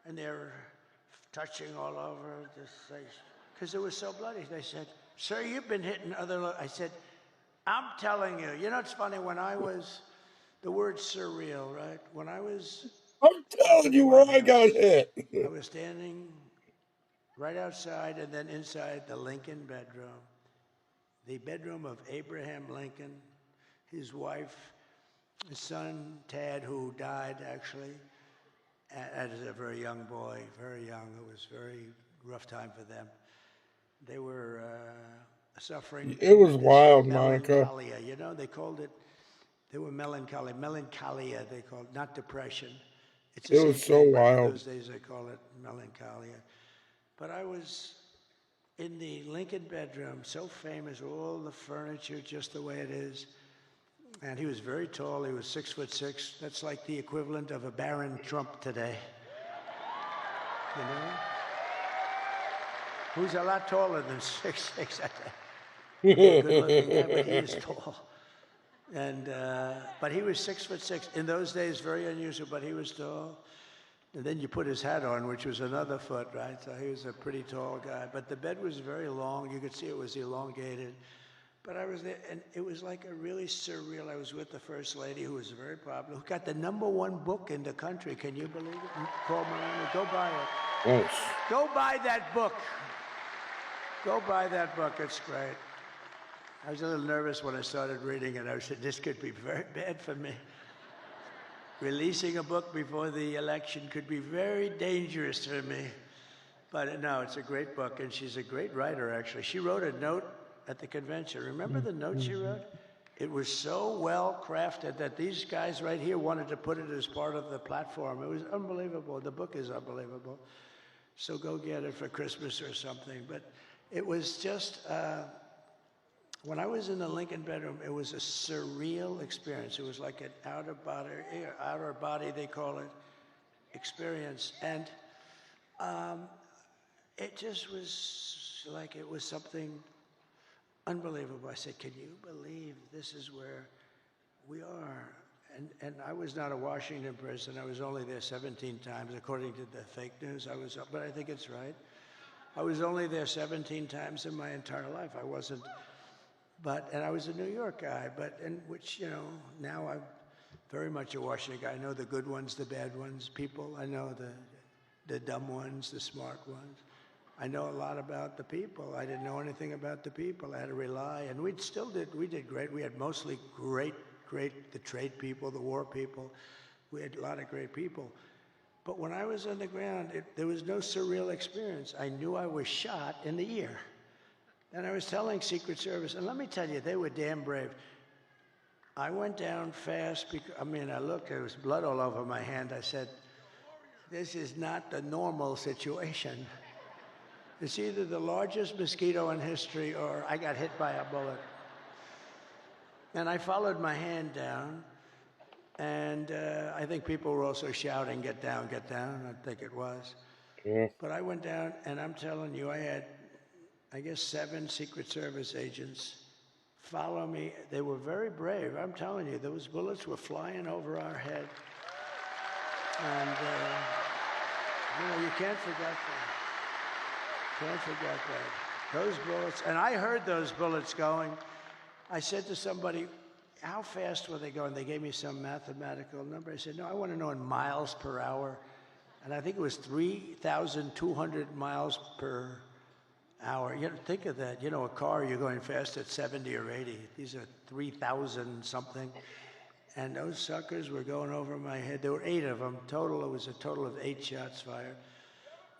and they're touching all over this place because it was so bloody. They said, sir, you've been hitting other... I said, I'm telling you. You know, it's funny, when I was... The word surreal, right? When I was... I'm telling you where I got hit. I was standing right outside and then inside the Lincoln bedroom. The bedroom of Abraham Lincoln, his wife, his son, Tad, who died, actually, as a very young boy, very young. It was a very rough time for them. They were suffering. It was wild, Monica. Melancholia, they called it. They were melancholy. Melancholia, they called it, not depression. It was so wild. In those days, they call it melancholia. But I was in the Lincoln bedroom, so famous, all the furniture just the way it is. And he was very tall. He was 6'6". That's like the equivalent of a Baron Trump today. Who's a lot taller than 6'6". Good-looking guy, but he is tall. And but he was 6'6". In those days, very unusual, but he was tall. And then you put his hat on, which was another foot, right? So he was a pretty tall guy. But the bed was very long. You could see it was elongated. But I was there, and it was like a really surreal. I was with the First Lady, who was very popular, who got the #1 book in the country. Can you believe it? Call Melania. Go buy it. Yes. Go buy that book. Go buy that book. It's great. I was a little nervous when I started reading it. I said, this could be very bad for me. Releasing a book before the election could be very dangerous for me. But no, it's a great book, and she's a great writer, actually. She wrote a note at the convention. Remember the note she wrote? It was so well crafted that these guys right here wanted to put it as part of the platform. It was unbelievable. The book is unbelievable. So go get it for Christmas or something. But it was just, when I was in the Lincoln bedroom, it was a surreal experience. It was like an outer body, they call it, experience. And it just was like, it was something unbelievable. I said, can you believe this is where we are? And I was not a Washington person. I was only there 17 times, according to the fake news. But I think it's right. I was only there 17 times in my entire life. I wasn't, and I was a New York guy, which, you know, now I'm very much a Washington guy. I know the good ones, the bad ones, people. I know the dumb ones, the smart ones. I know a lot about the people. I didn't know anything about the people. I had to rely, and we did great. We had mostly great, the trade people, the war people. We had a lot of great people. But when I was on the ground, there was no surreal experience. I knew I was shot in the ear. And I was telling Secret Service, and let me tell you, they were damn brave. I went down fast because, I looked, there was blood all over my hand. I said, this is not the normal situation. It's either the largest mosquito in history or I got hit by a bullet. And I followed my hand down, and I think people were also shouting, get down, I think it was. Yeah. But I went down, and I'm telling you, I had, I guess, 7 Secret Service agents follow me. They were very brave. I'm telling you, those bullets were flying over our head. And, you can't forget that. Can't forget that. Those bullets, and I heard those bullets going. I said to somebody, how fast were they going? They gave me some mathematical number. I said, no, I want to know in miles per hour. And I think it was 3,200 miles per hour. You know, think of that. You know, a car, you're going fast at 70 or 80. These are 3,000 something. And those suckers were going over my head. There were 8 of them. Total, it was a total of 8 shots fired.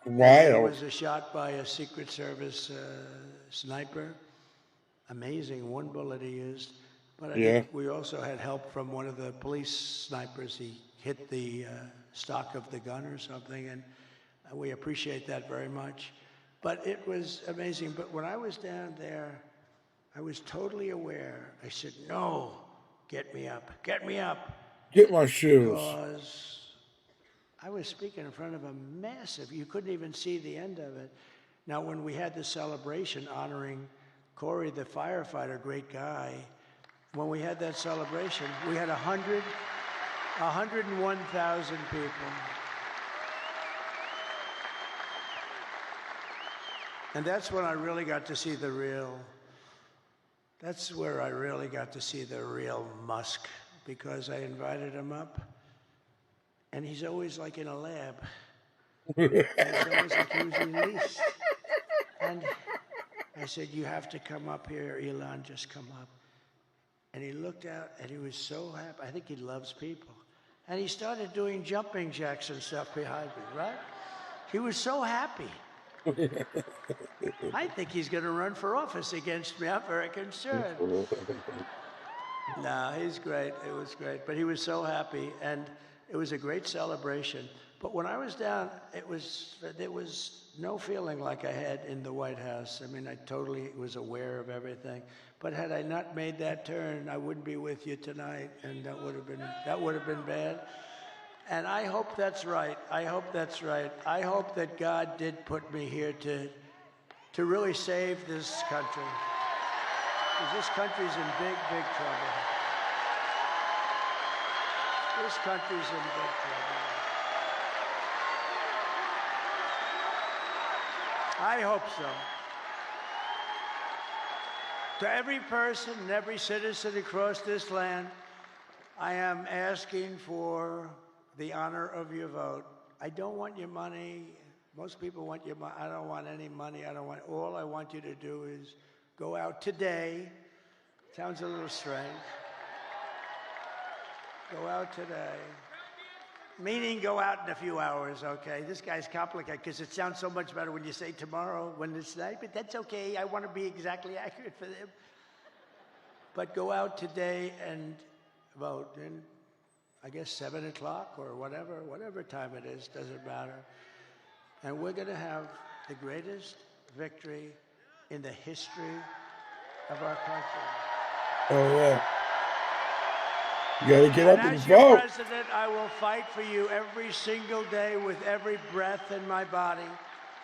There was a shot by a Secret Service sniper. Amazing, 1 bullet he used. But I think we also had help from one of the police snipers. He hit the stock of the gun or something, and we appreciate that very much. But it was amazing. But when I was down there, I was totally aware. I said, no, get me up, get me up. Get my shoes. Because I was speaking in front of a massive, you couldn't even see the end of it. Now, when we had the celebration honoring Corey, the firefighter, great guy, when we had that celebration, we had 101,000 people. And that's when I really got to see that's where I really got to see the real Musk, because I invited him up. And he's always like in a lab. And it's always like he was released. And I said, you have to come up here, Elon, just come up. And he looked out, and he was so happy. I think he loves people. And he started doing jumping jacks and stuff behind me, right? He was so happy. I think he's going to run for office against me. I'm very concerned. No, he's great. It was great. But he was so happy, and it was a great celebration. But when I was down, there was no feeling like I had in the White House. I mean, I totally was aware of everything. But had I not made that turn, I wouldn't be with you tonight, and that would have been bad. And I hope that's right. I hope that's right. I hope that God did put me here to really save this country. Because this country's in big, big trouble. This country's in big trouble. I hope so. To every person and every citizen across this land, I am asking for the honor of your vote. I don't want your money. Most people want your money. I don't want any money. All I want you to do is go out today. Sounds a little strange. Go out today. Meaning go out in a few hours, okay? This guy's complicated because it sounds so much better when you say tomorrow when it's night, but that's okay. I want to be exactly accurate for them. But go out today and vote. And I guess 7 o'clock or whatever time it is, doesn't matter. And we're going to have the greatest victory in the history of our country. Oh, yeah. You got to get up and as your vote. president, I will fight for you every single day with every breath in my body.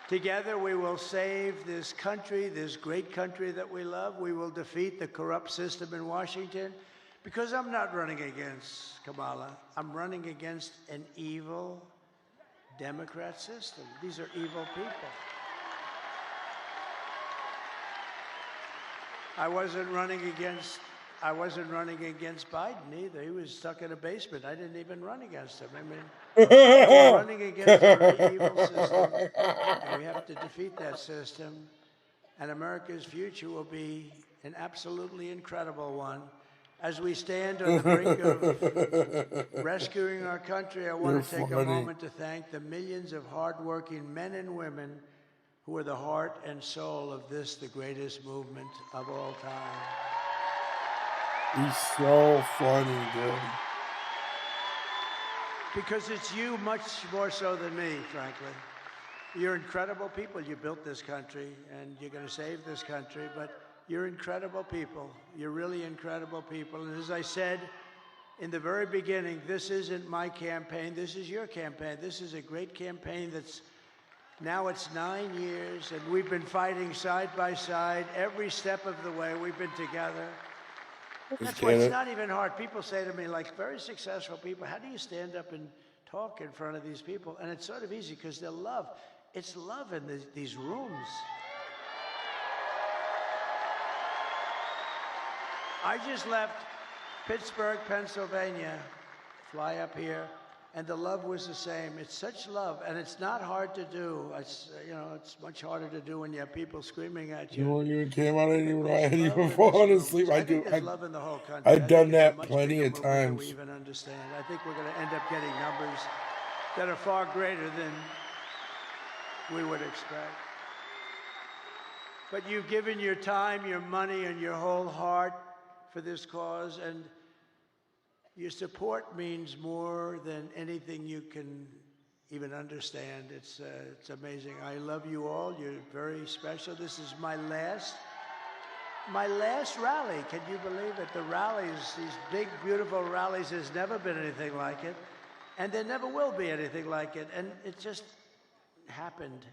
Together, we will save this country, this great country that we love. We will defeat the corrupt system in Washington. Because I'm not running against Kamala. I'm running against an evil Democrat system. These are evil people. I wasn't running against Biden either. He was stuck in a basement. I didn't even run against him. I mean, we're running against a very evil system, and we have to defeat that system. And America's future will be an absolutely incredible one. As we stand on the brink of rescuing our country, I want to take a moment to thank the millions of hardworking men and women who are the heart and soul of this, the greatest movement of all time. He's so funny, dude. Because it's you much more so than me, frankly. You're incredible people. You built this country, and you're going to save this country, but you're incredible people. You're really incredible people. And as I said in the very beginning, this isn't my campaign. This is your campaign. This is a great campaign that's now it's 9 years, and we've been fighting side by side every step of the way. We've been together. That's why it's not even hard. People say to me, like very successful people, how do you stand up and talk in front of these people? And it's sort of easy because they're love. It's love in these rooms. I just left Pittsburgh, Pennsylvania, fly up here, and the love was the same. It's such love, and it's not hard to do. It's, it's much harder to do when you have people screaming at you. When you came out, I hadn't even fallen asleep. There's love in the whole country. I've done that plenty of times. We even understand. I think we're going to end up getting numbers that are far greater than we would expect. But you've given your time, your money, and your whole heart for this cause, and your support means more than anything you can even understand. It's amazing. I love you all. You're very special. This is my last rally. Can you believe it? The rallies, these big, beautiful rallies, there's never been anything like it, and there never will be anything like it. And it just happened.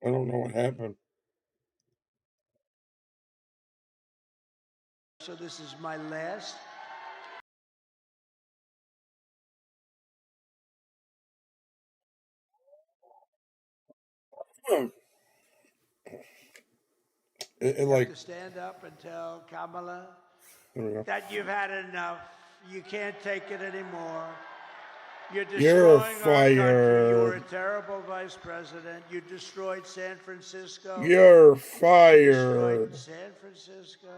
I don't know what happened. So this is my last. You have to stand up and tell Kamala that you've had enough. You can't take it anymore. You're destroying our country. You were a terrible vice president. You destroyed San Francisco. You're fired. You destroyed San Francisco.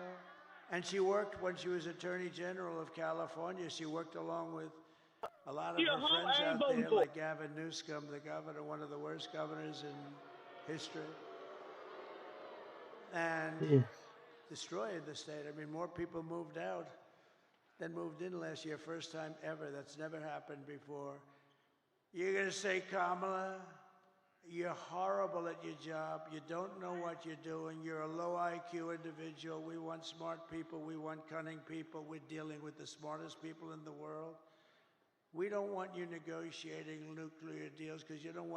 And she worked, when she was Attorney General of California, she worked along with a lot of her friends out there, like Gavin Newsom, the governor, one of the worst governors in history. And destroyed the state. I mean, more people moved out than moved in last year. First time ever. That's never happened before. You're going to say, Kamala, you're horrible at your job. You don't know what you're doing. You're a low IQ individual. We want smart people. We want cunning people. We're dealing with the smartest people in the world. We don't want you negotiating nuclear deals because you don't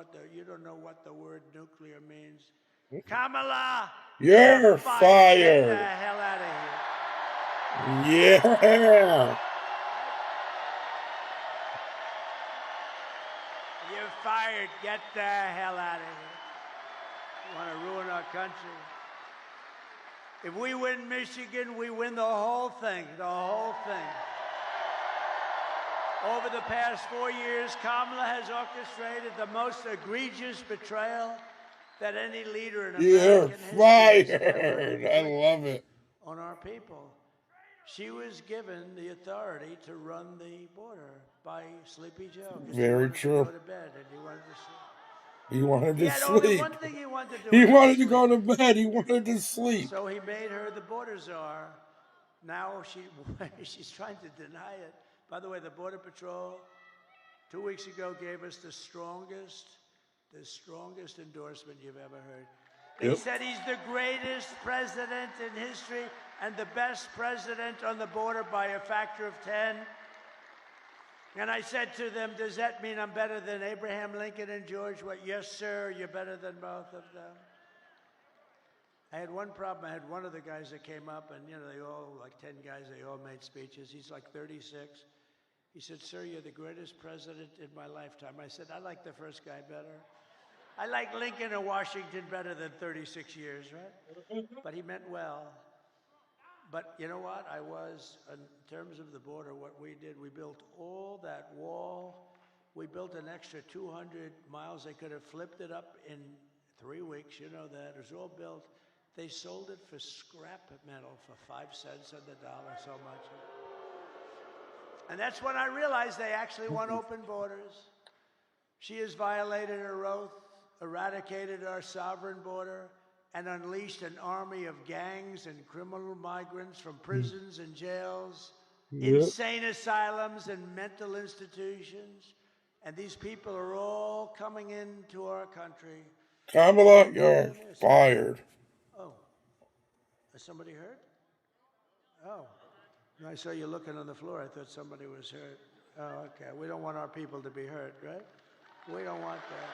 know what the word nuclear means. Kamala, you're fired. Get the hell out of here. Yeah. You're fired. Get the hell out of here. You want to ruin our country. If we win Michigan, we win the whole thing. The whole thing. Over the past 4 years, Kamala has orchestrated the most egregious betrayal that any leader in American history has ever You're fired. I love it. on our people. She was given the authority to run the border by Sleepy Joe. 'Cause he Very wanted true. to go to bed and he wanted to sleep. He wanted He to had only sleep. one thing he wanted to do. He was wanted to sleep. go to bed. He wanted to sleep. So he made her the border czar. Now she's trying to deny it. By the way, the Border Patrol 2 weeks ago gave us the strongest endorsement you've ever heard. They said he's the greatest president in history and the best president on the border by a factor of 10. And I said to them, does that mean I'm better than Abraham Lincoln and George? What? Yes, sir, you're better than both of them. I had one problem. I had one of the guys that came up, and, they all, like 10 guys, they all made speeches. He's like 36. He said, sir, you're the greatest president in my lifetime. I said, I like the first guy better. I like Lincoln and Washington better than 36 years, right? But he meant well. But you know what? In terms of the border, what we did, we built all that wall. We built an extra 200 miles. They could have flipped it up in 3 weeks. You know that. It was all built. They sold it for scrap metal for 5 cents on the dollar, so much. And that's when I realized they actually want open borders. She has violated her oath, eradicated our sovereign border, and unleashed an army of gangs and criminal migrants from prisons and jails, insane asylums and mental institutions. And these people are all coming into our country. Kamala, you're fired. Oh, is somebody hurt? Oh, I saw you looking on the floor. I thought somebody was hurt. Oh, okay. We don't want our people to be hurt, right? We don't want that.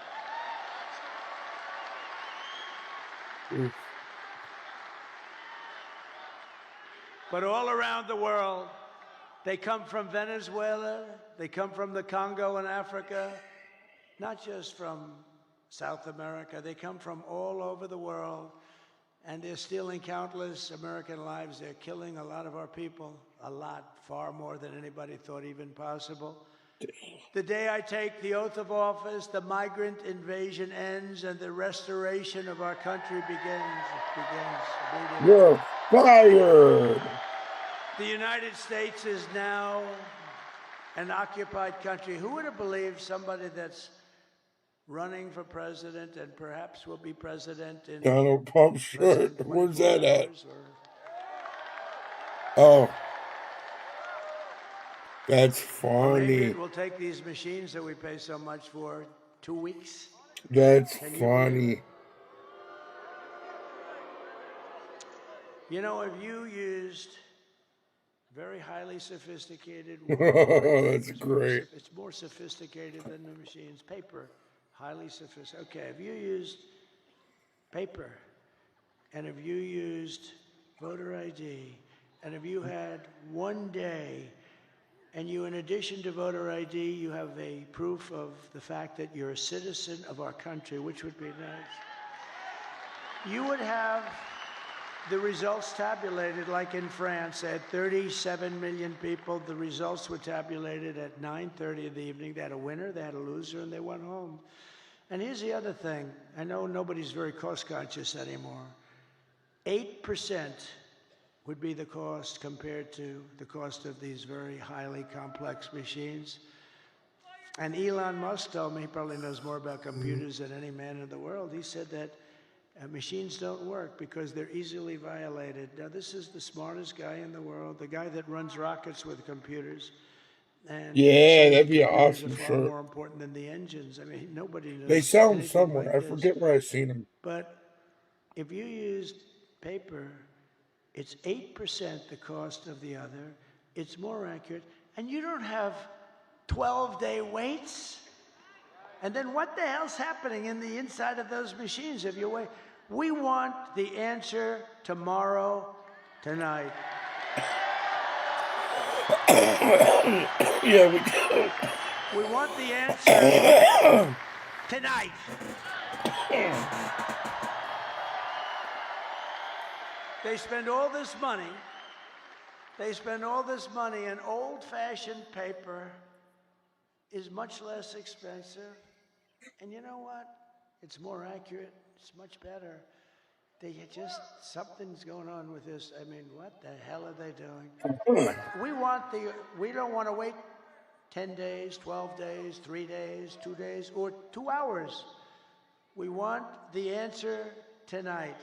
But all around the world, they come from Venezuela, they come from the Congo in Africa, not just from South America. They come from all over the world, and they're stealing countless American lives. They're killing a lot of our people, a lot, far more than anybody thought even possible. The day I take the oath of office, the migrant invasion ends and the restoration of our country begins. It begins. You're fired. The United States is now an occupied country. Who would have believed somebody that's running for president and perhaps will be president in Donald Trump's shirt. Where's that at? Oh. That's funny. It will take these machines that we pay so much for 2 weeks. That's funny. You know, if you used very highly sophisticated that's great. It's more sophisticated than the machines. Paper, highly sophisticated. Okay, if you used paper, and if you used voter ID, and if you had 1 day, and you, in addition to voter ID, you have a proof of the fact that you're a citizen of our country, which would be nice, you would have the results tabulated like in France. They had 37 million people. The results were tabulated at 9:30 in the evening. They had a winner, they had a loser, and they went home. And here's the other thing. I know nobody's very cost conscious anymore. 8% would be the cost compared to the cost of these very highly complex machines. And Elon Musk told me, he probably knows more about computers than any man in the world. He said that machines don't work because they're easily violated. Now, this is the smartest guy in the world, the guy that runs rockets with computers. And Yeah, that'd be an computers awesome are far shirt. more important than the engines. I mean, nobody knows. They sell them anything somewhere. like I this. forget where I've seen them. But if you used paper, it's 8% the cost of the other. It's more accurate. And you don't have 12-day waits. And then what the hell's happening in the inside of those machines if you wait? We want the answer tomorrow, tonight. Yeah, we do. We want the answer tonight. They spend all this money. They spend all this money, and old-fashioned paper is much less expensive. And you know what? It's more accurate. It's much better. Something's going on with this. I mean, what the hell are they doing? But we don't want to wait 10 days, 12 days, 3 days, 2 days, or 2 hours. We want the answer tonight.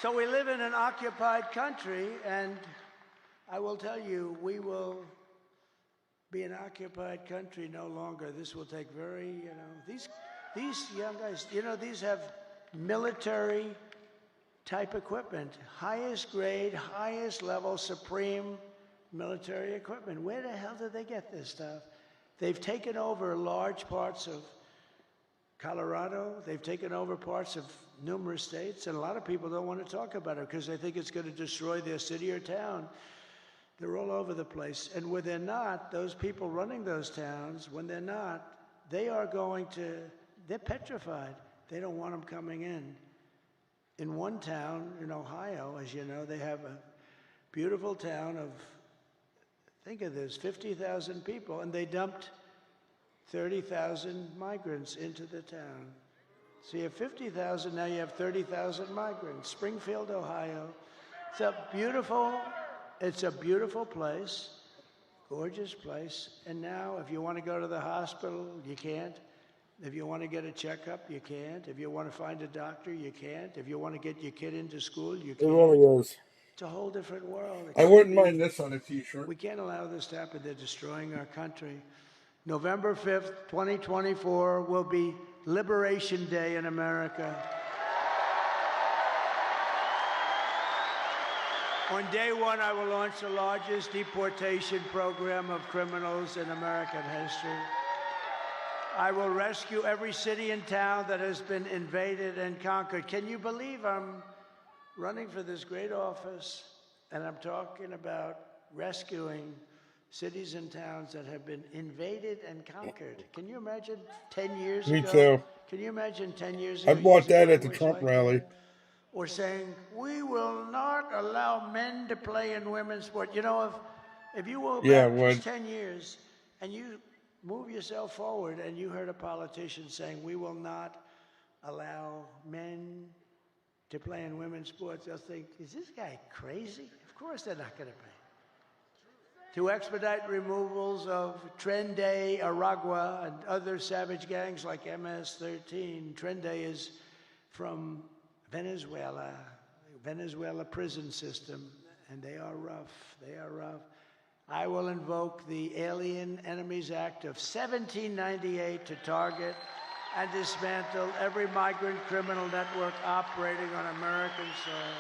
So we live in an occupied country, and I will tell you, we will be an occupied country no longer. This will take these young guys, these have military type equipment, highest grade, highest level, supreme military equipment. Where the hell did they get this stuff? They've taken over large parts of Colorado. They've taken over parts of numerous states, and a lot of people don't want to talk about it because they think it's going to destroy their city or town. They're all over the place. And when they're not, those people running those towns, when they're not, they're petrified. They don't want them coming in. In one town in Ohio, as you know, they have a beautiful town of, think of this, 50,000 people, and they dumped 30,000 migrants into the town. So you have 50,000, now you have 30,000 migrants. Springfield, Ohio. It's a beautiful place, gorgeous place. And now if you want to go to the hospital, you can't. If you want to get a checkup, you can't. If you want to find a doctor, you can't. If you want to get your kid into school, you can't. It really is. It's a whole different world. I wouldn't mind this on a t-shirt. We can't allow this to happen. They're destroying our country. November 5th, 2024 will be Liberation Day in America. On day one, I will launch the largest deportation program of criminals in American history. I will rescue every city and town that has been invaded and conquered. Can you believe I'm running for this great office, and I'm talking about rescuing cities and towns that have been invaded and conquered? Can you imagine 10 years ago? Me too. Can you imagine 10 years ago? I bought that at the language Trump like rally. that? Or saying, we will not allow men to play in women's sport. You know, if you go back just 10 years and you move yourself forward and you heard a politician saying, we will not allow men to play in women's sports, they'll think, is this guy crazy? Of course they're not going to pay. To expedite removals of Trenday, Aragua, and other savage gangs like MS-13. Trenday is from Venezuela prison system, and they are rough. I will invoke the Alien Enemies Act of 1798 to target and dismantle every migrant criminal network operating on American soil.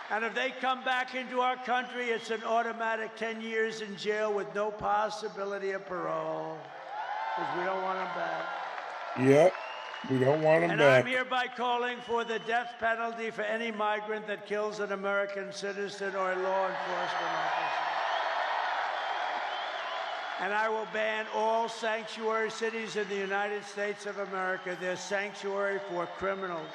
And if they come back into our country, it's an automatic 10 years in jail with no possibility of parole, because we don't want them back. Yep, we don't want them and back. I'm hereby calling for the death penalty for any migrant that kills an American citizen or a law enforcement officer. And I will ban all sanctuary cities in the United States of America. They're sanctuary for criminals.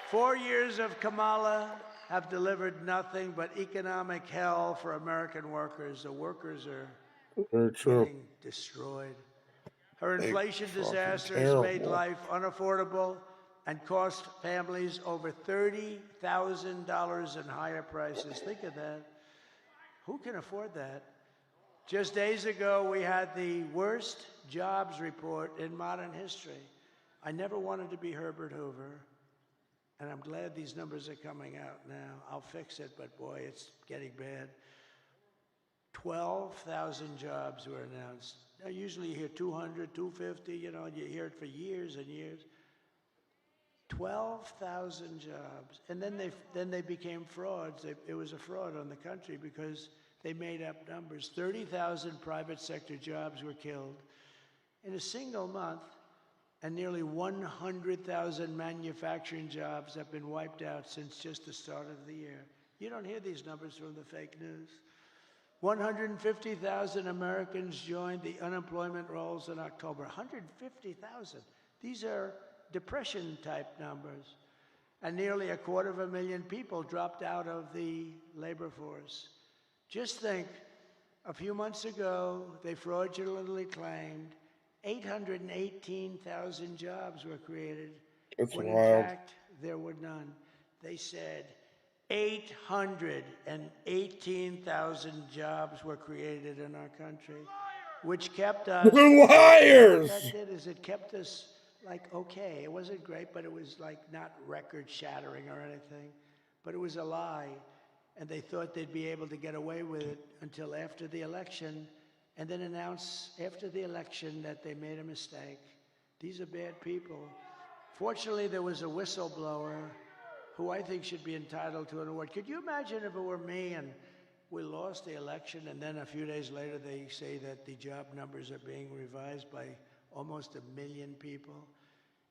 4 years of Kamala have delivered nothing but economic hell for American workers. The workers are getting destroyed. Her inflation disaster has made life unaffordable and cost families over $30,000 in higher prices. Think of that. Who can afford that? Just days ago, we had the worst jobs report in modern history. I never wanted to be Herbert Hoover. And I'm glad these numbers are coming out now. I'll fix it, but boy, it's getting bad. 12,000 jobs were announced. Now, usually you hear 200, 250, you hear it for years and years. 12,000 jobs. And then they became frauds. It was a fraud on the country because they made up numbers. 30,000 private sector jobs were killed in a single month. and nearly 100,000 manufacturing jobs have been wiped out since just the start of the year. You don't hear these numbers from the fake news. 150,000 Americans joined the unemployment rolls in October. 150,000. These are depression-type numbers. And nearly 250,000 people dropped out of the labor force. Just think, a few months ago, they fraudulently claimed 818,000 jobs were created, That's when wild. in fact there were none. They said 818,000 jobs were created in our country, which kept us. They're liars! What that did is it kept us like okay. It wasn't great, but it was like not record-shattering or anything, but it was a lie. And they thought they'd be able to get away with it until after the election, and then announce after the election that they made a mistake. These are bad people. Fortunately, there was a whistleblower who I think should be entitled to an award. Could you imagine if it were me and we lost the election, and then a few days later they say that the job numbers are being revised by almost 1 million people?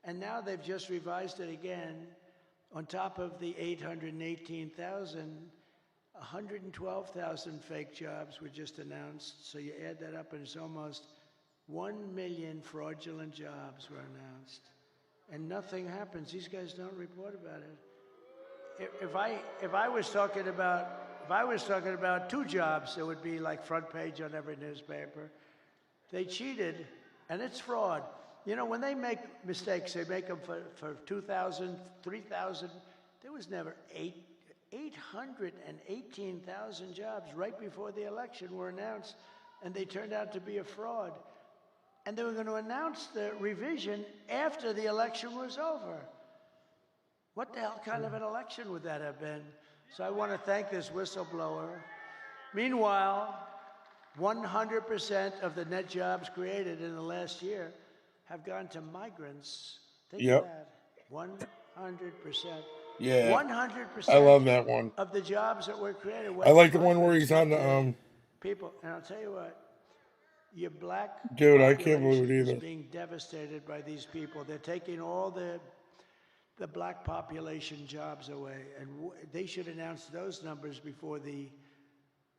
And now they've just revised it again. On top of the 818,000, 112,000 fake jobs were just announced. So you add that up, and it's almost 1 million fraudulent jobs were announced. And nothing happens. These guys don't report about it. If I was talking about 2 jobs, it would be like front page on every newspaper. They cheated, and it's fraud. You know, when they make mistakes, they make them for 2,000, 3,000. There was never 818,000 jobs right before the election were announced, and they turned out to be a fraud. And they were going to announce the revision after the election was over. What the hell kind of an election would that have been? So I want to thank this whistleblower. Meanwhile, 100% of the net jobs created in the last year have gone to migrants. Think of that. 100%. Yeah. 100%. I love that one. Of the jobs that were created. I like the one where he's on the people. And I'll tell you what, your black dude, I can't believe it population either. is being devastated by these people. They're taking all the black population jobs away, and they should announce those numbers before the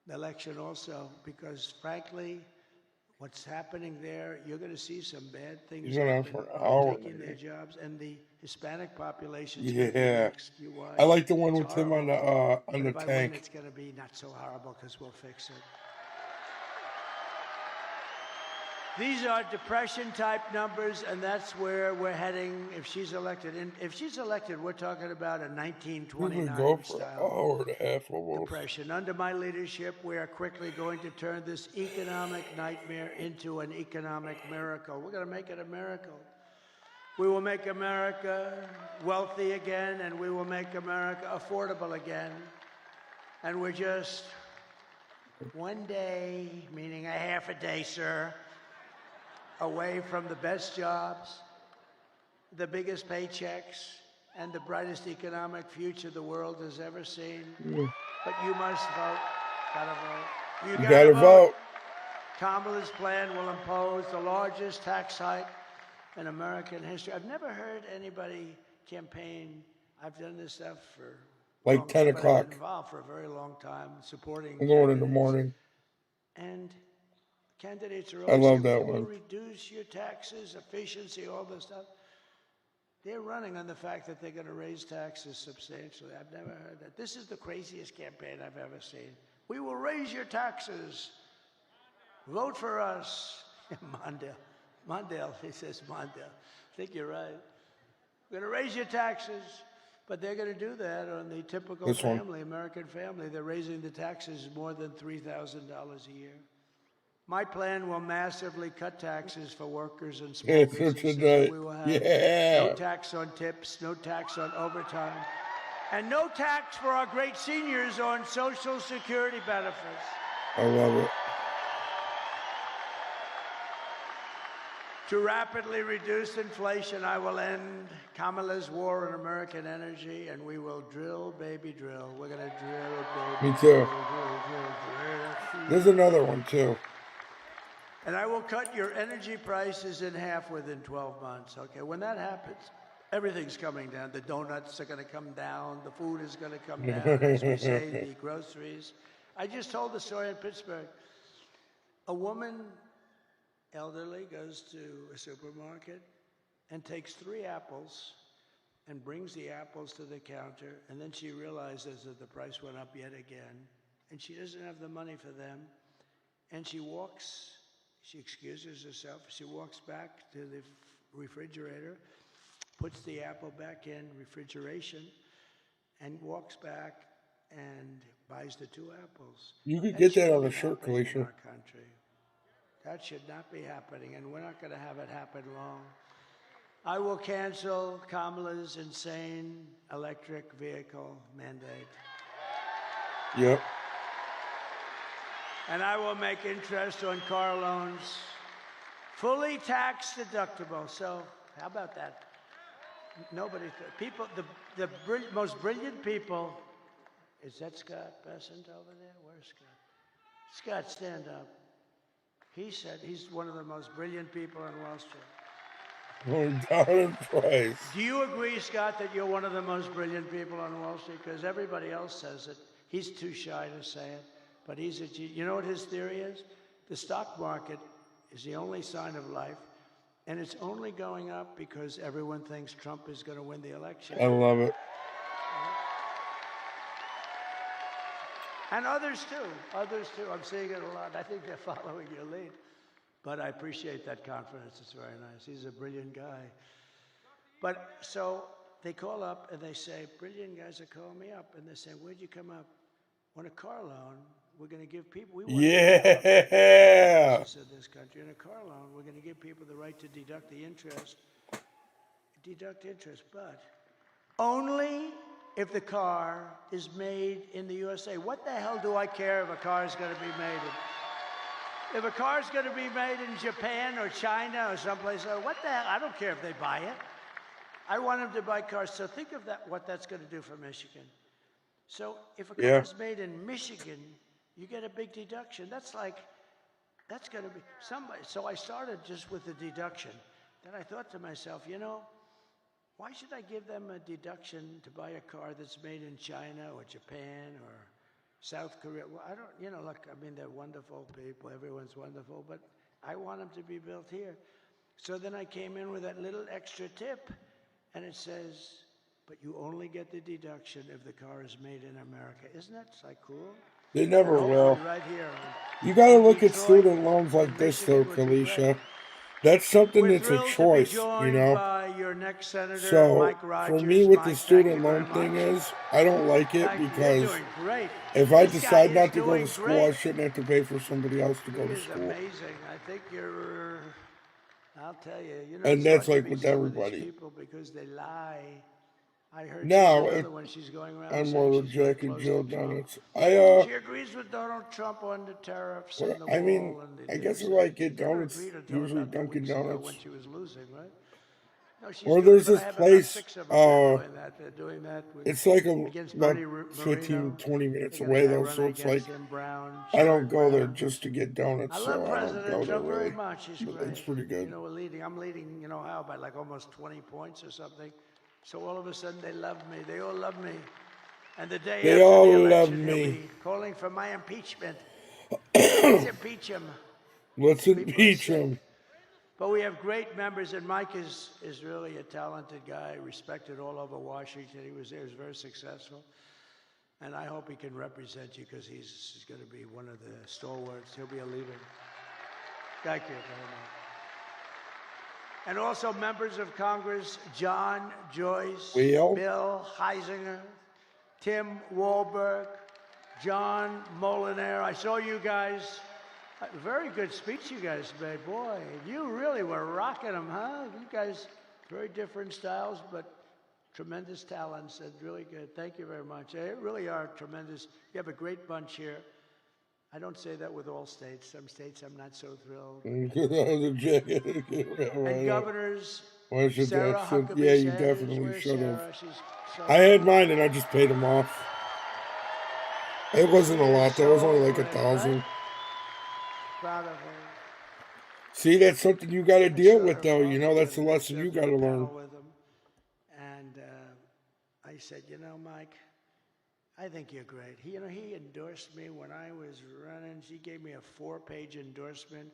election also, because frankly, what's happening there, you're going to see some bad things. He's been on happen. for They're hours. taking their jobs, and the Hispanic population. Yeah. I like the one with him on the But if I win, tank. it's going to be not so horrible because we'll fix it. These are depression-type numbers, and that's where we're heading if she's elected. And if she's elected, we're talking about a We 1929 could go for an style hour and a half almost. depression. Under my leadership, we are quickly going to turn this economic nightmare into an economic miracle. We're going to make it a miracle. We will make America wealthy again, and we will make America affordable again. And we're just one day, meaning a half a day, sir, away from the best jobs, the biggest paychecks, and the brightest economic future the world has ever seen. But you must vote. Gotta vote. You gotta vote. Kamala's plan will impose the largest tax hike in American history. I've never heard anybody campaign. I've done this stuff for Like 10 but I've o'clock. been involved for a very long time, supporting. I'm going in the candidates. morning. And candidates are I always love saying, that we will one. reduce your taxes, efficiency, all this stuff. They're running on the fact that they're going to raise taxes substantially. I've never heard that. This is the craziest campaign I've ever seen. We will raise your taxes. Vote for us. Mondale, he says Mondale. I think you're right. We're going to raise your taxes. But they're going to do that on the typical This one. family, American family. They're raising the taxes more than $3,000 a year. My plan will massively cut taxes for workers and small It's such a businesses. night. We will have Yeah. no tax on tips, no tax on overtime, and no tax for our great seniors on Social Security benefits. I love it. To rapidly reduce inflation, I will end Kamala's war on American energy, and we will drill, baby, drill. We're going to drill, baby. Me too. Drill. There's another one too. And I will cut your energy prices in half within 12 months. Okay, when that happens, everything's coming down. The donuts are going to come down. The food is going to come down. As we say, the groceries. I just told the story in Pittsburgh. A woman, elderly, goes to a supermarket and takes 3 apples and brings the apples to the counter. And then she realizes that the price went up yet again. And she doesn't have the money for them. And she excuses herself. She walks back to the refrigerator, puts the apple back in refrigeration, and walks back and buys the 2 apples. You could get that on a shirt, Kalisha. In our country. That should not be happening, and we're not going to have it happen long. I will cancel Kamala's insane electric vehicle mandate. Yep. And I will make interest on car loans fully tax deductible. So how about that? People, the most brilliant people, is that Scott Bessent over there? Where's Scott? Scott, stand up. He said he's one of the most brilliant people on Wall Street. Down in price. Do you agree, Scott, that you're one of the most brilliant people on Wall Street? Because everybody else says it. He's too shy to say it. But he's a genius. You know what his theory is? The stock market is the only sign of life, and it's only going up because everyone thinks Trump is going to win the election. I love it. And others too. Others too. I'm seeing it a lot. I think they're following your lead. But I appreciate that confidence. It's very nice. He's a brilliant guy. But so they call up and they say, brilliant guys are calling me up. And they say, where'd you come up? On a car loan. We're going to give people. Yeah. In this country, in a car loan, we're going to give people the right to deduct the interest. Deduct interest, but only if the car is made in the USA. What the hell do I care if a car is going to be made in? If a car is going to be made in Japan or China or someplace else, what the hell? I don't care if they buy it. I want them to buy cars. So think of that. What that's going to do for Michigan. So if a car is made in Michigan, you get a big deduction. That's going to be somebody. So I started just with the deduction. Then I thought to myself, why should I give them a deduction to buy a car that's made in China or Japan or South Korea? Well, I don't, look, I mean, they're wonderful people. Everyone's wonderful, but I want them to be built here. So then I came in with that little extra tip, and it says, but you only get the deduction if the car is made in America. Isn't that cool? They never will. Right here. You got to look at student loans like this, though, Kalisha. That's something that's a choice, By your next senator, So, Mike Rogers. for me, what the Mike, student loan thing is, I don't like it because You're doing great. if I This guy decide is not to go doing to school, great. I shouldn't have to pay for somebody else to go It to is school. amazing. I think you're. I'll tell you. And it's that's hard to like be with some of these everybody. people because they lie. I heard No, she's another one. She's going around I'm saying more of she's very Jack and close Jill to Trump. Donuts. She agrees with Donald Trump on the tariffs and the I mean, wall and the I guess this. if I get She never donuts, agreed until usually about 2 Dunkin' weeks ago Donuts. when she was losing, right? No, she's Or doing, there's but this I have place, about 6 of them doing that. They're doing that with, it's like against about Bernie 15, Moreno. 20 minutes They got a away guy though, so running it's like, against him, Brown, I don't Sherrod go there Brown. just to get donuts, I so love I don't President go there Trump very really. much. He's But great. it's pretty good. We're leading. I'm leading, how, by like almost 20 points or something. So all of a sudden they love me. They all love me. And the day They after all the love election, they'll me. be calling for my impeachment. Let's impeach him. Let's People are impeach sick. him. But we have great members, and Mike is really a talented guy, respected all over Washington. He was very successful. And I hope he can represent you because he's going to be one of the stalwarts. He'll be a leader. Thank you very much. And also members of Congress, John Joyce, Bill Heisinger, Tim Walberg, John Molinaire. I saw you guys. Very good speech you guys made. Boy, you really were rocking them, huh? You guys, very different styles, but tremendous talents and really good. Thank you very much. They really are tremendous. You have a great bunch here. I don't say that with all states. Some states I'm not so thrilled. And governors, Why should Sarah that? Huckabee Yeah, you Sanders, definitely where's should have. Sarah? She's so I had mine and I just paid them off. It wasn't a lot though. It was only like 1,000. proud of her. See, that's something you got to deal with, though. You know, that's the lesson you got to learn. With him, and I said, you know, Mike, I think you're great. He endorsed me when I was running. He gave me a 4-page endorsement.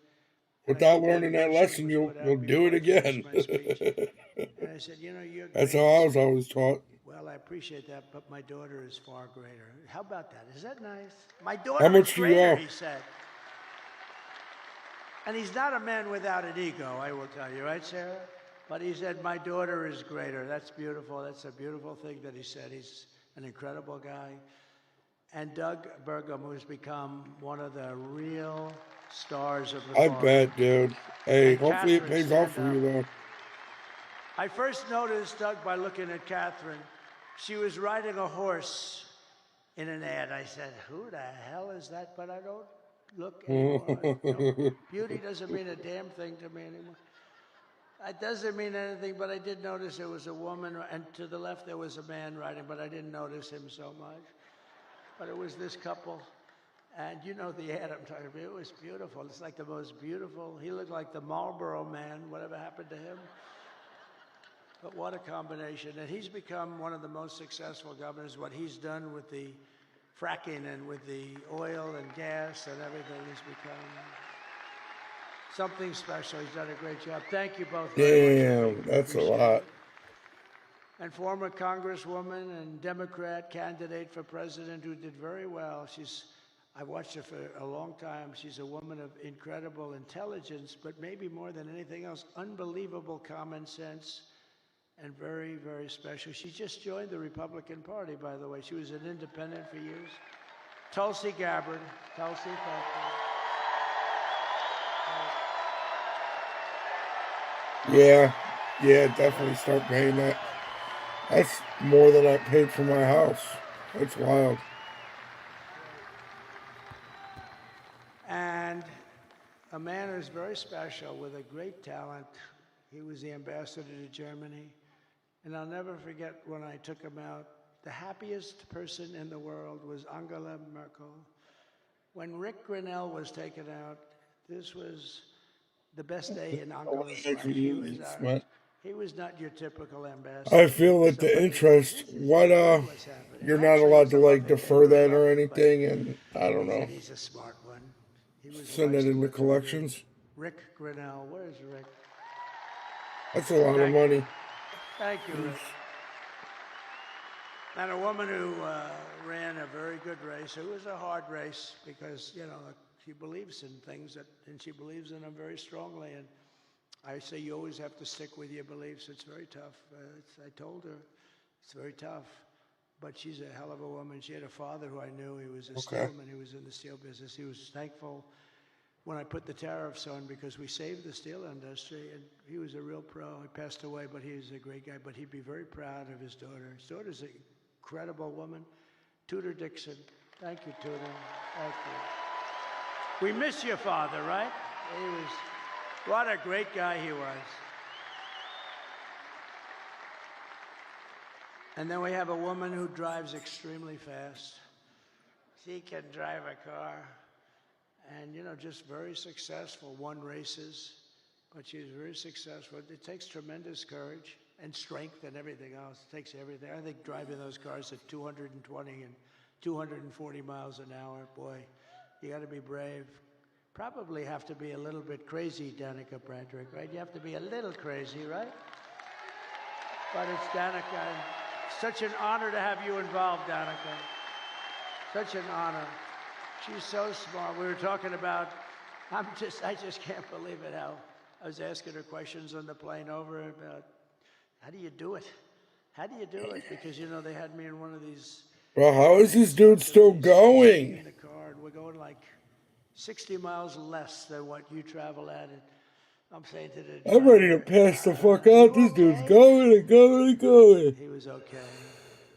Without learning that lesson, you'll do it again. And I said, you know, you're great. That's how I was always taught. Well, I appreciate that, but my daughter is far greater. How about that? Is that nice? My daughter How much is do you greater, owe? he said. And he's not a man without an ego, I will tell you, right, Sarah? But he said, my daughter is greater. That's beautiful. That's a beautiful thing that he said. He's an incredible guy. And Doug Burgum, who's become one of the real stars of the I party. bet, dude. Hey, And hopefully it Catherine, pays off for stand you, up. though. I first noticed Doug by looking at Catherine. She was riding a horse in an ad. I said, who the hell is that? But I don't look anymore. Beauty doesn't mean a damn thing to me anymore. It doesn't mean anything, but I did notice there was a woman, and to the left there was a man riding, but I didn't notice him so much. But it was this couple. And you know the ad I'm talking about. It was beautiful. It's like the most beautiful. He looked like the Marlboro Man. Whatever happened to him? But what a combination. And he's become one of the most successful governors. What he's done with the fracking and with the oil and gas and everything has become something special. He's done a great job. Thank you both very much. Damn, that's a Appreciate lot. it. And former Congresswoman and Democrat candidate for president who did very well. I watched her for a long time. She's a woman of incredible intelligence, but maybe more than anything else, unbelievable common sense. And very, very special. She just joined the Republican Party, by the way. She was an independent for years. Tulsi Gabbard. Tulsi, thank you. Yeah, definitely start paying that. That's more than I paid for my house. That's wild. And a man who's very special with a great talent. He was the ambassador to Germany. And I'll never forget when I took him out, the happiest person in the world was Angela Merkel. When Rick Grinnell was taken out, this was the best day in Angela's life. He was not your typical ambassador. I feel that the interest, you're not allowed to like defer that or anything, and I don't know. He's a smart one. He was Send it into collections. Rick Grinnell, where's Rick? That's a lot of money. Thank you, Rick. And a woman who ran a very good race. It was a hard race because, you know, she believes in things and she believes in them very strongly. And I say you always have to stick with your beliefs. It's very tough. I told her it's very tough. But she's a hell of a woman. She had a father who I knew. He was a steelman. He was in the steel business. He was thankful when I put the tariffs on because we saved the steel industry, and he was a real pro. He passed away, but he was a great guy. But he'd be very proud of his daughter. His daughter's an incredible woman. Tudor Dixon. Thank you, Tudor. Thank you. We miss your father, right? What a great guy he was. And then we have a woman who drives extremely fast. She can drive a car. And, you know, just very successful, won races, but she's very successful. It takes tremendous courage and strength and everything else. It takes everything. I think driving those cars at 220 and 240 miles an hour, boy, you got to be brave. Probably have to be a little bit crazy, Danica Bradrick, right? You have to be a little crazy, right? But it's Danica. Such an honor to have you involved, Danica. Such an honor. She's so smart. We were talking about, I just can't believe it how I was asking her questions on the plane over about, how do you do it? How do you do it? Because, you know, they had me in one of these. Well, how is this dude still going? In the car, and we're going like 60 miles less than what you travel at. And I'm saying to the I'm ready to pass the fuck out. This dude's going and going and going. He was okay.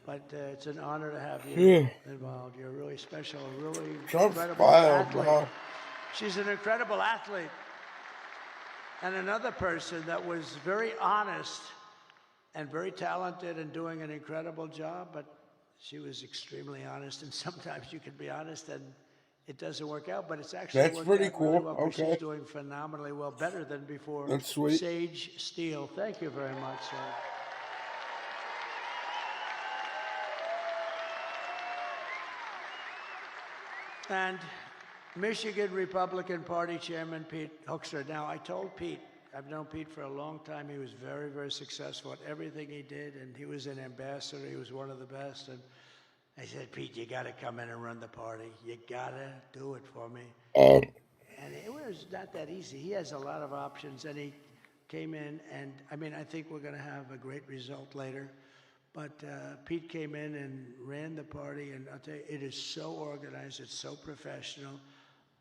But it's an honor to have you involved. You're really special, really incredible athlete. Bro. She's an incredible athlete. And another person that was very honest and very talented and doing an incredible job, but she was extremely honest. And sometimes you can be honest and it doesn't work out, but it's actually That's worked pretty out cool. really well. Okay. She's doing phenomenally well, better than before. That's sweet. Sage Steele, thank you very much, sir. And Michigan Republican Party Chairman Pete Hoekstra. Now, I told Pete, I've known Pete for a long time. He was very, very successful at everything he did, and he was an ambassador. He was one of the best. And I said, Pete, you got to come in and run the party. You got to do it for me. And it was not that easy. He has a lot of options, and he came in, and I mean, I think we're going to have a great result later. But Pete came in and ran the party, and I'll tell you, it is so organized, it's so professional.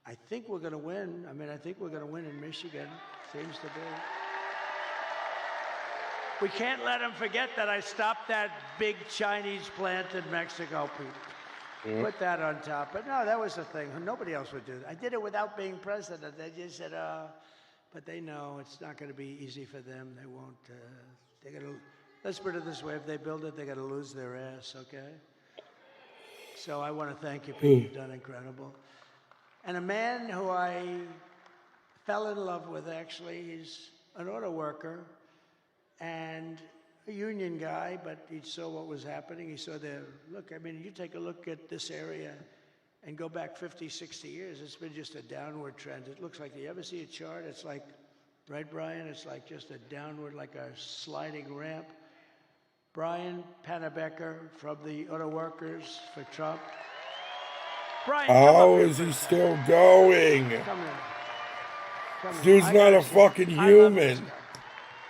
I think we're going to win. I mean, I think we're going to win in Michigan. Seems to be. We can't let them forget that I stopped that big Chinese plant in Mexico, Pete. Yeah. Put that on top. But no, that was the thing. Nobody else would do that. I did it without being president. They just said, but they know it's not going to be easy for them. They won't. They're going to. Let's put it this way: if they build it, they're going to lose their ass. Okay. So I want to thank you, Pete. You've done incredible. And a man who I fell in love with, actually, he's an auto worker and a union guy, but he saw what was happening. He saw the, look, I mean, you take a look at this area and go back 50, 60 years, it's been just a downward trend. It looks like, you ever see a chart? It's like, right, Brian? It's like just a downward, like a sliding ramp. Brian Pannebecker from the Auto Workers for Trump. Brian, How is he still going? Come here. Come here. Dude's not a fucking human.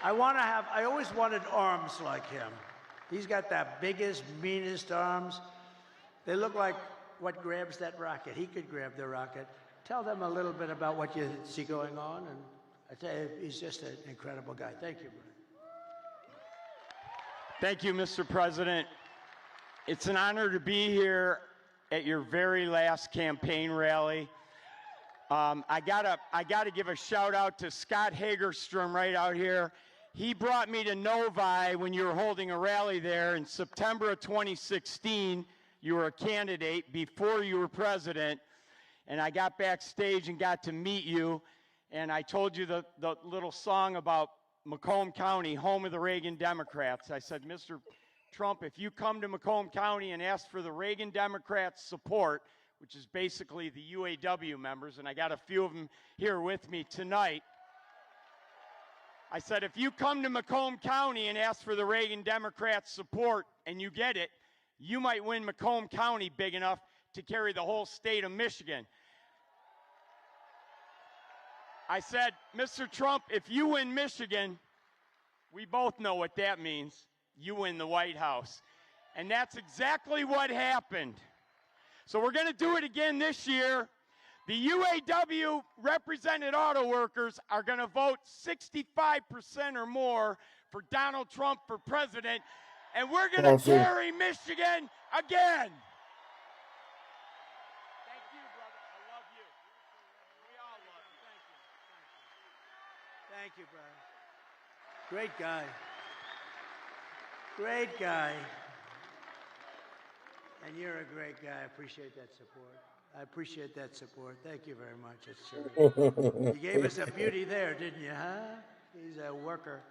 I always wanted arms like him. He's got the biggest, meanest arms. They look like what grabs that rocket. He could grab the rocket. Tell them a little bit about what you see going on, and I tell you, he's just an incredible guy. Thank you, Brian. Thank you, Mr. President. It's an honor to be here at your very last campaign rally. I gotta give a shout out to Scott Hagerstrom right out here. He brought me to Novi when you were holding a rally there in September of 2016. You were a candidate before you were president, and I got backstage and got to meet you, and I told you the little song about Macomb County, home of the Reagan Democrats. I said, Mr. Trump, if you come to Macomb County and ask for the Reagan Democrats' support, which is basically the UAW members, and I got a few of them here with me tonight. I said, if you come to Macomb County and ask for the Reagan Democrats' support and you get it, you might win Macomb County big enough to carry the whole state of Michigan. I said, Mr. Trump, if you win Michigan, we both know what that means. You win the White House. And that's exactly what happened. So we're going to do it again this year. The UAW represented auto workers are going to vote 65% or more for Donald Trump for president, and we're going to carry Michigan again. Thank you, brother. I love you. We all love you. Thank you, Brian. Great guy. Great guy. And you're a great guy. I appreciate that support. I appreciate that support. Thank you very much. It's you gave us a beauty there, didn't you, huh? He's a worker.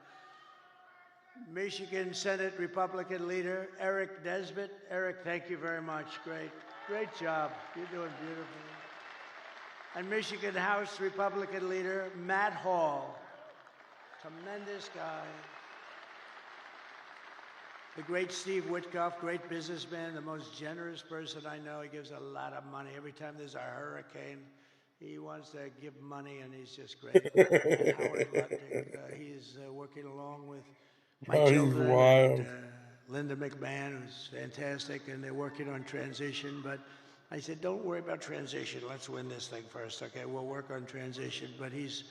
Michigan Senate Republican leader, Eric Nesbitt. Eric, thank you very much. Great job. You're doing beautifully. And Michigan House Republican leader, Matt Hall. Tremendous guy. The great Steve Witkoff, great businessman, the most generous person I know. He gives a lot of money. Every time there's a hurricane, he wants to give money, and he's just great. And Howard Lutnick, he's working along with my children. And, Linda McMahon, who's fantastic, and they're working on transition. But I said, don't worry about transition. Let's win this thing first. Okay, we'll work on transition. But he's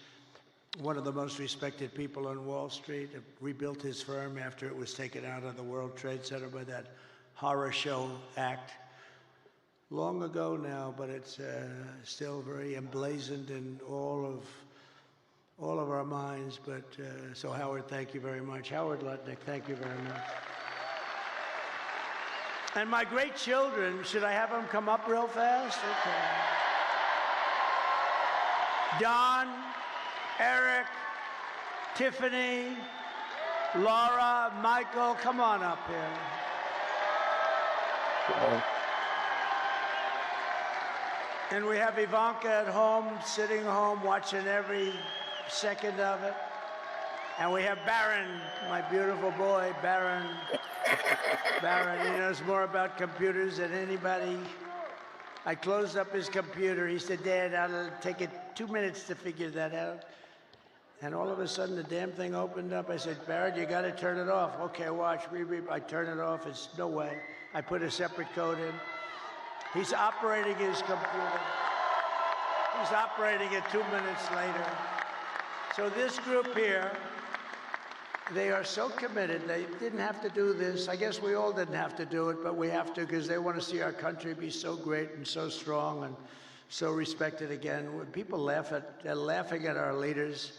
one of the most respected people on Wall Street, rebuilt his firm after it was taken out of the World Trade Center by that horror show act. Long ago now, but it's still very emblazoned in all of our minds. But so Howard, thank you very much. Howard Lutnick, thank you very much. And my great children, should I have them come up real fast? Okay. Don, Eric, Tiffany, Laura, Michael, come on up here. And we have Ivanka at home, sitting home, watching every second of it. And we have Barron, my beautiful boy, Barron. Barron, he knows more about computers than anybody. I closed up his computer. He said, Dad, I'll take it 2 minutes to figure that out. And all of a sudden, the damn thing opened up. I said, Barron, you got to turn it off. Okay, watch. I turn it off. It's no way. I put a separate code in. He's operating his computer. He's operating it 2 minutes later. So this group here, they are so committed. They didn't have to do this. I guess we all didn't have to do it, but we have to because they want to see our country be so great and so strong and so respected again. When people they're laughing at our leaders.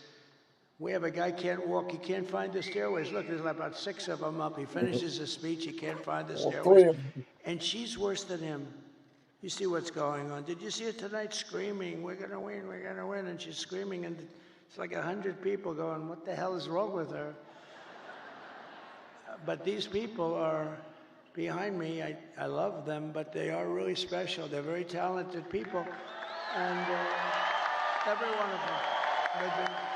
We have a guy can't walk. He can't find the stairways. Look, there's about 6 of them up. He finishes his speech. He can't find the stairways. And she's worse than him. You see what's going on. Did you see it tonight screaming, we're going to win, we're going to win? And she's screaming, and it's like 100 people going, what the hell is wrong with her? But these people are behind me. I love them, but they are really special. They're very talented people. And every one of them. They've been great.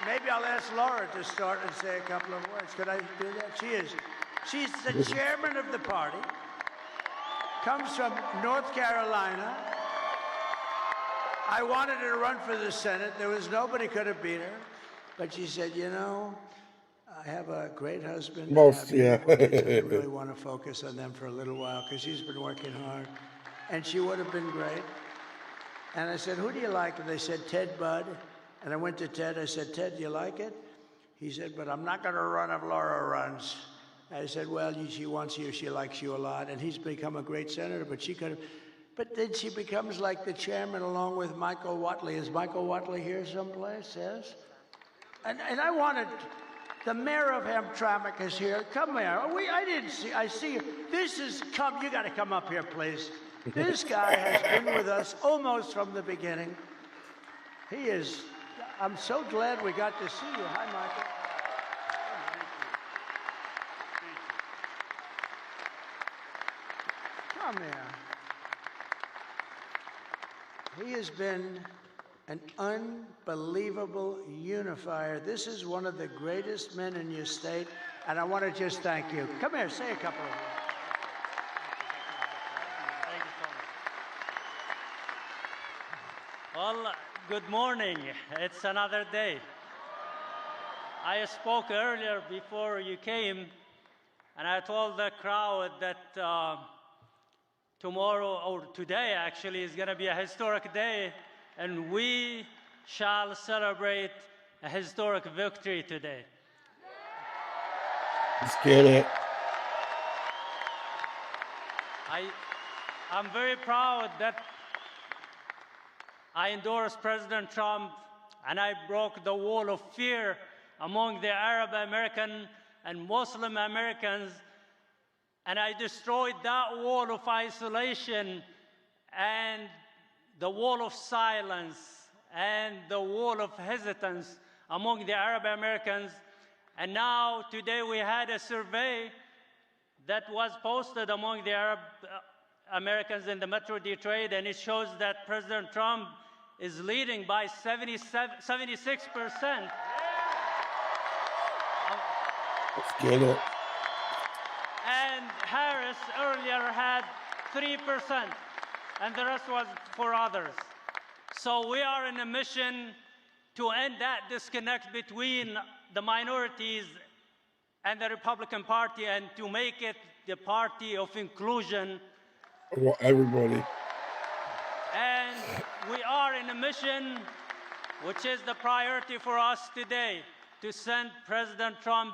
Maybe I'll ask Laura to start and say a couple of words. Could I do that? She's the chairman of the party. Comes from North Carolina. I wanted her to run for the Senate. There was nobody could have beat her. But she said, you know, I have a great husband. Yeah. I really want to focus on them for a little while because she's been working hard. And she would have been great. And I said, who do you like? And they said, Ted Budd. And I went to Ted. I said, Ted, do you like it? He said, but I'm not going to run if Laura runs. I said, well, she wants you, she likes you a lot, and he's become a great senator, but she could have, but then she becomes like the chairman along with Michael Watley. Is Michael Watley here someplace? Yes? And I wanted, the mayor of Hamtramck is here. Come here. I didn't see, I see you. You got to come up here, please. This guy has been with us almost from the beginning. I'm so glad we got to see you. Hi, Michael. Come here. He has been an unbelievable unifier. This is one of the greatest men in your state, and I want to just thank you. Come here, say a couple of words. Thank you so much. Well, good morning. It's another day. I spoke earlier before you came, and I told the crowd that tomorrow, or today actually, is going to be a historic day, and we shall celebrate a historic victory today. Let's get it. I'm very proud that I endorsed President Trump, and I broke the wall of fear among the Arab American and Muslim Americans, and I destroyed that wall of isolation and the wall of silence and the wall of hesitance among the Arab Americans. And now, today, we had a survey that was posted among the Arab Americans in the Metro Detroit, and it shows that President Trump is leading by 76%. Let's get it. And Harris earlier had 3%, and the rest was for others. So we are in a mission to end that disconnect between the minorities and the Republican Party and to make it the party of inclusion. Well, everybody. And we are in a mission, which is the priority for us today, to send President Trump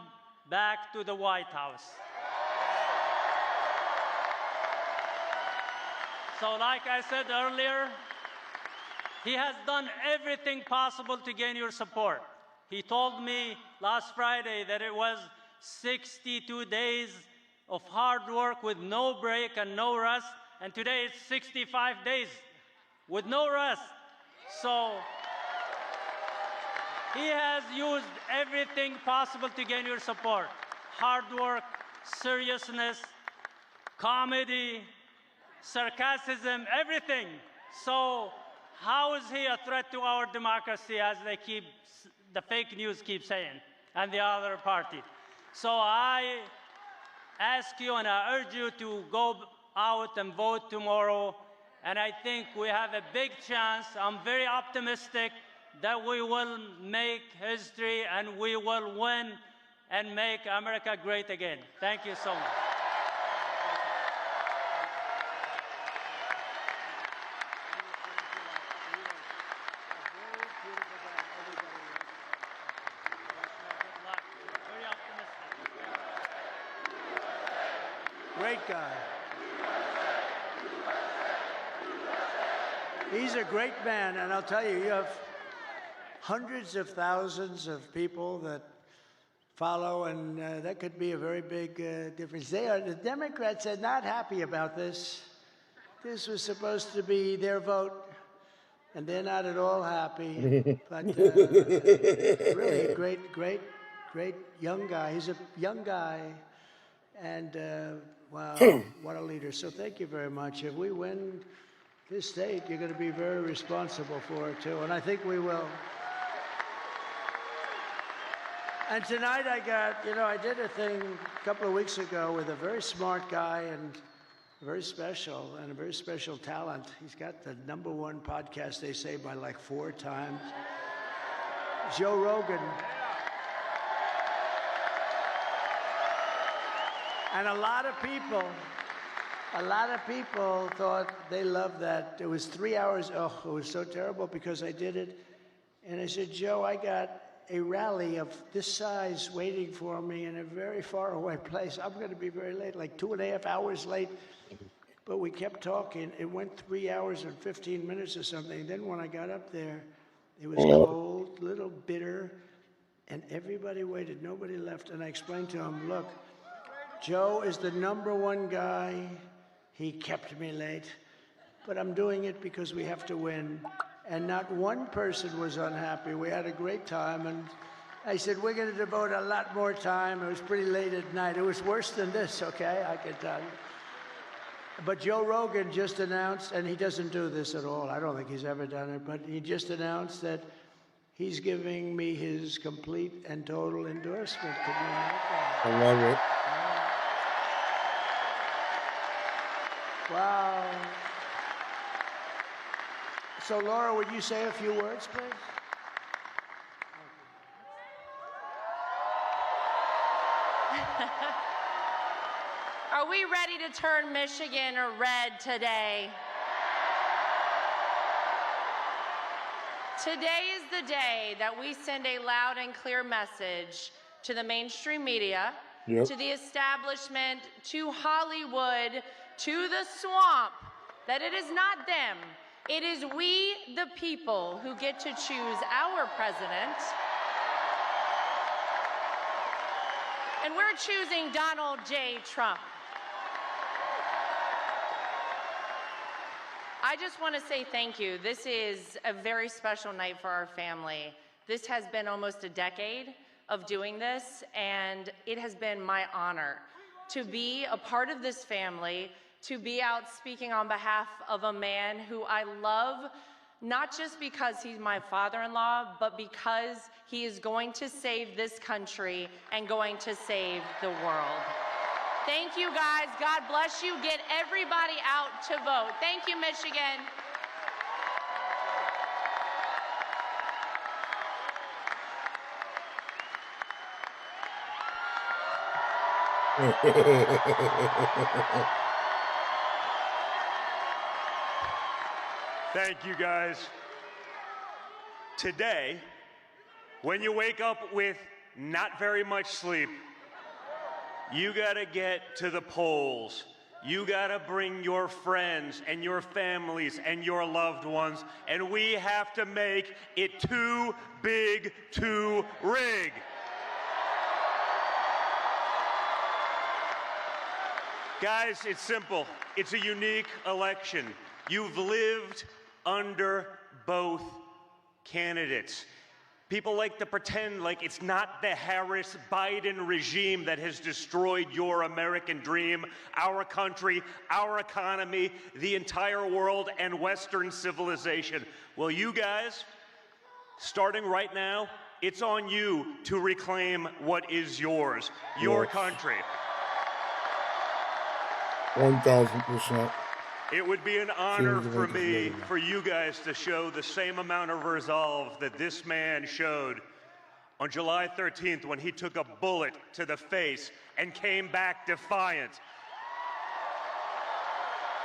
back to the White House. So like I said earlier, he has done everything possible to gain your support. He told me last Friday that it was 62 days of hard work with no break and no rest, and today it's 65 days with no rest. So he has used everything possible to gain your support. Hard work, seriousness, comedy, sarcasm, everything. So how is he a threat to our democracy, as the fake news keeps saying, and the other party? So I ask you and I urge you to go out and vote tomorrow. And I think we have a big chance. I'm very optimistic that we will make history and we will win and make America great again. Thank you so much. Great guy. He's a great man, and I'll tell you, you have hundreds of thousands of people that follow, and that could be a very big difference. The Democrats are not happy about this. This was supposed to be their vote, and they're not at all happy. But really a great young guy. He's a young guy, and wow, what a leader. So thank you very much. If we win this state, you're going to be very responsible for it, too, and I think we will. And tonight I did a thing a couple of weeks ago with a very smart guy and very special talent. He's got the #1 podcast, they say, by like 4 times. Joe Rogan. And a lot of people thought they loved that. It was 3 hours. Oh, it was so terrible because I did it. And I said, Joe, I got a rally of this size waiting for me in a very far away place. I'm going to be very late, like 2.5 hours late. But we kept talking. It went 3 hours and 15 minutes or something. Then when I got up there, it was cold, a little bitter, and everybody waited. Nobody left. And I explained to him, look, Joe is the #1 guy. He kept me late. But I'm doing it because we have to win. And not one person was unhappy. We had a great time. And I said, we're going to devote a lot more time. It was pretty late at night. It was worse than this, okay? I can tell you. But Joe Rogan just announced, and he doesn't do this at all. I don't think he's ever done it. But he just announced that he's giving me his complete and total endorsement. Can you imagine? I love it. Wow. So, Laura, would you say a few words, please? Are we ready to turn Michigan red today? Today is the day that we send a loud and clear message to the mainstream media, to the establishment, to Hollywood, to the swamp, that it is not them. It is we, the people, who get to choose our president. And we're choosing Donald J. Trump. I just want to say thank you. This is a very special night for our family. This has been almost a decade of doing this, and it has been my honor to be a part of this family, to be out speaking on behalf of a man who I love, not just because he's my father-in-law, but because he is going to save this country and going to save the world. Thank you, guys. God bless you. Get everybody out to vote. Thank you, Michigan. Thank you, guys. Today, when you wake up with not very much sleep, you gotta get to the polls. You gotta bring your friends and your families and your loved ones, and we have to make it too big to rig. Guys, it's simple. It's a unique election. You've lived under both candidates. People like to pretend like it's not the Harris-Biden regime that has destroyed your American dream, our country, our economy, the entire world, and Western civilization. Well, you guys, starting right now, it's on you to reclaim what is yours, your country. 1,000%. It would be an honor for me, for you guys to show the same amount of resolve that this man showed on July 13th when he took a bullet to the face and came back defiant.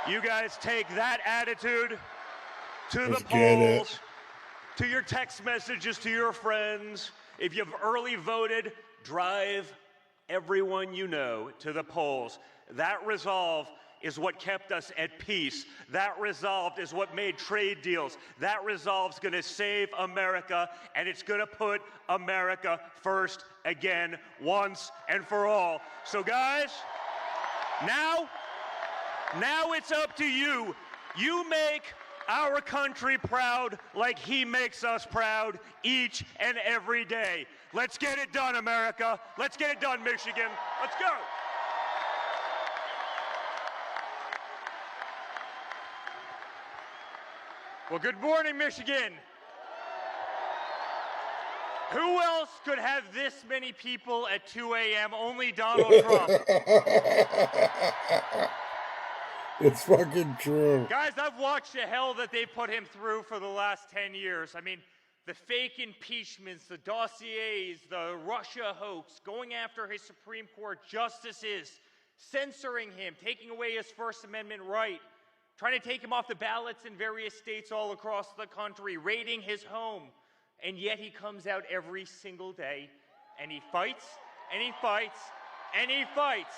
You guys take that attitude to the polls, to your text messages to your friends. If you've early voted, drive everyone you know to the polls. That resolve is what kept us at peace. That resolve is what made trade deals. That resolve's gonna save America, and it's gonna put America first again, once and for all. So guys, now it's up to you. You make our country proud like he makes us proud each and every day. Let's get it done, America. Let's get it done, Michigan. Let's go. Well, good morning, Michigan. Who else could have this many people at 2 a.m.? Only Donald Trump. It's fucking true. Guys, I've watched the hell that they put him through for the last 10 years. I mean, the fake impeachments, the dossiers, the Russia hoax, going after his Supreme Court justices, censoring him, taking away his First Amendment right, trying to take him off the ballots in various states all across the country, raiding his home. And yet he comes out every single day and he fights and he fights and he fights.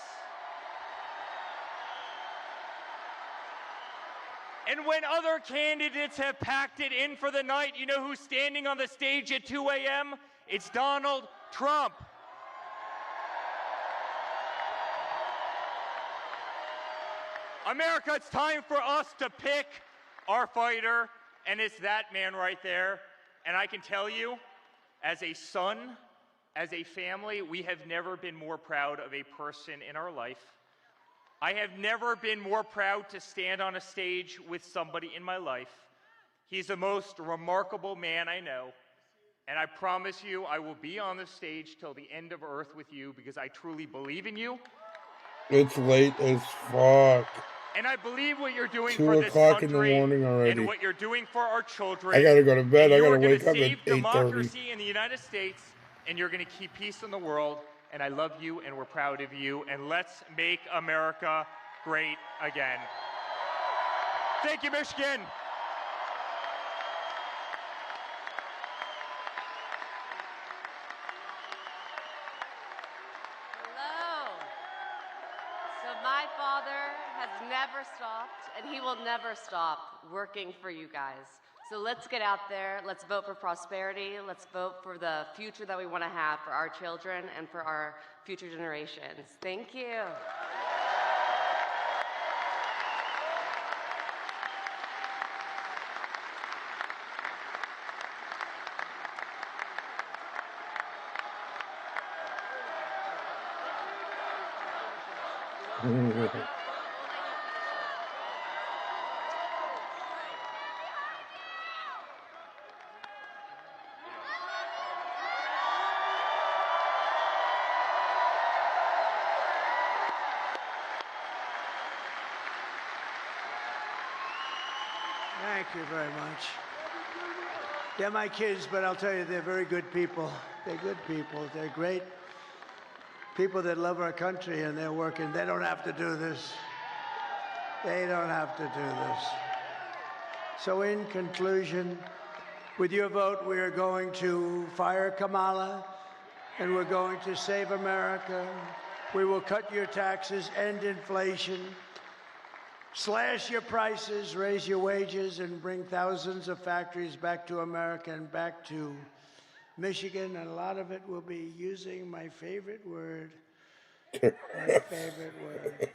And when other candidates have packed it in for the night, you know who's standing on the stage at 2 a.m.? It's Donald Trump. America, it's time for us to pick our fighter, and it's that man right there. And I can tell you, as a son, as a family, we have never been more proud of a person in our life. I have never been more proud to stand on a stage with somebody in my life. He's the most remarkable man I know. And I promise you, I will be on the stage till the end of earth with you because I truly believe in you. It's late as fuck. And I believe what you're doing 2 for this o'clock in the country morning already. and what you're doing for our children. I gotta go to bed. And I you gotta are gonna wake up at save 8:30. democracy in the United States, and you're going to keep peace in the world. And I love you, and we're proud of you. And let's make America great again. Thank you, Michigan. Hello. So my father has never stopped, and he will never stop working for you guys. So let's get out there. Let's vote for prosperity. Let's vote for the future that we want to have for our children and for our future generations. Thank you. Thank you very much. They're my kids, but I'll tell you, they're very good people. They're good people. They're great people that love our country, and they're working. They don't have to do this. They don't have to do this. So in conclusion, with your vote, we are going to fire Kamala, and we're going to save America. We will cut your taxes, end inflation, slash your prices, raise your wages, and bring thousands of factories back to America and back to Michigan. And a lot of it will be using my favorite word,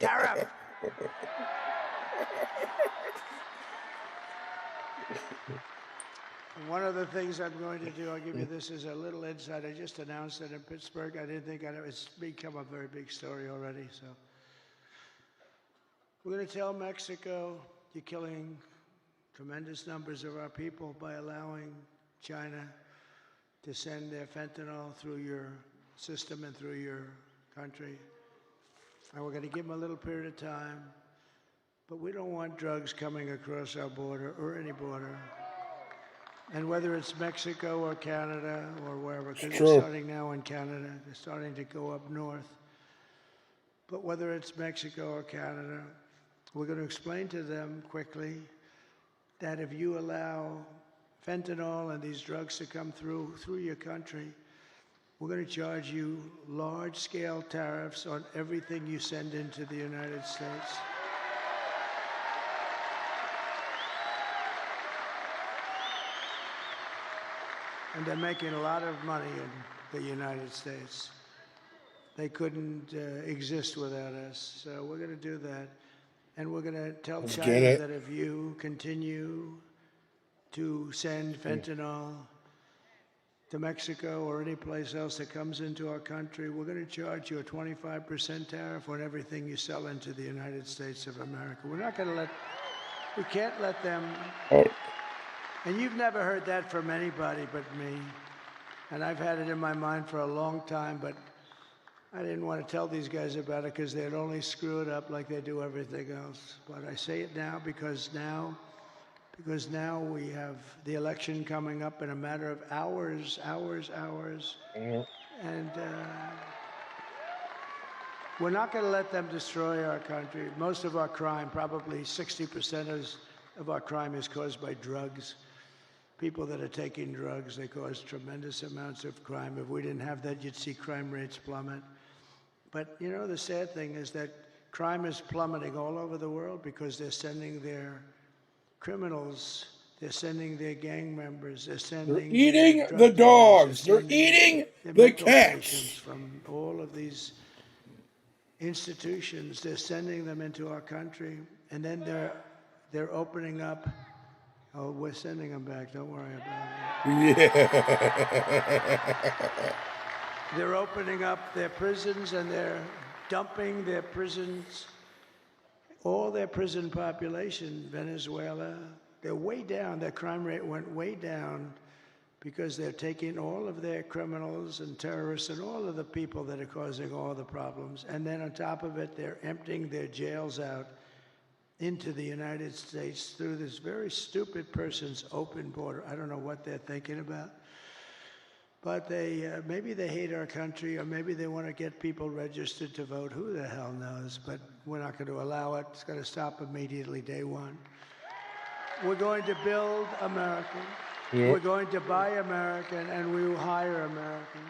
tariff. And one of the things I'm going to do, I'll give you this as a little insight. I just announced it in Pittsburgh. I didn't think it's become a very big story already. So we're going to tell Mexico, you're killing tremendous numbers of our people by allowing China to send their fentanyl through your system and through your country. And we're going to give them a little period of time. But we don't want drugs coming across our border or any border. And whether it's Mexico or Canada or wherever, because they're starting now in Canada, they're starting to go up north. But whether it's Mexico or Canada, we're going to explain to them quickly that if you allow fentanyl and these drugs to come through your country, we're going to charge you large-scale tariffs on everything you send into the United States. And they're making a lot of money in the United States. They couldn't exist without us. So we're going to do that. And we're going to tell China that if you continue to send fentanyl to Mexico or any place else that comes into our country, we're going to charge you a 25% tariff on everything you sell into the United States of America. We're not going to we can't let them. And you've never heard that from anybody but me. And I've had it in my mind for a long time, but I didn't want to tell these guys about it because they'd only screw it up like they do everything else. But I say it now because now we have the election coming up in a matter of hours. And we're not going to let them destroy our country. Most of our crime, probably 60% of our crime is caused by drugs. People that are taking drugs, they cause tremendous amounts of crime. If we didn't have that, you'd see crime rates plummet. But, you know, the sad thing is that crime is plummeting all over the world because they're sending their criminals, they're sending their gang members, they're eating the dogs, they're eating the cats. From all of these institutions, they're sending them into our country, and then they're opening up. Oh, we're sending them back. Don't worry about it. Yeah. They're opening up their prisons and they're dumping their prisons, all their prison population, Venezuela. They're way down. Their crime rate went way down because they're taking all of their criminals and terrorists and all of the people that are causing all the problems. And then on top of it, they're emptying their jails out into the United States through this very stupid person's open border. I don't know what they're thinking about. But maybe they hate our country, or maybe they want to get people registered to vote. Who the hell knows? But we're not going to allow it. It's going to stop immediately, day one. We're going to build American. Yep. We're going to buy American, and we will hire American.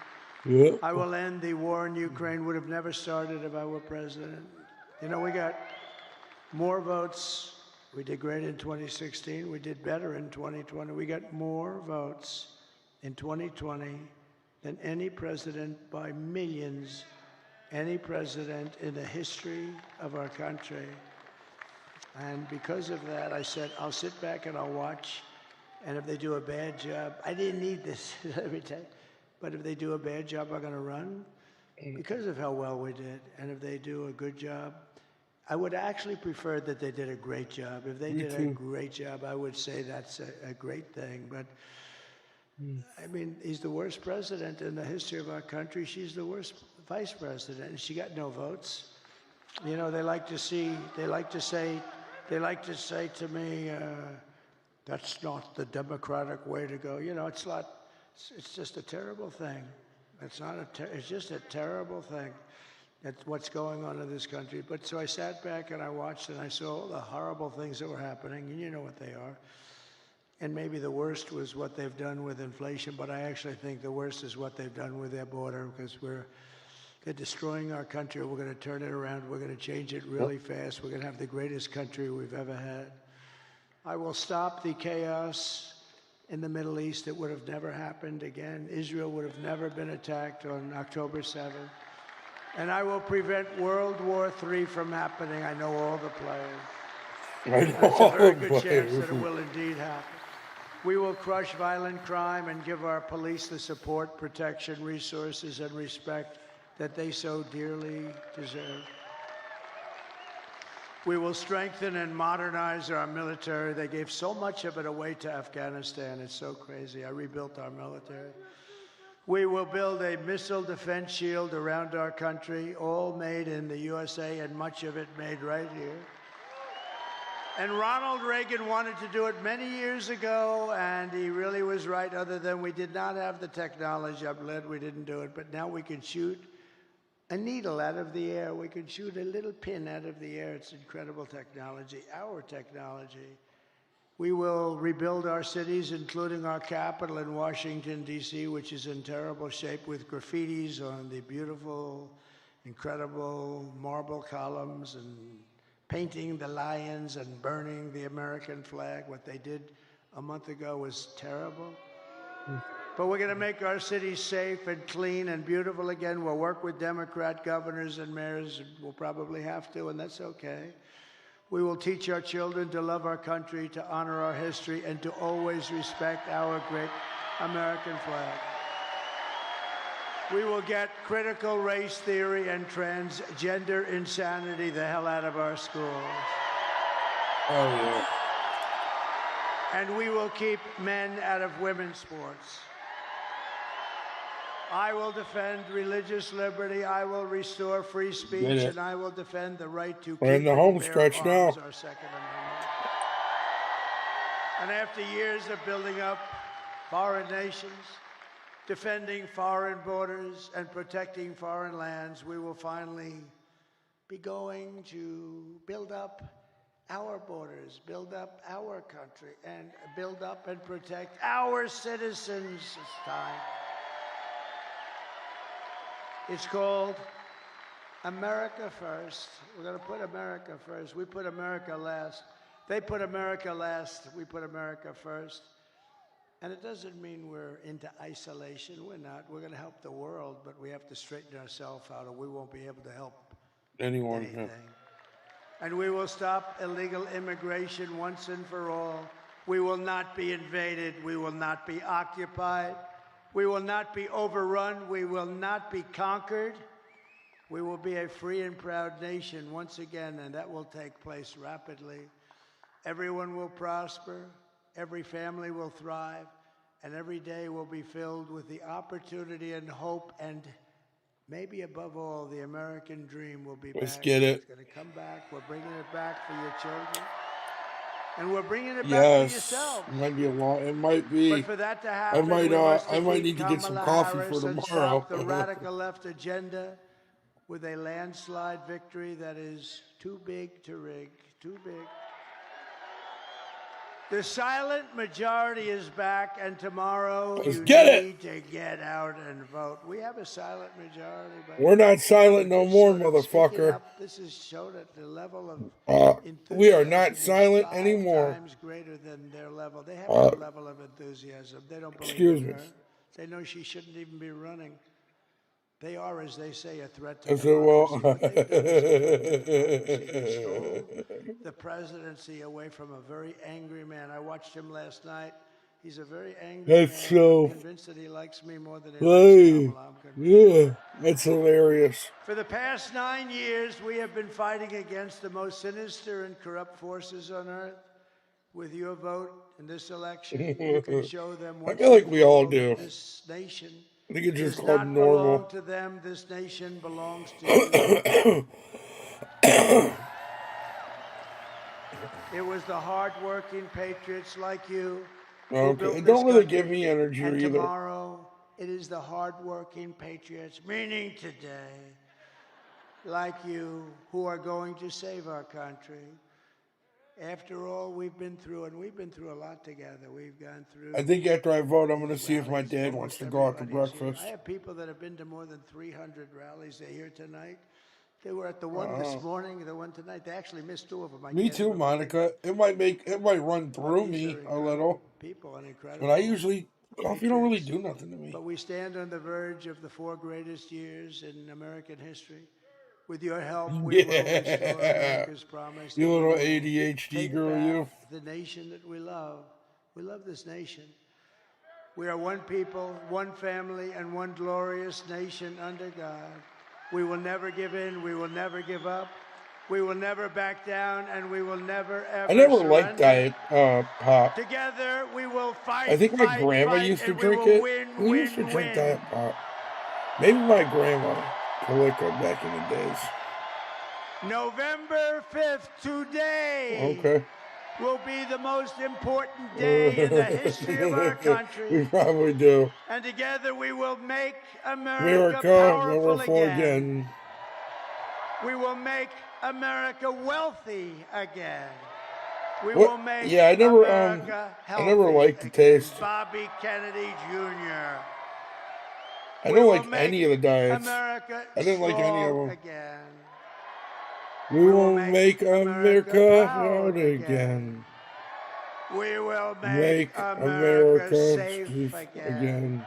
Yep. I will end the war in Ukraine. Would have never started if I were president. You know, we got more votes. We did great in 2016. We did better in 2020. We got more votes in 2020 than any president by millions, any president in the history of our country. And because of that, I said, I'll sit back and I'll watch. And if they do a bad job, I didn't need this every time, but if they do a bad job, I'm going to run because of how well we did. And if they do a good job, I would actually prefer that they did a great job. If they did a great job, I would say that's a great thing. But I mean, he's the worst president in the history of our country. She's the worst vice president, and she got no votes. You know, they like to say to me, that's not the democratic way to go. You know, it's just a terrible thing. It's just a terrible thing. That's what's going on in this country. But so I sat back and I watched and I saw all the horrible things that were happening, and you know what they are. And maybe the worst was what they've done with inflation, but I actually think the worst is what they've done with their border, because they're destroying our country. We're going to turn it around. We're going to change it really fast. We're going to have the greatest country we've ever had. I will stop the chaos in the Middle East. It would have never happened again. Israel would have never been attacked on October 7th. And I will prevent World War III from happening. I know all the players. I know There's a very all the good chance players. that it will indeed happen. We will crush violent crime and give our police the support, protection, resources, and respect that they so dearly deserve. We will strengthen and modernize our military. They gave so much of it away to Afghanistan. It's so crazy. I rebuilt our military. We will build a missile defense shield around our country, all made in the USA and much of it made right here. And Ronald Reagan wanted to do it many years ago, and he really was right, other than we did not have the technology. I'm glad we didn't do it, but now we can shoot a needle out of the air. We can shoot a little pin out of the air. It's incredible technology, our technology. We will rebuild our cities, including our capital in Washington, D.C., which is in terrible shape, with graffitis on the beautiful, incredible marble columns, and painting the lions and burning the American flag. What they did a month ago was terrible. But we're going to make our cities safe and clean and beautiful again. We'll work with Democrat governors and mayors. We'll probably have to, and that's okay. We will teach our children to love our country, to honor our history, and to always respect our great American flag. We will get critical race theory and transgender insanity the hell out of our schools. Oh, yeah. And we will keep men out of women's sports. I will defend religious liberty. I will restore free speech, and I will defend the right to We're in the home stretch now. Our Second Amendment. And after years of building up foreign nations, defending foreign borders, and protecting foreign lands, we will finally be going to build up our borders, build up our country, and build up and protect our citizens. It's time. It's called America First. We're going to put America first. We put America last. They put America last. We put America first. And it doesn't mean we're into isolation. We're not. We're going to help the world, but we have to straighten ourselves out, or we won't be able to help anything. And we will stop illegal immigration once and for all. We will not be invaded. We will not be occupied. We will not be overrun. We will not be conquered. We will be a free and proud nation once again, and that will take place rapidly. Everyone will prosper. Every family will thrive, and every day will be filled with the opportunity and hope, and maybe above all, the American dream will be back. Let's get it. It's going to come back. We're bringing it back for your children, and we're bringing it back Yes, for yourself. it might be a long. It might be. But for that to happen, I might need to get some coffee for and tomorrow. stop the radical left agenda with a landslide victory that is too big to rig, too big. The silent majority is back, and tomorrow you need to get out and vote. We have a silent majority, but We're not silent no more, motherfucker. This is showed at the level of We are not silent anymore. times greater than their level. They have no level of enthusiasm. They don't believe Excuse in me. her. They know she shouldn't even be running. They are, as they say, a threat to I said, well, They stole the presidency away from a very angry man. I watched him last night. He's a very angry man. I'm convinced that he likes me more than he likes Kamala. Yeah, that's hilarious. For the past 9 years, we have been fighting against the most sinister and corrupt forces on earth. With your vote in this election, you can show them I what feel like we all do. This nation I think it's just does called not normal. belong to them. This nation belongs to you. It was the hard-working patriots like you who built Okay, this don't really country. give me energy And either. tomorrow, it is the hard-working patriots, meaning today, like you, who are going to save our country. After all we've been through, and we've been through a lot together. We've gone through. I think after I vote, I'm going to see if my dad wants to go out to breakfast. I have people that have been to more than 300 rallies. They're here tonight. They were at the one this morning, the one tonight. They actually missed 2 of them. Me too, Monica. It might run through me a little. People and incredible. But I usually, coffee don't really do nothing to me. But we stand on the verge of the 4 greatest years in American history. With your help, we will restore America's promise. You little ADHD girl, you. The nation that we love We love this nation. We are one people, one family, and one glorious nation under God. We will never give in. We will never give up. We will never back down, and we will never ever I never surrender. liked Diet Pop. Together, we will fight. I think my fight, grandma fight, used to and drink we will it. Win, Who used to win, drink win. Diet Pop? Maybe my grandma, Kalika, back in the days. November 5th, today, Okay. will be the most important day in the history of our country. We probably do. And together we will make America America, powerful powerful again. again. We will make America wealthy again. We What? will make Yeah, I never America healthy I never liked the again. taste. Bobby Kennedy Jr. I We don't will like make any of the diets. America I didn't like any of strong them. again. We will make America proud again. We will Make America America safe again.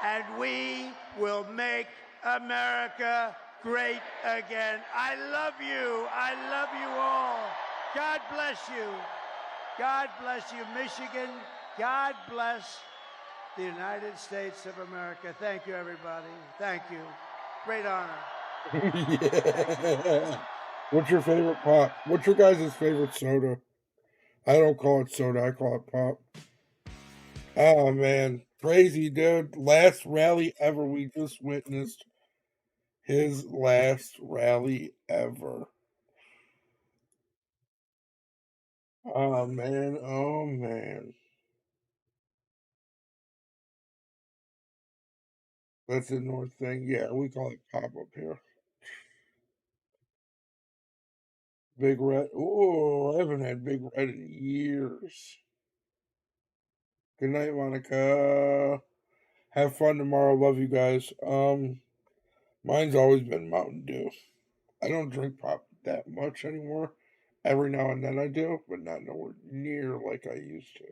And we will make America great again. I love you. I love you all. God bless you. God bless you, Michigan. God bless the United States of America. Thank you, everybody. Thank you. Great honor. Yeah. What's your favorite pop? What's your guys' favorite soda? I don't call it soda, I call it pop. Oh man, crazy dude. Last rally ever. We just witnessed his last rally ever. Oh man, oh man. That's the North thing. Yeah, we call it pop up here. Big Red. Oh, I haven't had Big Red in years. Good night, Monica. Have fun tomorrow. Love you guys. Mine's always been Mountain Dew. I don't drink pop that much anymore. Every now and then I do, but not nowhere near like I used to.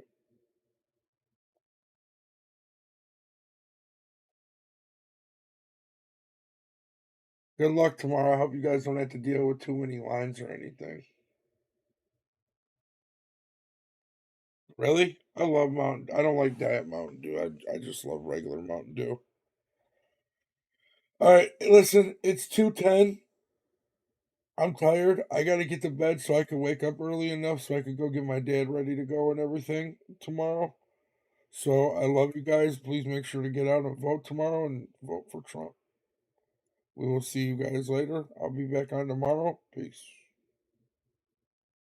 Good luck tomorrow. I hope you guys don't have to deal with too many lines or anything. Really? I love Mountain. I don't like Diet Mountain Dew. I just love regular Mountain Dew. All right, listen. It's 2:10. I'm tired. I got to get to bed so I can wake up early enough so I can go get my dad ready to go and everything tomorrow. So I love you guys. Please make sure to get out and vote tomorrow and vote for Trump. We will see you guys later. I'll be back on tomorrow. Peace.